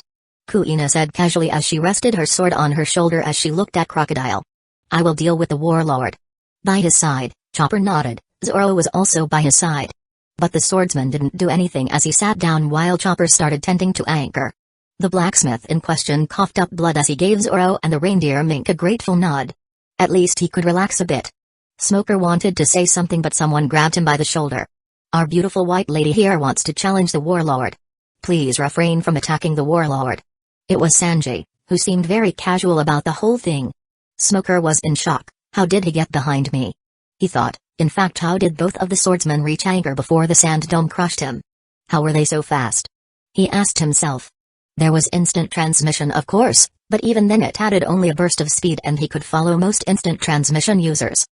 Kuina said casually as she rested her sword on her shoulder as she looked at Crocodile. I will deal with the warlord. By his side, Chopper nodded. Zoro was also by his side. But the swordsman didn't do anything as he sat down while Chopper started tending to Anchor. The blacksmith in question coughed up blood as he gave Zoro and the reindeer mink a grateful nod. At least he could relax a bit. Smoker wanted to say something but someone grabbed him by the shoulder. Our beautiful white lady here wants to challenge the warlord. Please refrain from attacking the warlord. It was Sanji, who seemed very casual about the whole thing. Smoker was in shock. How did he get behind me? He thought, in fact how did both of the swordsmen reach Anchor before the sand dome crushed him? How were they so fast? He asked himself. There was instant transmission of course, but even then it added only a burst of speed and he could follow most instant transmission users.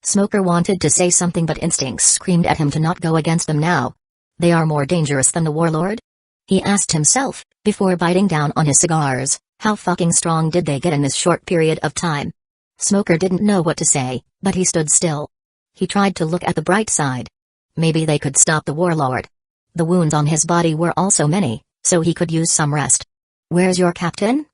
Smoker wanted to say something but instincts screamed at him to not go against them now. They are more dangerous than the warlord? He asked himself, before biting down on his cigars, how fucking strong did they get in this short period of time? Smoker didn't know what to say, but he stood still. He tried to look at the bright side. Maybe they could stop the warlord. The wounds on his body were also many, so he could use some rest. Where's your captain?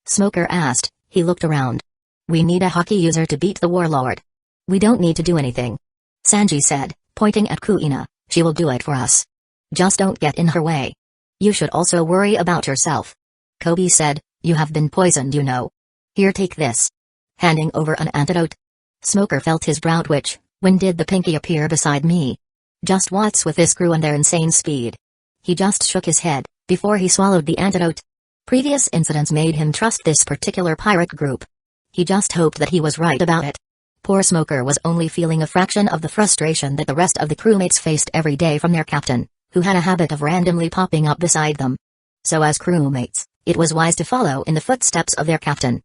Smoker asked. He looked around. We need a hockey user to beat the warlord. We don't need to do anything. Sanji said, pointing at Kuina. She will do it for us. Just don't get in her way. You should also worry about yourself. Kobe said, you have been poisoned, you know. Here, take this. Handing over an antidote. Smoker felt his brow twitch. When did the pinky appear beside me? Just what's with this crew and their insane speed? He just shook his head, before he swallowed the antidote. Previous incidents made him trust this particular pirate group. He just hoped that he was right about it. Poor Smoker was only feeling a fraction of the frustration that the rest of the crewmates faced every day from their captain, who had a habit of randomly popping up beside them. So as crewmates, it was wise to follow in the footsteps of their captain.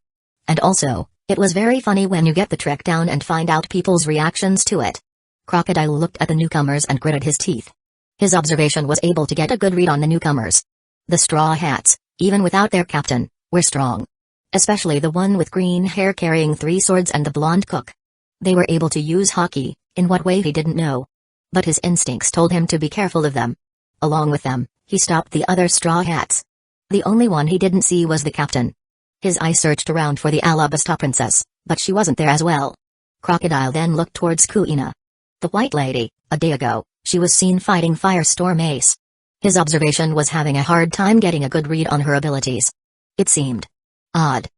And also, it was very funny when you get the trick down and find out people's reactions to it. Crocodile looked at the newcomers and gritted his teeth. His observation was able to get a good read on the newcomers. The Straw Hats, even without their captain, were strong. Especially the one with green hair carrying 3 swords and the blonde cook. They were able to use hockey, in what way he didn't know. But his instincts told him to be careful of them. Along with them, he stopped the other Straw Hats. The only one he didn't see was the captain. His eye searched around for the Alabasta princess, but she wasn't there as well. Crocodile then looked towards Kuina. The white lady, a day ago, she was seen fighting Firestorm Ace. His observation was having a hard time getting a good read on her abilities. It seemed odd.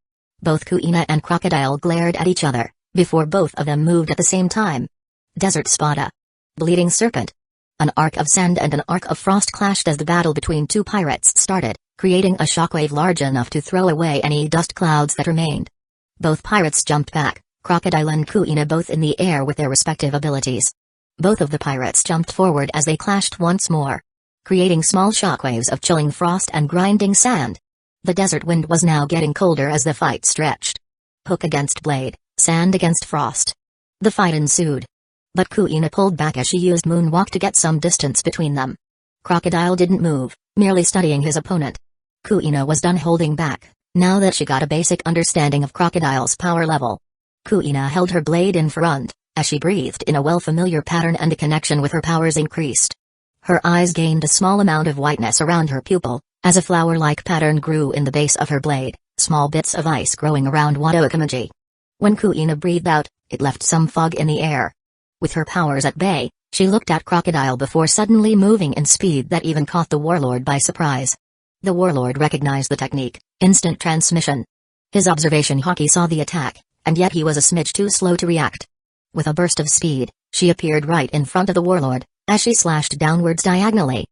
Both Kuina and Crocodile glared at each other, before both of them moved at the same time. Desert Spada. Bleeding Serpent. An arc of sand and an arc of frost clashed as the battle between two pirates started, creating a shockwave large enough to throw away any dust clouds that remained. Both pirates jumped back, Crocodile and Kuina both in the air with their respective abilities. Both of the pirates jumped forward as they clashed once more, creating small shockwaves of chilling frost and grinding sand. The desert wind was now getting colder as the fight stretched. Hook against blade, sand against frost. The fight ensued. But Kuina pulled back as she used Moonwalk to get some distance between them. Crocodile didn't move, merely studying his opponent. Kuina was done holding back, now that she got a basic understanding of Crocodile's power level. Kuina held her blade in front, as she breathed in a well-familiar pattern and the connection with her powers increased. Her eyes gained a small amount of whiteness around her pupil, as a flower-like pattern grew in the base of her blade, small bits of ice growing around Uchiha. When Kuina breathed out, it left some fog in the air. With her powers at bay, she looked at Crocodile before suddenly moving in speed that even caught the warlord by surprise. The warlord recognized the technique, instant transmission. His observation hockey saw the attack, and yet he was a smidge too slow to react. With a burst of speed, she appeared right in front of the warlord, as she slashed downwards diagonally.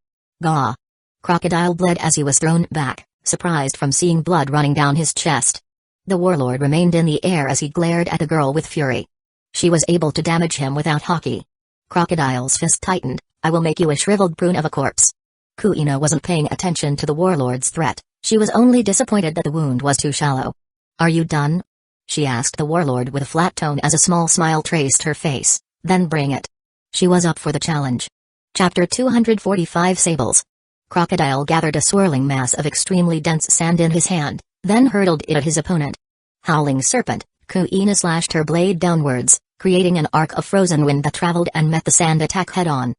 Gah! Crocodile bled as he was thrown back, surprised from seeing blood running down his chest. The warlord remained in the air as he glared at the girl with fury. She was able to damage him without hockey. Crocodile's fist tightened. I will make you a shriveled prune of a corpse. Kuina wasn't paying attention to the warlord's threat, she was only disappointed that the wound was too shallow. Are you done? She asked the warlord with a flat tone as a small smile traced her face. Then bring it. She was up for the challenge. Chapter 245 Sables. Crocodile gathered a swirling mass of extremely dense sand in his hand, then hurled it at his opponent. Howling Serpent, Kuina slashed her blade downwards, creating an arc of frozen wind that traveled and met the sand attack head-on.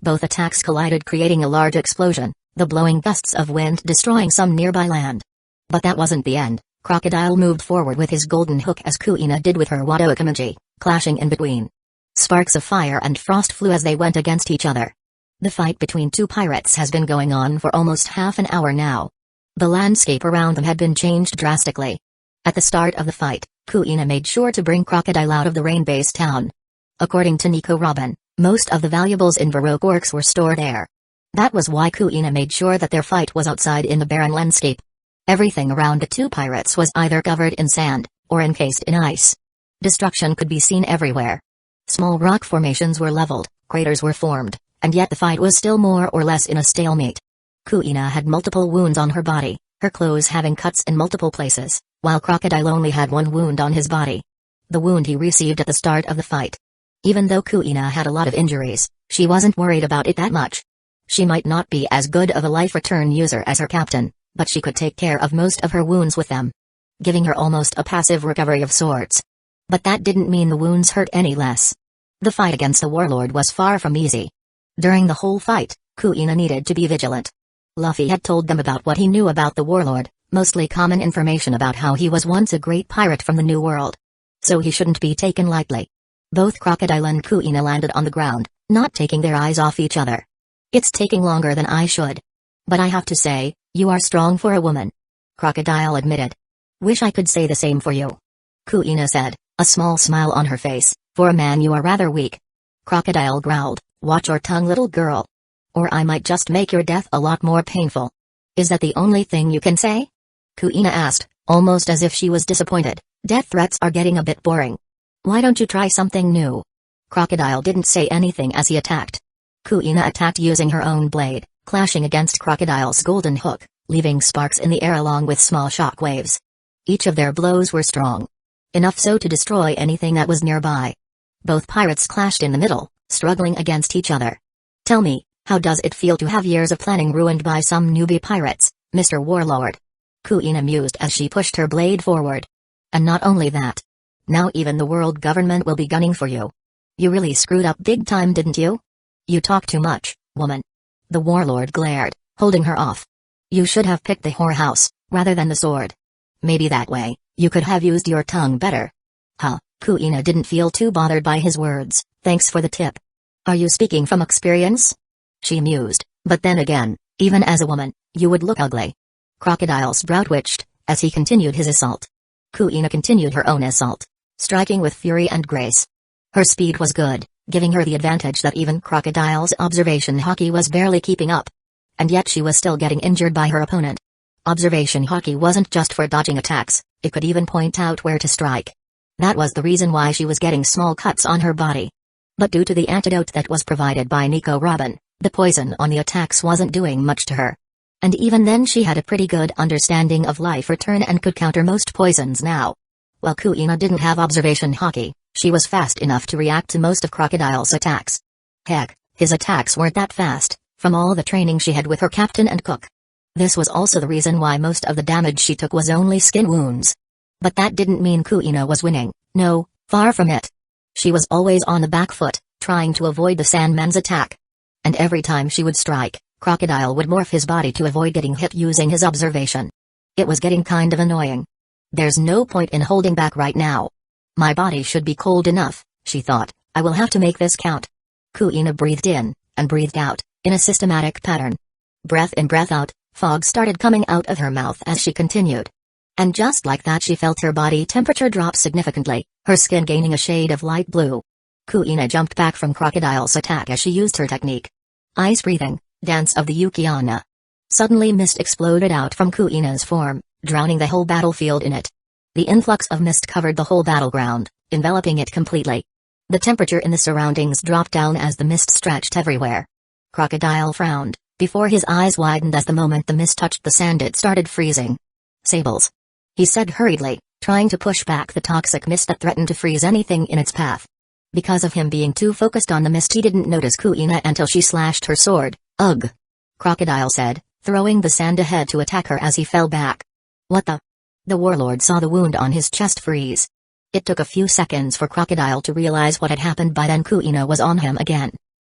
Both attacks collided, creating a large explosion, the blowing gusts of wind destroying some nearby land. But that wasn't the end. Crocodile moved forward with his golden hook as Kuina did with her Uchiha, clashing in between. Sparks of fire and frost flew as they went against each other. The fight between two pirates has been going on for almost half an hour now. The landscape around them had been changed drastically. At the start of the fight, Kuina made sure to bring Crocodile out of the rain-based town. According to Nico Robin, most of the valuables in Baroque works were stored there. That was why Kuina made sure that their fight was outside in the barren landscape. Everything around the two pirates was either covered in sand, or encased in ice. Destruction could be seen everywhere. Small rock formations were leveled, craters were formed, and yet the fight was still more or less in a stalemate. Kuina had multiple wounds on her body, her clothes having cuts in multiple places, while Crocodile only had one wound on his body. The wound he received at the start of the fight. Even though Kuina had a lot of injuries, she wasn't worried about it that much. She might not be as good of a life return user as her captain, but she could take care of most of her wounds with them, giving her almost a passive recovery of sorts. But that didn't mean the wounds hurt any less. The fight against the warlord was far from easy. During the whole fight, Kuina needed to be vigilant. Luffy had told them about what he knew about the warlord, Mostly common information about how he was once a great pirate from the New World. So he shouldn't be taken lightly. Both Crocodile and Kuina landed on the ground, not taking their eyes off each other. It's taking longer than I should. But I have to say, you are strong for a woman. Crocodile admitted. Wish I could say the same for you. Kuina said, a small smile on her face. For a man you are rather weak. Crocodile growled, watch your tongue, little girl. Or I might just make your death a lot more painful. Is that the only thing you can say? Kuina asked, almost as if she was disappointed. Death threats are getting a bit boring. Why don't you try something new? Crocodile didn't say anything as he attacked. Kuina attacked using her own blade, clashing against Crocodile's golden hook, leaving sparks in the air along with small shock waves. Each of their blows were strong. Enough so to destroy anything that was nearby. Both pirates clashed in the middle, struggling against each other. Tell me, how does it feel to have years of planning ruined by some newbie pirates, Mr. Warlord? Kuina mused as she pushed her blade forward. And not only that. Now even the world government will be gunning for you. You really screwed up big time, didn't you? You talk too much, woman. The warlord glared, holding her off. You should have picked the whorehouse, rather than the sword. Maybe that way, you could have used your tongue better. Huh, Kuina didn't feel too bothered by his words, thanks for the tip. Are you speaking from experience? She mused, but then again, even as a woman, you would look ugly. Crocodile's brow twitched, as he continued his assault. Kuina continued her own assault, striking with fury and grace. Her speed was good, giving her the advantage that even Crocodile's observation haki was barely keeping up. And yet she was still getting injured by her opponent. Observation haki wasn't just for dodging attacks, it could even point out where to strike. That was the reason why she was getting small cuts on her body. But due to the antidote that was provided by Nico Robin, the poison on the attacks wasn't doing much to her. And even then she had a pretty good understanding of life return and could counter most poisons now. While Kuina didn't have observation haki, she was fast enough to react to most of Crocodile's attacks. Heck, his attacks weren't that fast, from all the training she had with her captain and cook. This was also the reason why most of the damage she took was only skin wounds. But that didn't mean Kuina was winning, no, far from it. She was always on the back foot, trying to avoid the Sandman's attack. And every time she would strike, Crocodile would morph his body to avoid getting hit using his observation. It was getting kind of annoying. There's no point in holding back right now. My body should be cold enough, she thought, I will have to make this count. Kuina breathed in, and breathed out, in a systematic pattern. Breath in breath out, fog started coming out of her mouth as she continued. And just like that she felt her body temperature drop significantly, her skin gaining a shade of light blue. Kuina jumped back from Crocodile's attack as she used her technique. Ice breathing, dance of the Uchiha. Suddenly mist exploded out from Kuina's form, drowning the whole battlefield in it. The influx of mist covered the whole battleground, enveloping it completely. The temperature in the surroundings dropped down as the mist stretched everywhere. Crocodile frowned, before his eyes widened as the moment the mist touched the sand it started freezing. Sables. He said hurriedly, trying to push back the toxic mist that threatened to freeze anything in its path. Because of him being too focused on the mist he didn't notice Kuina until she slashed her sword. Ugh! Crocodile said, throwing the sand ahead to attack her as he fell back. What the? The warlord saw the wound on his chest freeze. It took a few seconds for Crocodile to realize what had happened, by then Kuina was on him again.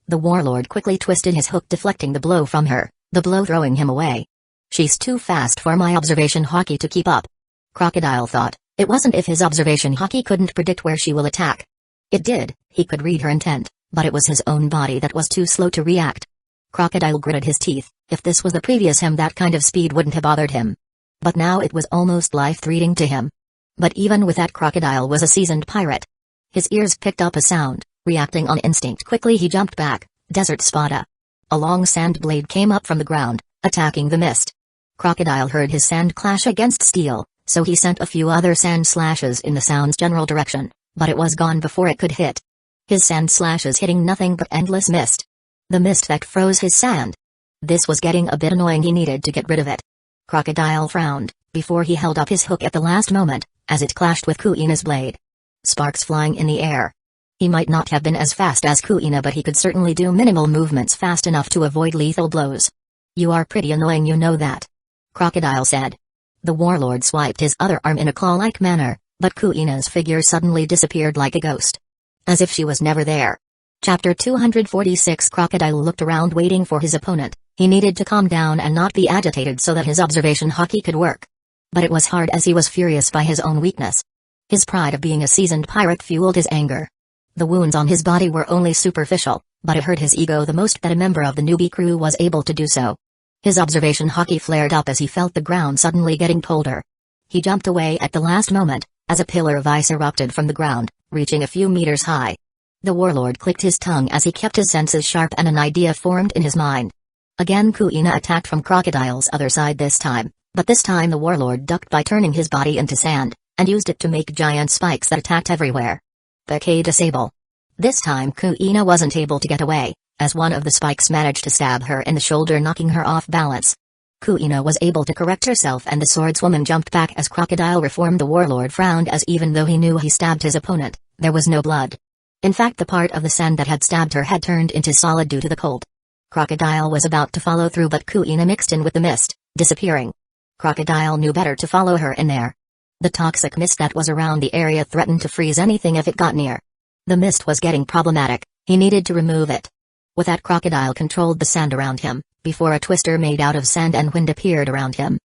The warlord quickly twisted his hook, deflecting the blow from her, the blow throwing him away. She's too fast for my observation haki to keep up. Crocodile thought. It wasn't if his observation haki couldn't predict where she will attack. It did, he could read her intent, but it was his own body that was too slow to react. Crocodile gritted his teeth. If this was the previous him, that kind of speed wouldn't have bothered him. But now it was almost life-threatening to him. But even with that, Crocodile was a seasoned pirate. His ears picked up a sound, reacting on instinct. Quickly he jumped back. Desert Spada. A long sand blade came up from the ground, attacking the mist. Crocodile heard his sand clash against steel, so he sent a few other sand slashes in the sound's general direction, but it was gone before it could hit. His sand slashes hitting nothing but endless mist. The mist that froze his sand. This was getting a bit annoying, he needed to get rid of it. Crocodile frowned, before he held up his hook at the last moment, as it clashed with Kuina's blade. Sparks flying in the air. He might not have been as fast as Kuina, but he could certainly do minimal movements fast enough to avoid lethal blows. You are pretty annoying, you know that. Crocodile said. The warlord swiped his other arm in a claw-like manner, but Kuina's figure suddenly disappeared like a ghost. As if she was never there. Chapter 246. Crocodile looked around waiting for his opponent. He needed to calm down and not be agitated so that his observation haki could work. But it was hard as he was furious by his own weakness. His pride of being a seasoned pirate fueled his anger. The wounds on his body were only superficial, but it hurt his ego the most that a member of the newbie crew was able to do so. His observation hockey flared up as he felt the ground suddenly getting colder. He jumped away at the last moment, as a pillar of ice erupted from the ground, reaching a few meters high. The warlord clicked his tongue as he kept his senses sharp and an idea formed in his mind. Again Kuina attacked from Crocodile's other side this time, but this time the warlord ducked by turning his body into sand, and used it to make giant spikes that attacked everywhere. Became disable. This time Kuina wasn't able to get away, as one of the spikes managed to stab her in the shoulder, knocking her off balance. Kuina was able to correct herself and the swordswoman jumped back as Crocodile reformed. The warlord frowned as even though he knew he stabbed his opponent, there was no blood. In fact, the part of the sand that had stabbed her had turned into solid due to the cold. Crocodile was about to follow through, but Kuina mixed in with the mist, disappearing. Crocodile knew better to follow her in there. The toxic mist that was around the area threatened to freeze anything if it got near. The mist was getting problematic, he needed to remove it. With that, Crocodile controlled the sand around him, before a twister made out of sand and wind appeared around him.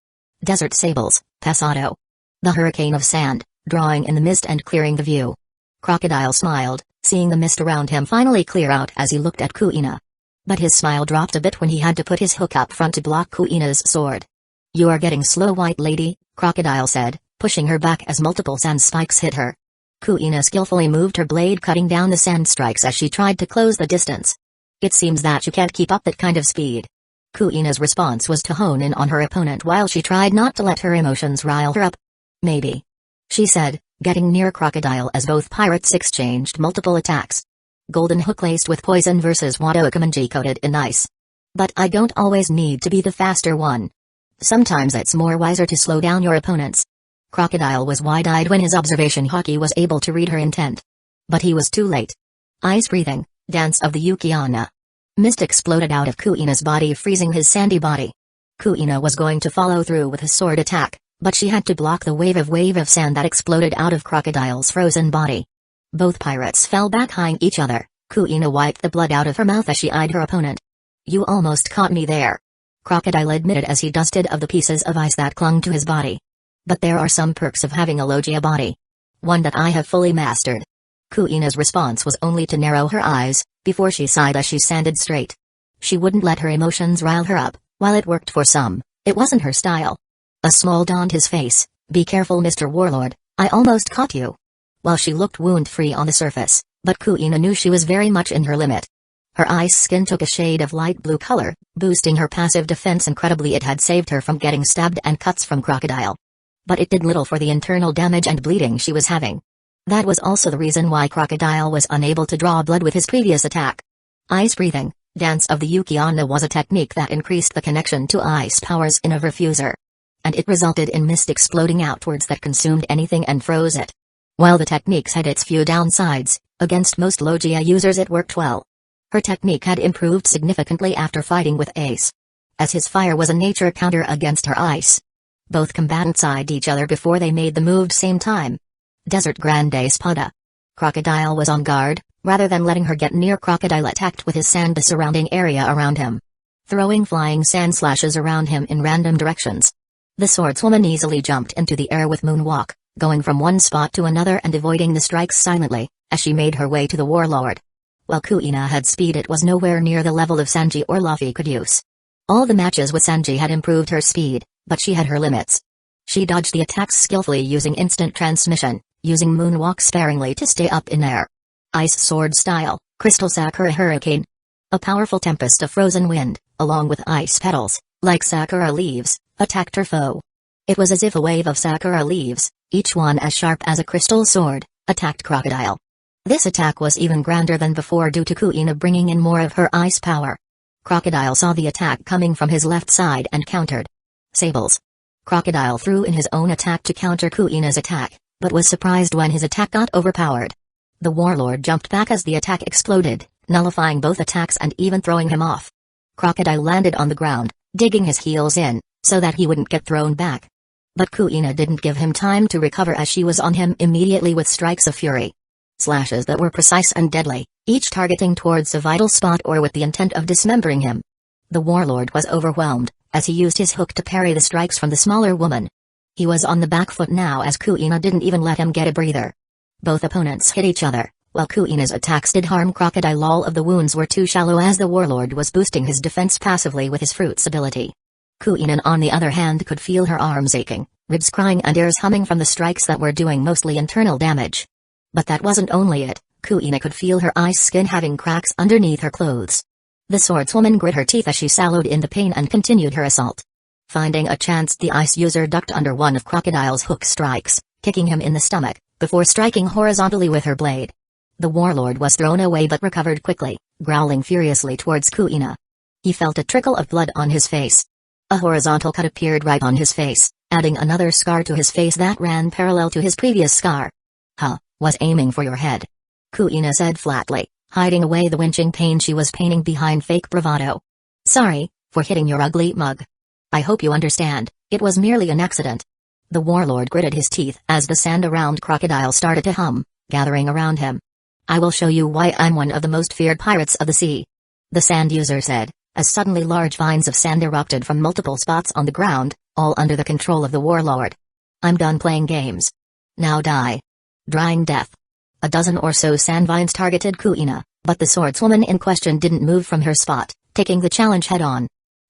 Desert sables, pasado. The hurricane of sand, drawing in the mist and clearing the view. Crocodile smiled, seeing the mist around him finally clear out as he looked at Kuina. But his smile dropped a bit when he had to put his hook up front to block Kuina's sword. "You are getting slow, white lady," Crocodile said, pushing her back as multiple sand spikes hit her. Kuina skillfully moved her blade, cutting down the sand strikes as she tried to close the distance. "It seems that you can't keep up that kind of speed." Kuina's response was to hone in on her opponent while she tried not to let her emotions rile her up. "Maybe," she said, getting near Crocodile as both pirates exchanged multiple attacks. Golden hook laced with poison versus Wadokamanji coated in ice. "But I don't always need to be the faster one. Sometimes it's more wiser to slow down your opponents." Crocodile was wide-eyed when his observation hockey was able to read her intent. But he was too late. Ice breathing, dance of the Uchiha. Mist exploded out of Kuina's body, freezing his sandy body. Kuina was going to follow through with his sword attack, but she had to block the wave of sand that exploded out of Crocodile's frozen body. Both pirates fell back eyeing each other. Kuina wiped the blood out of her mouth as she eyed her opponent. "You almost caught me there," Crocodile admitted as he dusted of the pieces of ice that clung to his body. "But there are some perks of having a Logia body. One that I have fully mastered." Kuina's response was only to narrow her eyes, before she sighed as she sanded straight. She wouldn't let her emotions rile her up. While it worked for some, it wasn't her style. A smile donned his face. "Be careful, Mr. Warlord, I almost caught you." While she looked wound-free on the surface, but Kuina knew she was very much in her limit. Her ice skin took a shade of light blue color, boosting her passive defense incredibly. It had saved her from getting stabbed and cuts from Crocodile. But it did little for the internal damage and bleeding she was having. That was also the reason why Crocodile was unable to draw blood with his previous attack. Ice breathing, dance of the Uchiha was a technique that increased the connection to ice powers in a refuser. And it resulted in mist exploding outwards that consumed anything and froze it. While the techniques had its few downsides, against most Logia users it worked well. Her technique had improved significantly after fighting with Ace, as his fire was a nature counter against her ice. Both combatants eyed each other before they made the move same time. Desert Grande Espada. Crocodile was on guard. Rather than letting her get near, Crocodile attacked with his sand the surrounding area around him, throwing flying sand slashes around him in random directions. The swordswoman easily jumped into the air with moonwalk, going from one spot to another and avoiding the strikes silently, as she made her way to the warlord. While Kuina had speed, it was nowhere near the level of Sanji or Luffy could use. All the matches with Sanji had improved her speed, but she had her limits. She dodged the attacks skillfully using instant transmission, using moonwalk sparingly to stay up in air. Ice sword style, crystal Sakura hurricane. A powerful tempest of frozen wind, along with ice petals, like sakura leaves, attacked her foe. It was as if a wave of sakura leaves, each one as sharp as a crystal sword, attacked Crocodile. This attack was even grander than before due to Kuina bringing in more of her ice power. Crocodile saw the attack coming from his left side and countered. Sables. Crocodile threw in his own attack to counter Kuina's attack, but was surprised when his attack got overpowered. The warlord jumped back as the attack exploded, nullifying both attacks and even throwing him off. Crocodile landed on the ground, digging his heels in, so that he wouldn't get thrown back. But Kuina didn't give him time to recover as she was on him immediately with strikes of fury. Slashes that were precise and deadly, each targeting towards a vital spot or with the intent of dismembering him. The warlord was overwhelmed, as he used his hook to parry the strikes from the smaller woman. He was on the back foot now as Kuina didn't even let him get a breather. Both opponents hit each other, while Kuina's attacks did harm Crocodile. All of the wounds were too shallow as the warlord was boosting his defense passively with his Fruits ability. Kuina on the other hand could feel her arms aching, ribs crying and ears humming from the strikes that were doing mostly internal damage. But that wasn't only it, Kuina could feel her ice skin having cracks underneath her clothes. The swordswoman grit her teeth as she wallowed in the pain and continued her assault. Finding a chance, the ice user ducked under one of Crocodile's hook strikes, kicking him in the stomach, before striking horizontally with her blade. The warlord was thrown away but recovered quickly, growling furiously towards Kuina. He felt a trickle of blood on his face. A horizontal cut appeared right on his face, adding another scar to his face that ran parallel to his previous scar. Was aiming for your head. Kuina said flatly, hiding away the winching pain she was painting behind fake bravado. Sorry, for hitting your ugly mug. I hope you understand, it was merely an accident. The warlord gritted his teeth as the sand around Crocodile started to hum, gathering around him. I will show you why I'm one of the most feared pirates of the sea. The sand user said, as suddenly large vines of sand erupted from multiple spots on the ground, all under the control of the warlord. I'm done playing games. Now die. Drying death. A dozen or so sand vines targeted Kuina, but the swordswoman in question didn't move from her spot, taking the challenge head-on.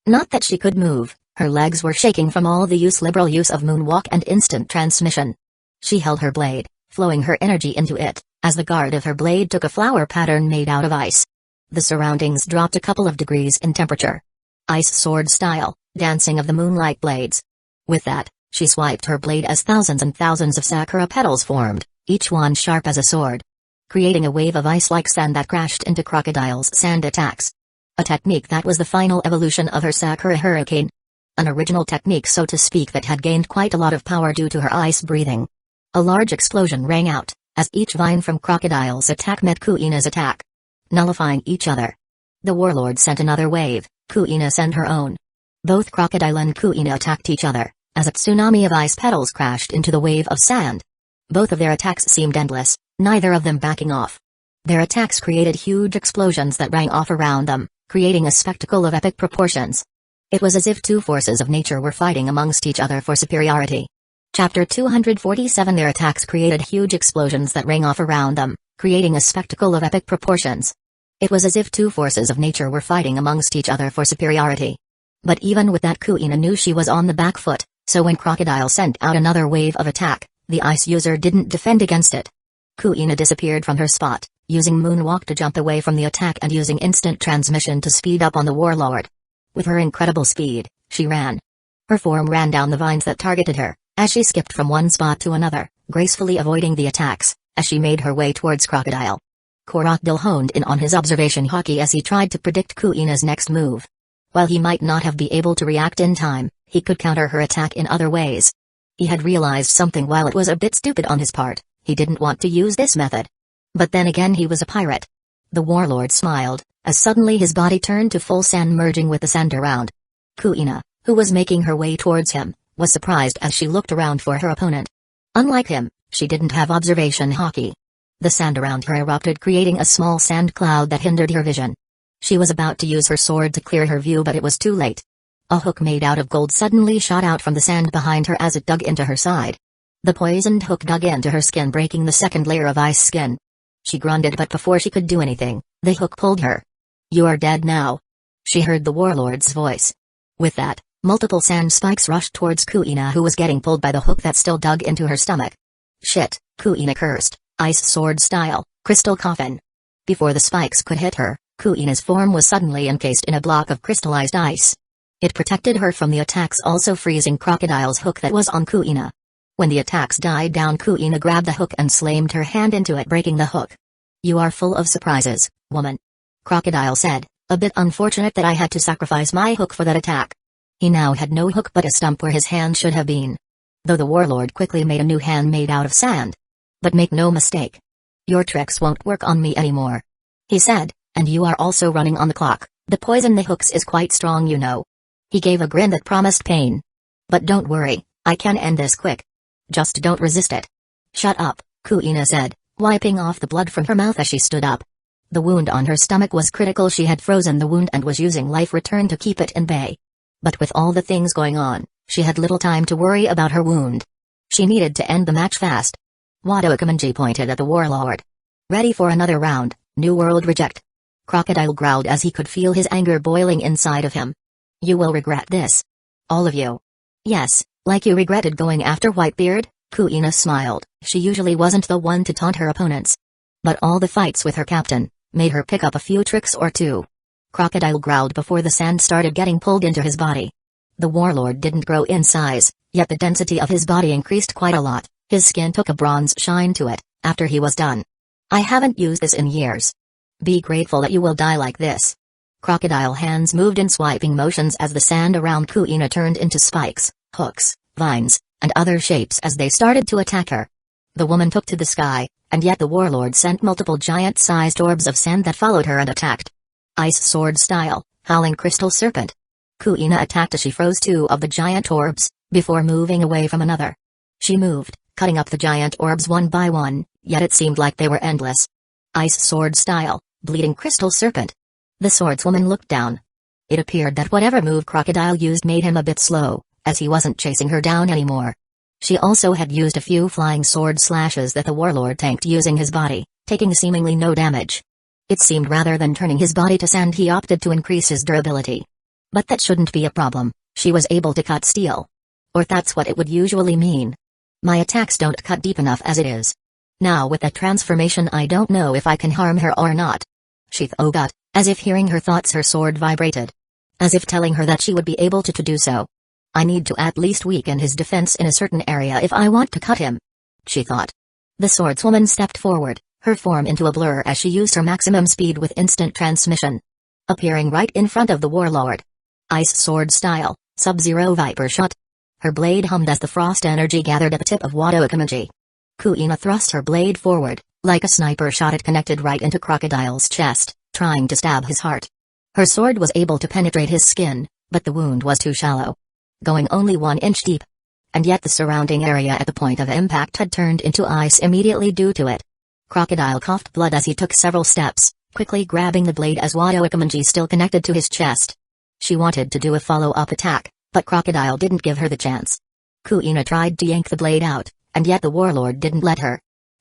Not that she could move, her legs were shaking from all the liberal use of moonwalk and instant transmission. She held her blade, flowing her energy into it, as the guard of her blade took a flower pattern made out of ice. The surroundings dropped a couple of degrees in temperature. Ice sword style, dancing of the moonlight blades. With that, she swiped her blade as thousands and thousands of sakura petals formed, each one sharp as a sword, creating a wave of ice-like sand that crashed into Crocodile's sand attacks. A technique that was the final evolution of her Sakura Hurricane. An original technique, so to speak, that had gained quite a lot of power due to her ice breathing. A large explosion rang out, as each vine from Crocodile's attack met Kuina's attack, nullifying each other. The warlord sent another wave, Kuina sent her own. Both Crocodile and Kuina attacked each other, as a tsunami of ice petals crashed into the wave of sand. Both of their attacks seemed endless, neither of them backing off. Their attacks created huge explosions that rang off around them, creating a spectacle of epic proportions. It was as if two forces of nature were fighting amongst each other for superiority. Chapter 247. Their attacks created huge explosions that rang off around them, creating a spectacle of epic proportions. It was as if two forces of nature were fighting amongst each other for superiority. But even with that, Kuina knew she was on the back foot, so when Crocodile sent out another wave of attack, the ice user didn't defend against it. Kuina disappeared from her spot, using moonwalk to jump away from the attack and using instant transmission to speed up on the warlord. With her incredible speed, she ran. Her form ran down the vines that targeted her, as she skipped from one spot to another, gracefully avoiding the attacks, as she made her way towards Crocodile. Crocodile honed in on his observation hockey as he tried to predict Kuina's next move. While he might not have been able to react in time, he could counter her attack in other ways. He had realized something. While it was a bit stupid on his part, he didn't want to use this method. But then again, he was a pirate. The warlord smiled, as suddenly his body turned to full sand, merging with the sand around. Kuina, who was making her way towards him, was surprised as she looked around for her opponent. Unlike him, she didn't have observation hockey. The sand around her erupted, creating a small sand cloud that hindered her vision. She was about to use her sword to clear her view, but it was too late. A hook made out of gold suddenly shot out from the sand behind her as it dug into her side. The poisoned hook dug into her skin, breaking the second layer of ice skin. She grunted, but before she could do anything, the hook pulled her. You are dead now. She heard the warlord's voice. With that, multiple sand spikes rushed towards Kuina, who was getting pulled by the hook that still dug into her stomach. Shit, Kuina cursed, ice sword style, crystal coffin. Before the spikes could hit her, Kuina's form was suddenly encased in a block of crystallized ice. It protected her from the attacks, also freezing Crocodile's hook that was on Kuina. When the attacks died down, Kuina grabbed the hook and slammed her hand into it, breaking the hook. You are full of surprises, woman. Crocodile said, a bit unfortunate that I had to sacrifice my hook for that attack. He now had no hook but a stump where his hand should have been. Though the warlord quickly made a new hand made out of sand. But make no mistake. Your tricks won't work on me anymore. He said, and you are also running on the clock. The poison the hooks is quite strong, you know. He gave a grin that promised pain. But don't worry, I can end this quick. Just don't resist it. Shut up, Kuina said, wiping off the blood from her mouth as she stood up. The wound on her stomach was critical. She had frozen the wound and was using life return to keep it in bay. But with all the things going on, She had little time to worry about her wound. She needed to end the match fast. Wado Akamanji pointed at the warlord. Ready for another round, New World reject. Crocodile growled as he could feel his anger boiling inside of him. You will regret this. All of you. Yes, like you regretted going after Whitebeard, Kuina smiled. She usually wasn't the one to taunt her opponents. But all the fights with her captain made her pick up a few tricks or two. Crocodile growled before the sand started getting pulled into his body. The warlord didn't grow in size, yet the density of his body increased quite a lot. His skin took a bronze shine to it, after he was done. I haven't used this in years. Be grateful that you will die like this. Crocodile hands moved in swiping motions as the sand around Kuina turned into spikes, hooks, vines, and other shapes as they started to attack her. The woman took to the sky, and yet the warlord sent multiple giant-sized orbs of sand that followed her and attacked. Ice sword style, howling crystal serpent. Kuina attacked as she froze two of the giant orbs, before moving away from another. She moved, cutting up the giant orbs one by one, yet it seemed like they were endless. Ice sword style, bleeding crystal serpent. The swordswoman looked down. It appeared that whatever move Crocodile used made him a bit slow, as he wasn't chasing her down anymore. She also had used a few flying sword slashes that the warlord tanked using his body, taking seemingly no damage. It seemed rather than turning his body to sand he opted to increase his durability. But that shouldn't be a problem, she was able to cut steel. Or that's what it would usually mean. My attacks don't cut deep enough as it is. Now with that transformation I don't know if I can harm her or not. She thought, as if hearing her thoughts her sword vibrated. As if telling her that she would be able to do so. I need to at least weaken his defense in a certain area if I want to cut him. She thought. The swordswoman stepped forward, her form into a blur as she used her maximum speed with instant transmission. Appearing right in front of the warlord. Ice sword style, Sub-Zero Viper shot. Her blade hummed as the frost energy gathered at the tip of Wado Akamanji. Kuina thrust her blade forward, like a sniper shot. It connected right into Crocodile's chest, trying to stab his heart. Her sword was able to penetrate his skin, but the wound was too shallow. Going only 1 inch deep. And yet the surrounding area at the point of impact had turned into ice immediately due to it. Crocodile coughed blood as he took several steps, quickly grabbing the blade as Wado Akamanji still connected to his chest. She wanted to do a follow-up attack, but Crocodile didn't give her the chance. Kuina tried to yank the blade out, and yet the warlord didn't let her.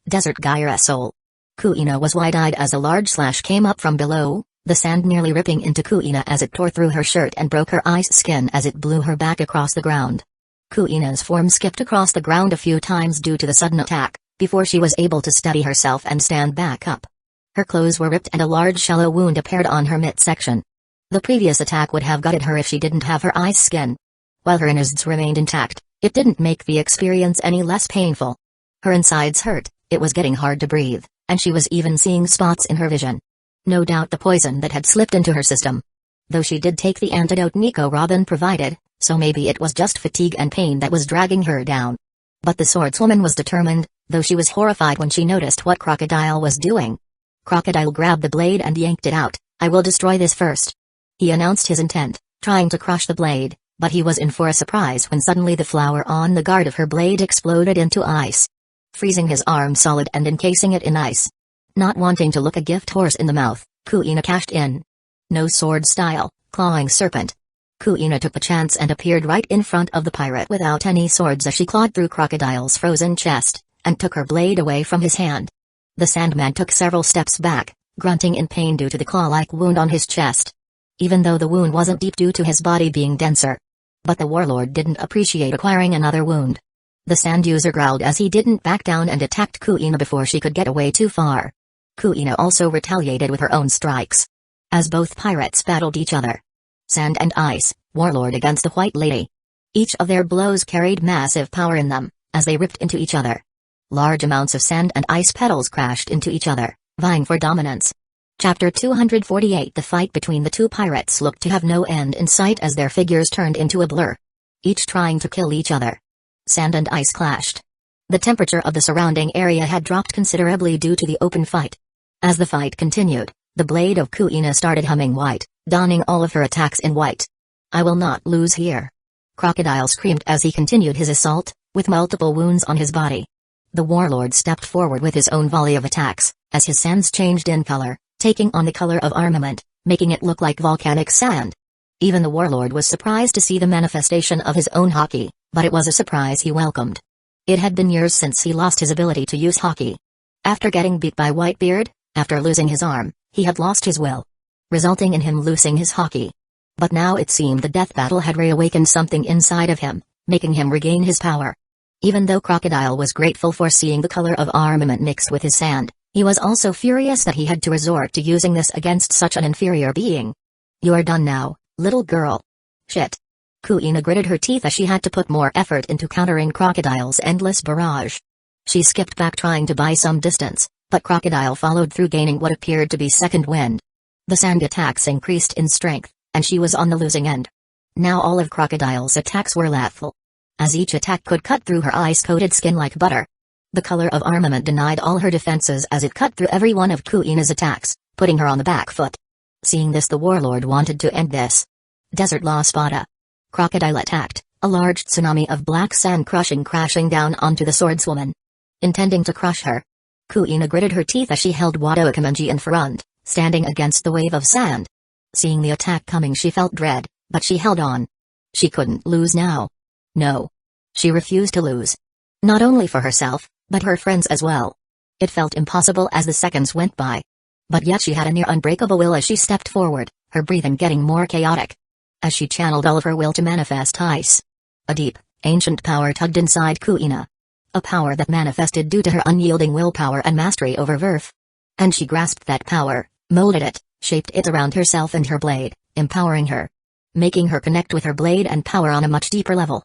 Desert Gyra Soul. Kuina was wide-eyed as a large slash came up from below, the sand nearly ripping into Kuina as it tore through her shirt and broke her ice skin as it blew her back across the ground. Kuina's form skipped across the ground a few times due to the sudden attack, before she was able to steady herself and stand back up. Her clothes were ripped and a large shallow wound appeared on her midsection. The previous attack would have gutted her if she didn't have her ice skin. While her innards remained intact, it didn't make the experience any less painful. Her insides hurt, it was getting hard to breathe, and she was even seeing spots in her vision. No doubt the poison that had slipped into her system. Though she did take the antidote Nico Robin provided, so maybe it was just fatigue and pain that was dragging her down. But the swordswoman was determined, though she was horrified when she noticed what Crocodile was doing. Crocodile grabbed the blade and yanked it out. I will destroy this first. He announced his intent, trying to crush the blade, but he was in for a surprise when suddenly the flower on the guard of her blade exploded into ice, freezing his arm solid and encasing it in ice. Not wanting to look a gift horse in the mouth, Kuina cashed in. No sword style, clawing serpent. Kuina took the chance and appeared right in front of the pirate without any swords as she clawed through Crocodile's frozen chest, and took her blade away from his hand. The Sandman took several steps back, grunting in pain due to the claw-like wound on his chest. Even though the wound wasn't deep due to his body being denser. But the warlord didn't appreciate acquiring another wound. The sand user growled as he didn't back down and attacked Kuina before she could get away too far. Kuina also retaliated with her own strikes. As both pirates battled each other. Sand and ice, warlord against the white lady. Each of their blows carried massive power in them, as they ripped into each other. Large amounts of sand and ice petals crashed into each other, vying for dominance. Chapter 248. The fight between the two pirates looked to have no end in sight as their figures turned into a blur. Each trying to kill each other. Sand and ice clashed. The temperature of the surrounding area had dropped considerably due to the open fight. As the fight continued, the blade of Kuina started humming white, donning all of her attacks in white. I will not lose here. Crocodile screamed as he continued his assault, with multiple wounds on his body. The warlord stepped forward with his own volley of attacks, as his sands changed in color, taking on the color of armament, making it look like volcanic sand. Even the warlord was surprised to see the manifestation of his own haki, but it was a surprise he welcomed. It had been years since he lost his ability to use haki. After getting beat by Whitebeard, after losing his arm, he had lost his will, resulting in him losing his haki. But now it seemed the death battle had reawakened something inside of him, making him regain his power. Even though Crocodile was grateful for seeing the color of armament mix with his sand, he was also furious that he had to resort to using this against such an inferior being. "You are done now, little girl." "Shit." Kuina gritted her teeth as she had to put more effort into countering Crocodile's endless barrage. She skipped back trying to buy some distance, but Crocodile followed through, gaining what appeared to be second wind. The sand attacks increased in strength, and she was on the losing end. Now all of Crocodile's attacks were lethal, as each attack could cut through her ice-coated skin like butter. The color of armament denied all her defenses as it cut through every one of Kuina's attacks, putting her on the back foot. Seeing this, the warlord wanted to end this. Desert La Spada. Crocodile attacked, a large tsunami of black sand crashing down onto the swordswoman, intending to crush her. Kuina gritted her teeth as she held Wado Akamenji in front, standing against the wave of sand. Seeing the attack coming, she felt dread, but she held on. She couldn't lose now. No. She refused to lose. Not only for herself, but her friends as well. It felt impossible as the seconds went by. But yet she had a near unbreakable will as she stepped forward, her breathing getting more chaotic, as she channeled all of her will to manifest ice. A deep, ancient power tugged inside Kuina. A power that manifested due to her unyielding willpower and mastery over Verf. And she grasped that power, molded it, shaped it around herself and her blade, empowering her, making her connect with her blade and power on a much deeper level.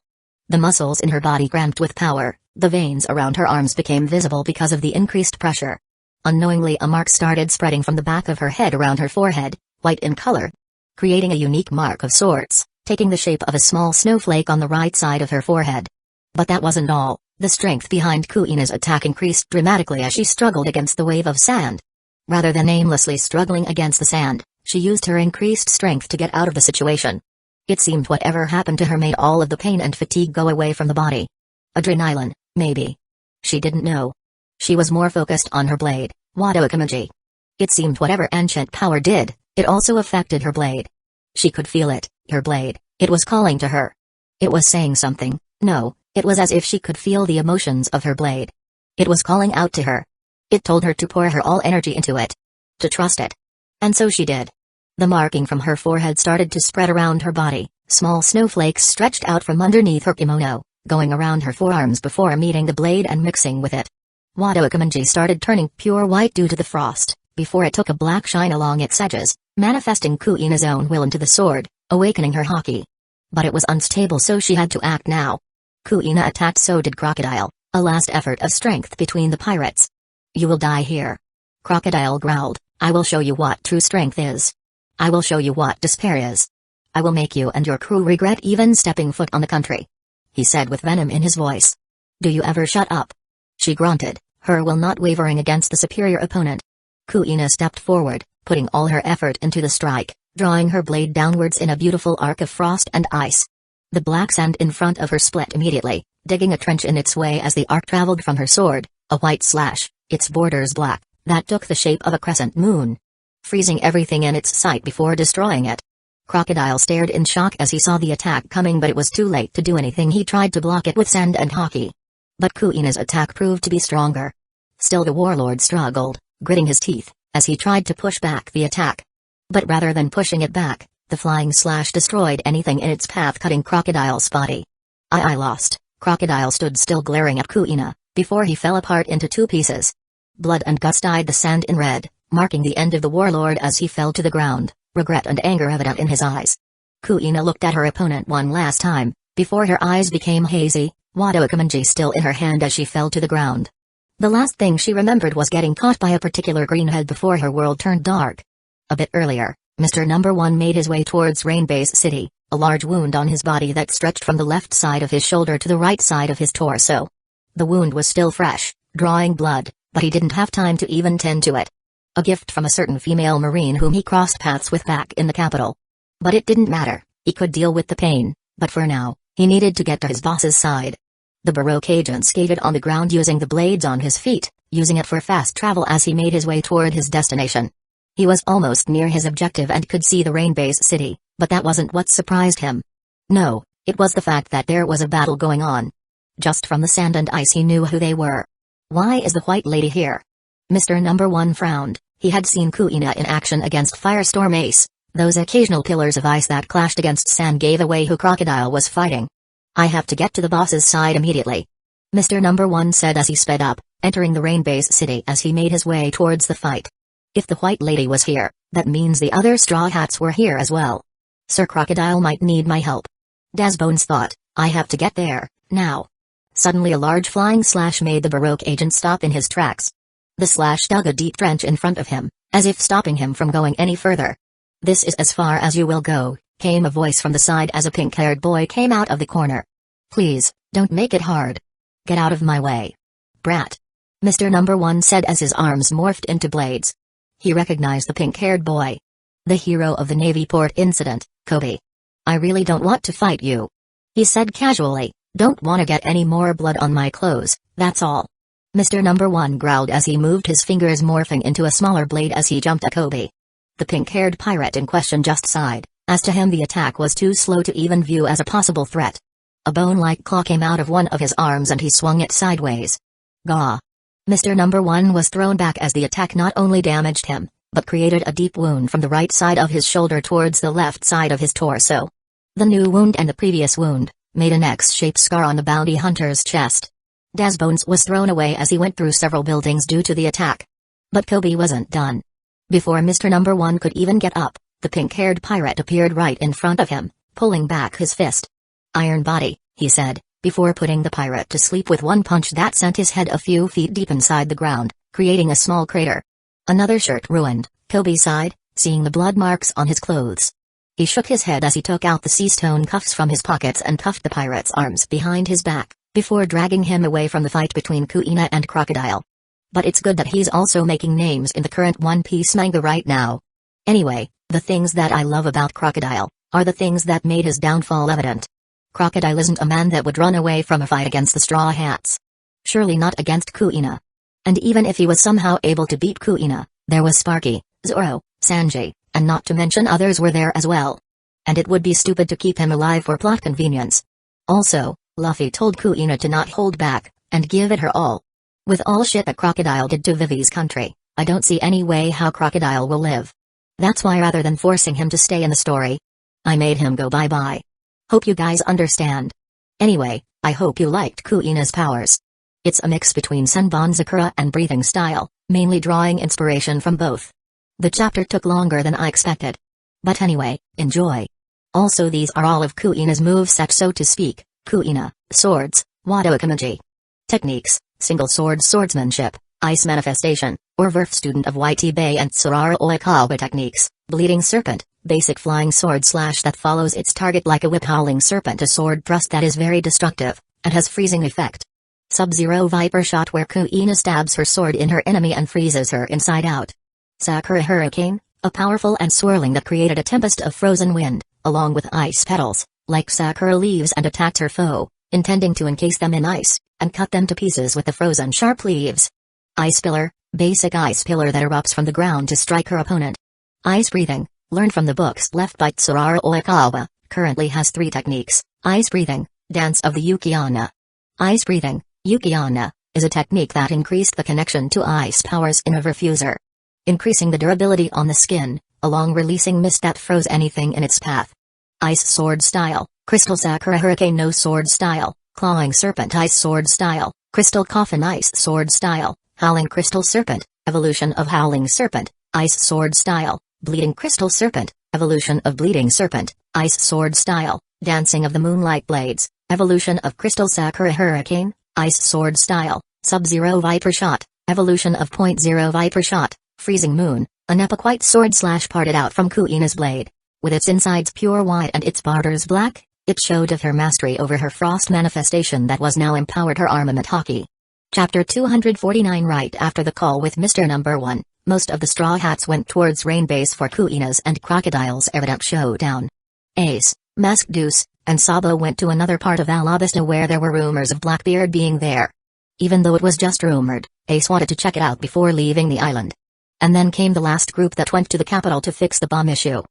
The muscles in her body cramped with power, the veins around her arms became visible because of the increased pressure. Unknowingly, a mark started spreading from the back of her head around her forehead, white in color, creating a unique mark of sorts, taking the shape of a small snowflake on the right side of her forehead. But that wasn't all. The strength behind Kuina's attack increased dramatically as she struggled against the wave of sand. Rather than aimlessly struggling against the sand, she used her increased strength to get out of the situation. It seemed whatever happened to her made all of the pain and fatigue go away from the body. Adrenaline, maybe. She didn't know. She was more focused on her blade, Wado Akamenji. It seemed whatever ancient power did, it also affected her blade. She could feel it, her blade, it was calling to her. It was saying something. No, it was as if she could feel the emotions of her blade. It was calling out to her. It told her to pour her all energy into it. To trust it. And so she did. The marking from her forehead started to spread around her body, small snowflakes stretched out from underneath her kimono, going around her forearms before meeting the blade and mixing with it. Wado Akamenji started turning pure white due to the frost, before it took a black shine along its edges, manifesting Kuina's own will into the sword, awakening her haki. But it was unstable, so she had to act now. Kuina attacked, so did Crocodile, a last effort of strength between the pirates. "You will die here." Crocodile growled, "I will show you what true strength is. I will show you what despair is. I will make you and your crew regret even stepping foot on the country," he said with venom in his voice. "Do you ever shut up?" She grunted, her will not wavering against the superior opponent. Kuina stepped forward, putting all her effort into the strike, drawing her blade downwards in a beautiful arc of frost and ice. The black sand in front of her split immediately, digging a trench in its way as the arc traveled from her sword, a white slash, its borders black, that took the shape of a crescent moon, freezing everything in its sight before destroying it. Crocodile stared in shock as he saw the attack coming, but it was too late to do anything. He tried to block it with sand and haki, but Kuina's attack proved to be stronger. Still, the warlord struggled, gritting his teeth, as he tried to push back the attack. But rather than pushing it back, the flying slash destroyed anything in its path, cutting Crocodile's body. I lost. Crocodile stood still, glaring at Kuina, before he fell apart into two pieces. Blood and guts dyed the sand in red, marking the end of the warlord as he fell to the ground, regret and anger evident in his eyes. Kuina looked at her opponent one last time, before her eyes became hazy, Wado Akamenji still in her hand as she fell to the ground. The last thing she remembered was getting caught by a particular greenhead before her world turned dark. A bit earlier, Mr. Number 1 made his way towards Rainbase City, a large wound on his body that stretched from the left side of his shoulder to the right side of his torso. The wound was still fresh, drawing blood, but he didn't have time to even tend to it. A gift from a certain female marine whom he crossed paths with back in the capital. But it didn't matter, he could deal with the pain, but for now, he needed to get to his boss's side. The Baroque agent skated on the ground using the blades on his feet, using it for fast travel as he made his way toward his destination. He was almost near his objective and could see the rain-based city, but that wasn't what surprised him. No, it was the fact that there was a battle going on. Just from the sand and ice he knew who they were. Why is the White Lady here? Mr. Number 1 frowned. He had seen Kuina in action against Firestorm Ace. Those occasional pillars of ice that clashed against sand gave away who Crocodile was fighting. I have to get to the boss's side immediately, Mr. Number 1 said as he sped up, entering the rain-based city as he made his way towards the fight. If the White Lady was here, that means the other Straw Hats were here as well. Sir Crocodile might need my help. Dazbones thought, I have to get there, now. Suddenly a large flying slash made the Baroque agent stop in his tracks. The slash dug a deep trench in front of him, as if stopping him from going any further. This is as far as you will go, came a voice from the side as a pink-haired boy came out of the corner. Please, don't make it hard. Get out of my way. Brat. Mr. Number 1 said as his arms morphed into blades. He recognized the pink-haired boy. The hero of the Navy port incident, Kobe. I really don't want to fight you. He said casually, don't want to get any more blood on my clothes, that's all. Mr. Number 1 growled as he moved his fingers morphing into a smaller blade as he jumped at Kobe. The pink-haired pirate in question just sighed, as to him the attack was too slow to even view as a possible threat. A bone-like claw came out of one of his arms and he swung it sideways. Gah! Mr. Number 1 was thrown back as the attack not only damaged him, but created a deep wound from the right side of his shoulder towards the left side of his torso. The new wound and the previous wound made an X-shaped scar on the bounty hunter's chest. Dazbones was thrown away as he went through several buildings due to the attack. But Kobe wasn't done. Before Mr. Number 1 could even get up, the pink-haired pirate appeared right in front of him, pulling back his fist. Iron body, he said, before putting the pirate to sleep with one punch that sent his head a few feet deep inside the ground, creating a small crater. Another shirt ruined, Kobe sighed, seeing the blood marks on his clothes. He shook his head as he took out the sea-stone cuffs from his pockets and cuffed the pirate's arms behind his back, before dragging him away from the fight between Kuina and Crocodile. But it's good that he's also making names in the current One Piece manga right now. Anyway, the things that I love about Crocodile are the things that made his downfall evident. Crocodile isn't a man that would run away from a fight against the Straw Hats. Surely not against Kuina. And even if he was somehow able to beat Kuina, there was Sparky, Zoro, Sanji, and not to mention others were there as well. And it would be stupid to keep him alive for plot convenience. Also, Luffy told Kuina to not hold back, and give it her all. With all shit that Crocodile did to Vivi's country, I don't see any way how Crocodile will live. That's why rather than forcing him to stay in the story, I made him go bye-bye. Hope you guys understand. Anyway, I hope you liked Kuina's powers. It's a mix between Senbonzakura and breathing style, mainly drawing inspiration from both. The chapter took longer than I expected. But anyway, enjoy. Also these are all of Kuina's moveset so to speak, Kuina, swords, Wado Kamaji. Techniques, single sword swordsmanship, ice manifestation, or Verf student of YT Bay and Sarara Oikawa techniques, bleeding serpent, basic flying sword slash that follows its target like a whip howling serpent a sword thrust that is very destructive, and has freezing effect. Sub-Zero Viper shot where Kuina stabs her sword in her enemy and freezes her inside out. Sakura Hurricane, a powerful and swirling that created a tempest of frozen wind, along with ice petals, like Sakura leaves and attacked her foe, intending to encase them in ice, and cut them to pieces with the frozen sharp leaves. Ice Pillar, basic ice pillar that erupts from the ground to strike her opponent. Ice Breathing, learned from the books left by Tsurara Oikawa, currently has 3 techniques. Ice Breathing, Dance of the Yukiana. Ice Breathing, Yukiana, is a technique that increased the connection to ice powers in a refuser, increasing the durability on the skin, along releasing mist that froze anything in its path. Ice Sword Style, Crystal Sakura Hurricane No Sword Style, Clawing Serpent Ice Sword Style, Crystal Coffin Ice Sword Style, Howling Crystal Serpent, Evolution of Howling Serpent, Ice Sword Style, Bleeding Crystal Serpent, Evolution of Bleeding Serpent, Ice Sword Style, Dancing of the Moonlight Blades, Evolution of Crystal Sakura Hurricane, Ice Sword Style, Sub-Zero Viper Shot, Evolution of Point Zero Viper Shot, Freezing Moon, a Nepaquite sword slash parted out from Kuina's blade. With its insides pure white and its borders black, it showed of her mastery over her frost manifestation that was now empowered her armament Haki. Chapter 249. Right after the call with Mr. Number 1, most of the Straw Hats went towards Rain Base for Kuina's and Crocodile's evident showdown. Ace, Mask Deuce, and Sabo went to another part of Alabasta where there were rumors of Blackbeard being there. Even though it was just rumored, Ace wanted to check it out before leaving the island. And then came the last group that went to the capital to fix the bomb issue.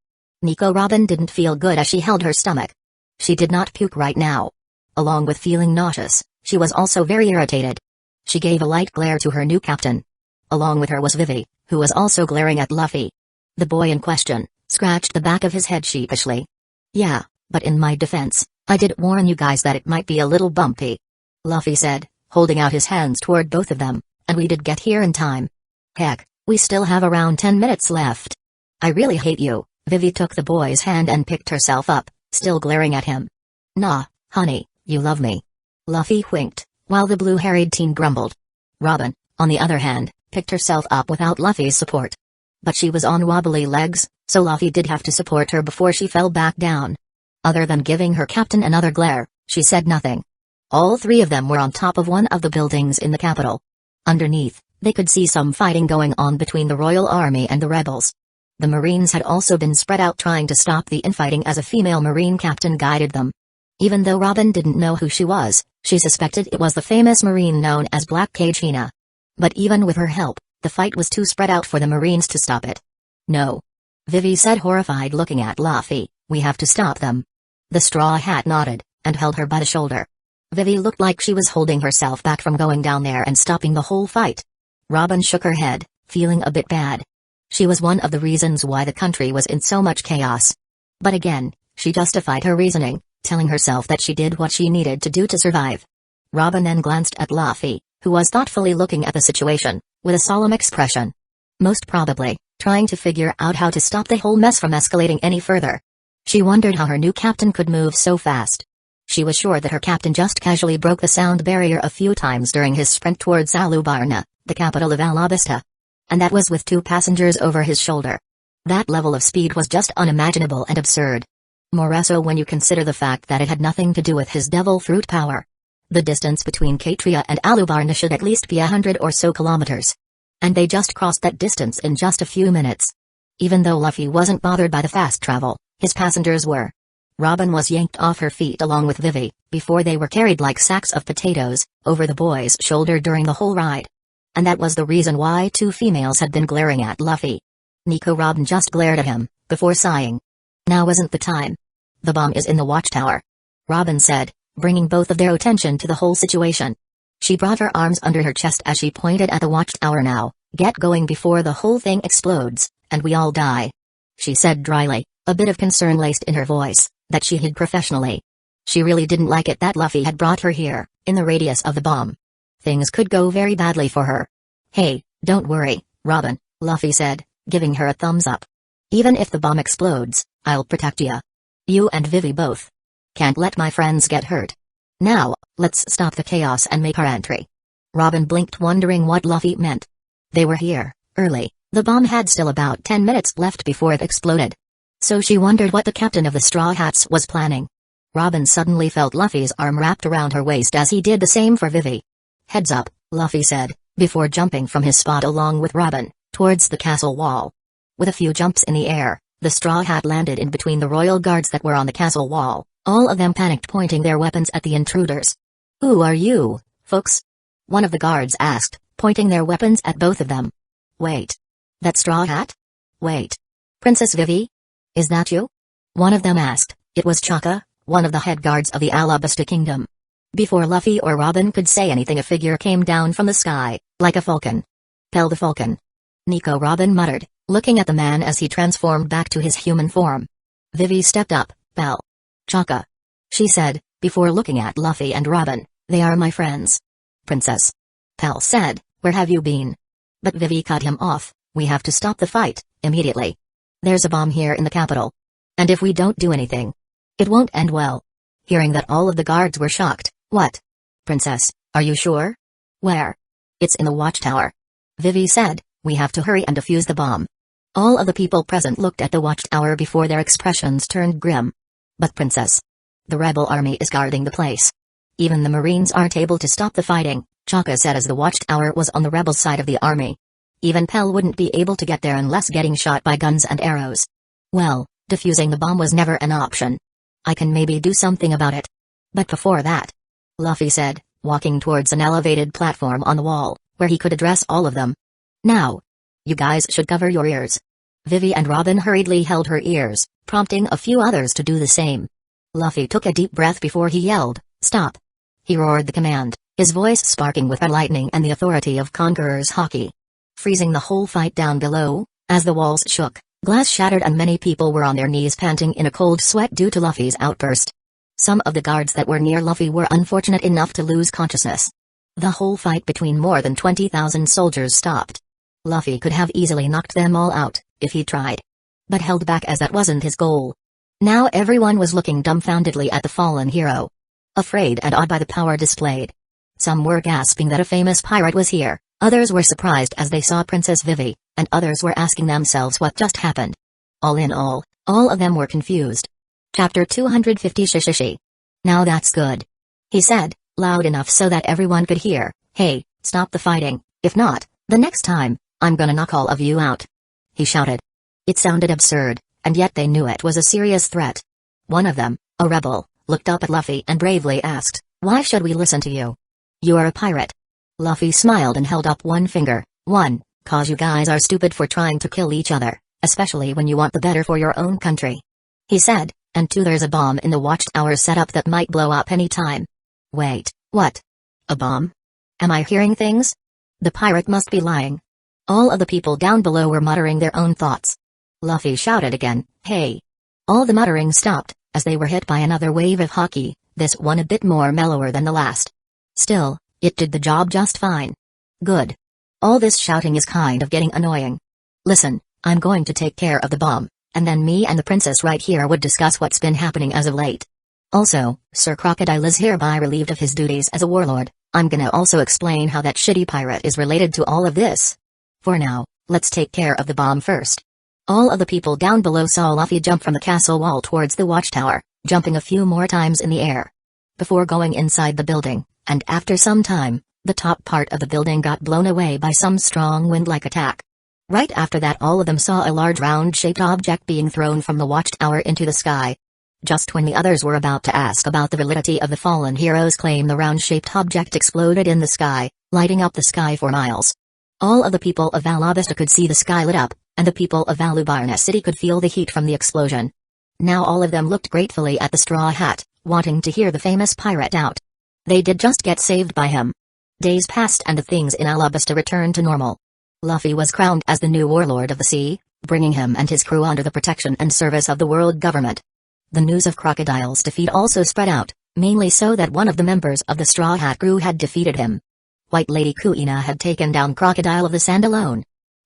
Nico Robin didn't feel good as she held her stomach. She did not puke right now. Along with feeling nauseous, she was also very irritated. She gave a light glare to her new captain. Along with her was Vivi, who was also glaring at Luffy. The boy in question scratched the back of his head sheepishly. "Yeah, but in my defense, I did warn you guys that it might be a little bumpy," Luffy said, holding out his hands toward both of them, "and we did get here in time. Heck, we still have around 10 minutes left. I really hate you." Vivi took the boy's hand and picked herself up, still glaring at him. "Nah, honey, you love me." Luffy winked, while the blue-haired teen grumbled. Robin, on the other hand, picked herself up without Luffy's support. But she was on wobbly legs, so Luffy did have to support her before she fell back down. Other than giving her captain another glare, she said nothing. All three of them were on top of one of the buildings in the capital. Underneath, they could see some fighting going on between the Royal Army and the rebels. The Marines had also been spread out trying to stop the infighting as a female Marine captain guided them. Even though Robin didn't know who she was, she suspected it was the famous Marine known as Black Cage Hina. But even with her help, the fight was too spread out for the Marines to stop it. "No," Vivi said, horrified, looking at Luffy, "we have to stop them." The Straw Hat nodded, and held her by the shoulder. Vivi looked like she was holding herself back from going down there and stopping the whole fight. Robin shook her head, feeling a bit bad. She was one of the reasons why the country was in so much chaos. But again, she justified her reasoning, telling herself that she did what she needed to do to survive. Robin then glanced at Luffy, who was thoughtfully looking at the situation, with a solemn expression. Most probably, trying to figure out how to stop the whole mess from escalating any further. She wondered how her new captain could move so fast. She was sure that her captain just casually broke the sound barrier a few times during his sprint towards Alubarna, the capital of Alabasta. And that was with 2 passengers over his shoulder. That level of speed was just unimaginable and absurd. More so when you consider the fact that it had nothing to do with his devil fruit power. The distance between Katria and Alubarna should at least be 100 or so kilometers. And they just crossed that distance in just a few minutes. Even though Luffy wasn't bothered by the fast travel, his passengers were. Robin was yanked off her feet along with Vivi, before they were carried like sacks of potatoes, over the boy's shoulder during the whole ride. And that was the reason why 2 females had been glaring at Luffy. Nico Robin just glared at him, before sighing. "Now isn't the time. The bomb is in the watchtower," Robin said, bringing both of their attention to the whole situation. She brought her arms under her chest as she pointed at the watchtower. "Now, get going before the whole thing explodes, and we all die," she said dryly, a bit of concern laced in her voice, that she hid professionally. She really didn't like it that Luffy had brought her here, in the radius of the bomb. Things could go very badly for her. "Hey, don't worry, Robin," Luffy said, giving her a thumbs up. "Even if the bomb explodes, I'll protect ya. You and Vivi both. Can't let my friends get hurt. Now, let's stop the chaos and make our entry." Robin blinked, wondering what Luffy meant. They were here, early. The bomb had still about 10 minutes left before it exploded. So she wondered what the captain of the Straw Hats was planning. Robin suddenly felt Luffy's arm wrapped around her waist as he did the same for Vivi. "Heads up," Luffy said, before jumping from his spot along with Robin, towards the castle wall. With a few jumps in the air, the Straw Hat landed in between the royal guards that were on the castle wall, all of them panicked, pointing their weapons at the intruders. "Who are you, folks?" one of the guards asked, pointing their weapons at both of them. "Wait. That Straw Hat? Wait. Princess Vivi? Is that you?" one of them asked. It was Chaka, one of the head guards of the Alabasta Kingdom. Before Luffy or Robin could say anything, a figure came down from the sky, like a falcon. "Pell the Falcon," Nico Robin muttered, looking at the man as he transformed back to his human form. Vivi stepped up. "Pell. Chaka," she said, before looking at Luffy and Robin. "They are my friends." "Princess," Pell said, "where have you been?" But Vivi cut him off. "We have to stop the fight, immediately. There's a bomb here in the capital. And if we don't do anything, it won't end well." Hearing that, all of the guards were shocked. "What? Princess, are you sure?" "Where?" "It's in the watchtower," Vivi said. "We have to hurry and defuse the bomb." All of the people present looked at the watchtower before their expressions turned grim. "But Princess, the rebel army is guarding the place. Even the Marines aren't able to stop the fighting," Chaka said as the watchtower was on the rebel side of the army. "Even Pell wouldn't be able to get there unless getting shot by guns and arrows." "Well, defusing the bomb was never an option. I can maybe do something about it. But before that," Luffy said, walking towards an elevated platform on the wall, where he could address all of them. "Now, You guys should cover your ears. Vivi and Robin hurriedly held her ears, prompting a few others to do the same. Luffy took a deep breath before he yelled, "Stop!" He roared the command, his voice sparking with the lightning and the authority of Conqueror's Haki. Freezing the whole fight down below, as the walls shook, glass shattered and many people were on their knees panting in a cold sweat due to Luffy's outburst. Some of the guards that were near Luffy were unfortunate enough to lose consciousness. The whole fight between more than 20,000 soldiers stopped. Luffy could have easily knocked them all out, if he tried. But held back as that wasn't his goal. Now everyone was looking dumbfoundedly at the fallen hero. Afraid and awed by the power displayed. Some were gasping that a famous pirate was here, others were surprised as they saw Princess Vivi, and others were asking themselves what just happened. All in all of them were confused. Chapter 250 Shishishi. Now that's good. He said, loud enough so that everyone could hear, "Hey, stop the fighting, if not, the next time, I'm gonna knock all of you out." He shouted. It sounded absurd, and yet they knew it was a serious threat. One of them, a rebel, looked up at Luffy and bravely asked, "Why should we listen to you? You are a pirate." Luffy smiled and held up one finger. "One, 'cause you guys are stupid for trying to kill each other, especially when you want the better for your own country," he said, "and two, there's a bomb in the watchtower set up that might blow up any time." Wait, what? A bomb? Am I hearing things? The pirate must be lying. All of the people down below were muttering their own thoughts. Luffy shouted again, "Hey!" All the muttering stopped, as they were hit by another wave of haki, this one a bit more mellower than the last. Still, it did the job just fine. Good. All this shouting is kind of getting annoying. Listen, I'm going to take care of the bomb, and then me and the princess right here would discuss what's been happening as of late. Also, Sir Crocodile is hereby relieved of his duties as a warlord. I'm gonna also explain how that shitty pirate is related to all of this. For now, let's take care of the bomb first. All of the people down below saw Luffy jump from the castle wall towards the watchtower, jumping a few more times in the air. Before going inside the building, and after some time, the top part of the building got blown away by some strong wind-like attack. Right after that, all of them saw a large round-shaped object being thrown from the watchtower into the sky. Just when the others were about to ask about the validity of the fallen hero's claim, the round-shaped object exploded in the sky, lighting up the sky for miles. All of the people of Alabasta could see the sky lit up, and the people of Alubarna City could feel the heat from the explosion. Now all of them looked gratefully at the Straw Hat, wanting to hear the famous pirate out. They did just get saved by him. Days passed and the things in Alabasta returned to normal. Luffy was crowned as the new warlord of the sea, bringing him and his crew under the protection and service of the world government. The news of Crocodile's defeat also spread out, mainly so that one of the members of the Straw Hat crew had defeated him. White Lady Kuina had taken down Crocodile of the Sand alone.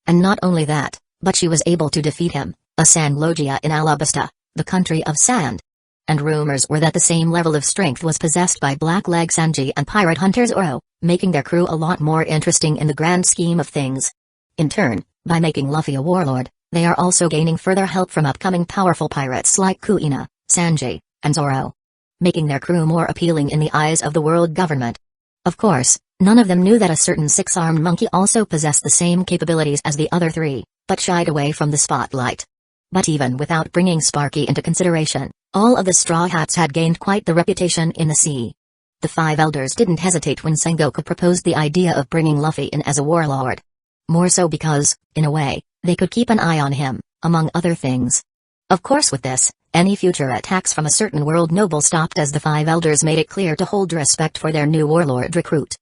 And not only that, but she was able to defeat him, a Sand Logia in Alabasta, the country of sand. And rumors were that the same level of strength was possessed by Blackleg Sanji and pirate hunters Oro, making their crew a lot more interesting in the grand scheme of things. In turn, by making Luffy a warlord, they are also gaining further help from upcoming powerful pirates like Kuina, Sanji, and Zoro, making their crew more appealing in the eyes of the world government. Of course, none of them knew that a certain six-armed monkey also possessed the same capabilities as the other three, but shied away from the spotlight. But even without bringing Sparky into consideration, all of the Straw Hats had gained quite the reputation in the sea. The five elders didn't hesitate when Sengoku proposed the idea of bringing Luffy in as a warlord. More so because, in a way, they could keep an eye on him, among other things. Of course, with this, any future attacks from a certain world noble stopped, as the five elders made it clear to hold respect for their new warlord recruit.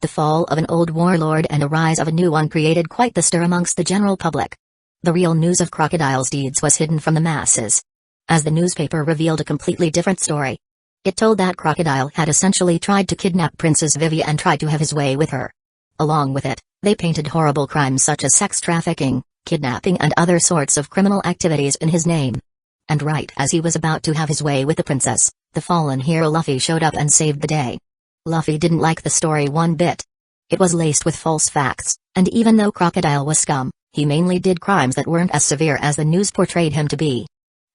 The fall of an old warlord and the rise of a new one created quite the stir amongst the general public. The real news of Crocodile's deeds was hidden from the masses, as the newspaper revealed a completely different story. It told that Crocodile had essentially tried to kidnap Princess Vivi and tried to have his way with her. Along with it, they painted horrible crimes such as sex trafficking, kidnapping and other sorts of criminal activities in his name. And right as he was about to have his way with the princess, the fallen hero Luffy showed up and saved the day. Luffy didn't like the story one bit. It was laced with false facts, and even though Crocodile was scum, he mainly did crimes that weren't as severe as the news portrayed him to be.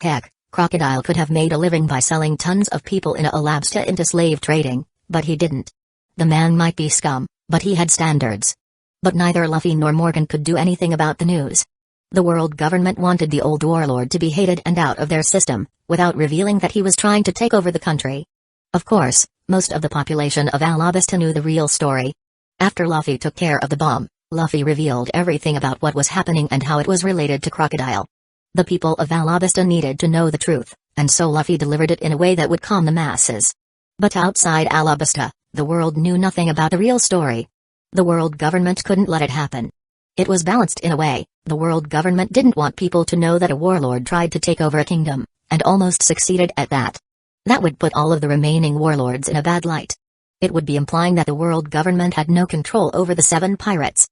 Heck, Crocodile could have made a living by selling tons of people in Alabasta into slave trading, but he didn't. The man might be scum, but he had standards. But neither Luffy nor Morgan could do anything about the news. The world government wanted the old warlord to be hated and out of their system, without revealing that he was trying to take over the country. Of course, most of the population of Alabasta knew the real story. After Luffy took care of the bomb, Luffy revealed everything about what was happening and how it was related to Crocodile. The people of Alabasta needed to know the truth, and so Luffy delivered it in a way that would calm the masses. But outside Alabasta, the world knew nothing about the real story. The world government couldn't let it happen. It was balanced in a way. The world government didn't want people to know that a warlord tried to take over a kingdom, and almost succeeded at that. That would put all of the remaining warlords in a bad light. It would be implying that the world government had no control over the 7 pirates.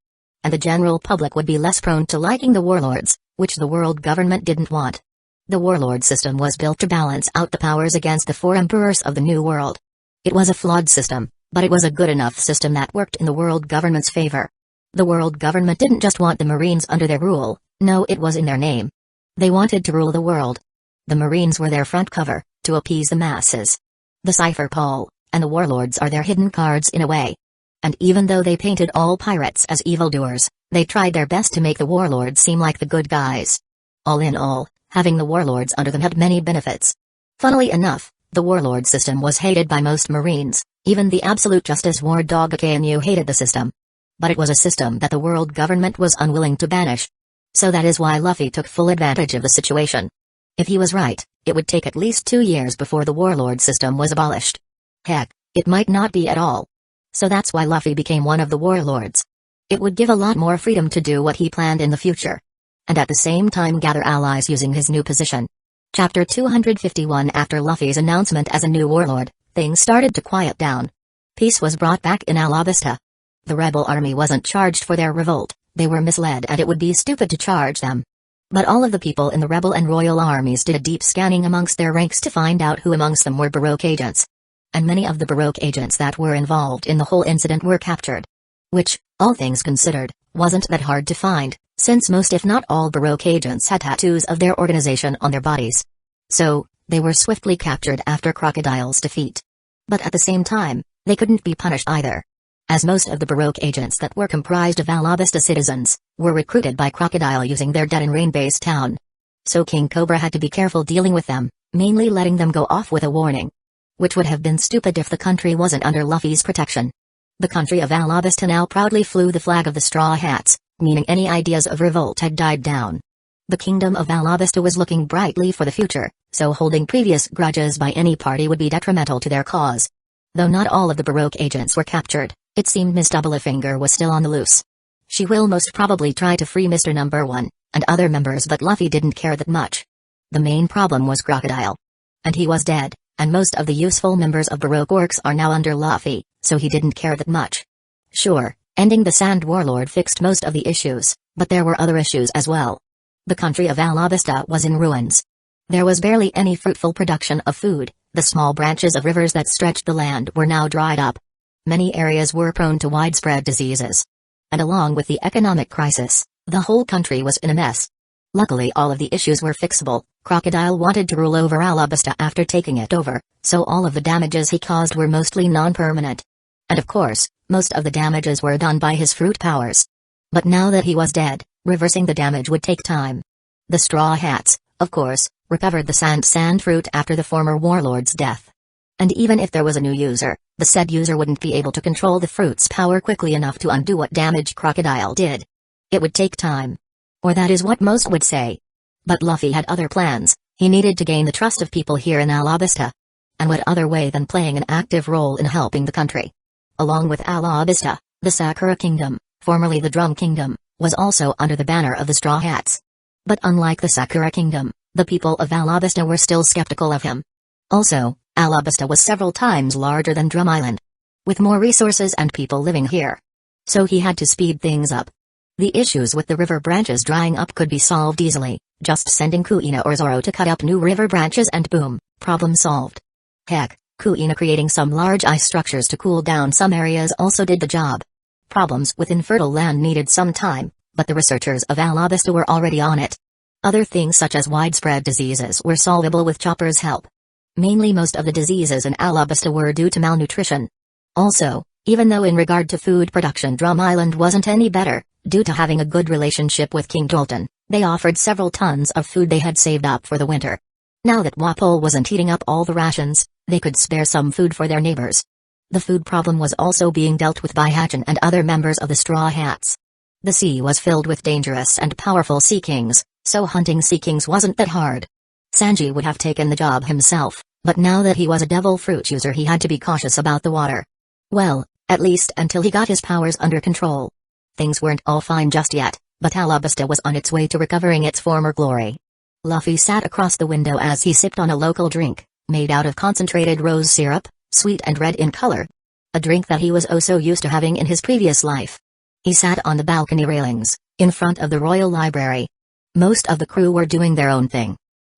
And the general public would be less prone to liking the warlords, which the world government didn't want. The warlord system was built to balance out the powers against the 4 emperors of the New World. It was a flawed system, but it was a good enough system that worked in the world government's favor. The world government didn't just want the Marines under their rule, no, it was in their name. They wanted to rule the world. The Marines were their front cover, to appease the masses. The cipher Paul, and the warlords are their hidden cards in a way. And even though they painted all pirates as evildoers, they tried their best to make the warlords seem like the good guys. All in all, having the warlords under them had many benefits. Funnily enough, the warlord system was hated by most Marines, even the absolute Justice Ward Dogakanu hated the system. But it was a system that the world government was unwilling to banish. So that is why Luffy took full advantage of the situation. If he was right, it would take at least 2 years before the warlord system was abolished. Heck, it might not be at all. So that's why Luffy became one of the warlords. It would give a lot more freedom to do what he planned in the future. And at the same time gather allies using his new position. Chapter 251. After Luffy's announcement as a new warlord, things started to quiet down. Peace was brought back in Alabasta. The rebel army wasn't charged for their revolt, they were misled and it would be stupid to charge them. But all of the people in the rebel and royal armies did a deep scanning amongst their ranks to find out who amongst them were Baroque agents. And many of the Baroque agents that were involved in the whole incident were captured. Which, all things considered, wasn't that hard to find, since most if not all Baroque agents had tattoos of their organization on their bodies. So, they were swiftly captured after Crocodile's defeat. But at the same time, they couldn't be punished either. As most of the Baroque agents that were comprised of Alabasta citizens, were recruited by Crocodile using their Dead and Rain base town. So King Cobra had to be careful dealing with them, mainly letting them go off with a warning. Which would have been stupid if the country wasn't under Luffy's protection. The country of Alabasta now proudly flew the flag of the Straw Hats, meaning any ideas of revolt had died down. The kingdom of Alabasta was looking brightly for the future, so holding previous grudges by any party would be detrimental to their cause. Though not all of the Baroque agents were captured, it seemed Miss Doublefinger was still on the loose. She will most probably try to free Mr. Number 1, and other members but Luffy didn't care that much. The main problem was Crocodile. And he was dead, and most of the useful members of Baroque Orcs are now under Luffy, so he didn't care that much. Sure, ending the Sand Warlord fixed most of the issues, but there were other issues as well. The country of Alabasta was in ruins. There was barely any fruitful production of food, the small branches of rivers that stretched the land were now dried up. Many areas were prone to widespread diseases. And along with the economic crisis, the whole country was in a mess. Luckily all of the issues were fixable. Crocodile wanted to rule over Alabasta after taking it over, so all of the damages he caused were mostly non-permanent. And of course, most of the damages were done by his fruit powers. But now that he was dead, reversing the damage would take time. The Straw Hats, of course, recovered the sand fruit after the former warlord's death. And even if there was a new user, the said user wouldn't be able to control the fruit's power quickly enough to undo what damage Crocodile did. It would take time. Or that is what most would say. But Luffy had other plans. He needed to gain the trust of people here in Alabasta. And what other way than playing an active role in helping the country? Along with Alabasta, the Sakura Kingdom, formerly the Drum Kingdom, was also under the banner of the Straw Hats. But unlike the Sakura Kingdom, the people of Alabasta were still skeptical of him. Also, Alabasta was several times larger than Drum Island. With more resources and people living here. So he had to speed things up. The issues with the river branches drying up could be solved easily, just sending Kuina or Zoro to cut up new river branches and boom, problem solved. Heck, Kuina creating some large ice structures to cool down some areas also did the job. Problems with infertile land needed some time, but the researchers of Alabasta were already on it. Other things such as widespread diseases were solvable with Chopper's help. Mainly most of the diseases in Alabasta were due to malnutrition. Also, even though in regard to food production Drum Island wasn't any better, due to having a good relationship with King Dalton, they offered several tons of food they had saved up for the winter. Now that Wapol wasn't eating up all the rations, they could spare some food for their neighbors. The food problem was also being dealt with by Hatchin and other members of the Straw Hats. The sea was filled with dangerous and powerful sea kings, so hunting sea kings wasn't that hard. Sanji would have taken the job himself, but now that he was a devil fruit user he had to be cautious about the water. Well, at least until he got his powers under control. Things weren't all fine just yet, but Alabasta was on its way to recovering its former glory. Luffy sat across the window as he sipped on a local drink, made out of concentrated rose syrup, sweet and red in color. A drink that he was oh so used to having in his previous life. He sat on the balcony railings, in front of the Royal Library. Most of the crew were doing their own thing.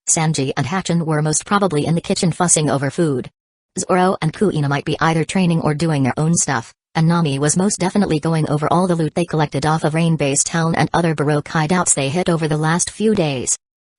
Sanji and Hatchin were most probably in the kitchen fussing over food. Zoro and Kuina might be either training or doing their own stuff, and Nami was most definitely going over all the loot they collected off of Rain-Base Town and other Baroque hideouts they hit over the last few days.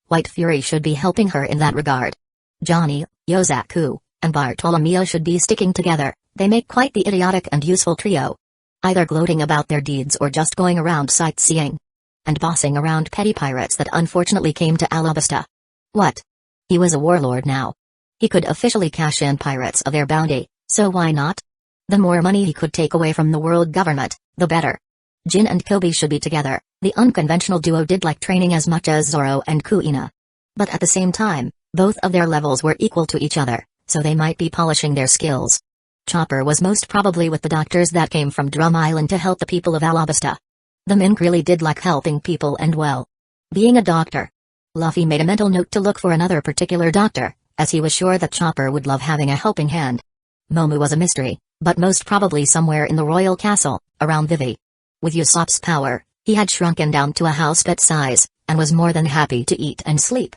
White Fury should be helping her in that regard. Johnny, Yosaku, and Bartolomeo should be sticking together. They make quite the idiotic and useful trio. Either gloating about their deeds or just going around sightseeing. And bossing around petty pirates that unfortunately came to Alabasta. What? He was a warlord now. He could officially cash in pirates of their bounty, so why not? The more money he could take away from the world government, the better. Jin and Kobe should be together. The unconventional duo did like training as much as Zoro and Kuina. But at the same time, both of their levels were equal to each other, so they might be polishing their skills. Chopper was most probably with the doctors that came from Drum Island to help the people of Alabasta. The Mink really did like helping people and well. Being a doctor. Luffy made a mental note to look for another particular doctor, as he was sure that Chopper would love having a helping hand. Momu was a mystery, but most probably somewhere in the royal castle, around Vivi. With Usopp's power, he had shrunken down to a house pet size, and was more than happy to eat and sleep.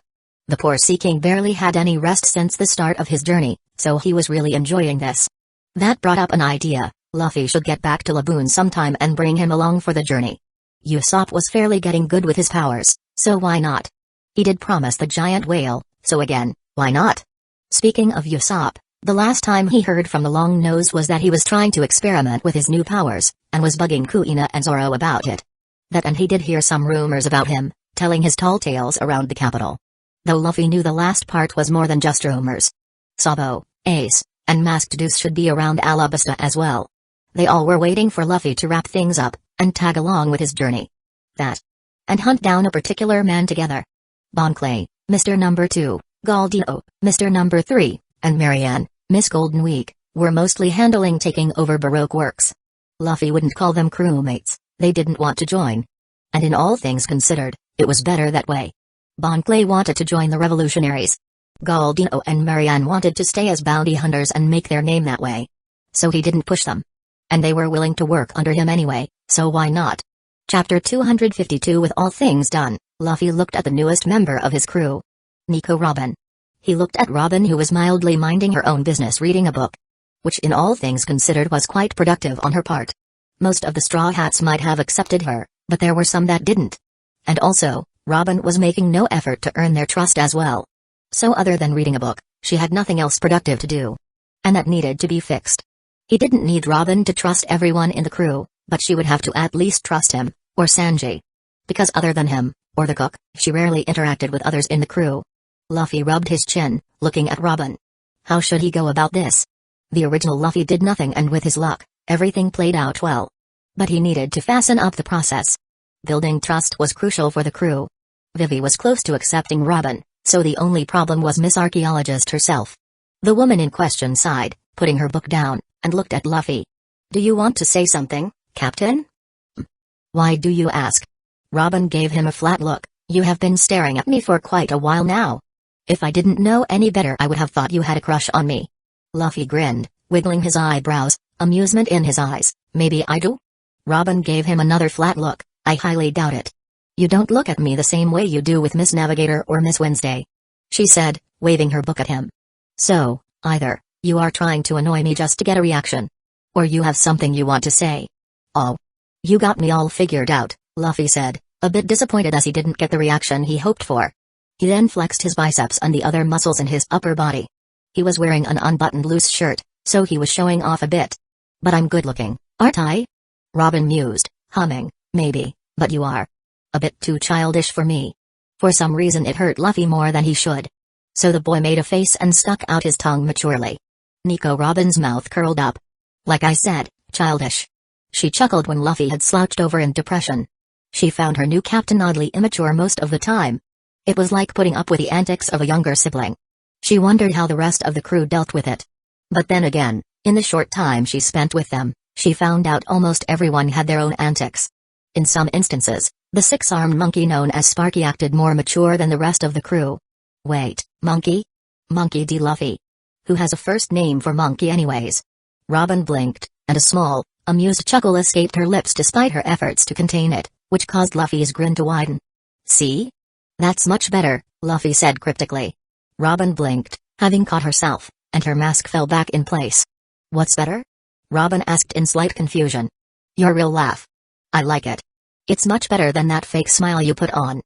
The poor Sea King barely had any rest since the start of his journey, so he was really enjoying this. That brought up an idea. Luffy should get back to Laboon sometime and bring him along for the journey. Usopp was fairly getting good with his powers, so why not? He did promise the giant whale, so again, why not? Speaking of Usopp, the last time he heard from the Long Nose was that he was trying to experiment with his new powers, and was bugging Kuina and Zoro about it. That and he did hear some rumors about him, telling his tall tales around the capital. Though Luffy knew the last part was more than just rumors. Sabo, Ace, and Masked Deuce should be around Alabasta as well. They all were waiting for Luffy to wrap things up, and tag along with his journey. That. And hunt down a particular man together. Bon Clay, Mr. Number 2, Galdino, Mr. Number 3, and Marianne, Miss Golden Week, were mostly handling taking over Baroque works. Luffy wouldn't call them crewmates, they didn't want to join. And in all things considered, it was better that way. Bon Clay wanted to join the revolutionaries. Galdino and Marianne wanted to stay as bounty hunters and make their name that way. So he didn't push them. And they were willing to work under him anyway, so why not? Chapter 252. With all things done, Luffy looked at the newest member of his crew. Nico Robin. He looked at Robin, who was mildly minding her own business reading a book. Which in all things considered was quite productive on her part. Most of the Straw Hats might have accepted her, but there were some that didn't. And also, Robin was making no effort to earn their trust as well. So other than reading a book, she had nothing else productive to do. And that needed to be fixed. He didn't need Robin to trust everyone in the crew, but she would have to at least trust him, or Sanji. Because other than him, or the cook, she rarely interacted with others in the crew. Luffy rubbed his chin, looking at Robin. How should he go about this? The original Luffy did nothing, and with his luck, everything played out well. But he needed to fasten up the process. Building trust was crucial for the crew. Vivi was close to accepting Robin, so the only problem was Miss Archaeologist herself. The woman in question sighed, putting her book down, and looked at Luffy. Do you want to say something, Captain? Why do you ask? Robin gave him a flat look. You have been staring at me for quite a while now. If I didn't know any better, I would have thought you had a crush on me. Luffy grinned, wiggling his eyebrows, amusement in his eyes. Maybe I do? Robin gave him another flat look. I highly doubt it. You don't look at me the same way you do with Miss Navigator or Miss Wednesday, she said, waving her book at him. So, either you are trying to annoy me just to get a reaction, or you have something you want to say. Oh. You got me all figured out, Luffy said, a bit disappointed as he didn't get the reaction he hoped for. He then flexed his biceps and the other muscles in his upper body. He was wearing an unbuttoned loose shirt, so he was showing off a bit. But I'm good looking, aren't I? Robin mused, humming, maybe, but you are a bit too childish for me. For some reason it hurt Luffy more than he should. So the boy made a face and stuck out his tongue maturely. Nico Robin's mouth curled up. Like I said, childish. She chuckled when Luffy had slouched over in depression. She found her new captain oddly immature most of the time. It was like putting up with the antics of a younger sibling. She wondered how the rest of the crew dealt with it. But then again, in the short time she spent with them, she found out almost everyone had their own antics. In some instances, the six-armed monkey known as Sparky acted more mature than the rest of the crew. Wait, monkey? Monkey D. Luffy. Who has a first name for monkey anyways? Robin blinked, and a small, amused chuckle escaped her lips despite her efforts to contain it, which caused Luffy's grin to widen. See? That's much better, Luffy said cryptically. Robin blinked, having caught herself, and her mask fell back in place. What's better? Robin asked in slight confusion. Your real laugh. I like it. It's much better than that fake smile you put on.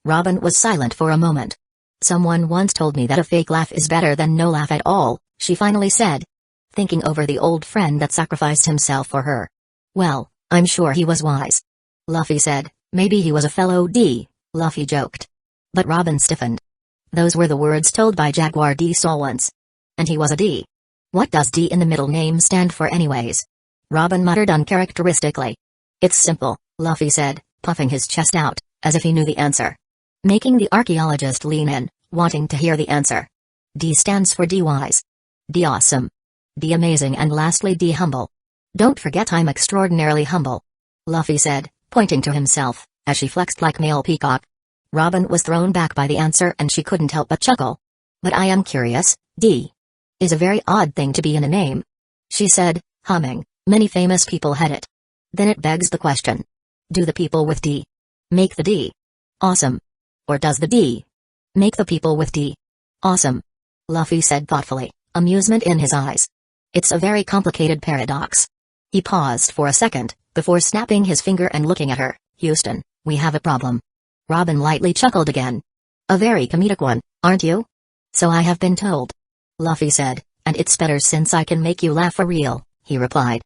Robin was silent for a moment. Someone once told me that a fake laugh is better than no laugh at all, she finally said, thinking over the old friend that sacrificed himself for her. Well, I'm sure he was wise. Luffy said, maybe he was a fellow D, Luffy joked. But Robin stiffened. Those were the words told by Jaguar D Saul once. And he was a D. What does D in the middle name stand for anyways? Robin muttered uncharacteristically. It's simple, Luffy said, puffing his chest out, as if he knew the answer. Making the archaeologist lean in, wanting to hear the answer. D stands for D wise. D awesome. D amazing, and lastly D humble. Don't forget I'm extraordinarily humble. Luffy said, pointing to himself, as she flexed like male peacock. Robin was thrown back by the answer and she couldn't help but chuckle. But I am curious, D is a very odd thing to be in a name. She said, humming, many famous people had it. Then it begs the question. Do the people with D make the D awesome? Or does the D make the people with D awesome? Luffy said thoughtfully, amusement in his eyes. It's a very complicated paradox. He paused for a second, before snapping his finger and looking at her. Houston, we have a problem. Robin lightly chuckled again. A very comedic one, aren't you? So I have been told. Luffy said, and it's better since I can make you laugh for real, he replied.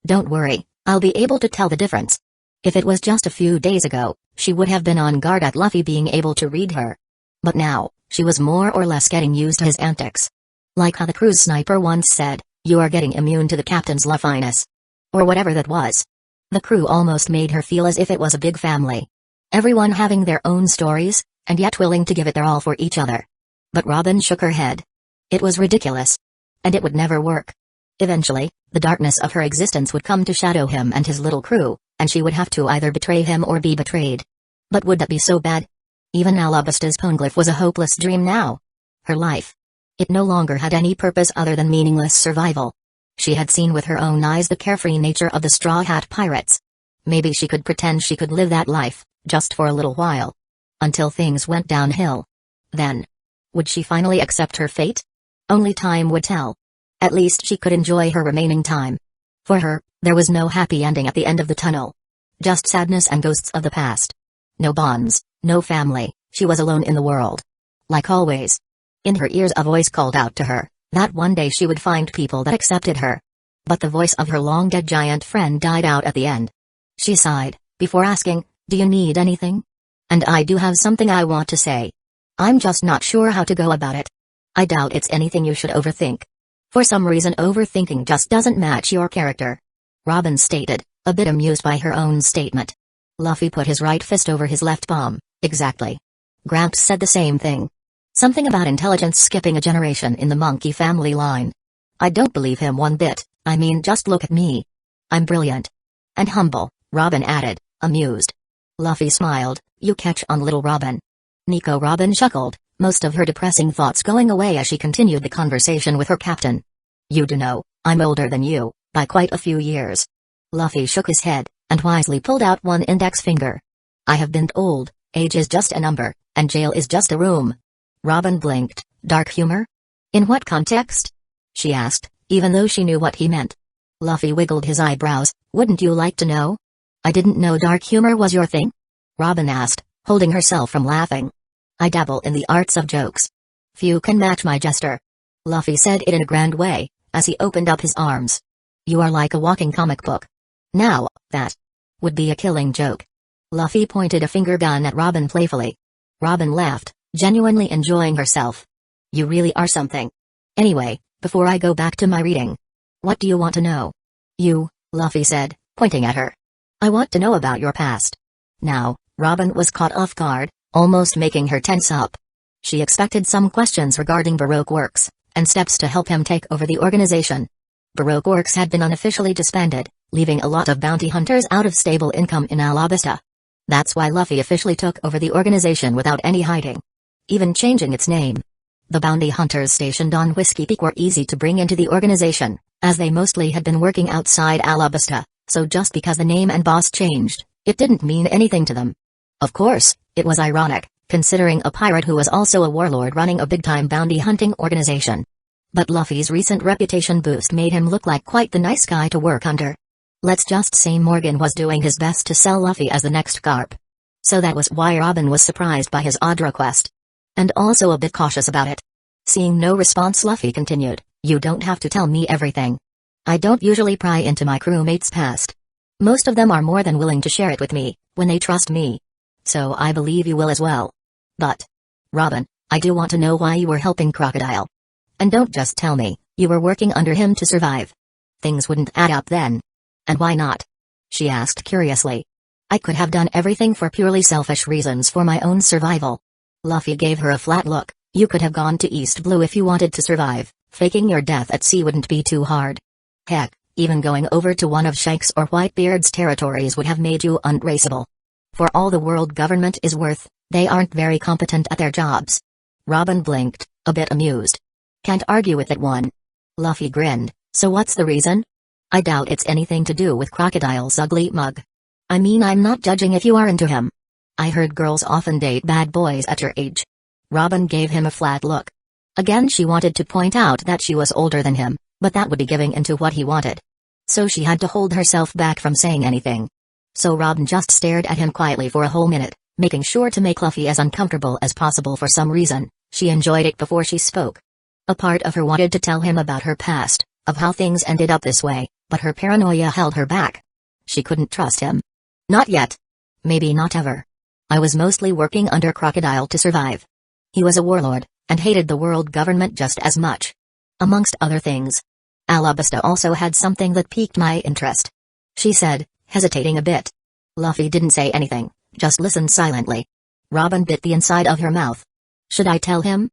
Don't worry, I'll be able to tell the difference. If it was just a few days ago, she would have been on guard at Luffy being able to read her. But now, she was more or less getting used to his antics. Like how the cruise sniper once said, you are getting immune to the captain's luffiness. Or whatever that was. The crew almost made her feel as if it was a big family. Everyone having their own stories, and yet willing to give it their all for each other. But Robin shook her head. It was ridiculous. And it would never work. Eventually, the darkness of her existence would come to shadow him and his little crew, and she would have to either betray him or be betrayed. But would that be so bad? Even Alabasta's poneglyph was a hopeless dream now. Her life. It no longer had any purpose other than meaningless survival. She had seen with her own eyes the carefree nature of the Straw Hat Pirates. Maybe she could pretend she could live that life, just for a little while. Until things went downhill. Then. Would she finally accept her fate? Only time would tell. At least she could enjoy her remaining time. For her, there was no happy ending at the end of the tunnel. Just sadness and ghosts of the past. No bonds, no family, she was alone in the world. Like always. In her ears a voice called out to her, that one day she would find people that accepted her. But the voice of her long-dead giant friend died out at the end. She sighed, before asking, do you need anything? And I do have something I want to say. I'm just not sure how to go about it. I doubt it's anything you should overthink. For some reason overthinking just doesn't match your character. Robin stated, a bit amused by her own statement. Luffy put his right fist over his left palm. Exactly. Gramps said the same thing. Something about intelligence skipping a generation in the monkey family line. I don't believe him one bit, I mean just look at me. I'm brilliant. And humble, Robin added, amused. Luffy smiled, you catch on little Robin. Nico Robin chuckled, most of her depressing thoughts going away as she continued the conversation with her captain. You do know, I'm older than you, by quite a few years. Luffy shook his head, and wisely pulled out one index finger. I have been old, age is just a number, and jail is just a room. Robin blinked, dark humor? In what context? She asked, even though she knew what he meant. Luffy wiggled his eyebrows, wouldn't you like to know? I didn't know dark humor was your thing? Robin asked, holding herself from laughing. I dabble in the arts of jokes. Few can match my jester. Luffy said it in a grand way, as he opened up his arms. You are like a walking comic book. Now, that would be a killing joke. Luffy pointed a finger gun at Robin playfully. Robin laughed, genuinely enjoying herself. You really are something. Anyway, before I go back to my reading. What do you want to know? You, Luffy said, pointing at her. I want to know about your past. Now, Robin was caught off guard, almost making her tense up. She expected some questions regarding Baroque Works, and steps to help him take over the organization. Baroque Works had been unofficially disbanded, leaving a lot of bounty hunters out of stable income in Alabasta. That's why Luffy officially took over the organization without any hiding. Even changing its name. The bounty hunters stationed on Whiskey Peak were easy to bring into the organization, as they mostly had been working outside Alabasta, so just because the name and boss changed, it didn't mean anything to them. Of course, it was ironic, considering a pirate who was also a warlord running a big-time bounty hunting organization. But Luffy's recent reputation boost made him look like quite the nice guy to work under. Let's just say Morgan was doing his best to sell Luffy as the next Garp. So that was why Robin was surprised by his odd request. And also a bit cautious about it. Seeing no response, Luffy continued, "You don't have to tell me everything. I don't usually pry into my crewmates' past. Most of them are more than willing to share it with me, when they trust me. So I believe you will as well. But, Robin, I do want to know why you were helping Crocodile. And don't just tell me, you were working under him to survive. Things wouldn't add up then. And why not?" she asked curiously. "I could have done everything for purely selfish reasons for my own survival." Luffy gave her a flat look. "You could have gone to East Blue if you wanted to survive. Faking your death at sea wouldn't be too hard. Heck, even going over to one of Shanks or Whitebeard's territories would have made you untraceable. For all the world government is worth, they aren't very competent at their jobs." Robin blinked, a bit amused. "Can't argue with that one." Luffy grinned. "So what's the reason?" "I doubt it's anything to do with Crocodile's ugly mug. I mean, I'm not judging if you are into him. I heard girls often date bad boys at your age." Robin gave him a flat look. Again, she wanted to point out that she was older than him, but that would be giving into what he wanted. So she had to hold herself back from saying anything. So Robin just stared at him quietly for a whole minute, making sure to make Luffy as uncomfortable as possible. For some reason, she enjoyed it before she spoke. A part of her wanted to tell him about her past, of how things ended up this way, but her paranoia held her back. She couldn't trust him. Not yet. Maybe not ever. I was mostly working under Crocodile to survive. He was a warlord, and hated the world government just as much. Amongst other things. Alabasta also had something that piqued my interest," she said, hesitating a bit. Luffy didn't say anything, just listened silently. Robin bit the inside of her mouth. "Should I tell him?"